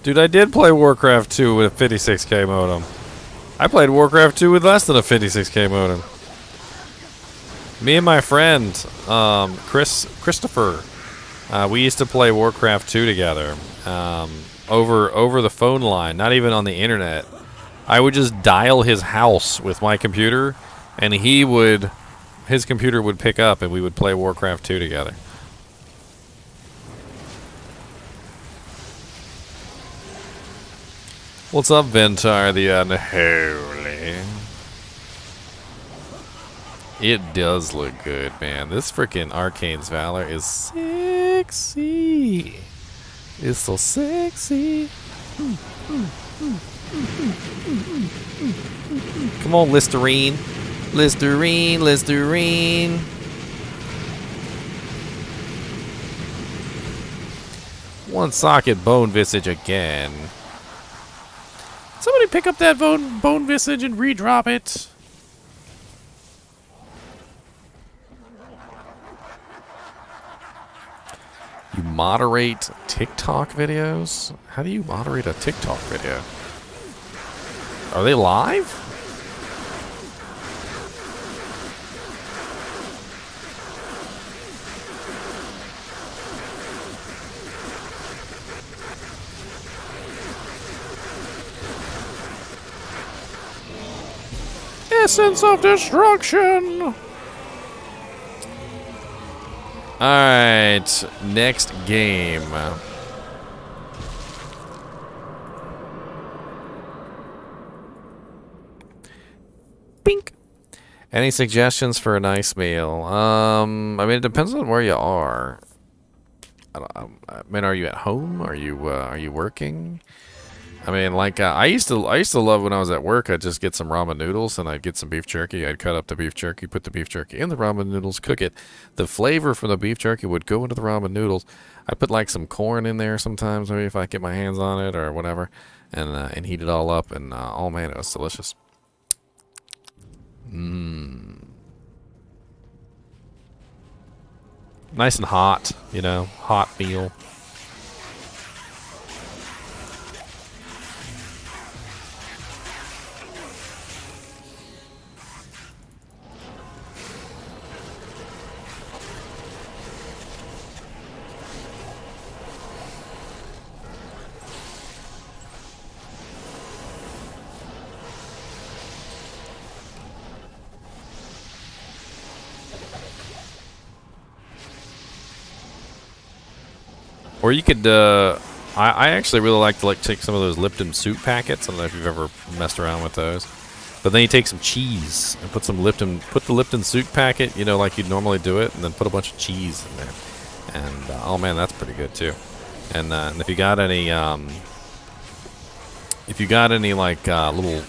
Dude, I did play Warcraft 2 with a 56k modem. I played Warcraft 2 with less than a 56k modem. Me and my friend, Christopher, we used to play Warcraft 2 together, over the phone line, not even on the internet. I would just dial his house with my computer, and his computer would pick up, and we would play Warcraft 2 together. What's up, Ventar the Unholy? It does look good, man. This freaking Arcane's Valor is sexy. It's so sexy. Come on, Listerine. Listerine, Listerine. One socket bone visage again. Somebody pick up that bone visage and redrop it. You moderate TikTok videos? How do you moderate a TikTok video? Are they live? Essence of destruction! Alright, next game. Bink! Any suggestions for a nice meal? I mean, it depends on where you are. I mean, are you at home? Are you working? I mean, like, I used to love when I was at work, I'd just get some ramen noodles and I'd get some beef jerky. I'd cut up the beef jerky, put the beef jerky in the ramen noodles, cook it. The flavor from the beef jerky would go into the ramen noodles. I'd put like some corn in there sometimes, maybe if I get my hands on it or whatever, and heat it all up. And oh man, it was delicious. Nice and hot, you know, hot meal. Or you could, I actually really like to take some of those Lipton soup packets. I don't know if you've ever messed around with those. But then you take some cheese and put the Lipton soup packet, you know, like you'd normally do it, and then put a bunch of cheese in there. And, oh man, that's pretty good too. And if you got any, like, little,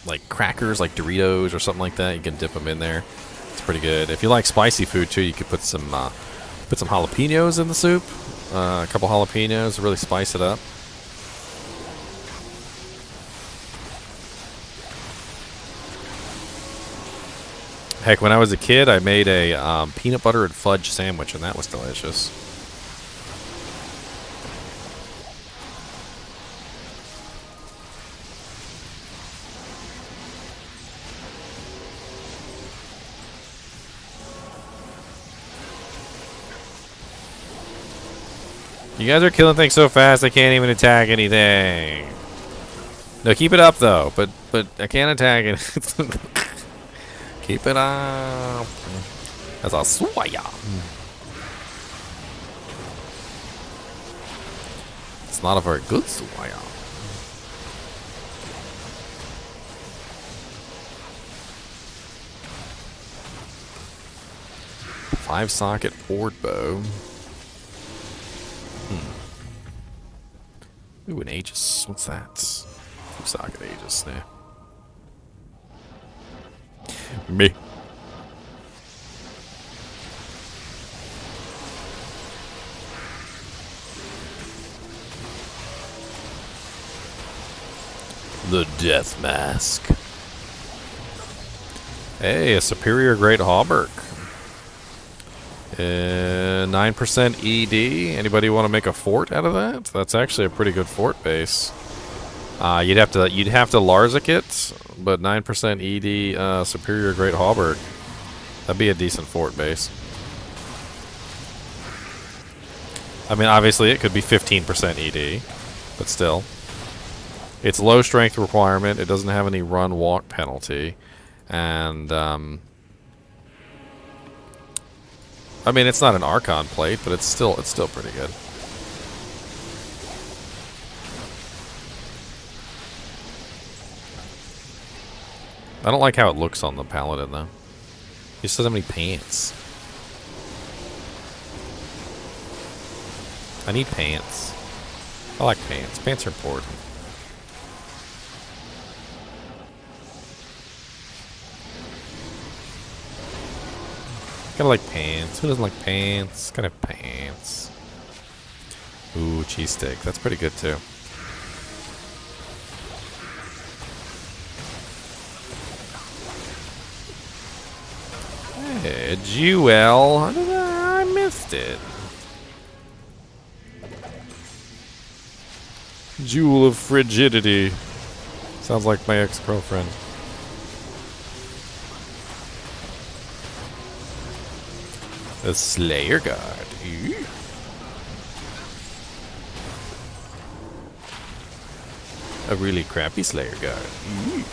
like, crackers, like Doritos or something like that, you can dip them in there. It's pretty good. If you like spicy food too, you could put some jalapenos in the soup. A couple jalapenos to really spice it up. Heck, when I was a kid, I made a peanut butter and fudge sandwich, and that was delicious. You guys are killing things so fast I can't even attack anything. No, keep it up though. But I can't attack it. Keep it up. That's a swaya. It's not a very good swaya. Five socket board bow. Ooh, an Aegis. What's that? Socket Aegis there. Me. The Death Mask. Hey, a superior great hauberk. 9% ED. Anybody want to make a fort out of that? That's actually a pretty good fort base. You'd have to Larzik it, but 9% ED superior Great Hauberk. That'd be a decent fort base. I mean, obviously it could be 15% ED, but still. It's low strength requirement. It doesn't have any run walk penalty, and I mean, it's not an Archon plate, but it's still pretty good. I don't like how it looks on the Paladin, though. He just doesn't have any pants. I need pants. I like pants. Pants are important. Gotta like pants. Who doesn't like pants? Gotta have pants. Ooh, cheesesteak. That's pretty good, too. Hey, Jewel. I missed it. Jewel of frigidity. Sounds like my ex-girlfriend. A Slayer Guard. Ew. A really crappy Slayer Guard. Ew.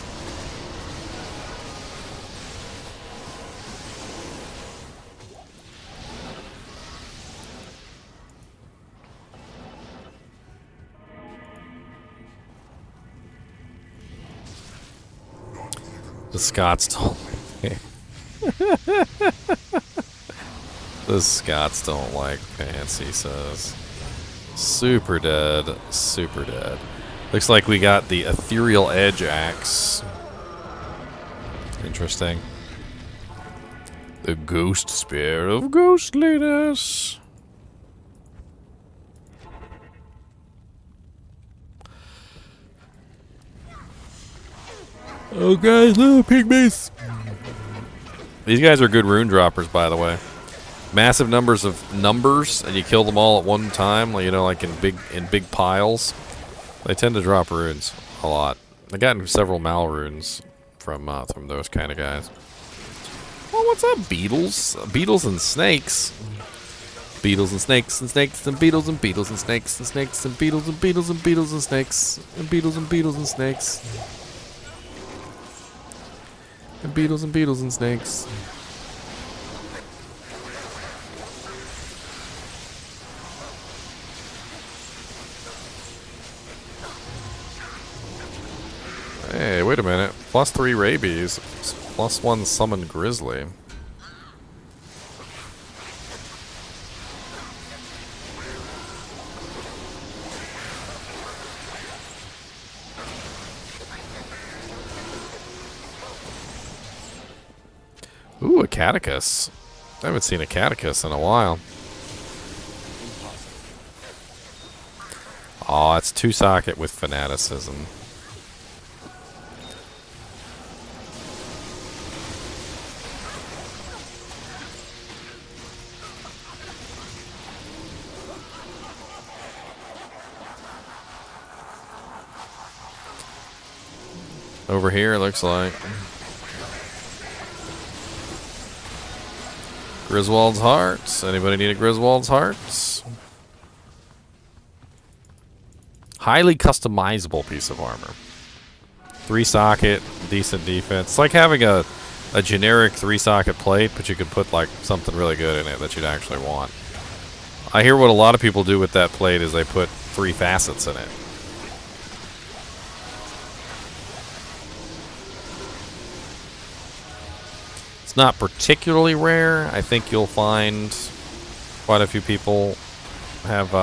The Scots don't. The Scots don't like pants, he says. Super dead. Super dead. Looks like we got the Ethereal Edge Axe. Interesting. The Ghost Spear of Ghostliness. Oh, guys, little pygmies. These guys are good rune droppers, by the way. Massive numbers of numbers, and you kill them all at one time, you know, like in big piles. They tend to drop runes a lot. I've gotten several mal runes from those kind of guys. Oh, what's up, beetles? Beetles and snakes. Beetles and snakes and snakes and beetles and beetles and snakes and snakes and beetles and beetles and beetles and snakes and beetles and beetles and snakes. And beetles and beetles and snakes. Hey, wait a minute. +3 rabies. +1 summon grizzly. Ooh, a catechus. I haven't seen a catechus in a while. Aw, it's 2-socket with fanaticism. Over here, it looks like. Griswold's Hearts. Anybody need a Griswold's Hearts? Highly customizable piece of armor. 3-socket, decent defense. It's like having a generic 3-socket plate, but you could put like something really good in it that you'd actually want. I hear what a lot of people do with that plate is they put 3 facets in it. It's not particularly rare. I think you'll find quite a few people have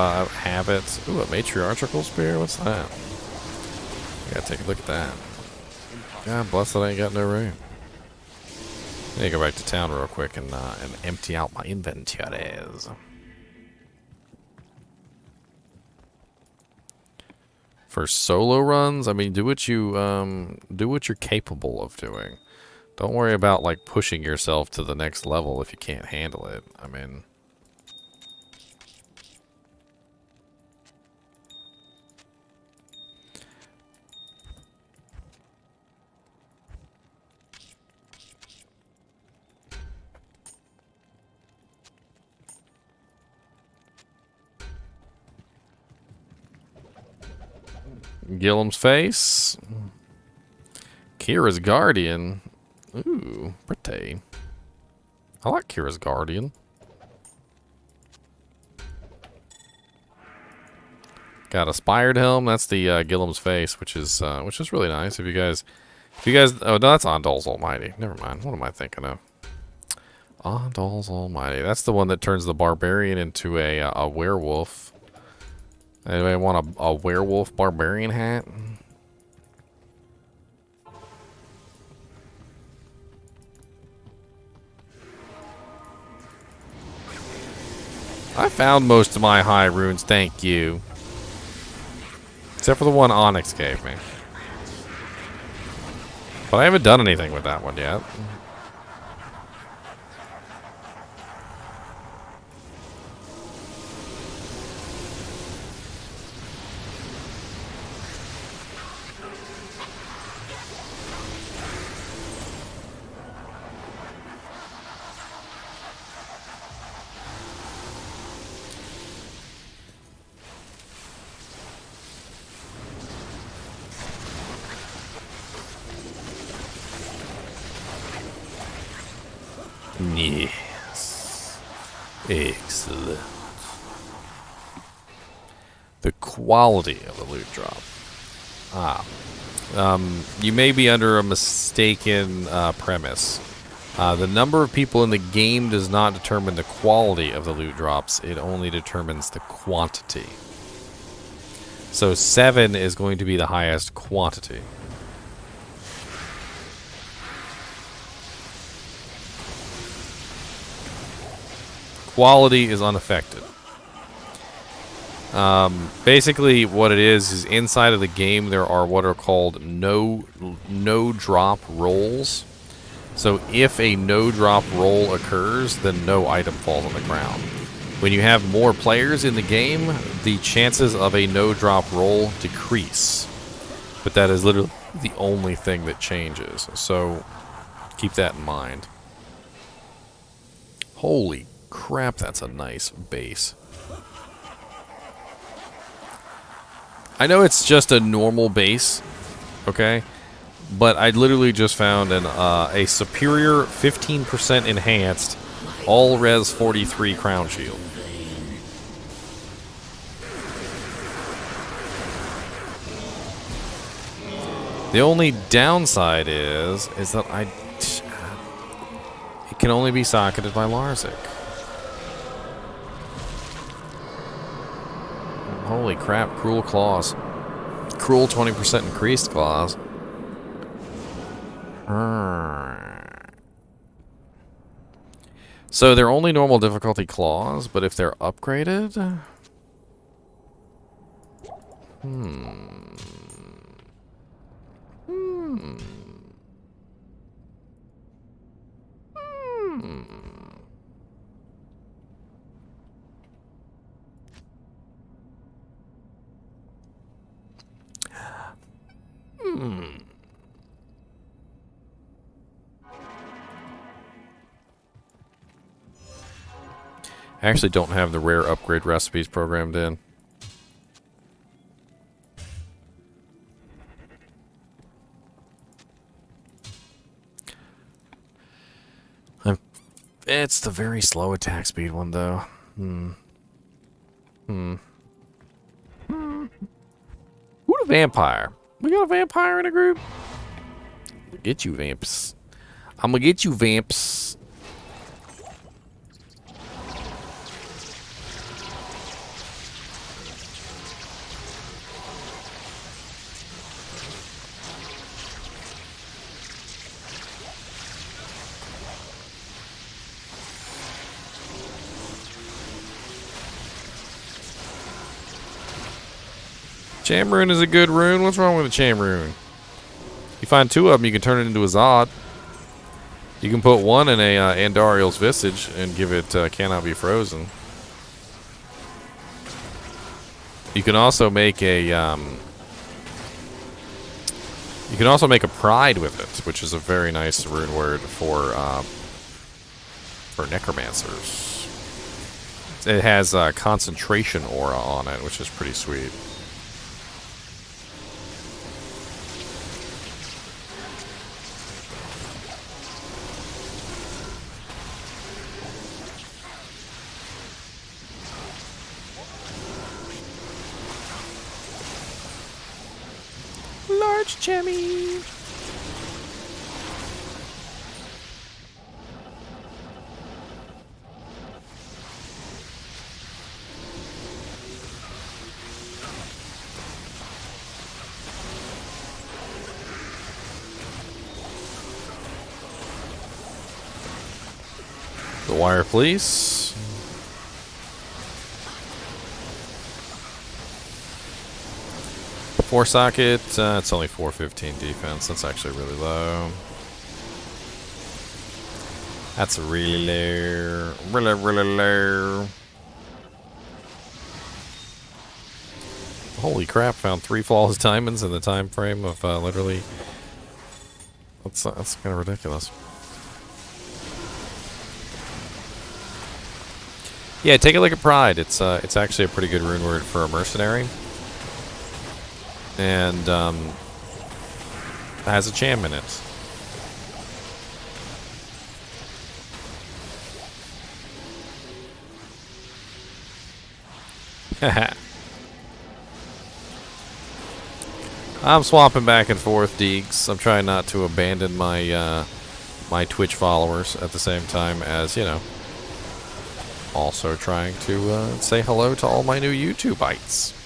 it. Ooh, a matriarchal spear? What's that? I gotta take a look at that. God bless it, I ain't got no room. I need to go back to town real quick and empty out my inventories. For solo runs, I mean, do what you're capable of doing. Don't worry about like pushing yourself to the next level if you can't handle it. I mean, Gillem's face. Kira's Guardian. Ooh, pretty. I like Kira's Guardian. Got a Spired Helm. That's the Gillem's face, which is really nice. If you guys, oh no, that's Ondal's Almighty. Never mind. What am I thinking of? Ondal's Almighty. That's the one that turns the barbarian into a werewolf. Anybody want a werewolf barbarian hat? I found most of my high runes, thank you. Except for the one Onyx gave me. But I haven't done anything with that one yet. Yes. Excellent. The quality of the loot drop. You may be under a mistaken premise. The number of people in the game does not determine the quality of the loot drops. It only determines the quantity. So 7 is going to be the highest quantity. Quality is unaffected. Basically, what it is inside of the game there are what are called no drop rolls. So if a no drop roll occurs, then no item falls on the ground. When you have more players in the game, the chances of a no drop roll decrease. But that is literally the only thing that changes. So keep that in mind. Holy crap, that's a nice base. I know it's just a normal base, okay? But I literally just found a superior 15% enhanced all res 43 crown shield. The only downside is that it can only be socketed by Larzik. Holy crap, cruel claws. Cruel 20% increased claws. So they're only normal difficulty claws, but if they're upgraded... I actually don't have the rare upgrade recipes programmed in. It's the very slow attack speed one, though. Who the vampire? We got a vampire in a group? Get you, vamps. I'm gonna get you, vamps. Cham rune is a good rune. What's wrong with a Cham rune? You find 2 of them, you can turn it into a Zod. You can put 1 in a Andariel's Visage and give it cannot be frozen. You can also make a pride with it, which is a very nice rune word for necromancers. It has concentration aura on it, which is pretty sweet. Large Jimmy. The wire, please. Four socket. It's only 415 defense. That's actually really low. That's really low. Really low. Holy crap! Found 3 flawless diamonds in the time frame of literally. That's kind of ridiculous. Yeah, take a look at Pride. It's actually a pretty good rune word for a mercenary, and it has a cham in it. I'm swapping back and forth, Deegs. I'm trying not to abandon my my Twitch followers at the same time as, you know, also trying to say hello to all my new YouTubeites.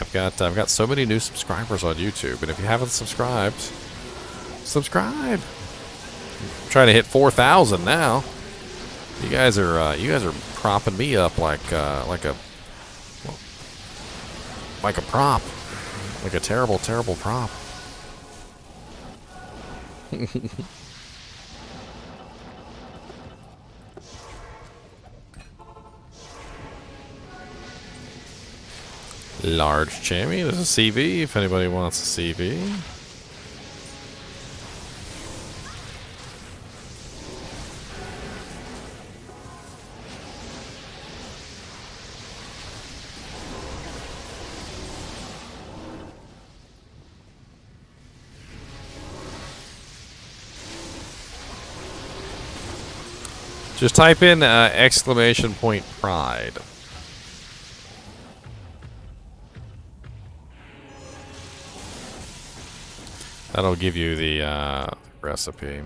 I've got so many new subscribers on YouTube, and if you haven't subscribed, subscribe. I'm trying to hit 4,000 now. You guys are propping me up like a prop, like a terrible prop. Large Chammy. There's a CV if anybody wants a CV. Just type in exclamation point pride. That'll give you the recipe.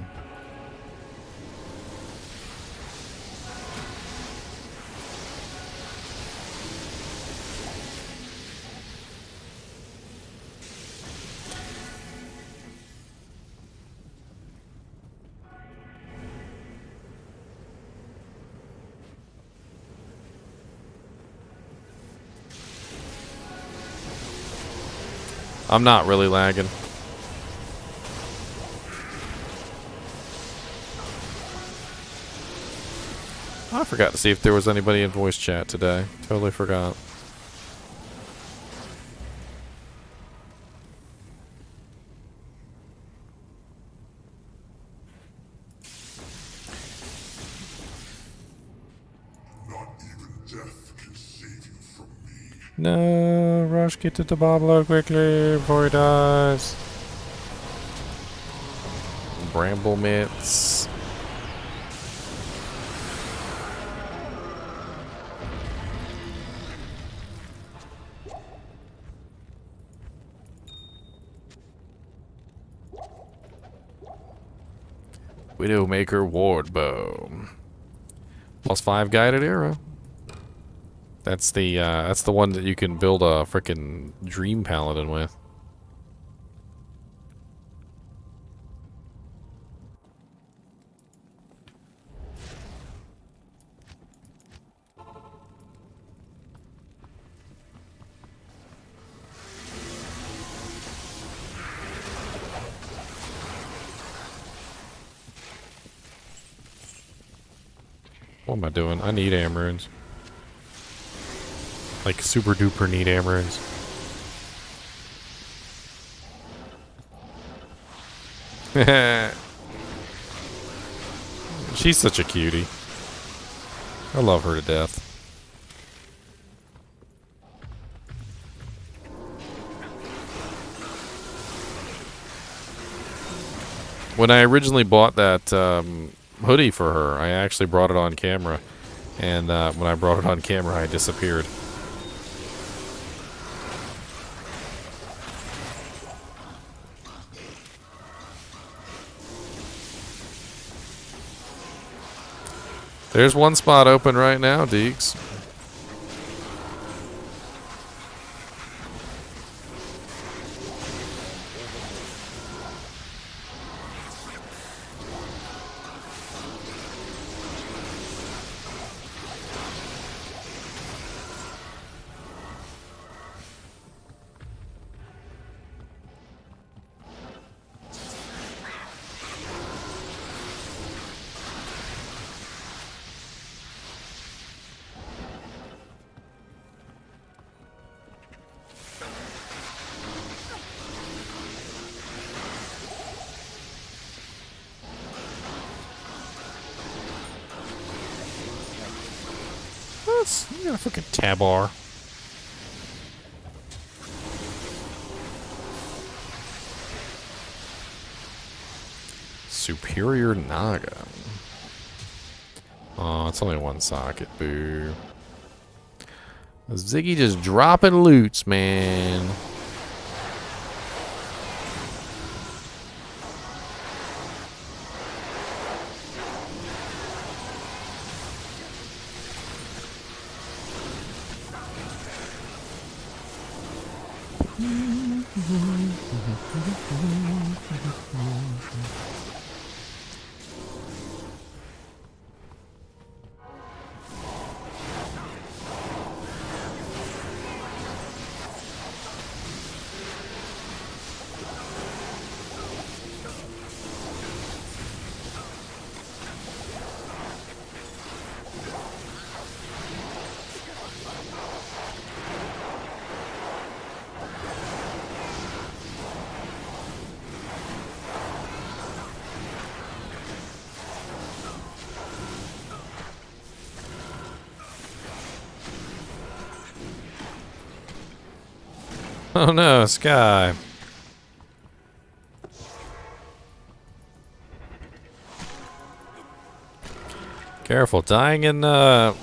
I'm not really lagging. I forgot to see if there was anybody in voice chat today. Totally forgot. Not even death can save you from me. No, Rush, get to Diablo quickly before he dies. Bramble mitts. Widowmaker Wardbow. +5 guided arrow. That's the one that you can build a frickin' dream paladin with. What am I doing? I need amaranths. Like super duper need amaranths. She's such a cutie. I love her to death. When I originally bought that hoodie for her, I actually brought it on camera, and when I brought it on camera, I disappeared. There's one spot open right now, Deeks. You got a freaking tabar. Superior Naga. Oh, it's only one socket. Boo. Ziggy just dropping loots, man. Oh no, Sky. Careful, dying in dying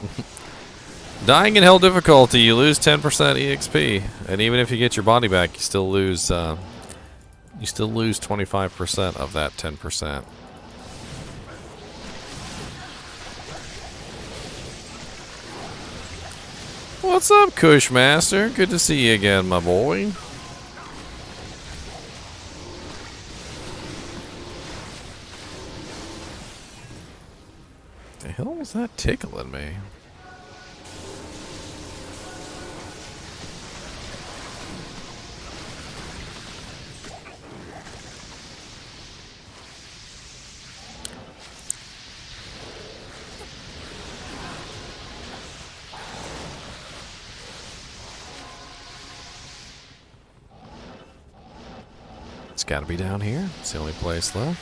in hell difficulty, you lose 10% EXP, and even if you get your body back, you still lose 25% of that 10%. What's up, Cushmaster? Good to see you again, my boy. The hell was that tickling me? It's got to be down here. It's the only place left.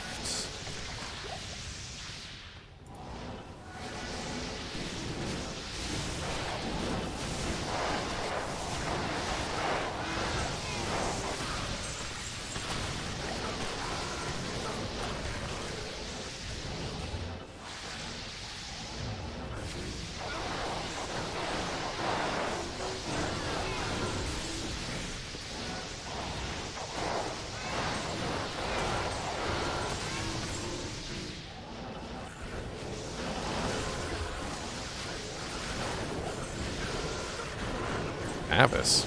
Abyss.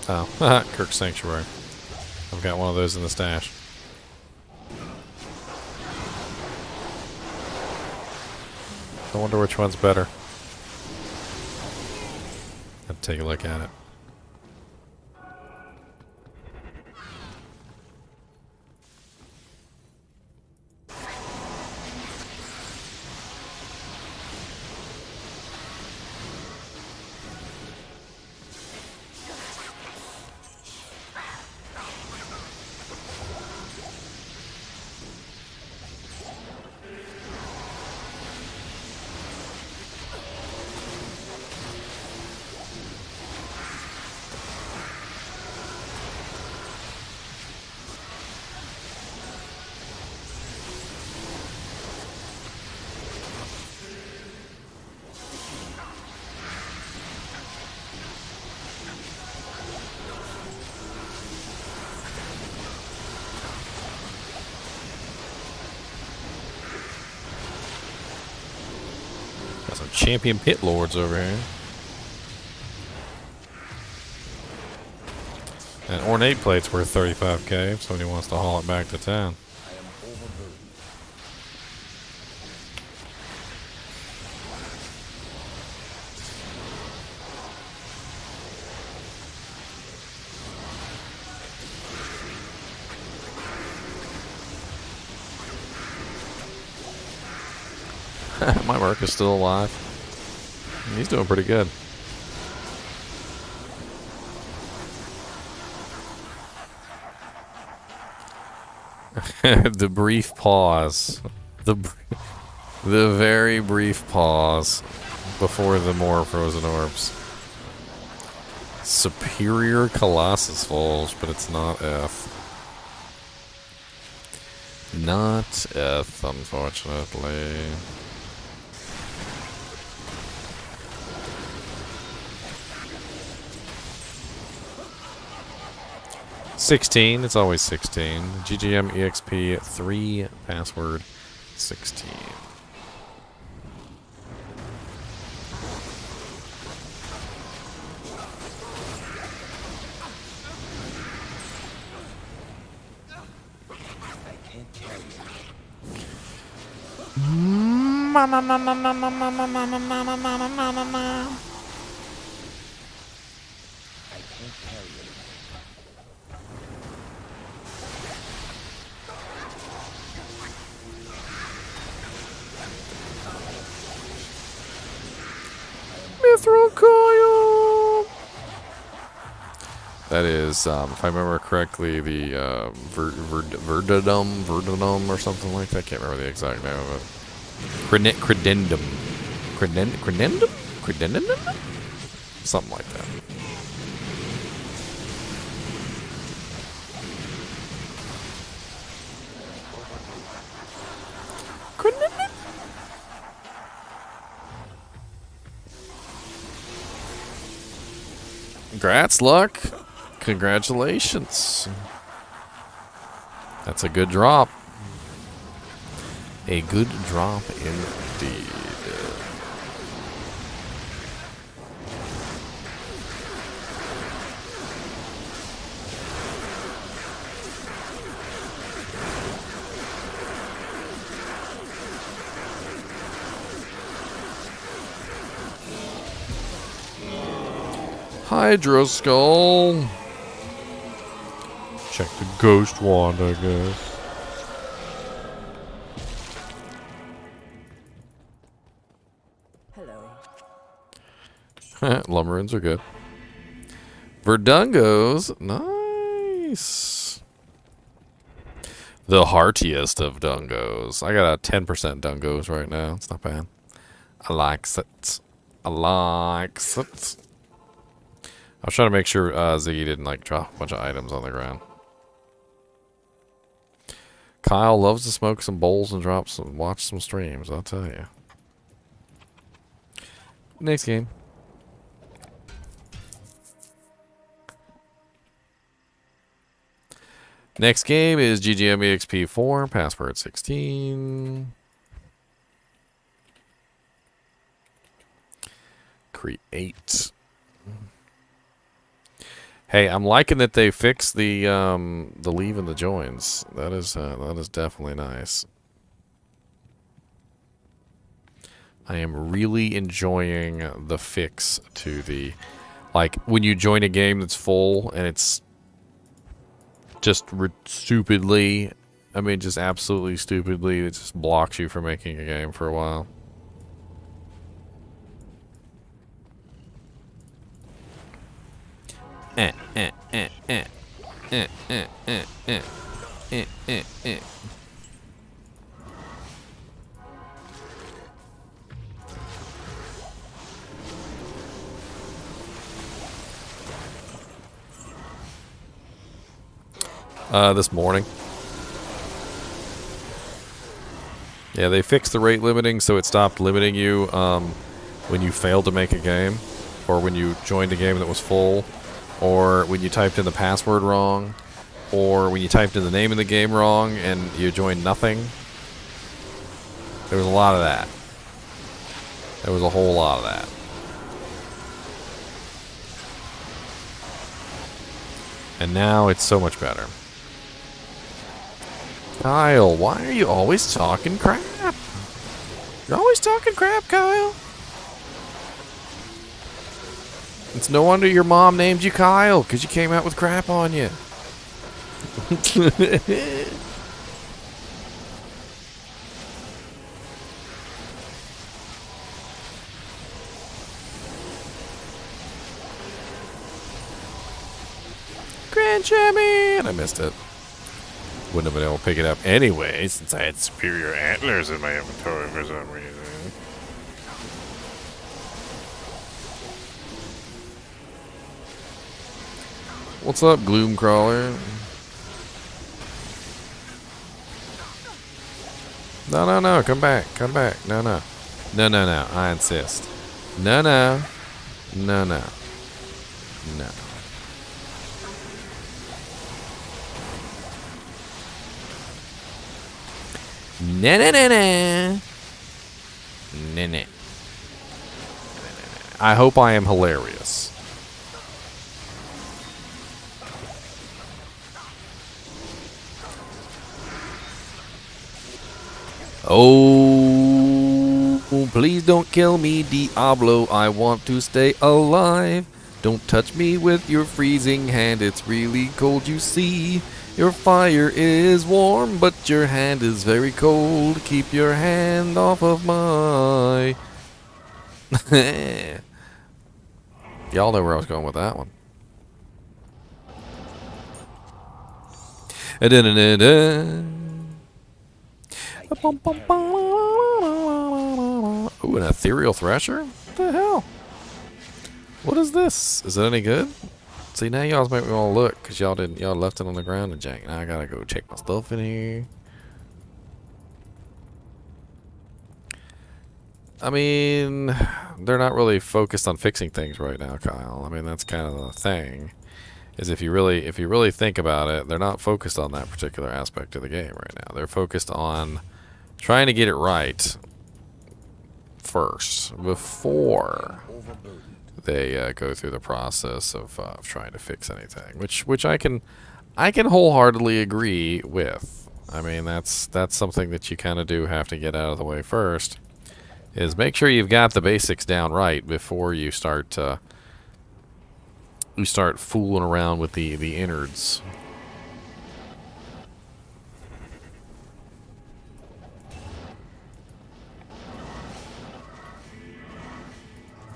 Oh, Kirk Sanctuary. I've got one of those in the stash. I wonder which one's better. I'll take a look at it. champion pit lords over here. And ornate plate's worth 35k if somebody wants to haul it back to town. I am overburdened. My Merc is still alive. He's doing pretty good. The brief pause. The very brief pause before the more frozen orbs. Superior Colossus falls, but it's not F. Not F, unfortunately. It's always 16. GGM EXP 3 password 16. I can't carry it. I can't carry it. Mithril coil. That is, if I remember correctly, the Verdunum or something like that. I can't remember the exact name of it. Credendum. Credendum? Something like that. Credendum? Congrats, Luck. Congratulations. That's a good drop. A good drop indeed. Hydro Skull. Check the Ghost Wand, I guess. Hello. Lumberins are good. Verdungos. Nice. The heartiest of dungos. I got a 10% dungos right now. It's not bad. I like it. I like it. I was trying to make sure Ziggy didn't like drop a bunch of items on the ground. Kyle loves to smoke some bowls and watch some streams, I'll tell you. Next game. Next game is GGM EXP 4, password 16. Create. Hey, I'm liking that they fixed the leave and the joins. That is definitely nice. I am really enjoying the fix to the, like, when you join a game that's full and it's just stupidly, I mean, just absolutely stupidly, it just blocks you from making a game for a while. This morning. Yeah, they fixed the rate limiting, so it stopped limiting you when you failed to make a game, or when you joined a game that was full, or when you typed in the password wrong, or when you typed in the name of the game wrong and you joined nothing. There was a lot of that. There was a whole lot of that. And now it's so much better. Kyle, why are you always talking crap? You're always talking crap, Kyle. It's no wonder your mom named you Kyle, because you came out with crap on you. Grand Champion! I missed it. Wouldn't have been able to pick it up anyway, since I had superior antlers in my inventory for some reason. What's up, Gloomcrawler? No, no, no, come back, come back. No, no. No, no, no, I insist. No, no. No, no. No. Na na na na. Na na. I hope I am hilarious. Oh, please don't kill me, Diablo. I want to stay alive. Don't touch me with your freezing hand. It's really cold, you see. Your fire is warm, but your hand is very cold. Keep your hand off of my... Y'all know where I was going with that one. Ooh, an ethereal thresher? What the hell? What is this? Is it any good? See, now y'all make me want to look, because y'all left it on the ground and jank. Now I gotta go check my stuff in here. I mean, they're not really focused on fixing things right now, Kyle. I mean, that's kind of the thing. Is if you really think about it, they're not focused on that particular aspect of the game right now. They're focused on trying to get it right first before they go through the process of trying to fix anything, which I can wholeheartedly agree with. I mean, that's something that you kind of do have to get out of the way first. Is make sure you've got the basics down right before you start fooling around with the innards.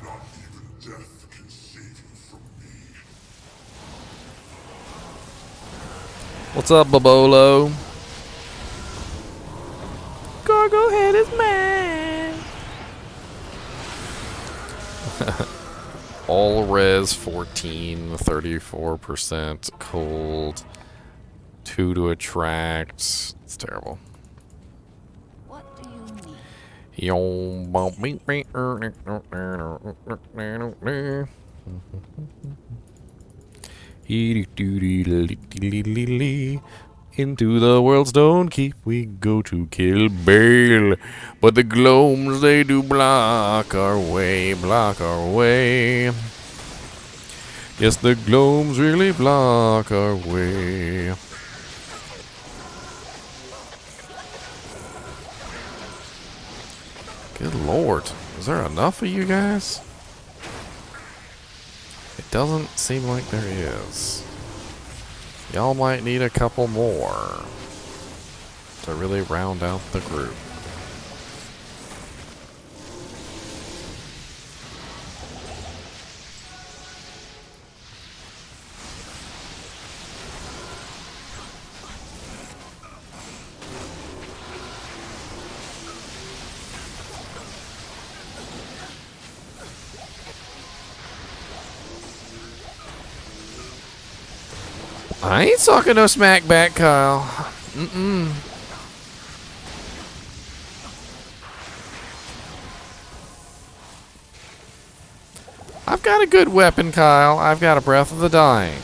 Not even death can save you from me. What's up, Babolo? Gargoyle head is mine. All res 14, 34% cold, 2 to attract. It's terrible. What do you need? Into the world's stone keep we go to kill Bale, but the gloams they do block our way, block our way. Yes, the gloams really block our way. Good lord, is there enough of you guys? It doesn't seem like there is. Y'all might need a couple more to really round out the group. I ain't talking no smack back, Kyle. Mm-mm. I've got a good weapon, Kyle. I've got a Breath of the Dying.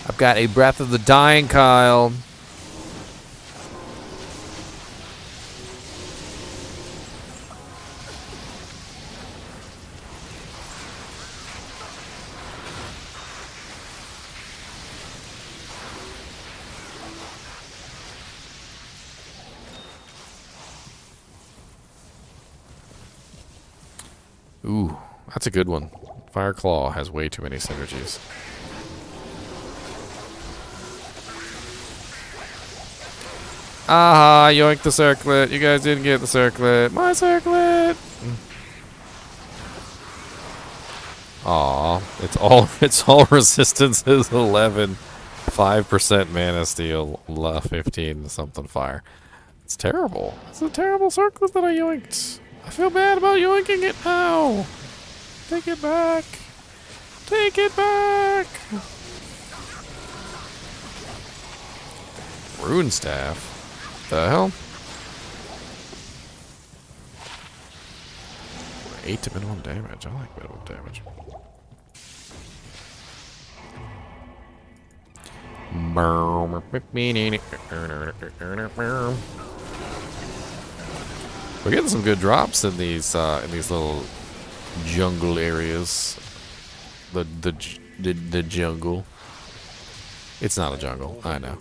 I've got a Breath of the Dying, Kyle. Ooh, that's a good one. Fire Claw has way too many synergies. Aha, yoink the circlet. You guys didn't get the circlet. My circlet! Aw, it's all resistances 11. 5% mana steel, 15 something fire. It's terrible. It's a terrible circlet that I yoinked. I feel bad about yoinking it now. Take it back. Take it back. Rune staff. The hell? 8 to minimum damage. I like minimum damage. We're getting some good drops in these little jungle areas. The jungle. It's not a jungle, I know.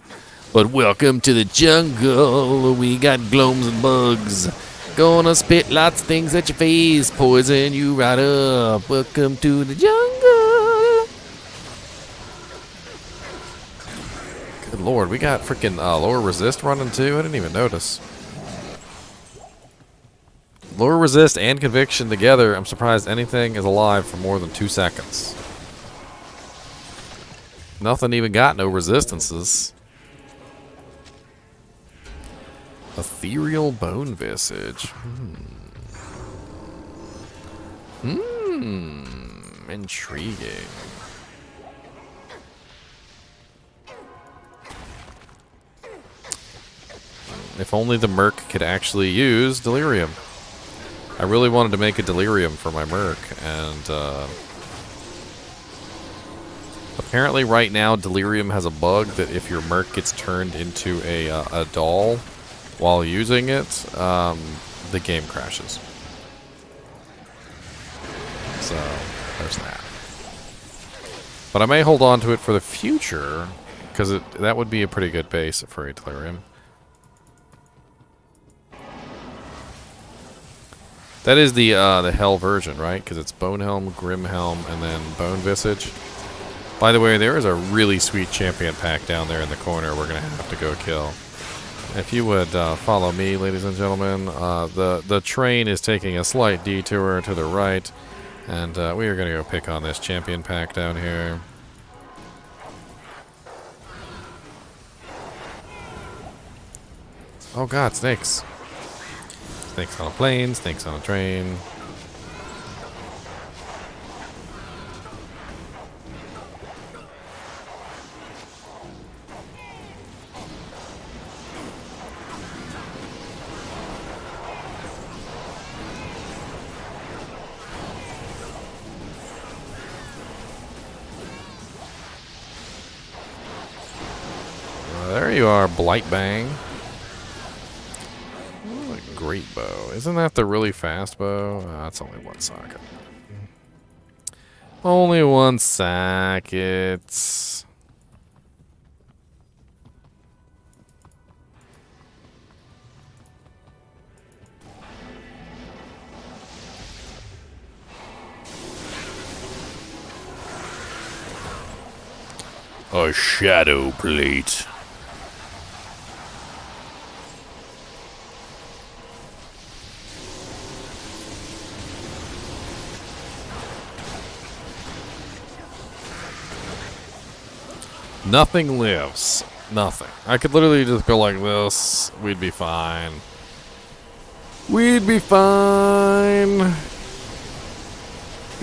But welcome to the jungle. We got glomes and bugs. Gonna spit lots of things at your face, poison you right up. Welcome to the jungle. Good lord, we got freaking lower resist running too. I didn't even notice. Lower resist and conviction together. I'm surprised anything is alive for more than 2 seconds. Nothing even got no resistances. Ethereal Bone Visage. Intriguing. If only the Merc could actually use Delirium. I really wanted to make a Delirium for my Merc, and apparently right now Delirium has a bug that if your Merc gets turned into a doll while using it, the game crashes. So, there's that. But I may hold on to it for the future, because that would be a pretty good base for a Delirium. That is the Hell version, right? Because it's Bone Helm, Grim Helm, and then Bone Visage. By the way, there is a really sweet champion pack down there in the corner we're going to have to go kill. If you would follow me, ladies and gentlemen, the train is taking a slight detour to the right, and we are going to go pick on this champion pack down here. Oh god, snakes. Snakes on a plane, snakes on a train. There you are, Blight Bang. Oh, a great bow. Isn't that the really fast bow? That's only 1 socket. Only 1 socket. A shadow plate. Nothing lives. Nothing. I could literally just go like this. We'd be fine. We'd be fine. Would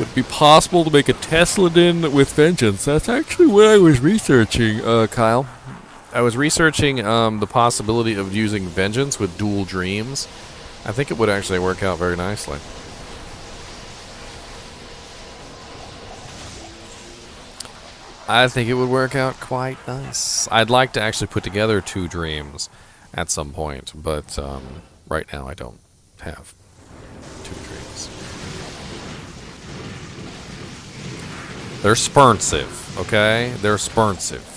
it be possible to make a Tesladin with Vengeance? That's actually what I was researching, Kyle. I was researching the possibility of using Vengeance with dual dreams. I think it would actually work out very nicely. I think it would work out quite nice. I'd like to actually put together 2 dreams at some point, but right now I don't have 2 dreams. They're spurnsive, okay? They're spurnsive.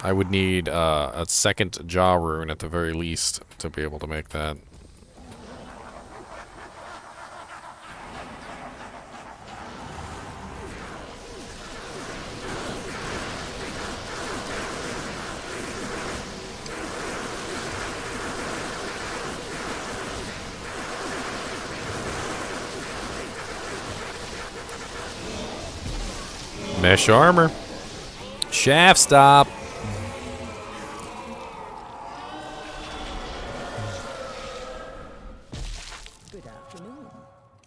I would need a second jaw rune at the very least to be able to make that. Mesh armor. Shaft stop.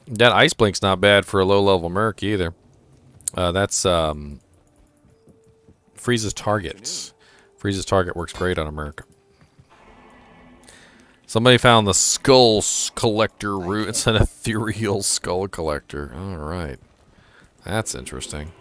That ice blink's not bad for a low level merc either. That's freezes targets. Freezes target works great on a merc. Somebody found the skull collector route. It's an ethereal skull collector. All right, that's interesting.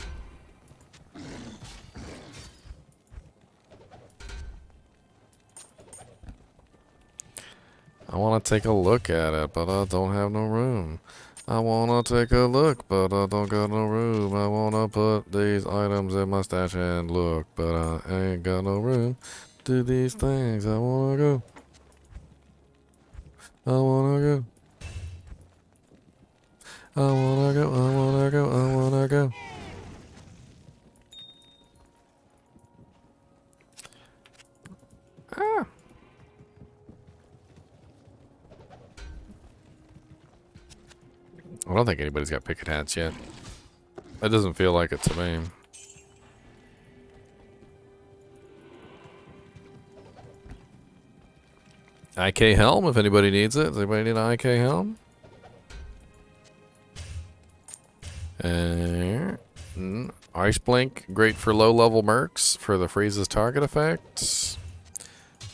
I want to take a look at it, but I don't have no room. I want to take a look, but I don't got no room. I want to put these items in my stash and look, but I ain't got no room to do these things. I want to go. I want to go. I want to go. I want to go. I want to go. Ah. I don't think anybody's got picket hats yet. That doesn't feel like it to me. IK helm if anybody needs it. Does anybody need an IK helm? Ice blink, great for low level mercs for the freezes target effects.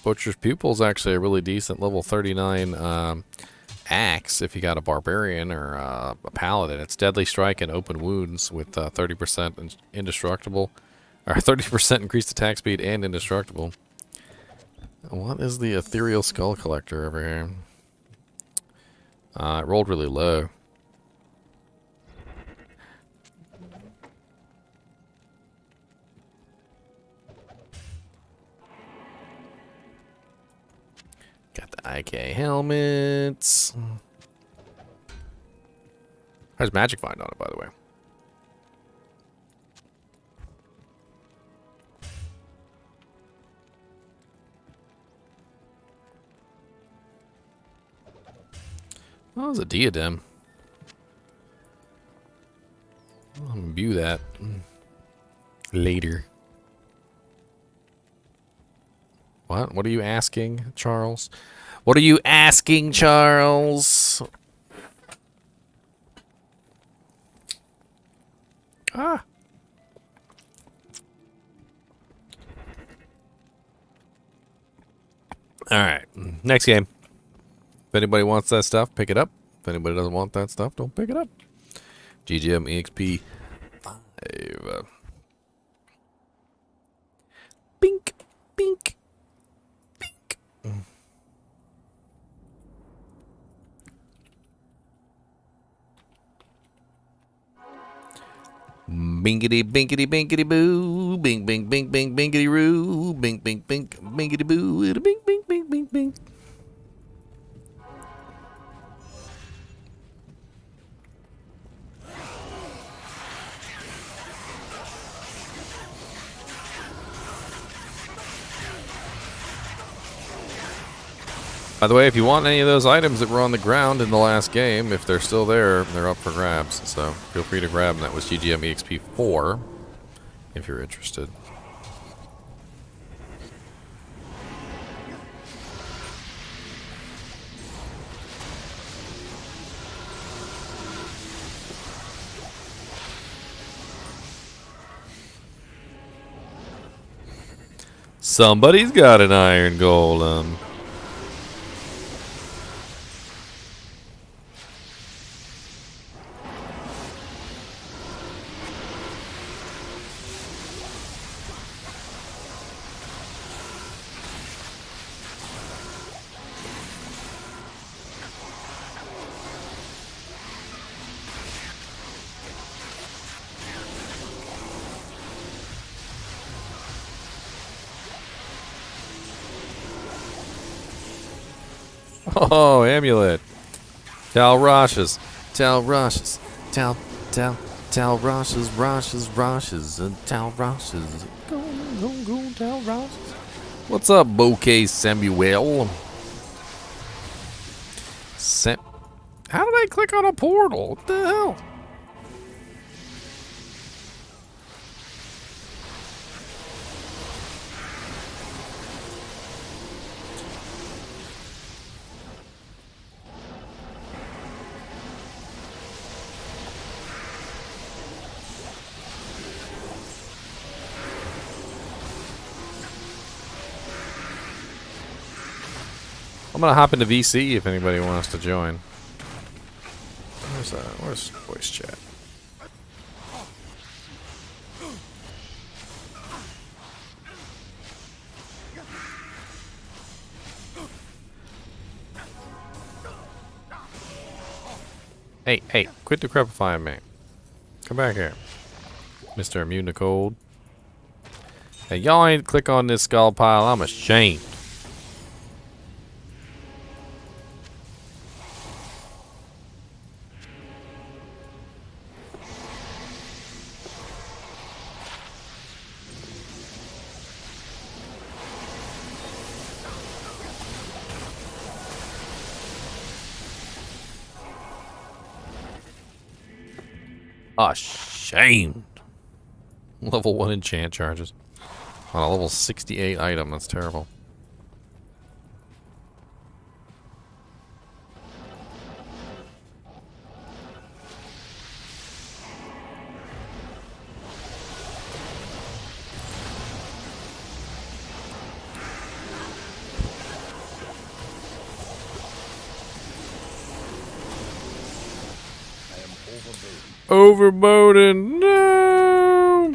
Butcher's pupil's actually a really decent level 39 axe if you got a barbarian or a paladin. It's deadly strike and open wounds with 30% indestructible, or 30% increased attack speed and indestructible. What is the ethereal skull collector over here? It rolled really low. Got the IK helmets. There's magic find on it, by the way. Oh, it's a diadem. I'll imbue that later. What? What are you asking, Charles? What are you asking, Charles? Ah. All right. Next game. If anybody wants that stuff, pick it up. If anybody doesn't want that stuff, don't pick it up. GGM EXP 5. Bink, bink, bink. Binkity, binkity, binkity, boo. Bing, bing, bing, bing, binkity, roo. Bing, bing, bing, binkity, boo. Bing, bing, bing, bing, bing. By the way, if you want any of those items that were on the ground in the last game, if they're still there, they're up for grabs. So feel free to grab them. That was GGM EXP 4, if you're interested. Somebody's got an iron golem. Oh, amulet. Tal Roshes. Tal Roshes. Tal Roshes, Roshes, and Tal Roshes. Go, Tal Roshes. What's up, Bouquet Samuel? How did I click on a portal? What the hell? I'm gonna hop into VC if anybody wants to join. Where's voice chat? Hey, quit decrepifying me. Come back here. Mr. Immune to Cold. Hey, y'all ain't click on this skull pile. I'm ashamed. Ashamed. Level 1 enchant charges. On a level 68 item, that's terrible. Overboden, no!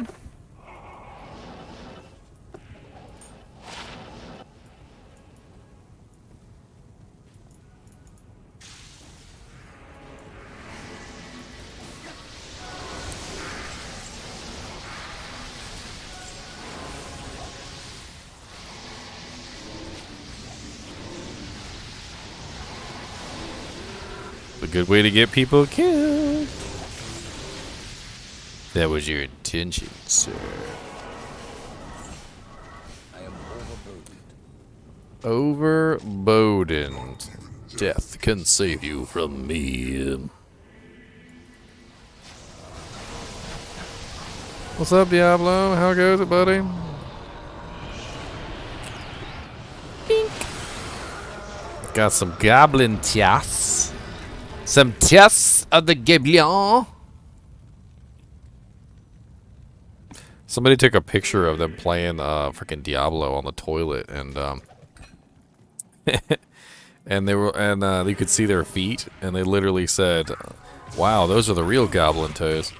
A good way to get people killed. That was your intention, sir. I am overburdened. Overburdened. Death can save you from me. What's up, Diablo? How goes it, buddy? Got some goblin tests. Some tests of the goblin. Somebody took a picture of them playing freaking Diablo on the toilet, and and you could see their feet, and they literally said, "Wow, those are the real goblin toes."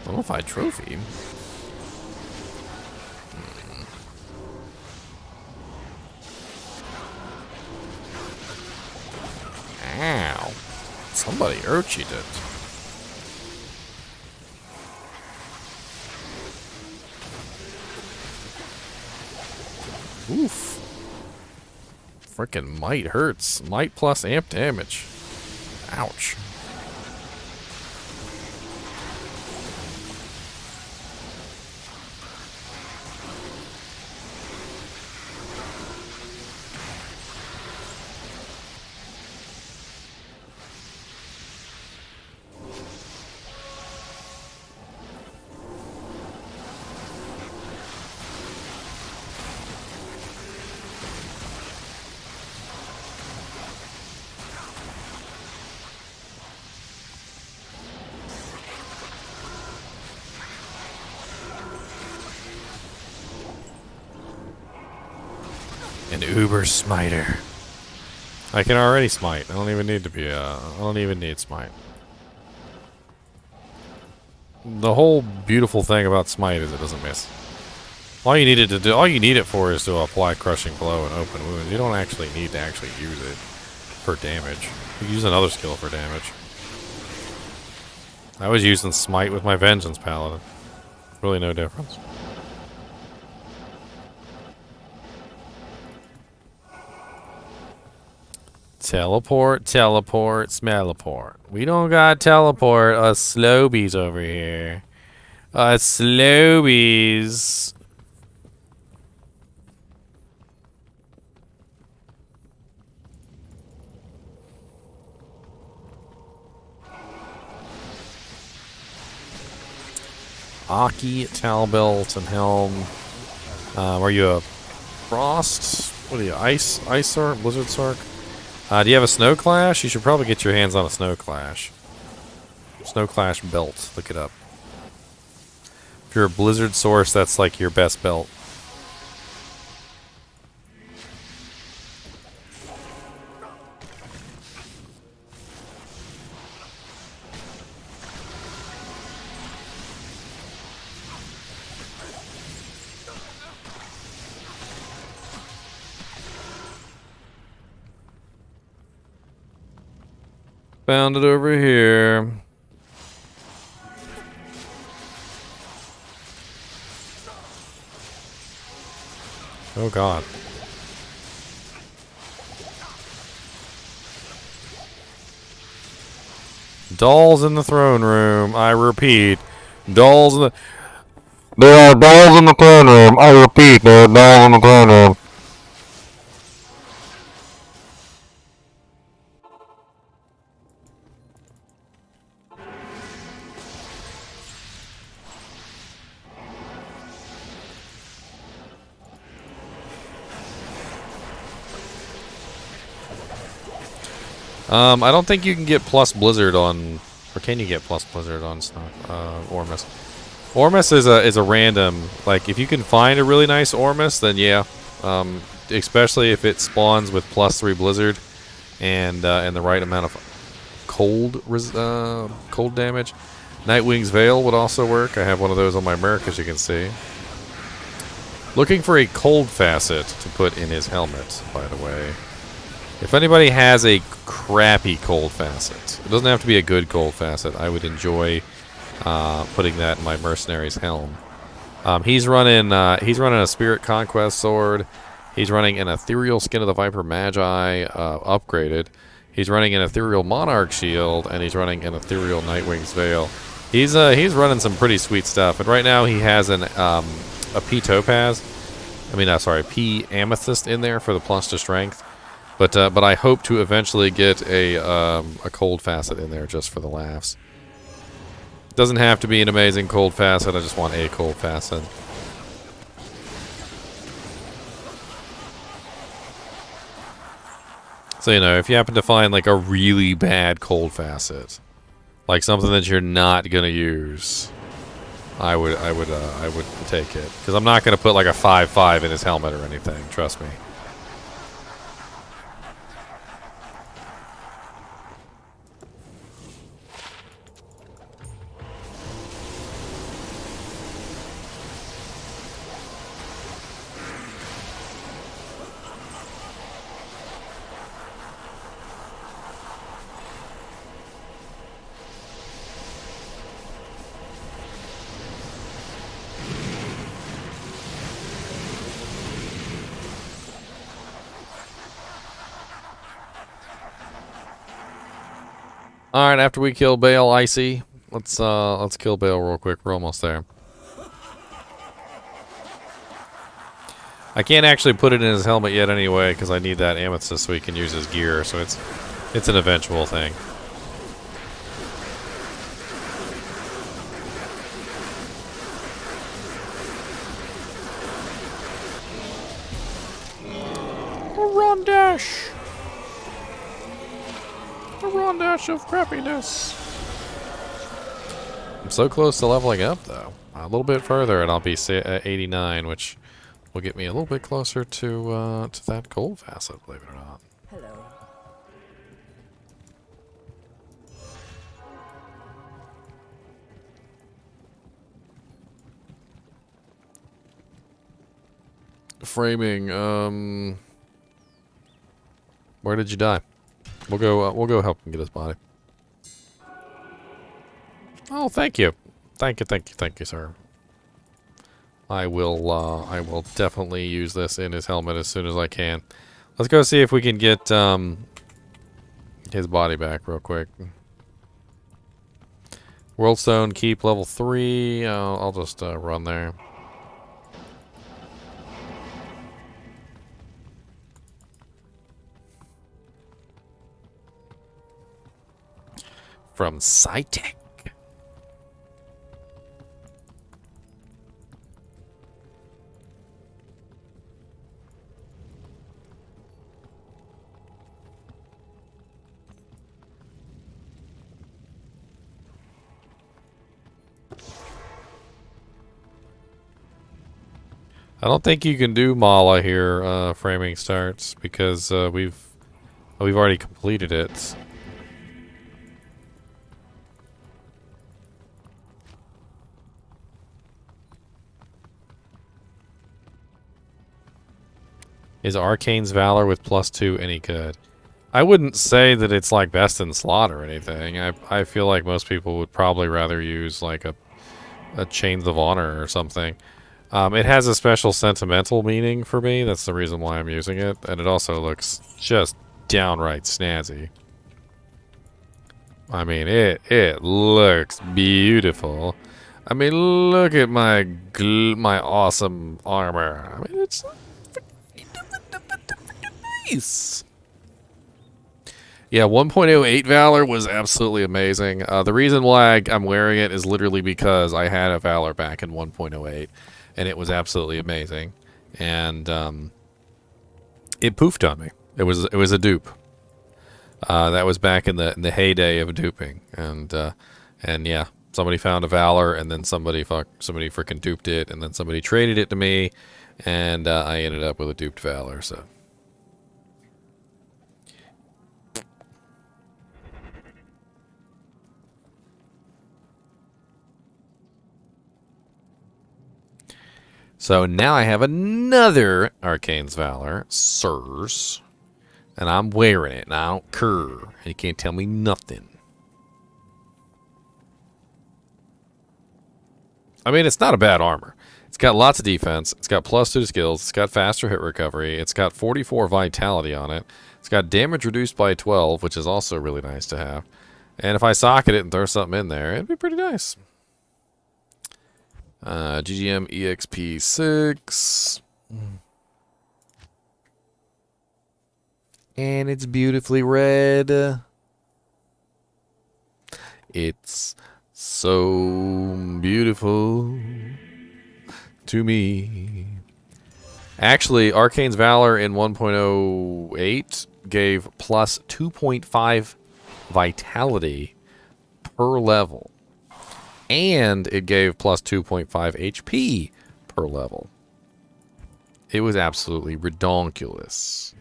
Bonafide trophy. Ow. Somebody urchied it. Oof. Frickin' might hurts. Might plus amp damage. Ouch. An uber smiter. I can already smite. I don't even need to be I don't even need smite. The whole beautiful thing about smite is it doesn't miss. All you need it for is to apply crushing blow and open wounds. You don't actually need to actually use it for damage. You use another skill for damage. I was using smite with my vengeance paladin. Really no difference. Teleport, smelleport. We don't got teleport us slobies over here. Us slobies. Aki, Talbelt, and Helm. Are you a Frost? What are you, Ice Sark? Blizzard Sark? Do you have a Snow Clash? You should probably get your hands on a Snow Clash. Snow Clash belt. Look it up. If you're a Blizzard source, that's like your best belt. Found it over here. Oh god. Dolls in the throne room. I repeat. Dolls in the... There are dolls in the throne room. I repeat, there are dolls in the throne room. I don't think you can get plus Blizzard on... Or can you get plus Blizzard on Ormus? Ormus is a random... Like, if you can find a really nice Ormus, then yeah. Especially if it spawns with +3 Blizzard and the right amount of cold damage. Nightwing's Veil would also work. I have one of those on my Merc, as you can see. Looking for a cold facet to put in his helmet, by the way. If anybody has a crappy cold facet, it doesn't have to be a good cold facet. I would enjoy putting that in my Mercenary's helm. He's running a Spirit Conquest sword. He's running an Ethereal Skin of the Viper Magi upgraded. He's running an Ethereal Monarch shield, and he's running an Ethereal Nightwing's Veil. He's running some pretty sweet stuff. And right now he has a P Topaz. P Amethyst in there for the plus to strength. But I hope to eventually get a cold facet in there just for the laughs. Doesn't have to be an amazing cold facet. I just want a cold facet. So if you happen to find like a really bad cold facet, like something that you're not gonna use, I would take it, because I'm not gonna put like a 5/5 in his helmet or anything. Trust me. All right, after we kill Bale Icy, let's kill Bale real quick. We're almost there. I can't actually put it in his helmet yet anyway, because I need that amethyst so he can use his gear. So it's an eventual thing. Run dash. A run dash of crappiness. I'm so close to leveling up, though. A little bit further, and I'll be at 89, which will get me a little bit closer to that gold facet, believe it or not. Hello. Framing. Where did you die? We'll go help him get his body. Oh, thank you, thank you, sir. I will definitely use this in his helmet as soon as I can. Let's go see if we can get his body back real quick. Worldstone Keep level 3. I'll just run there. From SciTech. I don't think you can do Mala here, framing starts, because we've already completed it. Is Arcane's Valor with +2 any good? I wouldn't say that it's like best in slot or anything. I feel like most people would probably rather use like a Chains of Honor or something. It has a special sentimental meaning for me. That's the reason why I'm using it. And it also looks just downright snazzy. I mean, it looks beautiful. I mean, look at my awesome armor. I mean, it's nice. Yeah, 1.08 Valor was absolutely amazing. The reason why I'm wearing it is literally because I had a Valor back in 1.08, and it was absolutely amazing. And it poofed on me. It was a dupe. That was back in the heyday of duping, and yeah, somebody found a Valor, and then somebody freaking duped it, and then somebody traded it to me, and I ended up with a duped Valor. So. So now I have another Arcane's Valor, sirs. And I'm wearing it, and I don't care. You can't tell me nothing. I mean, it's not a bad armor. It's got lots of defense. It's got +2 to skills. It's got faster hit recovery. It's got 44 vitality on it. It's got damage reduced by 12, which is also really nice to have. And if I socket it and throw something in there, it'd be pretty nice. GGM EXP6. And it's beautifully red. It's so beautiful to me. Actually, Arcane's Valor in 1.08 gave plus 2.5 vitality per level. And it gave plus 2.5 HP per level. It was absolutely redonkulous.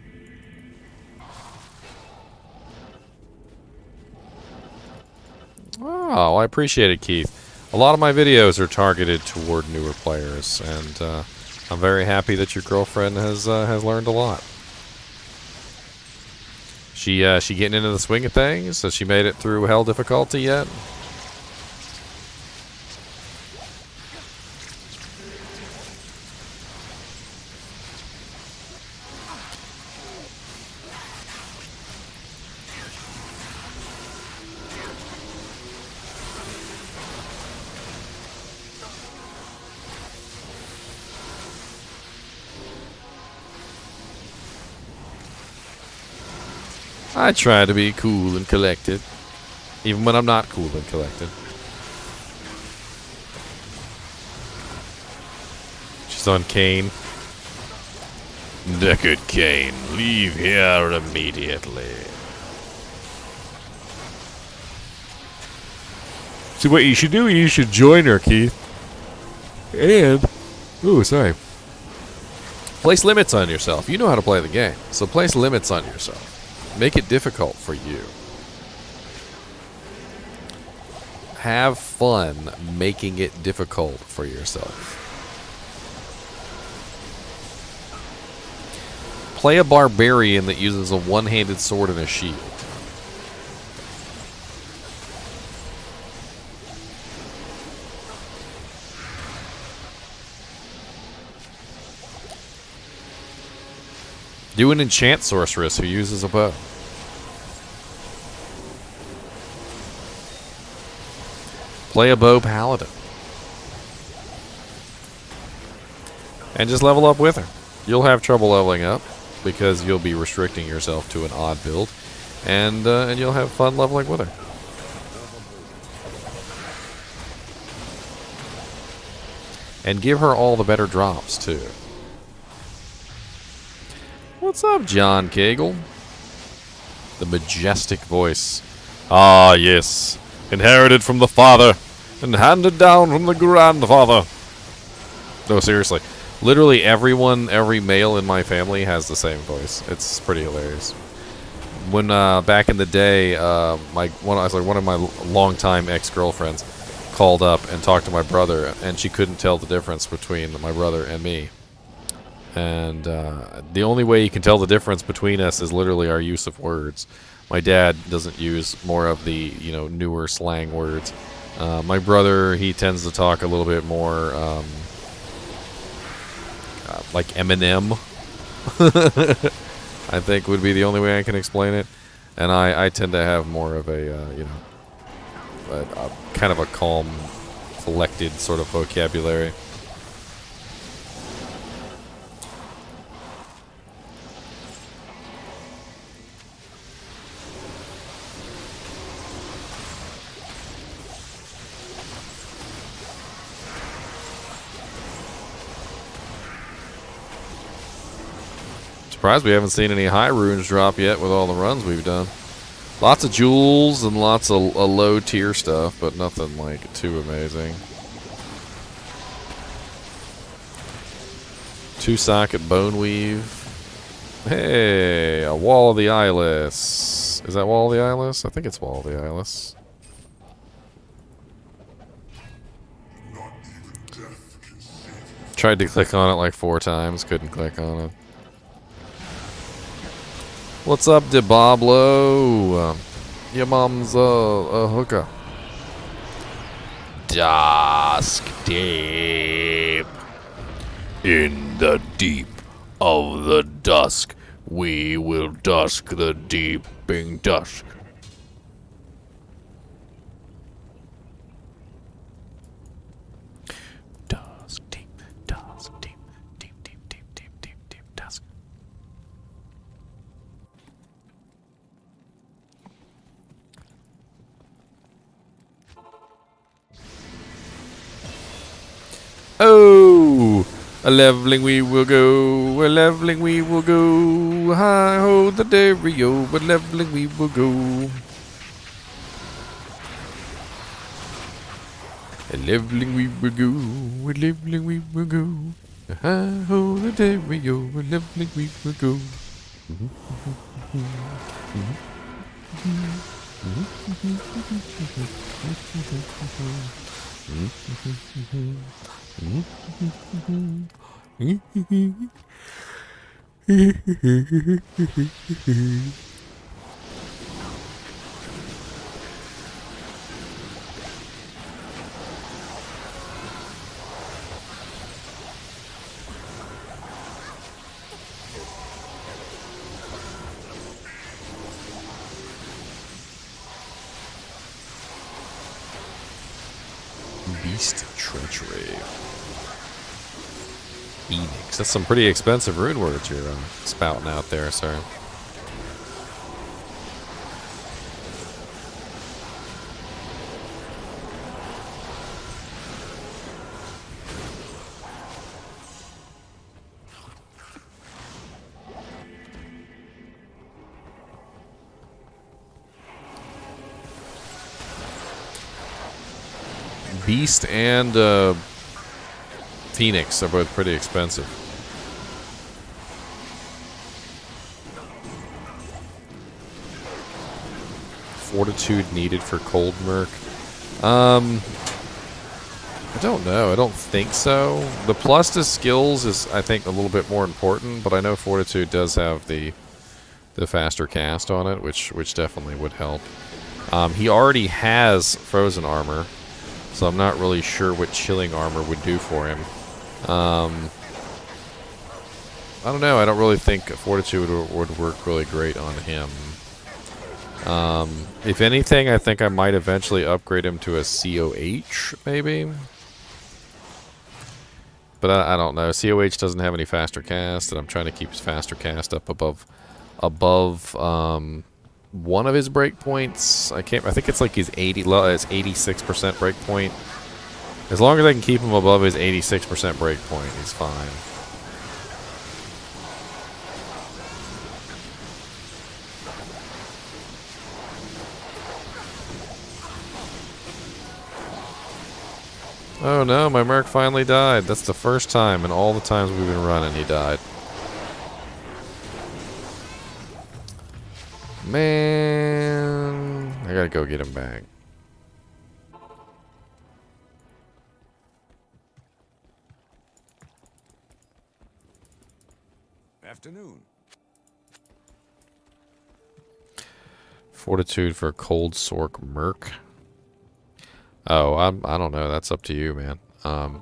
Oh, I appreciate it, Keith. A lot of my videos are targeted toward newer players, and I'm very happy that your girlfriend has learned a lot. She getting into the swing of things? Has she made it through hell difficulty yet? I try to be cool and collected, even when I'm not cool and collected. She's on Kane. Deckard Kane, leave here immediately. See, what you should do, you should join her, Keith. And, ooh, sorry. Place limits on yourself. You know how to play the game, so place limits on yourself. Make it difficult for you. Have fun making it difficult for yourself. Play a barbarian that uses a one-handed sword and a shield. Do an enchant sorceress who uses a bow. Play a bow paladin. And just level up with her. You'll have trouble leveling up because you'll be restricting yourself to an odd build, and you'll have fun leveling with her. And give her all the better drops too. What's up, John Cagle? The majestic voice. Ah, yes. Inherited from the father and handed down from the grandfather. No, seriously. Literally everyone, every male in my family has the same voice. It's pretty hilarious. When back in the day, one of my longtime ex-girlfriends called up and talked to my brother, and she couldn't tell the difference between my brother and me. And the only way you can tell the difference between us is literally our use of words. My dad doesn't use more of the newer slang words. My brother, he tends to talk a little bit more like Eminem. I think would be the only way I can explain it. And I tend to have more of a kind of a calm, collected sort of vocabulary. Surprised we haven't seen any high runes drop yet with all the runs we've done. Lots of jewels and lots of low tier stuff, but nothing like too amazing. 2-socket bone weave. Hey, a wall of the eyeless. Is that wall of the eyeless? I think it's wall of the eyeless. Tried to click on it like 4 times, couldn't click on it. What's up, Diablo? Your mom's a hooker. Dusk deep. In the deep of the dusk, we will dusk the deeping dusk. Dusk deep, dusk deep, deep, deep, deep, deep, deep, deep, dusk. Oh, a leveling we will go, a leveling we will go. Hi ho the Dario, a leveling we will go. A leveling we will go, a leveling we will go. Hi ho the Dario, a leveling we will go. Beast Treachery. Phoenix. That's some pretty expensive rune words you're spouting out there, sir. Beast and Phoenix are both pretty expensive. Fortitude needed for cold murk. I don't know. I don't think so. The plus to skills is, I think, a little bit more important, but I know Fortitude does have the faster cast on it, which definitely would help. He already has frozen armor, so I'm not really sure what chilling armor would do for him. I don't know. I don't really think Fortitude would work really great on him. If anything, I think I might eventually upgrade him to a COH, maybe. But I don't know. COH doesn't have any faster cast, and I'm trying to keep his faster cast up above one of his breakpoints. I think it's like his 86% breakpoint. As long as I can keep him above his 86% breakpoint, he's fine. Oh no, my Merc finally died. That's the first time in all the times we've been running he died. Man, I gotta go get him back. Afternoon. Fortitude for Cold Sork Merc. Oh, I don't know. That's up to you, man.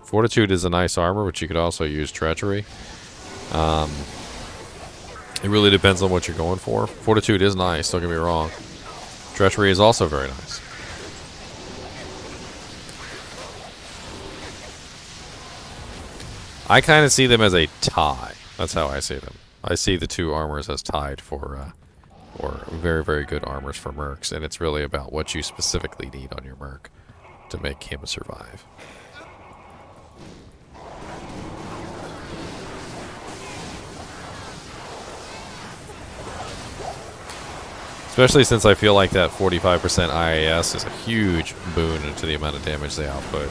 Fortitude is a nice armor, but you could also use Treachery. It really depends on what you're going for. Fortitude is nice, don't get me wrong. Treachery is also very nice. I kind of see them as a tie. That's how I see them. I see the two armors as tied for very, very good armors for Mercs, and it's really about what you specifically need on your Merc to make him survive. Especially since I feel like that 45% IAS is a huge boon to the amount of damage they output.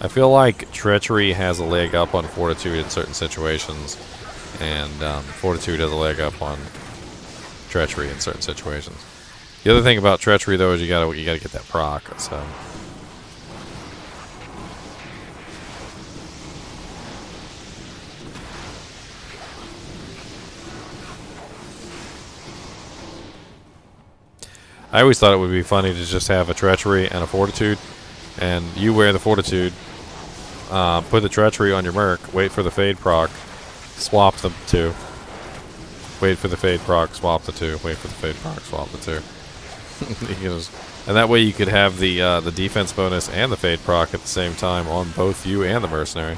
I feel like Treachery has a leg up on Fortitude in certain situations, and Fortitude has a leg up on Treachery in certain situations. The other thing about Treachery, though, is you gotta get that proc. So. I always thought it would be funny to just have a Treachery and a Fortitude, and you wear the Fortitude, put the Treachery on your Merc, wait for the Fade proc, swap the two. Wait for the Fade proc, swap the two. Wait for the Fade proc, swap the two. And that way you could have the defense bonus and the Fade proc at the same time on both you and the Mercenary.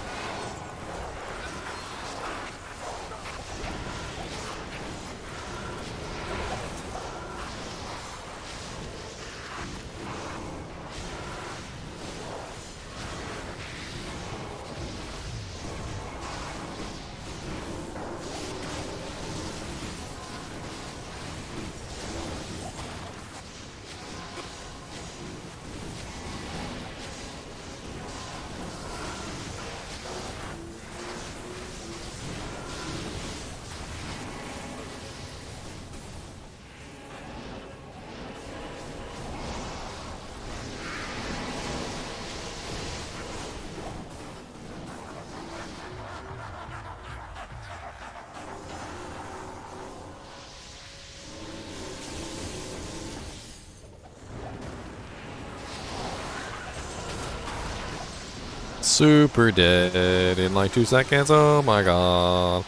Super dead in like 2 seconds. Oh my god.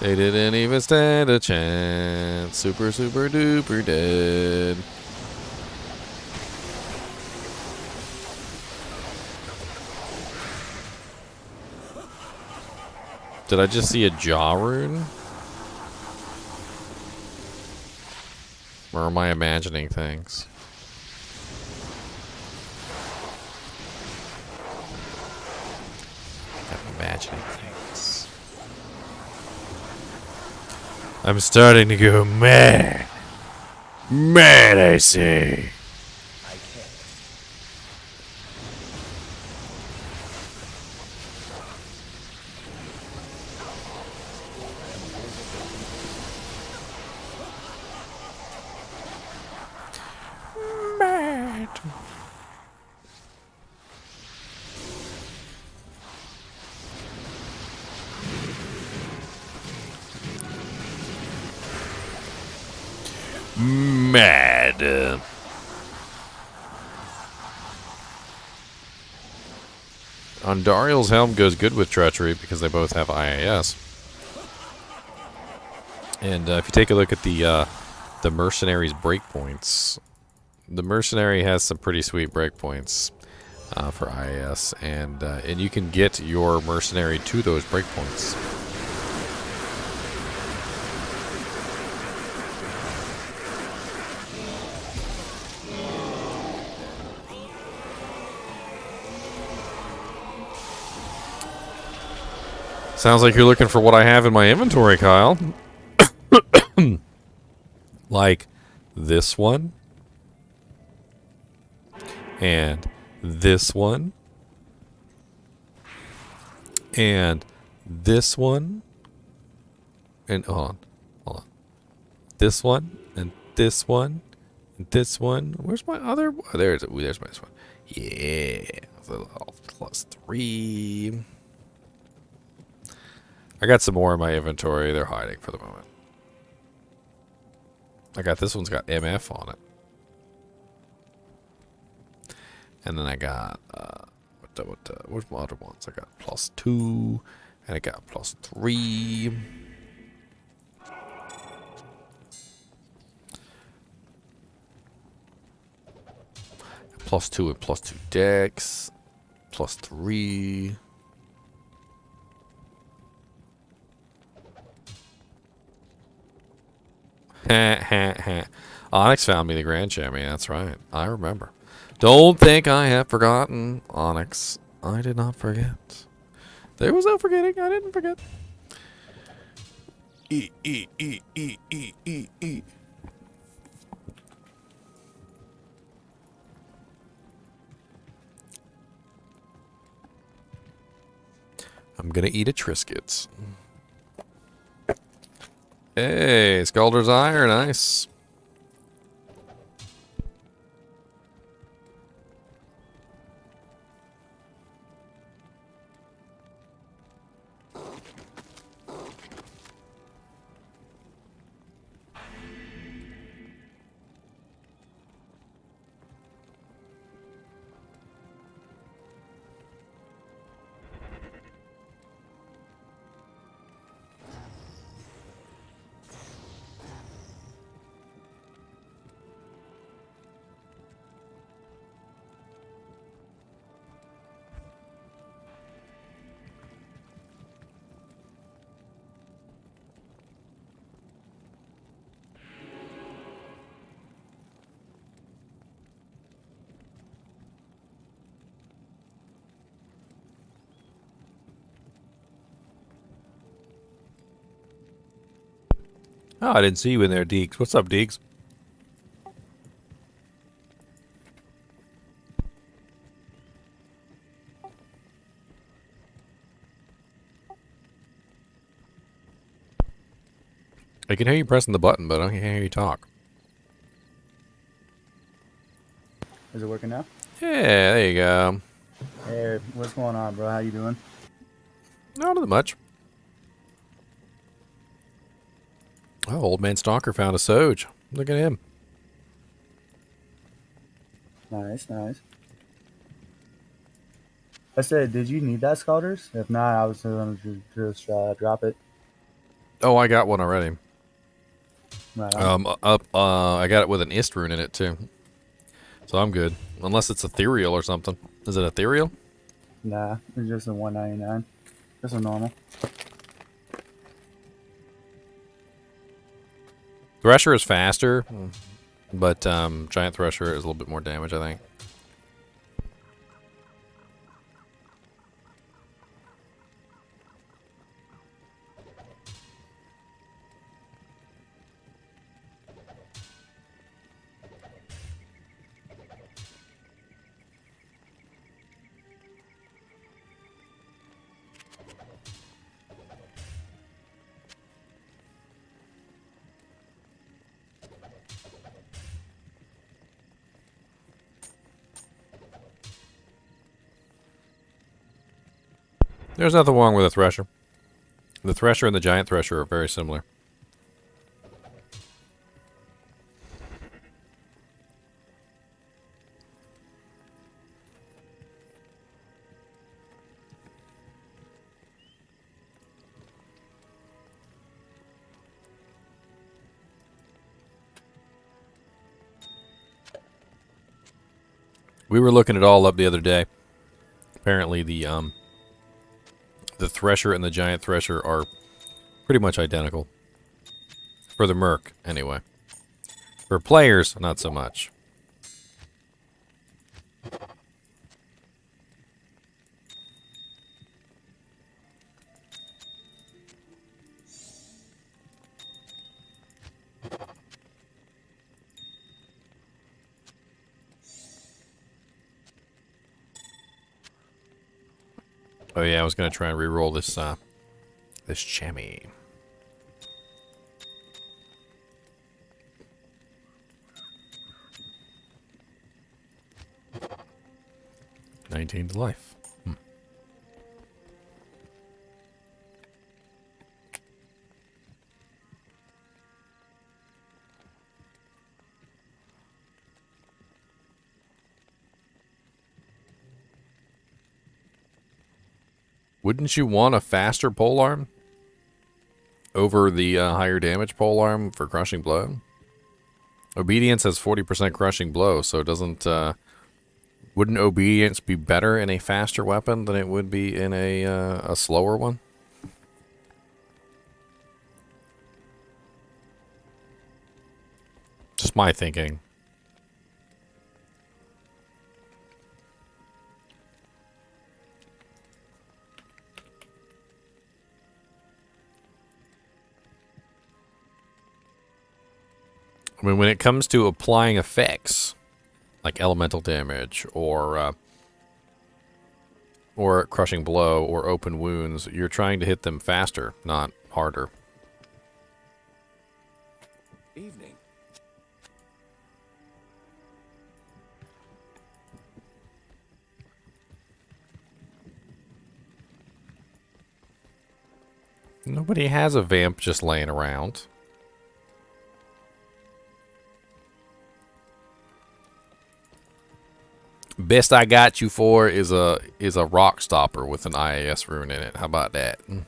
They didn't even stand a chance. Super, super duper dead. Did I just see a jaw rune? Or am I imagining things? Imagining things. I'm starting to go mad. Mad, I say. Mad. Mad. Ondariel's helm goes good with Treachery because they both have IAS. And if you take a look at the Mercenary's breakpoints, the Mercenary has some pretty sweet breakpoints for IAS, and you can get your Mercenary to those breakpoints. Sounds like you're looking for what I have in my inventory, Kyle. Like this one. And this one. And this one. And hold on. This one. And this one. And this one. Where's my other? Oh, there's my this one. Yeah. +3. I got some more in my inventory. They're hiding for the moment. I got this one's got MF on it. And then I got where's my other ones? I got +2 and I got +3. +2 and +2 decks. +3. Onyx found me the Grand Champion. That's right. I remember. Don't think I have forgotten, Onyx. I did not forget. There was no forgetting. I didn't forget. E. I'm gonna eat a Triscuits. Hey, Scalder's Iron, nice. Oh, I didn't see you in there, Deeks. What's up, Deeks? I can hear you pressing the button, but I can't hear you talk. Is it working now? Yeah, there you go. Hey, what's going on, bro? How you doing? No, not much. Oh, old man Stalker found a Soj. Look at him. Nice, nice. I said, did you need that, Scalders? If not, I was going to just drop it. Oh, I got one already. Right on. I got it with an Ist rune in it too. So I'm good. Unless it's ethereal or something. Is it ethereal? Nah, it's just a 199. Just a normal. Thresher is faster, but Giant Thresher is a little bit more damage, I think. There's nothing wrong with a Thresher. The Thresher and the Giant Thresher are very similar. We were looking it all up the other day. Apparently the Thresher and the Giant Thresher are pretty much identical. For the Merc, anyway. For players, not so much. Oh yeah, I was gonna try and re-roll this this chamois. $19 to life. Wouldn't you want a faster polearm over the higher damage polearm for crushing blow? Obedience has 40% crushing blow, so doesn't wouldn't obedience be better in a faster weapon than it would be in a slower one? Just my thinking. I mean, when it comes to applying effects, like elemental damage or crushing blow or open wounds, you're trying to hit them faster, not harder. Evening. Nobody has a vamp just laying around. Best I got you for is a rock stopper with an IAS rune in it. How about that? And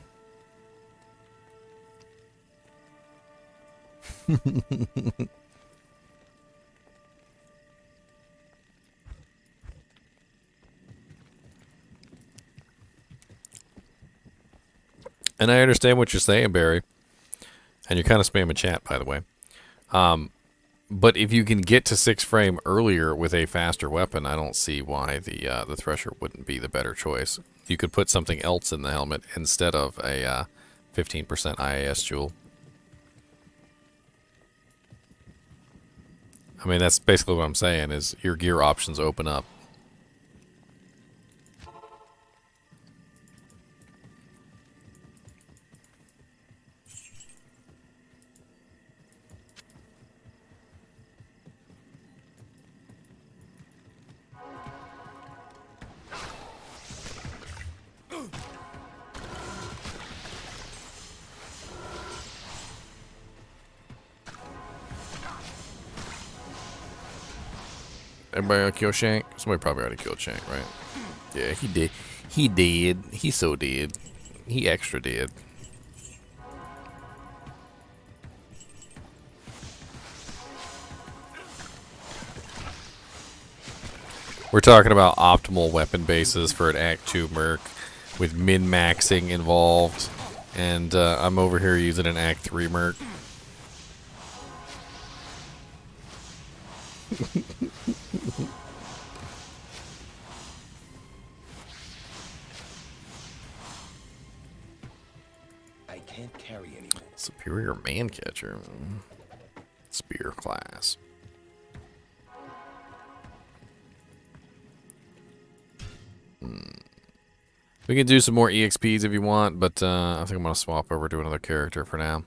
I understand what you're saying, Barry. And you're kind of spamming chat, by the way. But if you can get to 6 frame earlier with a faster weapon, I don't see why the Thresher wouldn't be the better choice. You could put something else in the helmet instead of a 15% IAS jewel. I mean, that's basically what I'm saying, is your gear options open up. Everybody already killed Shank? Somebody probably already killed Shank, right? Yeah, he did. He did. He so did. He extra did. We're talking about optimal weapon bases for an Act 2 Merc with min-maxing involved. And I'm over here using an Act 3 Merc. I can't carry anymore. Superior man catcher. Spear class. We can do some more EXPs if you want, but I think I'm going to swap over to another character for now.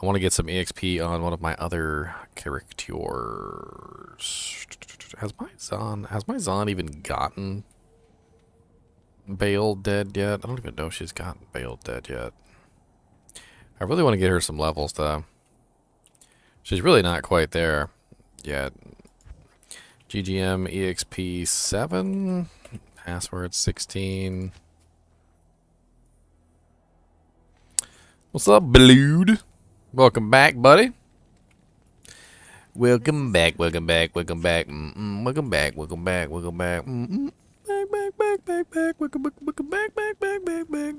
I want to get some EXP on one of my other characters. Has my Zon even gotten Baled dead yet? I don't even know if she's gotten Baled dead yet. I really want to get her some levels, though. She's really not quite there yet. GGM EXP 7. Password 16. What's up, Blued? Welcome back, buddy. Welcome back, welcome back, welcome back. Welcome back, welcome back, welcome back. Back, back, back, back, back. Welcome back, welcome back, back, back, back, back.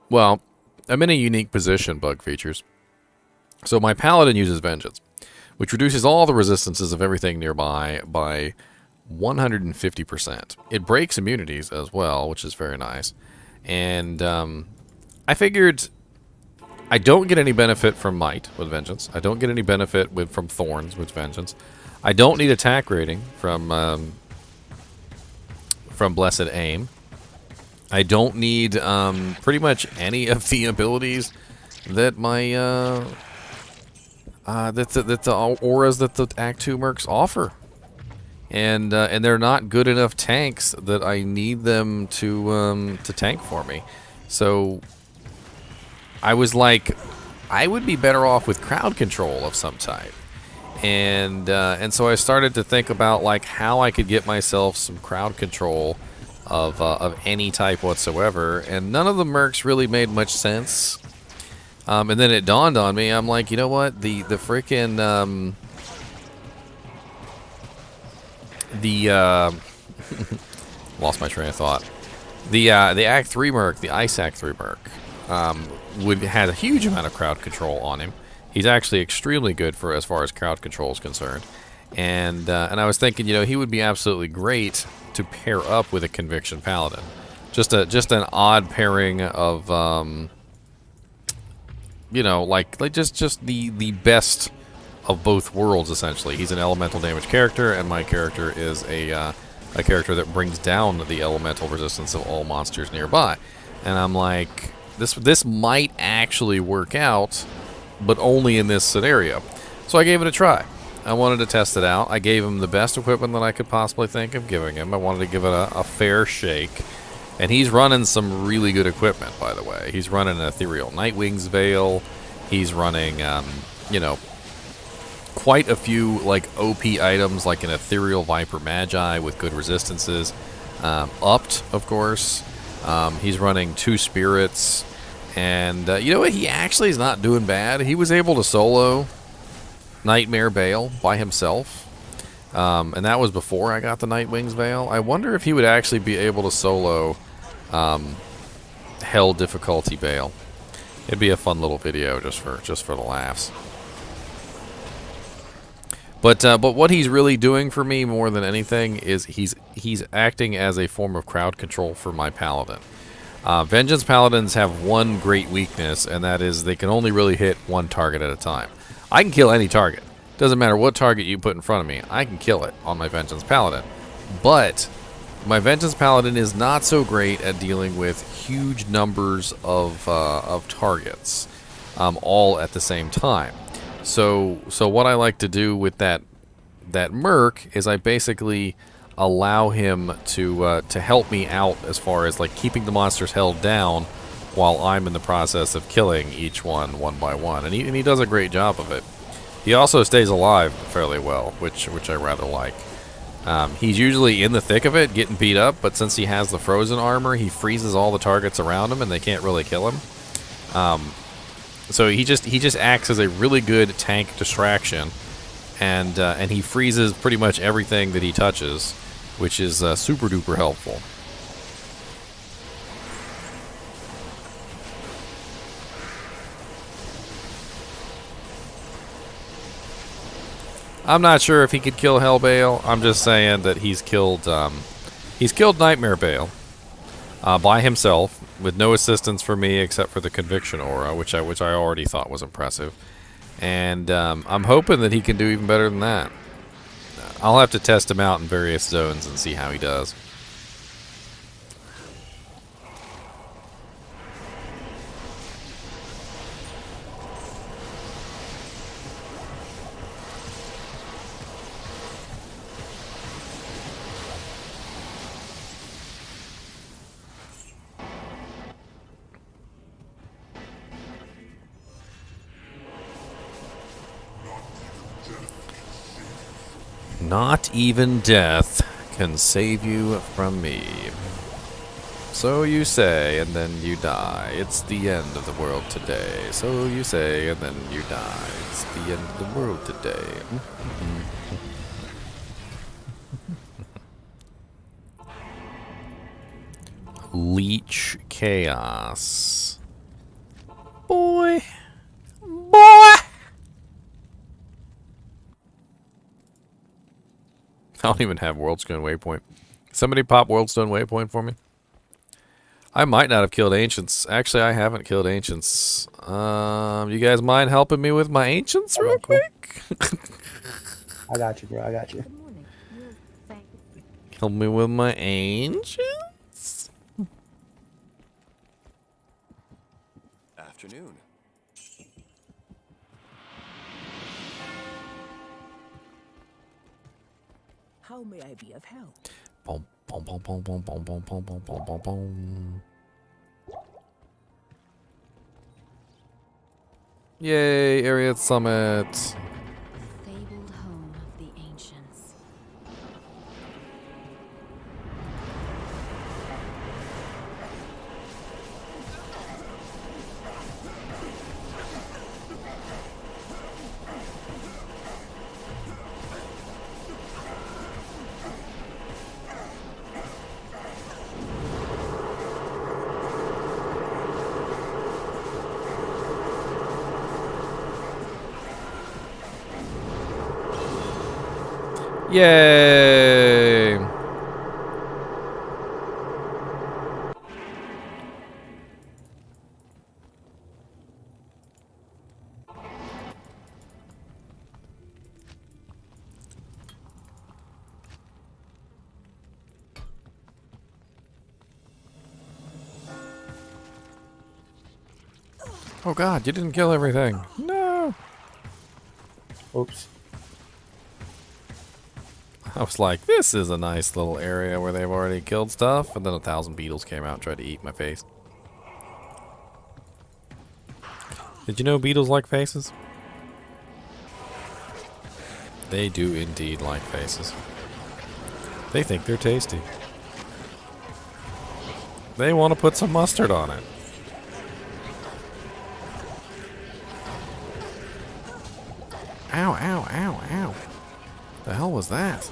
Well, I'm in a unique position, bug features. So my paladin uses Vengeance, which reduces all the resistances of everything nearby by 150%. It breaks immunities as well, which is very nice. And I figured I don't get any benefit from Might with Vengeance. I don't get any benefit from Thorns with Vengeance. I don't need attack rating from from Blessed Aim. I don't need pretty much any of the abilities that my that the auras that the Act 2 mercs offer, and they're not good enough tanks that I need them to tank for me. So I was like, I would be better off with crowd control of some type, and so I started to think about like how I could get myself some crowd control of any type whatsoever, and none of the mercs really made much sense. And then it dawned on me. I'm like, you know what? The freaking lost my train of thought. The Act 3 merc, the Ice Act 3 merc, had a huge amount of crowd control on him. He's actually extremely good for as far as crowd control is concerned. And I was thinking, you know, he would be absolutely great to pair up with a Conviction Paladin. Just an odd pairing of you know, like just the best of both worlds, essentially. He's an elemental damage character, and my character is a character that brings down the elemental resistance of all monsters nearby. And I'm like, this might actually work out, but only in this scenario. So I gave it a try. I wanted to test it out. I gave him the best equipment that I could possibly think of giving him. I wanted to give it a fair shake. And he's running some really good equipment, by the way. He's running an Ethereal Nightwing's Veil. He's running, you know, quite a few, like, OP items, like an Ethereal Viper Magi with good resistances. Upped, of course. He's running 2 Spirits. And, you know what? He actually is not doing bad. He was able to solo Nightmare Veil by himself. And that was before I got the Nightwing's Veil. I wonder if he would actually be able to solo Hell Difficulty Veil. It'd be a fun little video just for the laughs. But what he's really doing for me more than anything is he's acting as a form of crowd control for my Paladin. Vengeance Paladins have one great weakness, and that is they can only really hit one target at a time. I can kill any target. Doesn't matter what target you put in front of me, I can kill it on my Vengeance Paladin. But my Vengeance Paladin is not so great at dealing with huge numbers of targets, all at the same time. So what I like to do with that merc is I basically allow him to help me out as far as like keeping the monsters held down while I'm in the process of killing each one by one, and he does a great job of it. He also stays alive fairly well, which I rather like. He's usually in the thick of it, getting beat up, but since he has the frozen armor, he freezes all the targets around him, and they can't really kill him. So he just acts as a really good tank distraction, and he freezes pretty much everything that he touches, which is super duper helpful. I'm not sure if he could kill Hellbale. I'm just saying that he's killed Nightmare Bale by himself with no assistance for me except for the Conviction Aura, which I already thought was impressive. And I'm hoping that he can do even better than that. I'll have to test him out in various zones and see how he does. Not even death can save you from me. So you say, and then you die. It's the end of the world today. So you say, and then you die. It's the end of the world today. Leech Chaos. Boy. I don't even have Worldstone Waypoint. Somebody pop Worldstone Waypoint for me? I might not have killed Ancients. Actually, I haven't killed Ancients. You guys mind helping me with my Ancients real quick? I got you, bro. I got you. Help me with my angels. Afternoon. How may I be of help? Boom, boom, boom, boom, boom, boom, boom, boom, boom, boom, boom, boom. Yay, area summit. Fabled home of the ancients. Yay! Oh god, you didn't kill everything. No! Oops. I was like, this is a nice little area where they've already killed stuff, and then 1,000 beetles came out and tried to eat my face. Did you know beetles like faces? They do indeed like faces. They think they're tasty. They want to put some mustard on it. Ow, ow, ow, ow. The hell was that?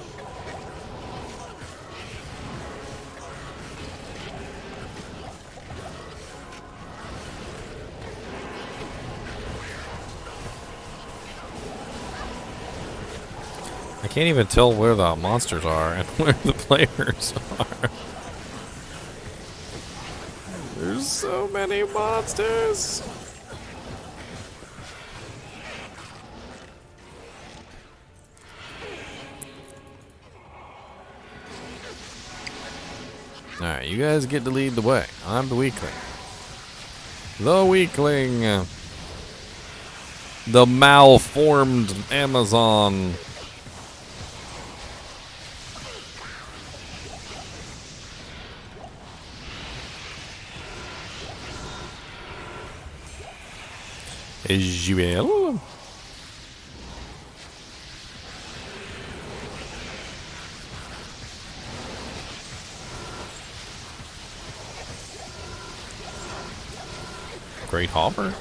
I can't even tell where the monsters are and where the players are. There's so many monsters. Alright, you guys get to lead the way. I'm the weakling. The weakling. The malformed Amazon. As you will. Great hopper.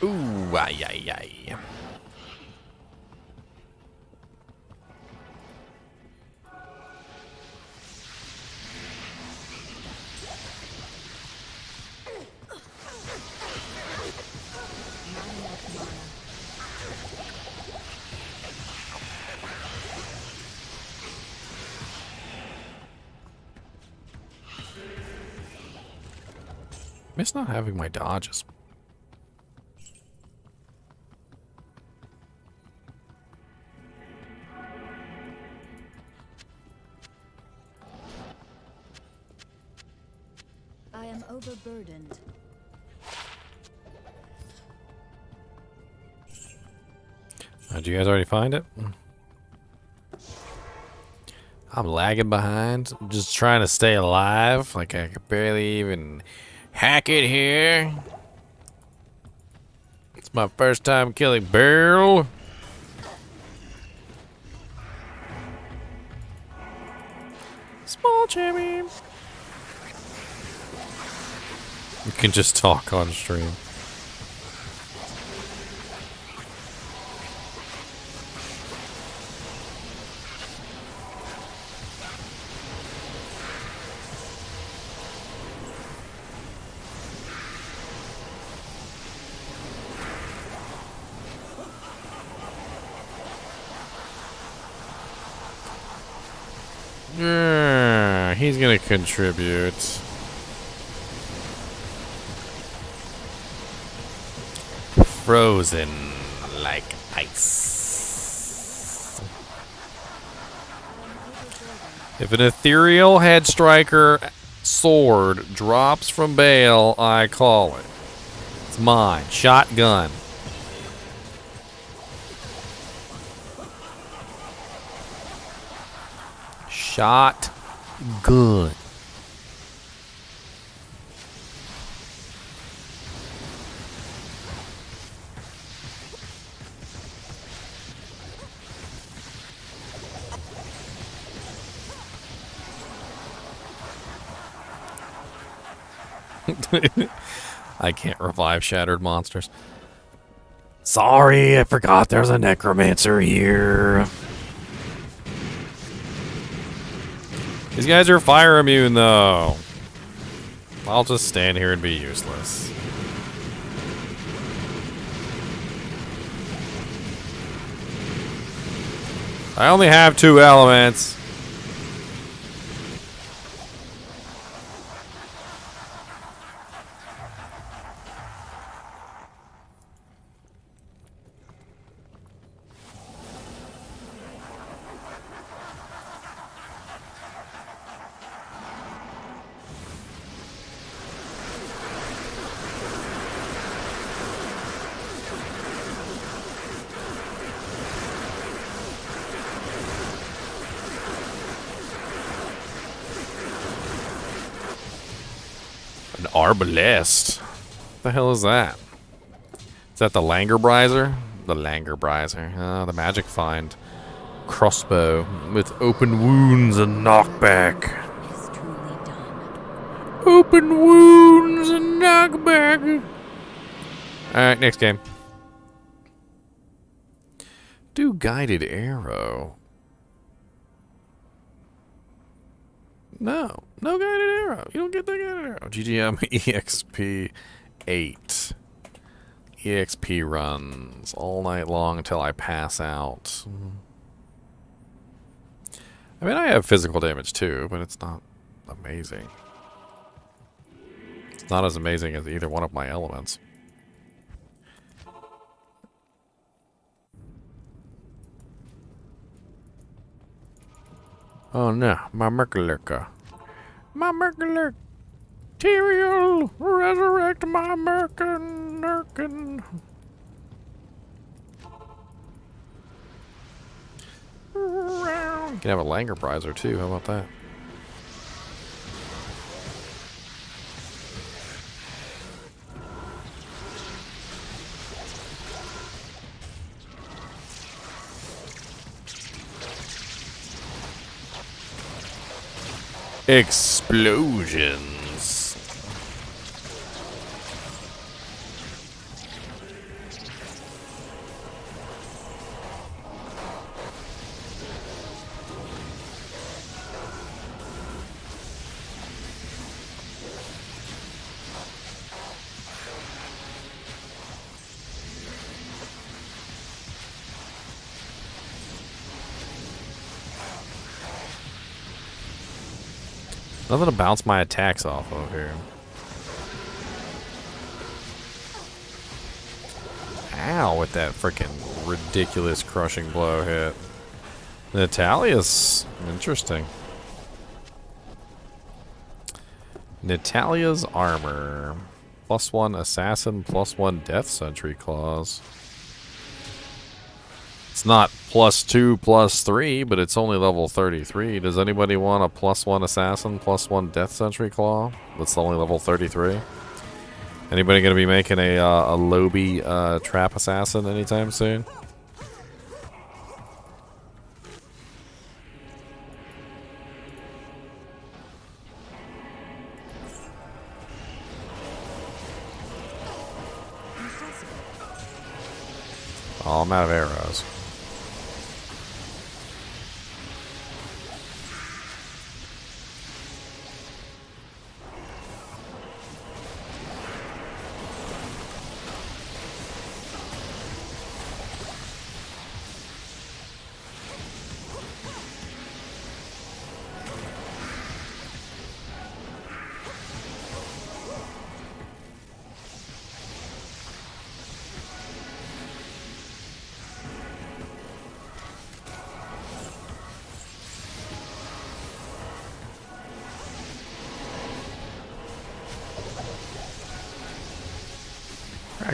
Ooh, ay, ay, ay. Miss not having my dodges. I am overburdened. Did you guys already find it? I'm lagging behind. I'm just trying to stay alive. Like I could barely even hack it here. It's my first time killing Barrel. Small cherry. You can just talk on stream. He's gonna contribute. Frozen like ice. If an ethereal head striker sword drops from Bale, I call it. It's mine. Shotgun. Shotgun. I can't revive shattered monsters. Sorry, I forgot there's a Necromancer here. These guys are fire immune, though. I'll just stand here and be useless. I only have 2 elements. An arbalest. What the hell is that? Is that the Langerbrizer? The Langerbrizer. Ah, the magic find. Crossbow with open wounds and knockback. Is truly done. Open wounds and knockback. Alright, next game. Do guided arrow. No. No guided arrow. You don't get that guided arrow. GGM EXP 8. EXP runs all night long until I pass out. I mean, I have physical damage too, but it's not amazing. It's not as amazing as either one of my elements. Oh no, my Mercalurka. My Mercalurk. Tyrael, resurrect my Merkin. You can have a Langerbrizer too, how about that? Explosions. Nothing to bounce my attacks off of here. Ow, with that freaking ridiculous crushing blow hit. Natalia's interesting. Natalia's armor. +1 assassin, +1 death sentry clause. It's not +2, +3, but it's only level 33. Does anybody want a +1 assassin, +1 death sentry claw? That's only level 33. Anybody gonna be making a Lobby trap assassin anytime soon? Oh, I'm out of arrows.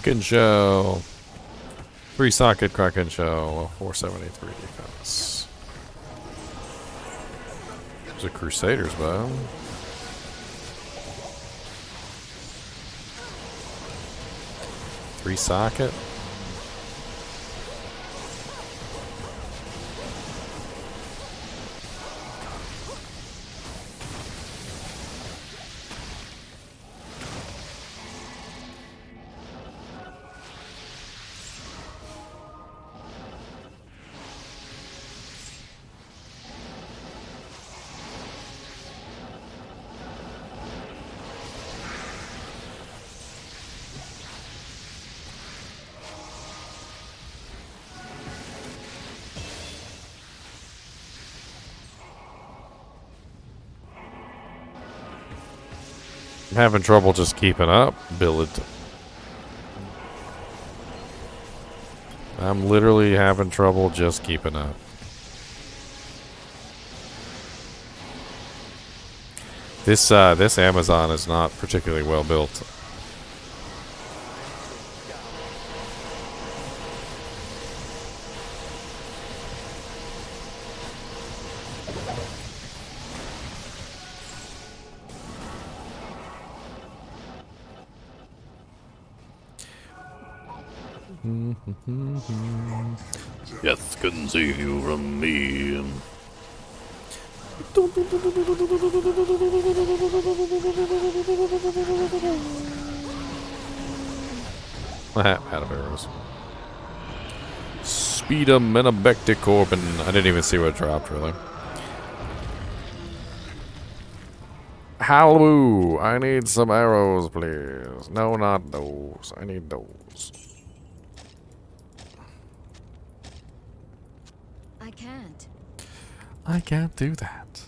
Kraken shell. 3 socket Kraken shell. 473 defense. There's a Crusader's bow. Three socket. I'm having trouble just keeping up, Billet. I'm literally having trouble just keeping up. This Amazon is not particularly well built. Death can save you from me. Out of arrows. Speedum Menabectic Corbin. I didn't even see what dropped, really. Halloo! I need some arrows, please. No, not those. I need those. I can't do that.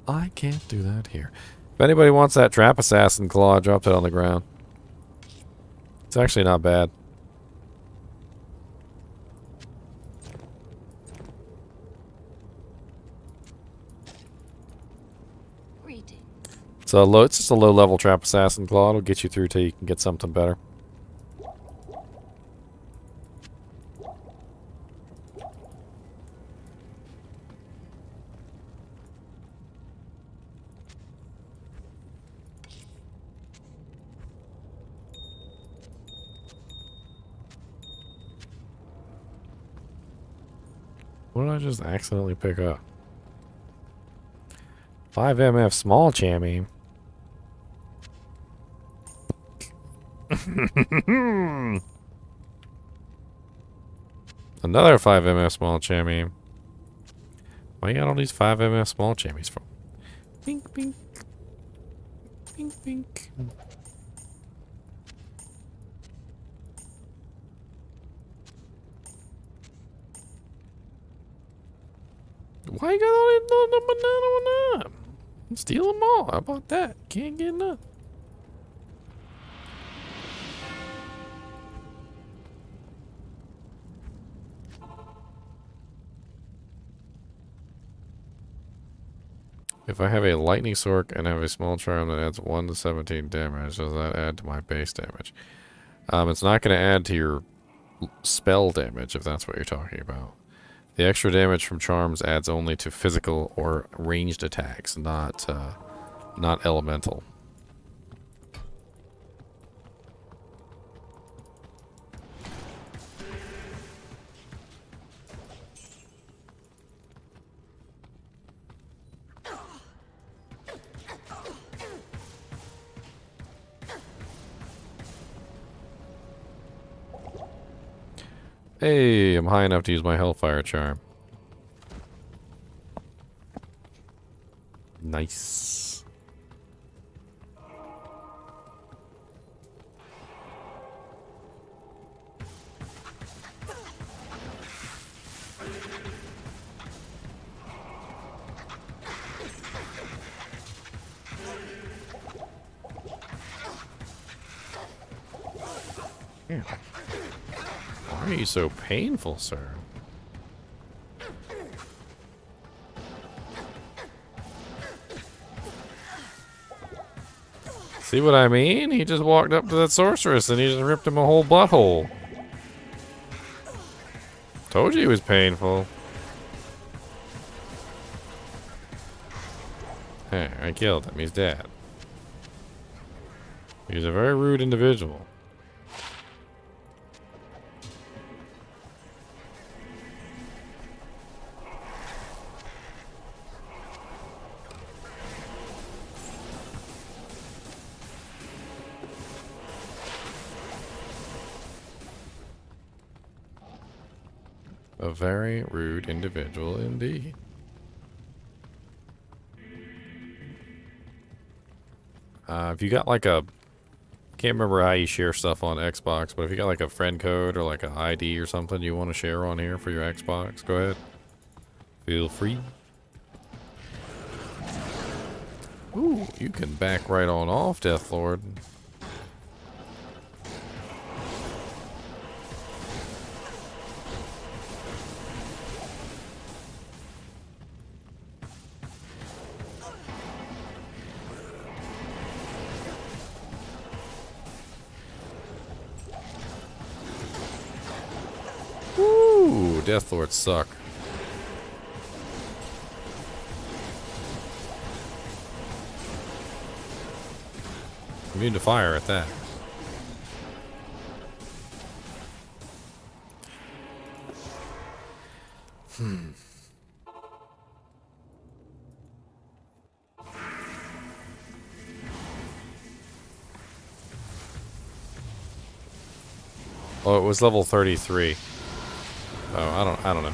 I can't do that here. If anybody wants that trap assassin claw, I dropped it on the ground. It's actually not bad. It's just a low level trap assassin claw. It'll get you through till you can get something better. What did I just accidentally pick up? 5MF small chamois. Another 5MF small chamois. Why you got all these 5MF small chamois from? Pink, pink. Pink, pink. Why you got all these no banana one up? Steal them all. How about that? Can't get enough. If I have a lightning sword and have a small charm that adds 1 to 17 damage, does that add to my base damage? It's not going to add to your spell damage, if that's what you're talking about. The extra damage from charms adds only to physical or ranged attacks, not elemental. Hey, I'm high enough to use my Hellfire Charm. Nice. Yeah. Why are you so painful, sir? See what I mean? He just walked up to that sorceress and he just ripped him a whole butthole. Told you he was painful. Hey, I killed him. He's dead. He's a very rude individual. A very rude individual indeed. If you got like a, can't remember how you share stuff on Xbox, but if you got like a friend code or like an ID or something you want to share on here for your Xbox, go ahead. Feel free. Ooh, you can back right on off, Deathlord. Ooh, Deathlords suck. Immune to fire at that. Oh, it was level 33. Oh, I don't know.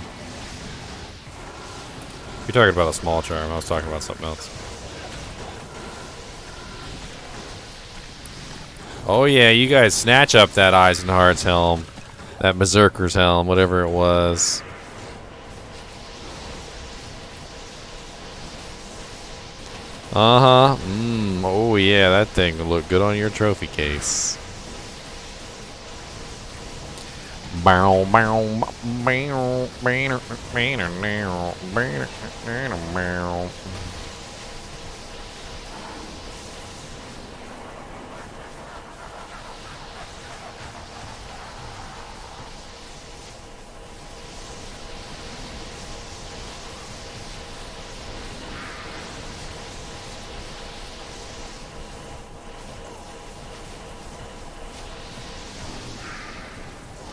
You're talking about a small charm. I was talking about something else. Oh yeah, you guys snatch up that Eisenhardt's helm. That Berserker's helm, whatever it was. Uh-huh. Oh yeah, that thing would look good on your trophy case. Bow, bow, bow, bow, bow.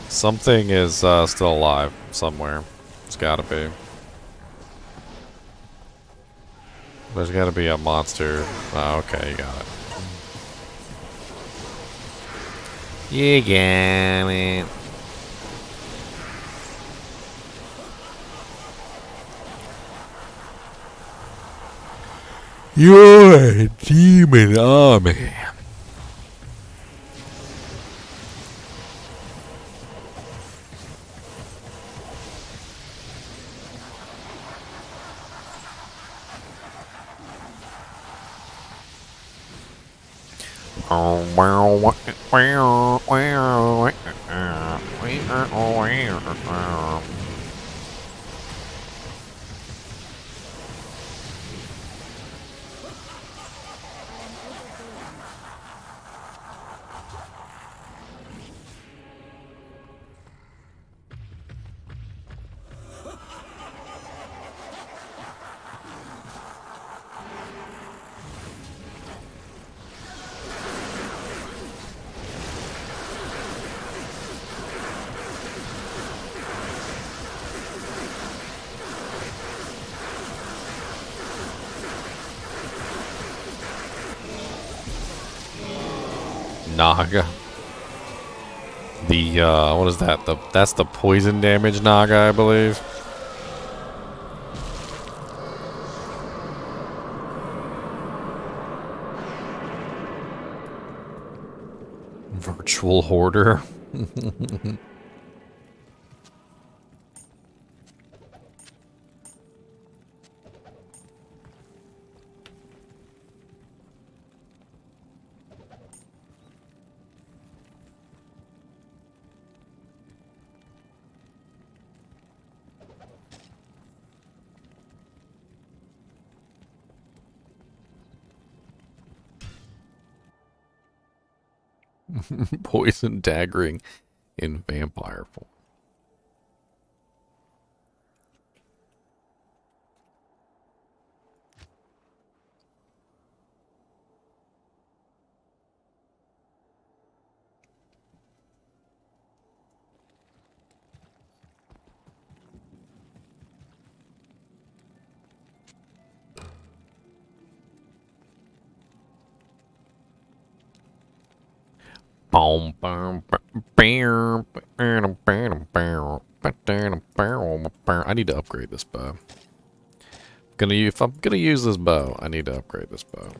Something is still alive somewhere. It's gotta be. There's gotta be a monster. Oh, okay, you got it. You got it. You're a demon army. Naga. The what is that? That's the poison damage Naga, I believe. Virtual hoarder. Poison daggering in vampire form. I need to upgrade this bow. If I'm gonna use this bow, I need to upgrade this bow.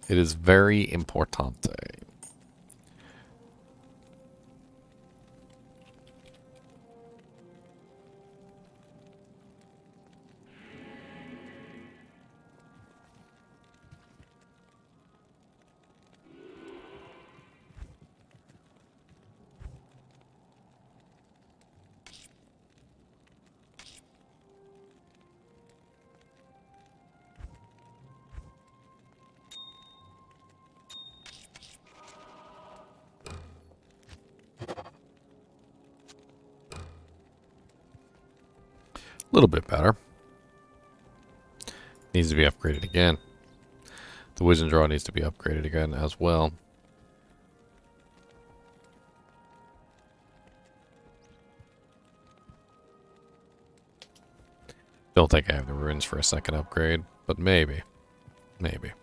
It is very importante. A little bit better. Needs to be upgraded again. The Wisdom Draw needs to be upgraded again as well. Don't think I have the runes for a second upgrade, but maybe. Maybe.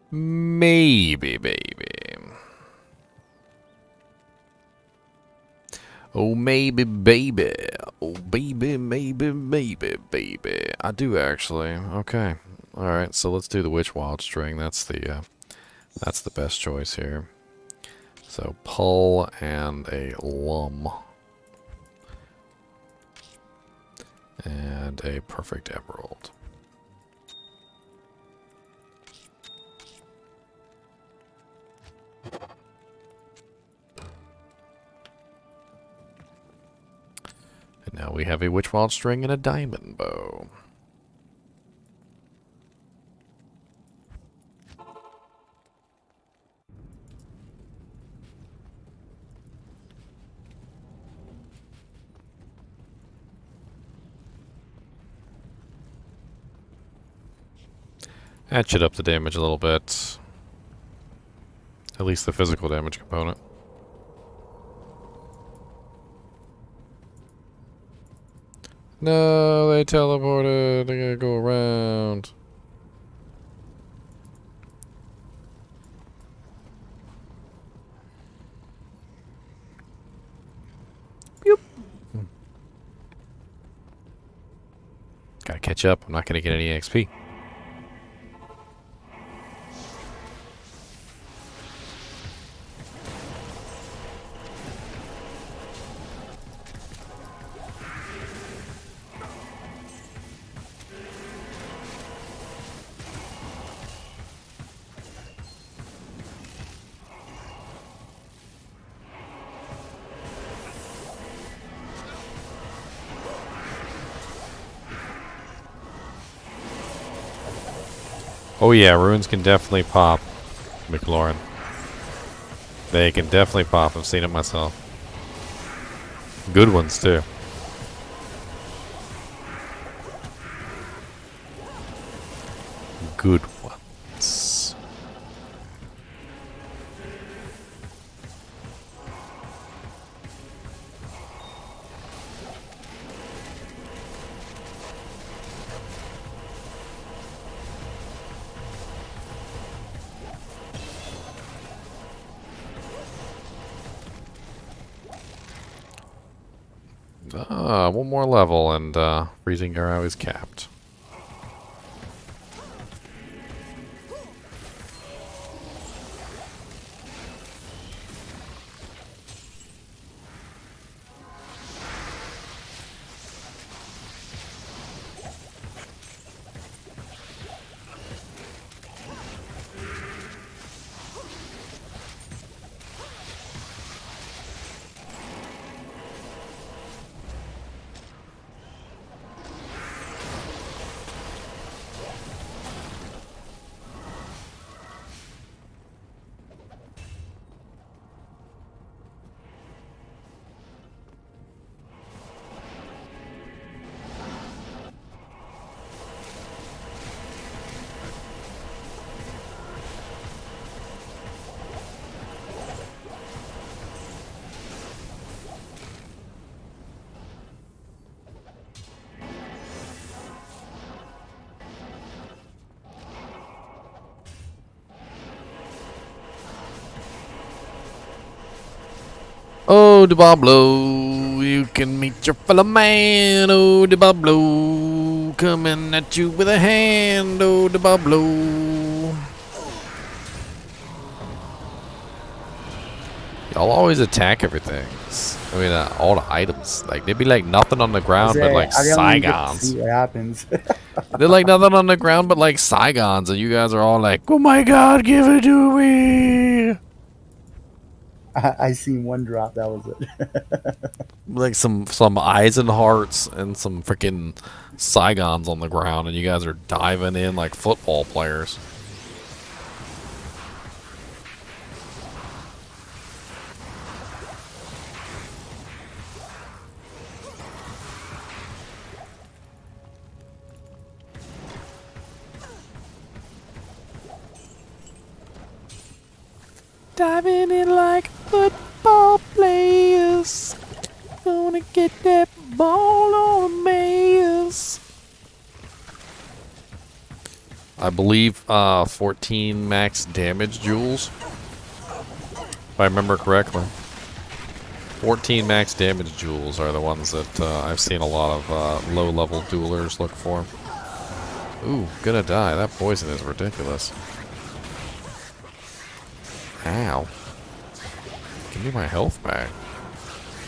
Maybe, baby. Oh, maybe, baby. Oh, baby, maybe, baby. I do actually. Okay. All right. So let's do the Witch Wild String. That's the best choice here. So pull and a lum and a perfect emerald. And now we have a Witch Wild String and a diamond bow. Hatchet up the damage a little bit. At least the physical damage component. No, they teleported. They gotta go around. Boop. Gotta catch up. I'm not gonna get any XP. Oh yeah, runes can definitely pop, McLaurin. They can definitely pop. I've seen it myself. Good ones too. Good ones. One more level and freezing arrow is capped. Oh, Diablo, you can meet your fellow man. Oh, Diablo, coming at you with a hand. Oh, Diablo. Y'all always attack everything. I mean, all the items. Like, there'd be like nothing on the I ground but say like I don't even get to see Saigons. what happens. They're like nothing on the ground but like Saigons, and you guys are all like, oh my god, give it to me! I seen one drop. That was it. Like some eyes and hearts and some freaking Saigons on the ground, and you guys are diving in like football players. Diving in like football players. Gonna get that ball on a maze. I believe 14 max damage jewels. If I remember correctly. 14 max damage jewels are the ones that I've seen a lot of low level duelers look for. Ooh, gonna die. That poison is ridiculous. Ow. Give me my health back.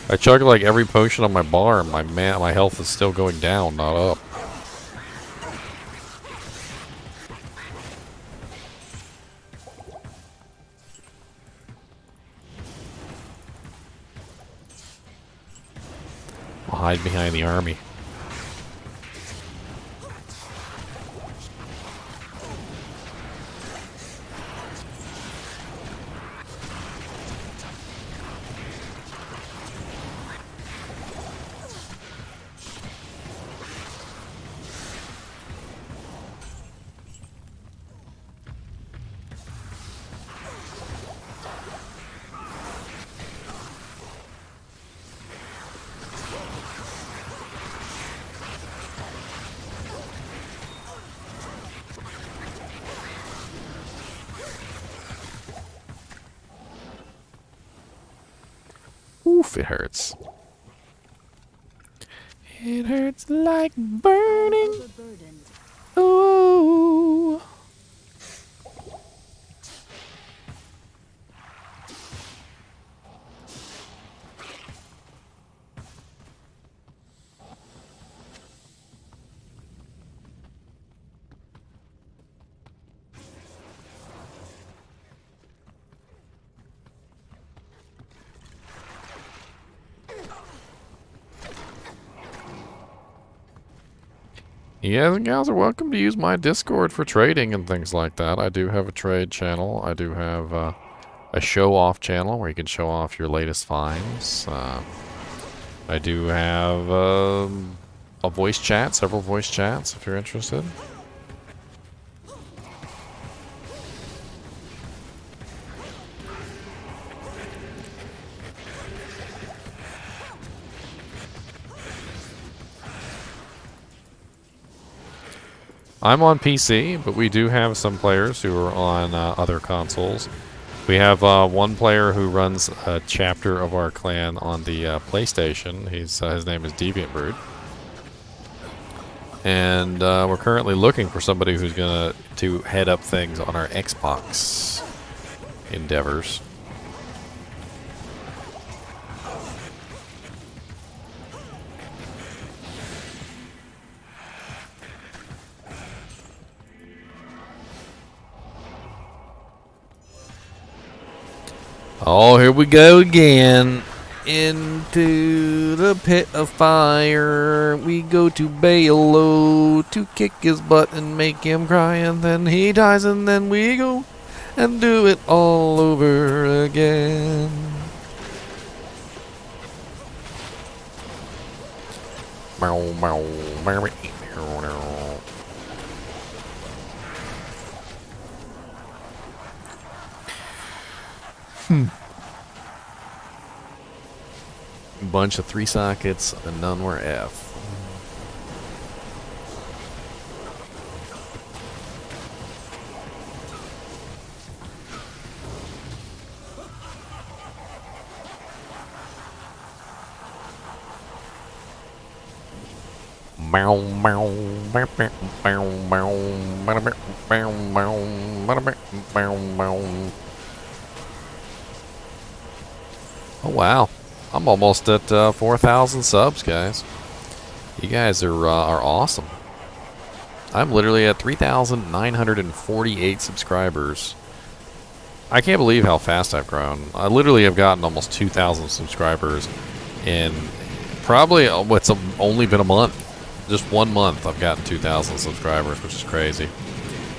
I chugged like every potion on my bar and my health is still going down, not up. I'll hide behind the army. Oof, it hurts. It hurts like burning. Overburdened. Ooh. Yeah, and gals are welcome to use my Discord for trading and things like that. I do have a trade channel. I do have a show-off channel where you can show off your latest finds. I do have a voice chat, several voice chats if you're interested. I'm on PC, but we do have some players who are on other consoles. We have one player who runs a chapter of our clan on the PlayStation. His name is Deviant Brood. And we're currently looking for somebody who's going to head up things on our Xbox endeavors. Oh, here we go again. Into the pit of fire. We go to Bailo to kick his butt and make him cry. And then he dies and then we go and do it all over again. Bunch of 3 sockets and none were F. Oh wow, I'm almost at 4,000 subs, guys. You guys are awesome. I'm literally at 3,948 subscribers. I can't believe how fast I've grown. I literally have gotten almost 2,000 subscribers in probably what's only been a month. Just 1 month I've gotten 2,000 subscribers, which is crazy.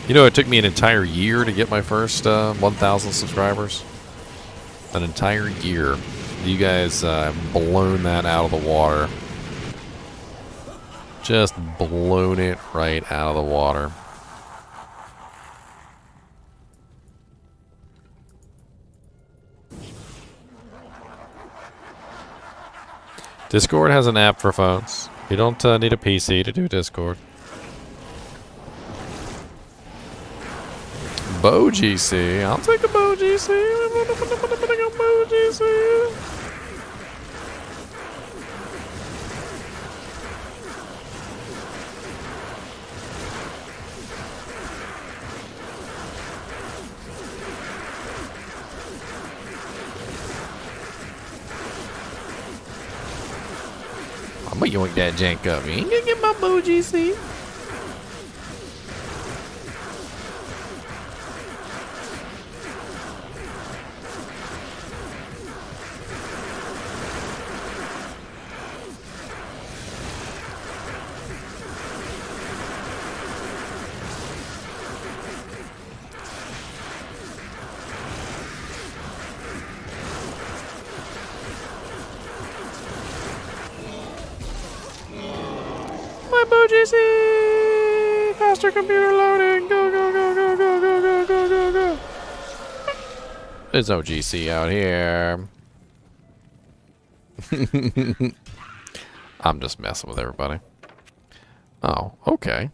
You know, it took me an entire year to get my first 1,000 subscribers. An entire year. You guys have blown that out of the water. Just blown it right out of the water. Discord has an app for phones. You don't need a PC to do Discord. Bow GC. I'll take a Bow GC. Bow GC. I'm gonna yoink that jank up. You ain't gonna get my Bow GC. My Bow GC! Faster computer loading! Go, go, go, go, go, go, go, go, go, go! There's no GC out here. I'm just messing with everybody. Oh, okay.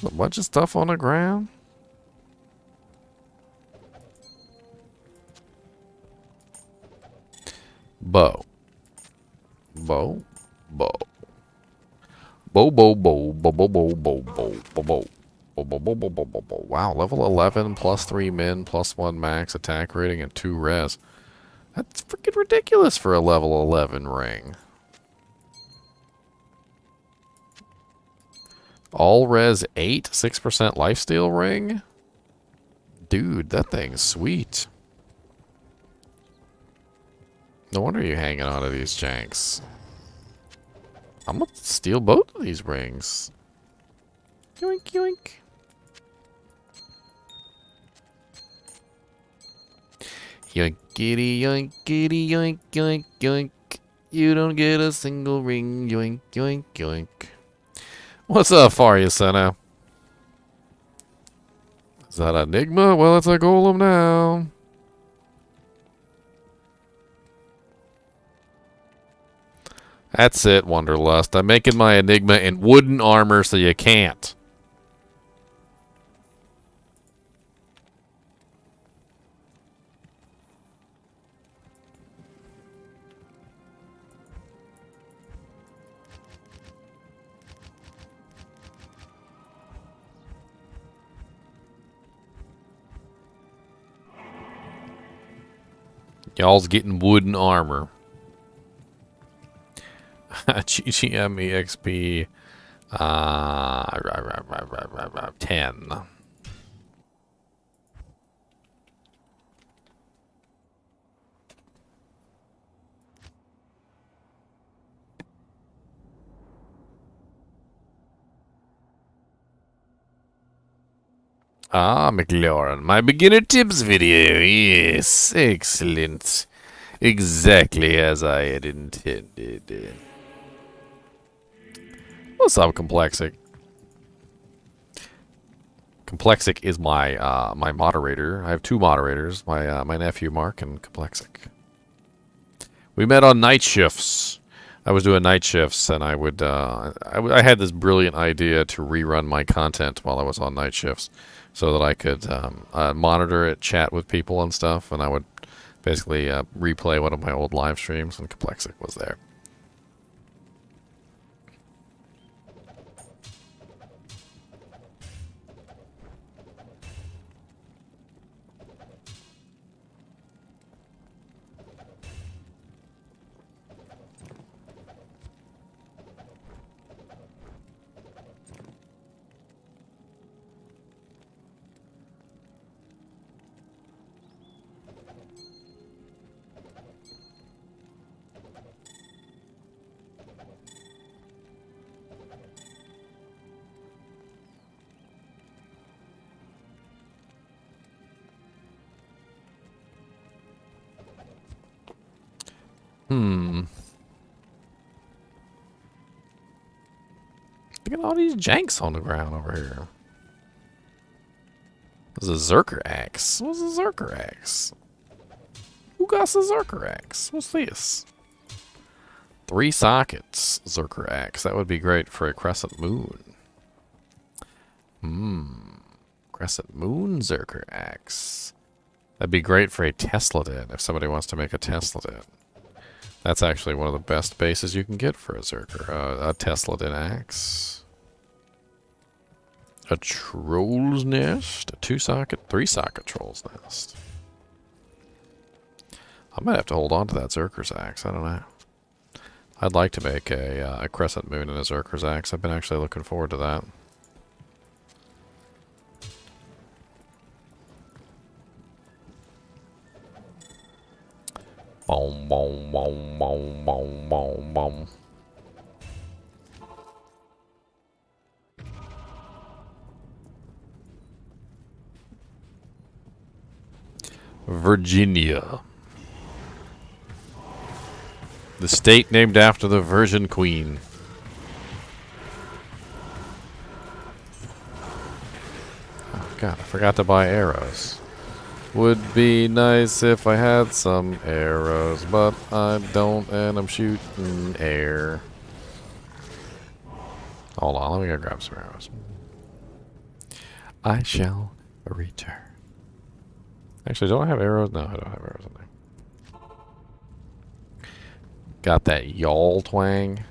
A bunch of stuff on the ground. Bow. Bow. Bow. Bow, bow, bow, bow, bow, bow, bow, bow, bow, bow. Wow, level 11 plus 3 min plus 1 max attack rating and 2 res. That's freaking ridiculous for a level 11 ring. All res 8, 6% lifesteal ring? Dude, that thing's sweet. No wonder you're hanging on to these janks. I'm gonna steal both of these rings. Yoink, yoink. Yoinkity, yoinkity, yoink, yoink, yoink. You don't get a single ring. Yoink, yoink, yoink. What's up, Faria Senna? Is that Enigma? Well, it's a golem now. That's it, Wonderlust. I'm making my Enigma in wooden armor so you can't. Y'all's getting wooden armor. GGM EXP 10. Ah, McLaurin, my beginner tips video. Yes, excellent. Exactly as I had intended. What's up, Complexic? Complexic is my my moderator. I have 2 moderators, my my nephew Mark and Complexic. We met on night shifts. I was doing night shifts, and I would I had this brilliant idea to rerun my content while I was on night shifts, so that I could monitor it, chat with people and stuff, and I would basically replay one of my old live streams, and Complexic was there. Look at all these janks on the ground over here. There's a Zerker axe. What's a Zerker axe? Who got a Zerker axe? What's this? 3 sockets Zerker axe. That would be great for a crescent moon. Crescent moon Zerker axe. That'd be great for a Tesla den if somebody wants to make a Tesla den. That's actually one of the best bases you can get for a Zerker. A Tesla den axe. A troll's nest. A 2-socket, 3-socket troll's nest. I might have to hold on to that Zerker's axe. I don't know. I'd like to make a crescent moon and a Zerker's axe. I've been actually looking forward to that. Boom, boom, boom, boom, boom, boom, boom. Virginia. The state named after the Virgin Queen. Oh god, I forgot to buy arrows. Would be nice if I had some arrows, but I don't, and I'm shooting air. Hold on, let me go grab some arrows. I shall return. Actually, don't I have arrows? No, I don't have arrows in there. Got that y'all twang.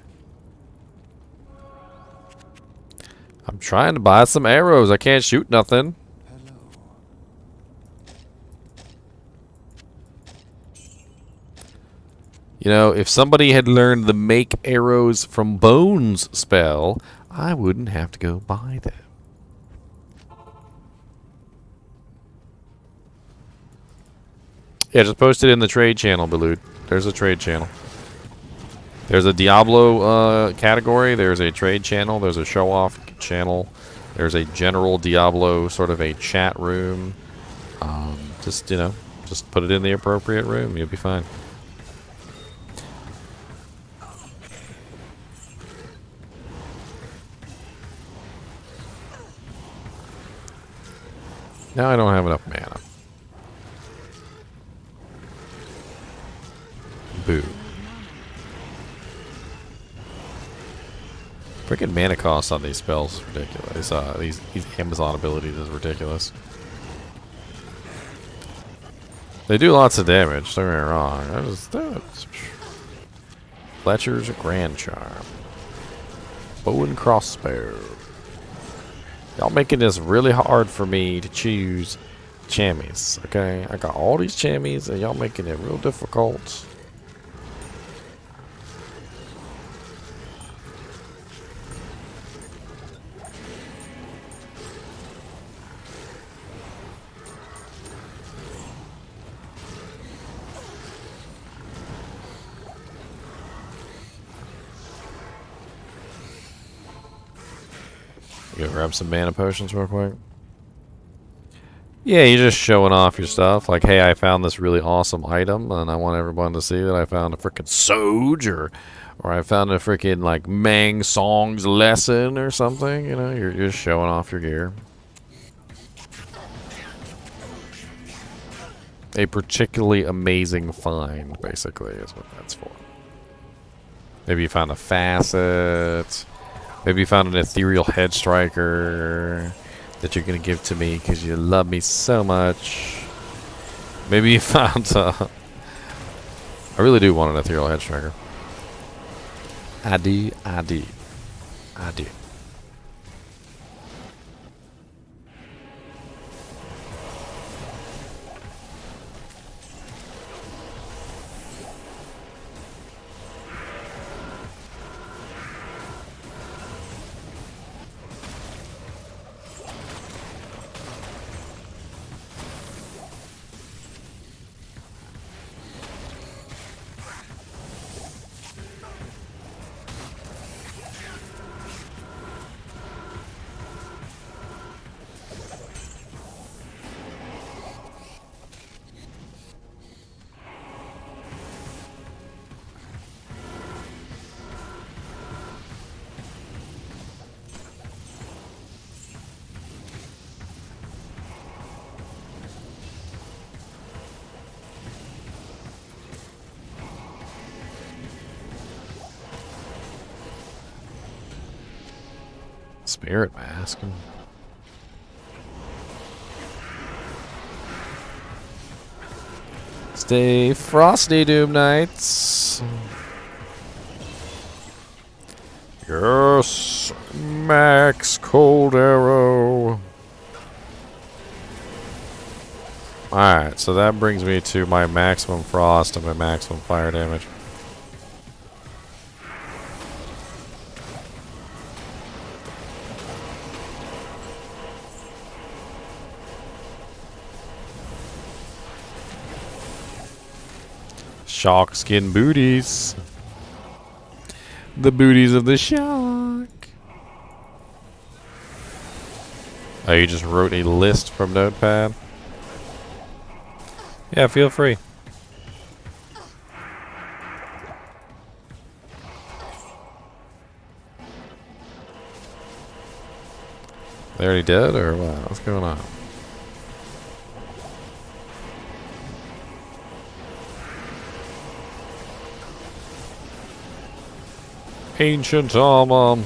I'm trying to buy some arrows. I can't shoot nothing. You know, if somebody had learned the make arrows from bones spell, I wouldn't have to go buy them. Yeah, just post it in the trade channel, Balud. There's a trade channel. There's a Diablo category. There's a trade channel. There's a show-off channel. There's a general Diablo sort of a chat room. Just, you know, just put it in the appropriate room. You'll be fine. Now I don't have enough mana. Boo. Freaking mana cost on these spells is ridiculous. These Amazon abilities is ridiculous. They do lots of damage, don't get me wrong. That's Fletcher's Grand Charm. Bow and crossbow. Y'all making this really hard for me to choose chammies, okay? I got all these chammies and y'all making it real difficult. Go grab some mana potions real quick. Yeah, you're just showing off your stuff. Like, hey, I found this really awesome item, and I want everyone to see that I found a freaking Soj, or I found a freaking, like, Mang Song's lesson or something. You know, you're just showing off your gear. A, A particularly amazing find, basically, is what that's for. Maybe you found a facet. Maybe you found an ethereal head striker that you're gonna give to me because you love me so much. Maybe you found. I really do want an ethereal head striker. I do. I do. I do. Spirit mask. Stay frosty, Doom Knights. Yes, Max Cold Arrow. Alright, so that brings me to my maximum frost and my maximum fire damage. Shark skin booties. The booties of the shark. Oh, you just wrote a list from Notepad? Yeah, feel free. They already did, or what? What's going on? Ancient armor.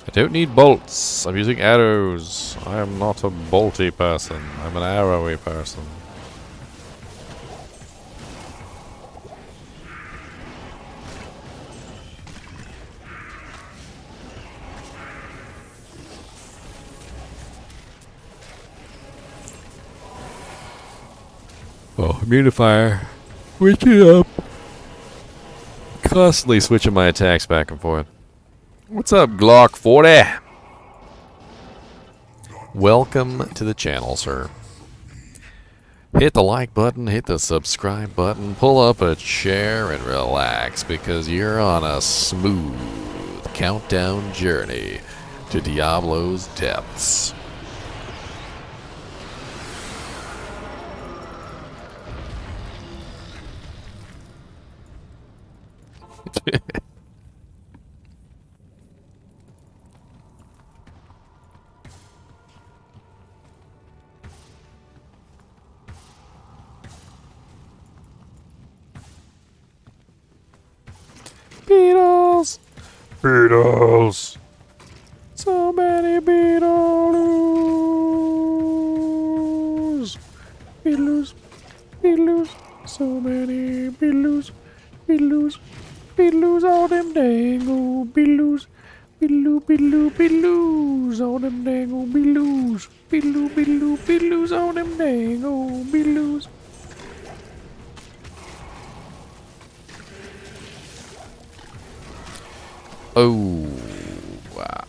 I don't need bolts. I'm using arrows. I am not a bolty person. I'm an arrowy person. Oh, immune to fire. Switch it up. Constantly switching my attacks back and forth. What's up, Glock 40? Welcome to the channel, sir. Hit the like button, hit the subscribe button, pull up a chair and relax because you're on a smooth countdown journey to Diablo's depths. Beetles! Beetles! So many Beetles! Beetles! Beetles! So many Beetles! Beetles! Beetles! All them dang old Beetles! Beetloo, beetloo, beetloos! All them dang old Beetles! Beetloo, beetloo, beetloos! All them dang old Beetles! Oh, wow.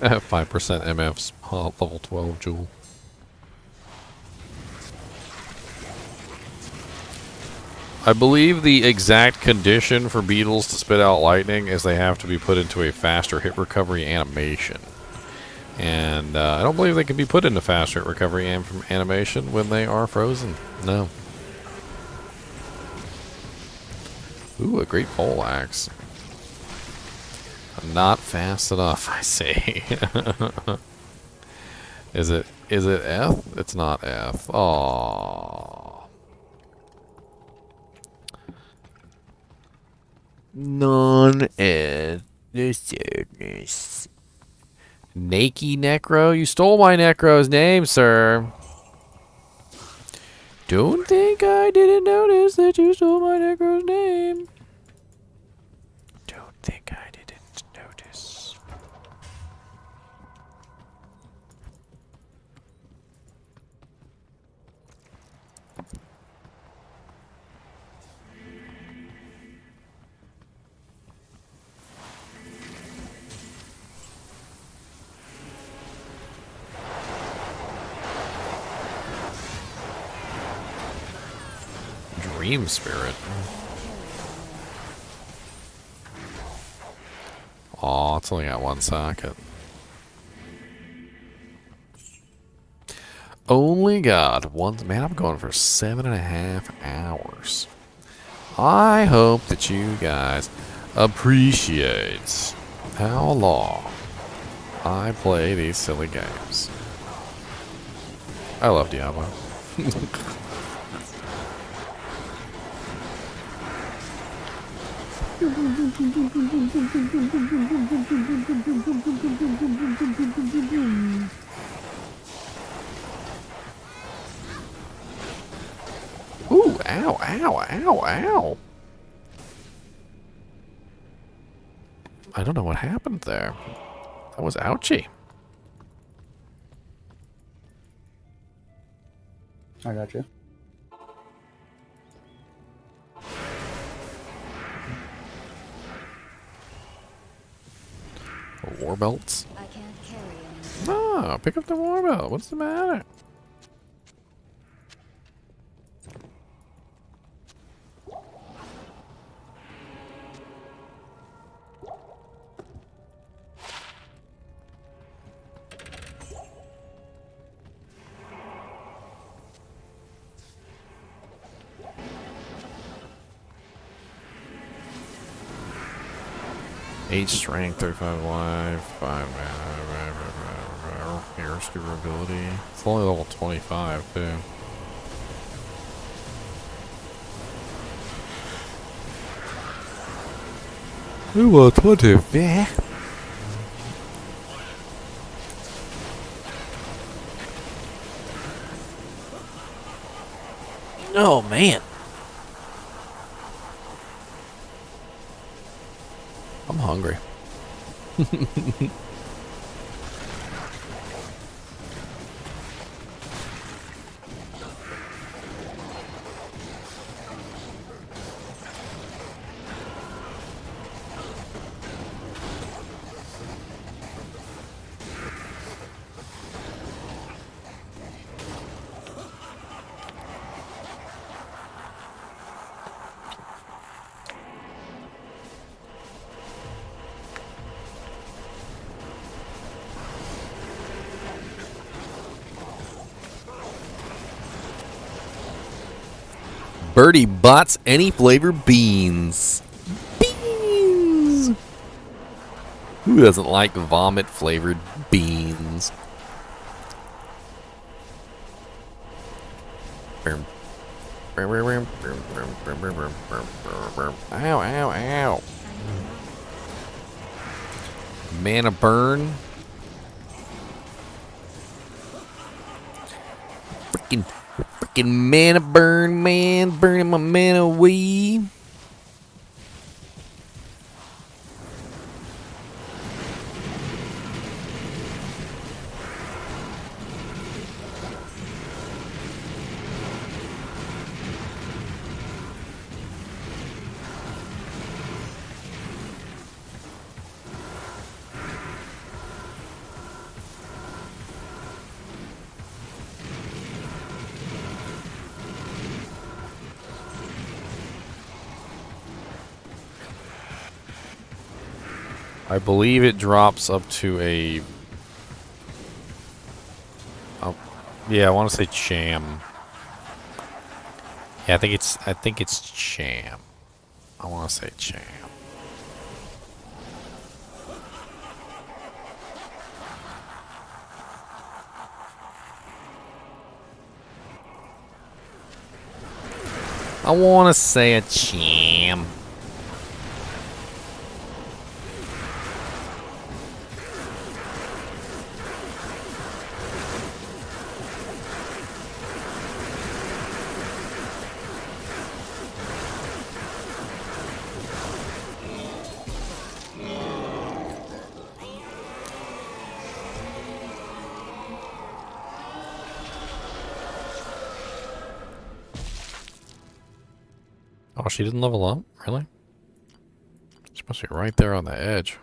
5% MF's level 12 jewel. I believe the exact condition for beetles to spit out lightning is they have to be put into a faster hit recovery animation. And I don't believe they can be put into faster hit recovery animation when they are frozen. No. Ooh, a great pole axe. Not fast enough, I say. Is it F? It's not F. Aww. Non-F. The sadness. Nakey Necro? You stole my Necro's name, sir. Don't think I didn't notice that you stole my Necro's name. Don't think I didn't notice. Dream Spirit. Aw, it's only got one socket. Only got one. Man, I'm going for 7.5 hours. I hope that you guys appreciate how long I play these silly games. I love Diablo. Ooh, ow, ow, ow, ow. I don't know what happened there. That was ouchy. I got you. War belts? I can't carry anymore. No, pick up the war belt. What's the matter? Eight strength, 35 life, 5 mana, air scuba ability. It's only level 25 too. Ooh, 20. Yeah. Oh man. I'm hungry. Birdie bots any flavor beans. Beans! Who doesn't like vomit flavored beans? Ow, ow, ow. Mana burn. Freaking mana burn, man. Burning my mana away. I believe it drops up to a... Oh, yeah, I want to say Cham. Yeah, I think it's Cham. I want to say Cham. I want to say a Cham. Oh, she didn't level up? Really? She must be right there on the edge.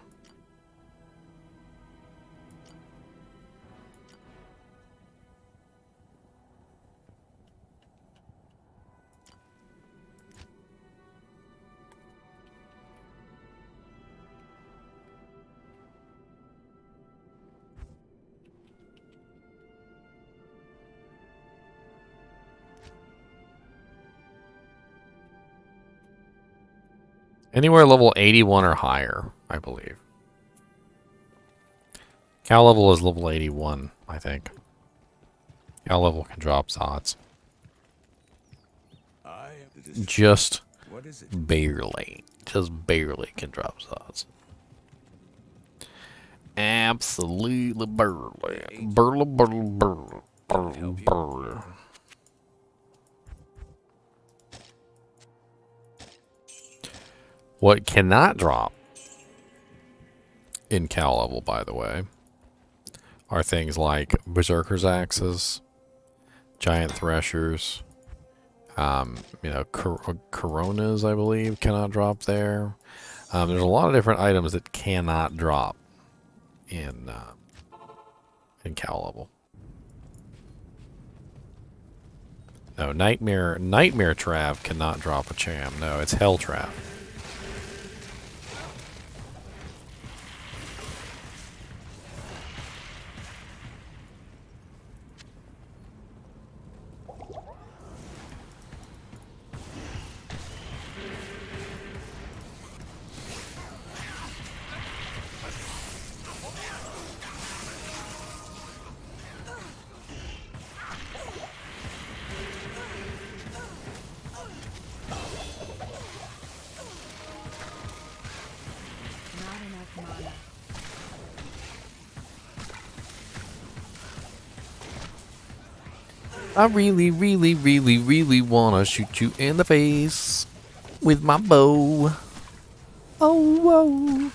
Anywhere level 81 or higher, I believe. Cow level is level 81, I think. Cow level can drop zots. Just What is it? barely. Just barely can drop zots. Absolutely barely. Burly, burly, burly, burly, burly. What cannot drop in cow level, by the way, are things like Berserker's Axes, Giant Threshers, you know, Coronas, I believe, cannot drop there. There's a lot of different items that cannot drop in cow level. No, Nightmare Trav cannot drop a Cham. No, it's Hell Trav. Not enough mana. I really, really, really, really want to shoot you in the face with my bow. Oh, whoa.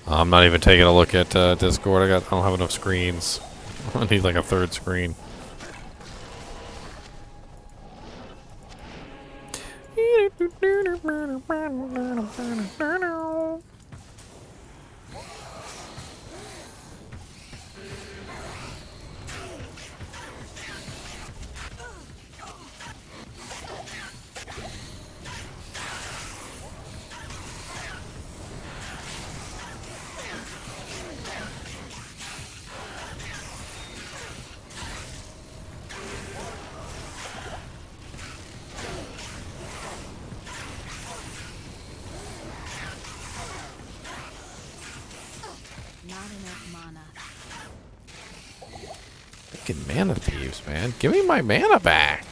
I'm not even taking a look at Discord. I don't have enough screens. I need like a third screen. Not enough mana. Fucking mana thieves, man. Give me my mana back.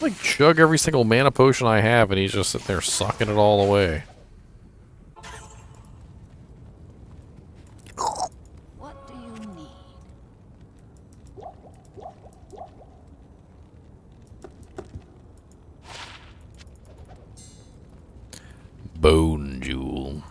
Like, chug every single mana potion I have, and he's just sitting there sucking it all away. What do you need? Bone Jewel.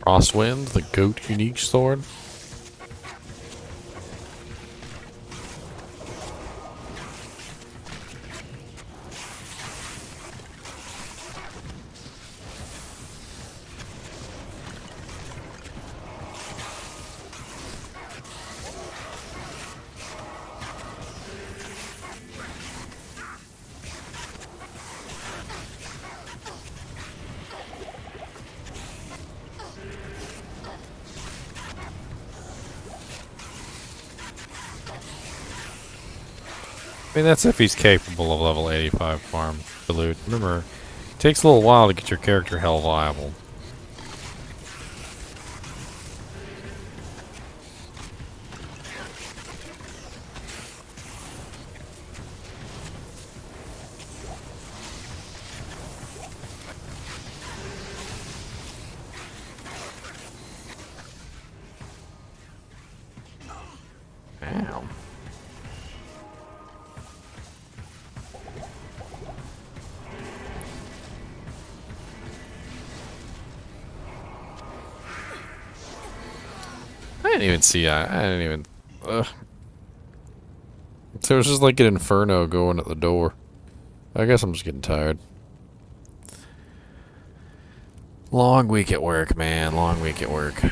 Crosswind, the goat unique sword. I mean, that's if he's capable of level 85 farm to loot. Remember, it takes a little while to get your character hell viable. Ow. I didn't even see. I didn't even. Ugh. So it was just like an inferno going at the door. I guess I'm just getting tired. Long week at work, man. Long week at work.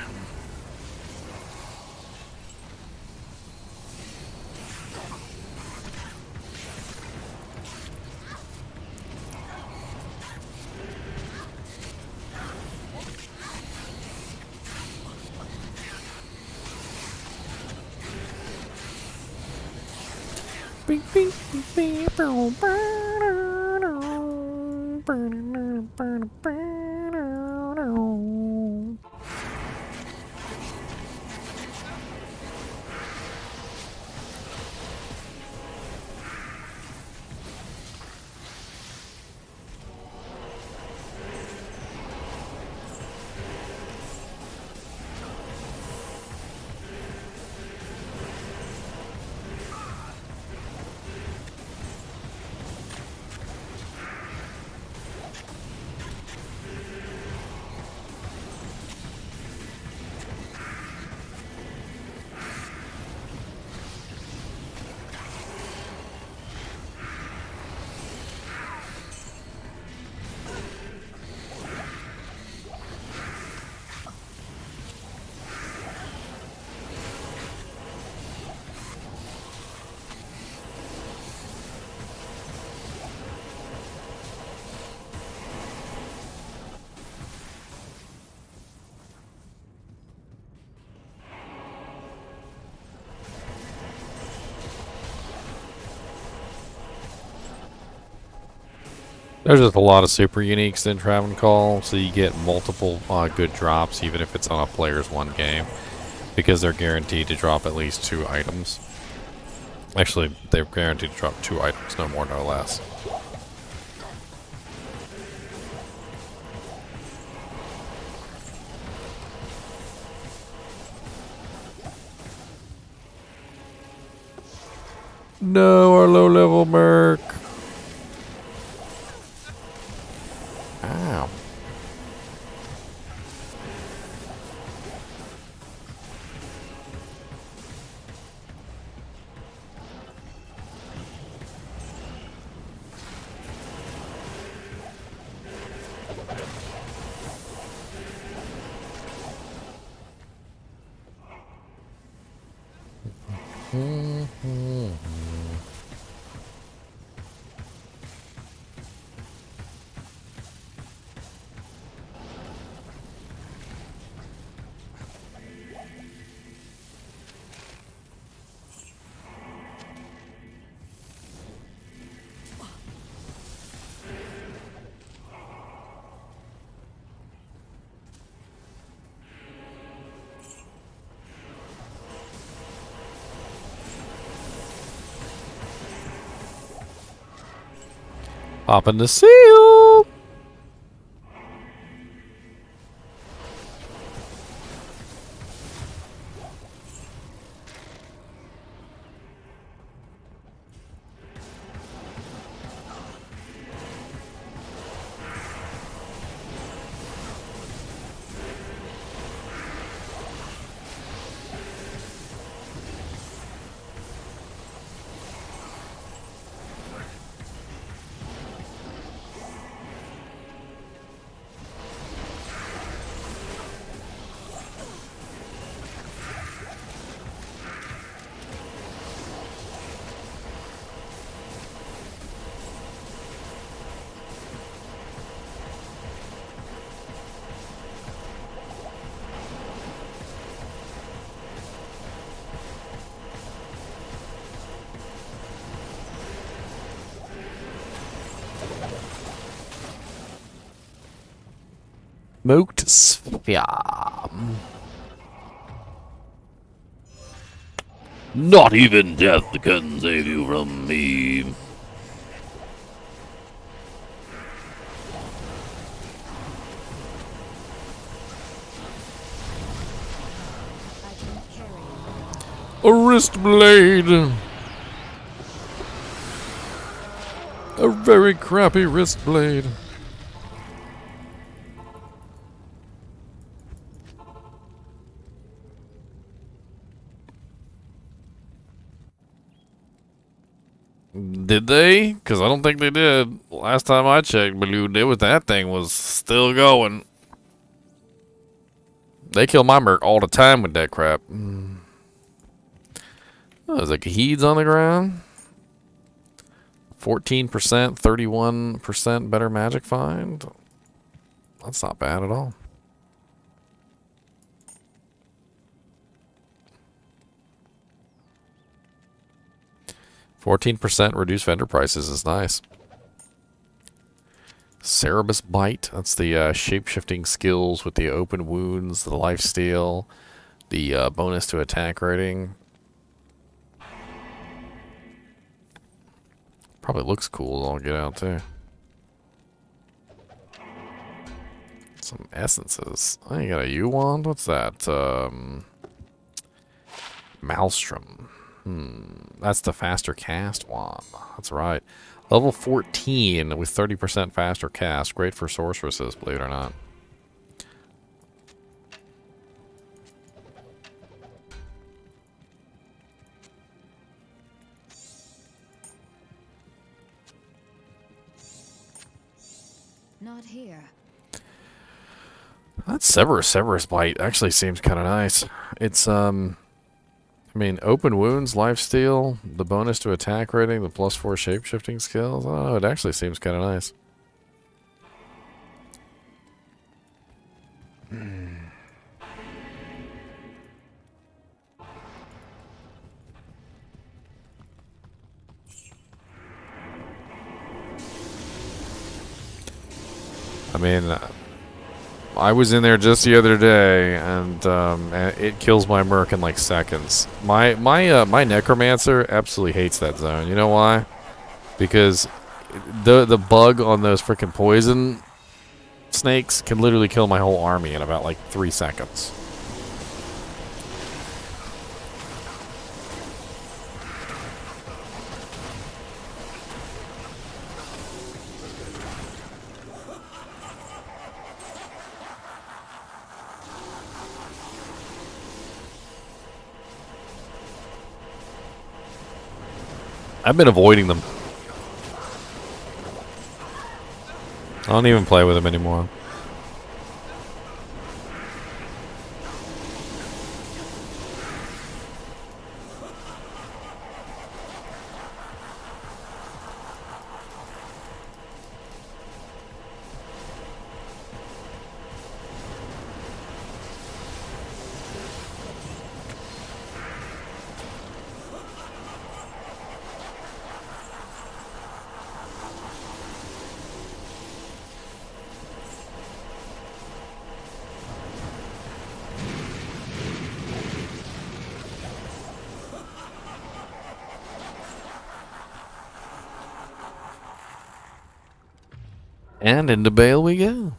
There's just a lot of super uniques in Traven Call, so you get multiple good drops, even if it's on a player's one game, because they're guaranteed to drop at least 2 items. Actually, they're guaranteed to drop 2 items, no more, no less. No, our low-level merc. Ow. Popping the seal. Smoked sphere. Not even death can save you from me. I can carry A wrist blade. A very crappy wrist blade. Did they? Because I don't think they did. Last time I checked, that thing was still going. They kill my merc all the time with that crap. Oh, there's like heeds on the ground. 14%, 31% better magic find. That's not bad at all. %, reduced vendor prices is nice. Cerebus Bite, that's the shape-shifting skills with the open wounds, the lifesteal, the bonus to attack rating. Probably looks cool, I'll get out too. Some essences. Oh, you got a U-wand? What's that? Maelstrom. That's the faster cast wand. That's right. Level 14 with 30% faster cast. Great for sorceresses, believe it or not. not here. That Severus Bite actually seems kind of nice. It's, I mean, open wounds, lifesteal, the bonus to attack rating, the +4 shape-shifting skills. I don't know, it actually seems kind of nice. I mean, I was in there just the other day, and it kills my merc in like seconds. My Necromancer absolutely hates that zone. You know why? Because the bug on those freaking poison snakes can literally kill my whole army in about like 3 seconds. I've been avoiding them. I don't even play with them anymore. And into Bale we go.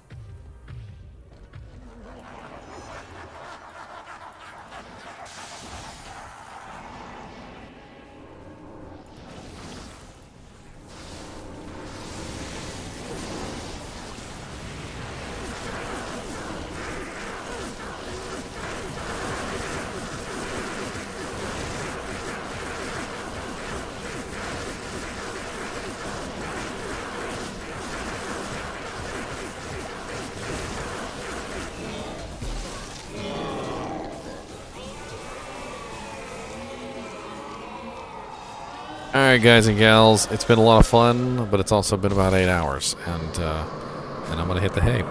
Alright, guys and gals, it's been a lot of fun, but it's also been about 8 hours, and I'm gonna hit the hay.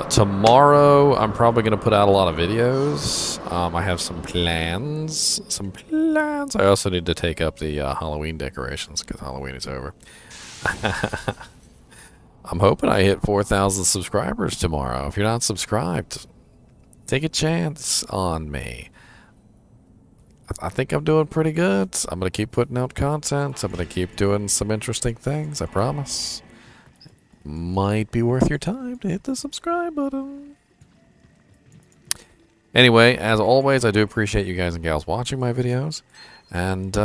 Tomorrow, I'm probably gonna put out a lot of videos. I have some plans. I also need to take up the Halloween decorations because Halloween is over. I'm hoping I hit 4,000 subscribers tomorrow. If you're not subscribed, take a chance on me. I think I'm doing pretty good. I'm going to keep putting out content. I'm going to keep doing some interesting things, I promise. Might be worth your time to hit the subscribe button. Anyway, as always, I do appreciate you guys and gals watching my videos. And,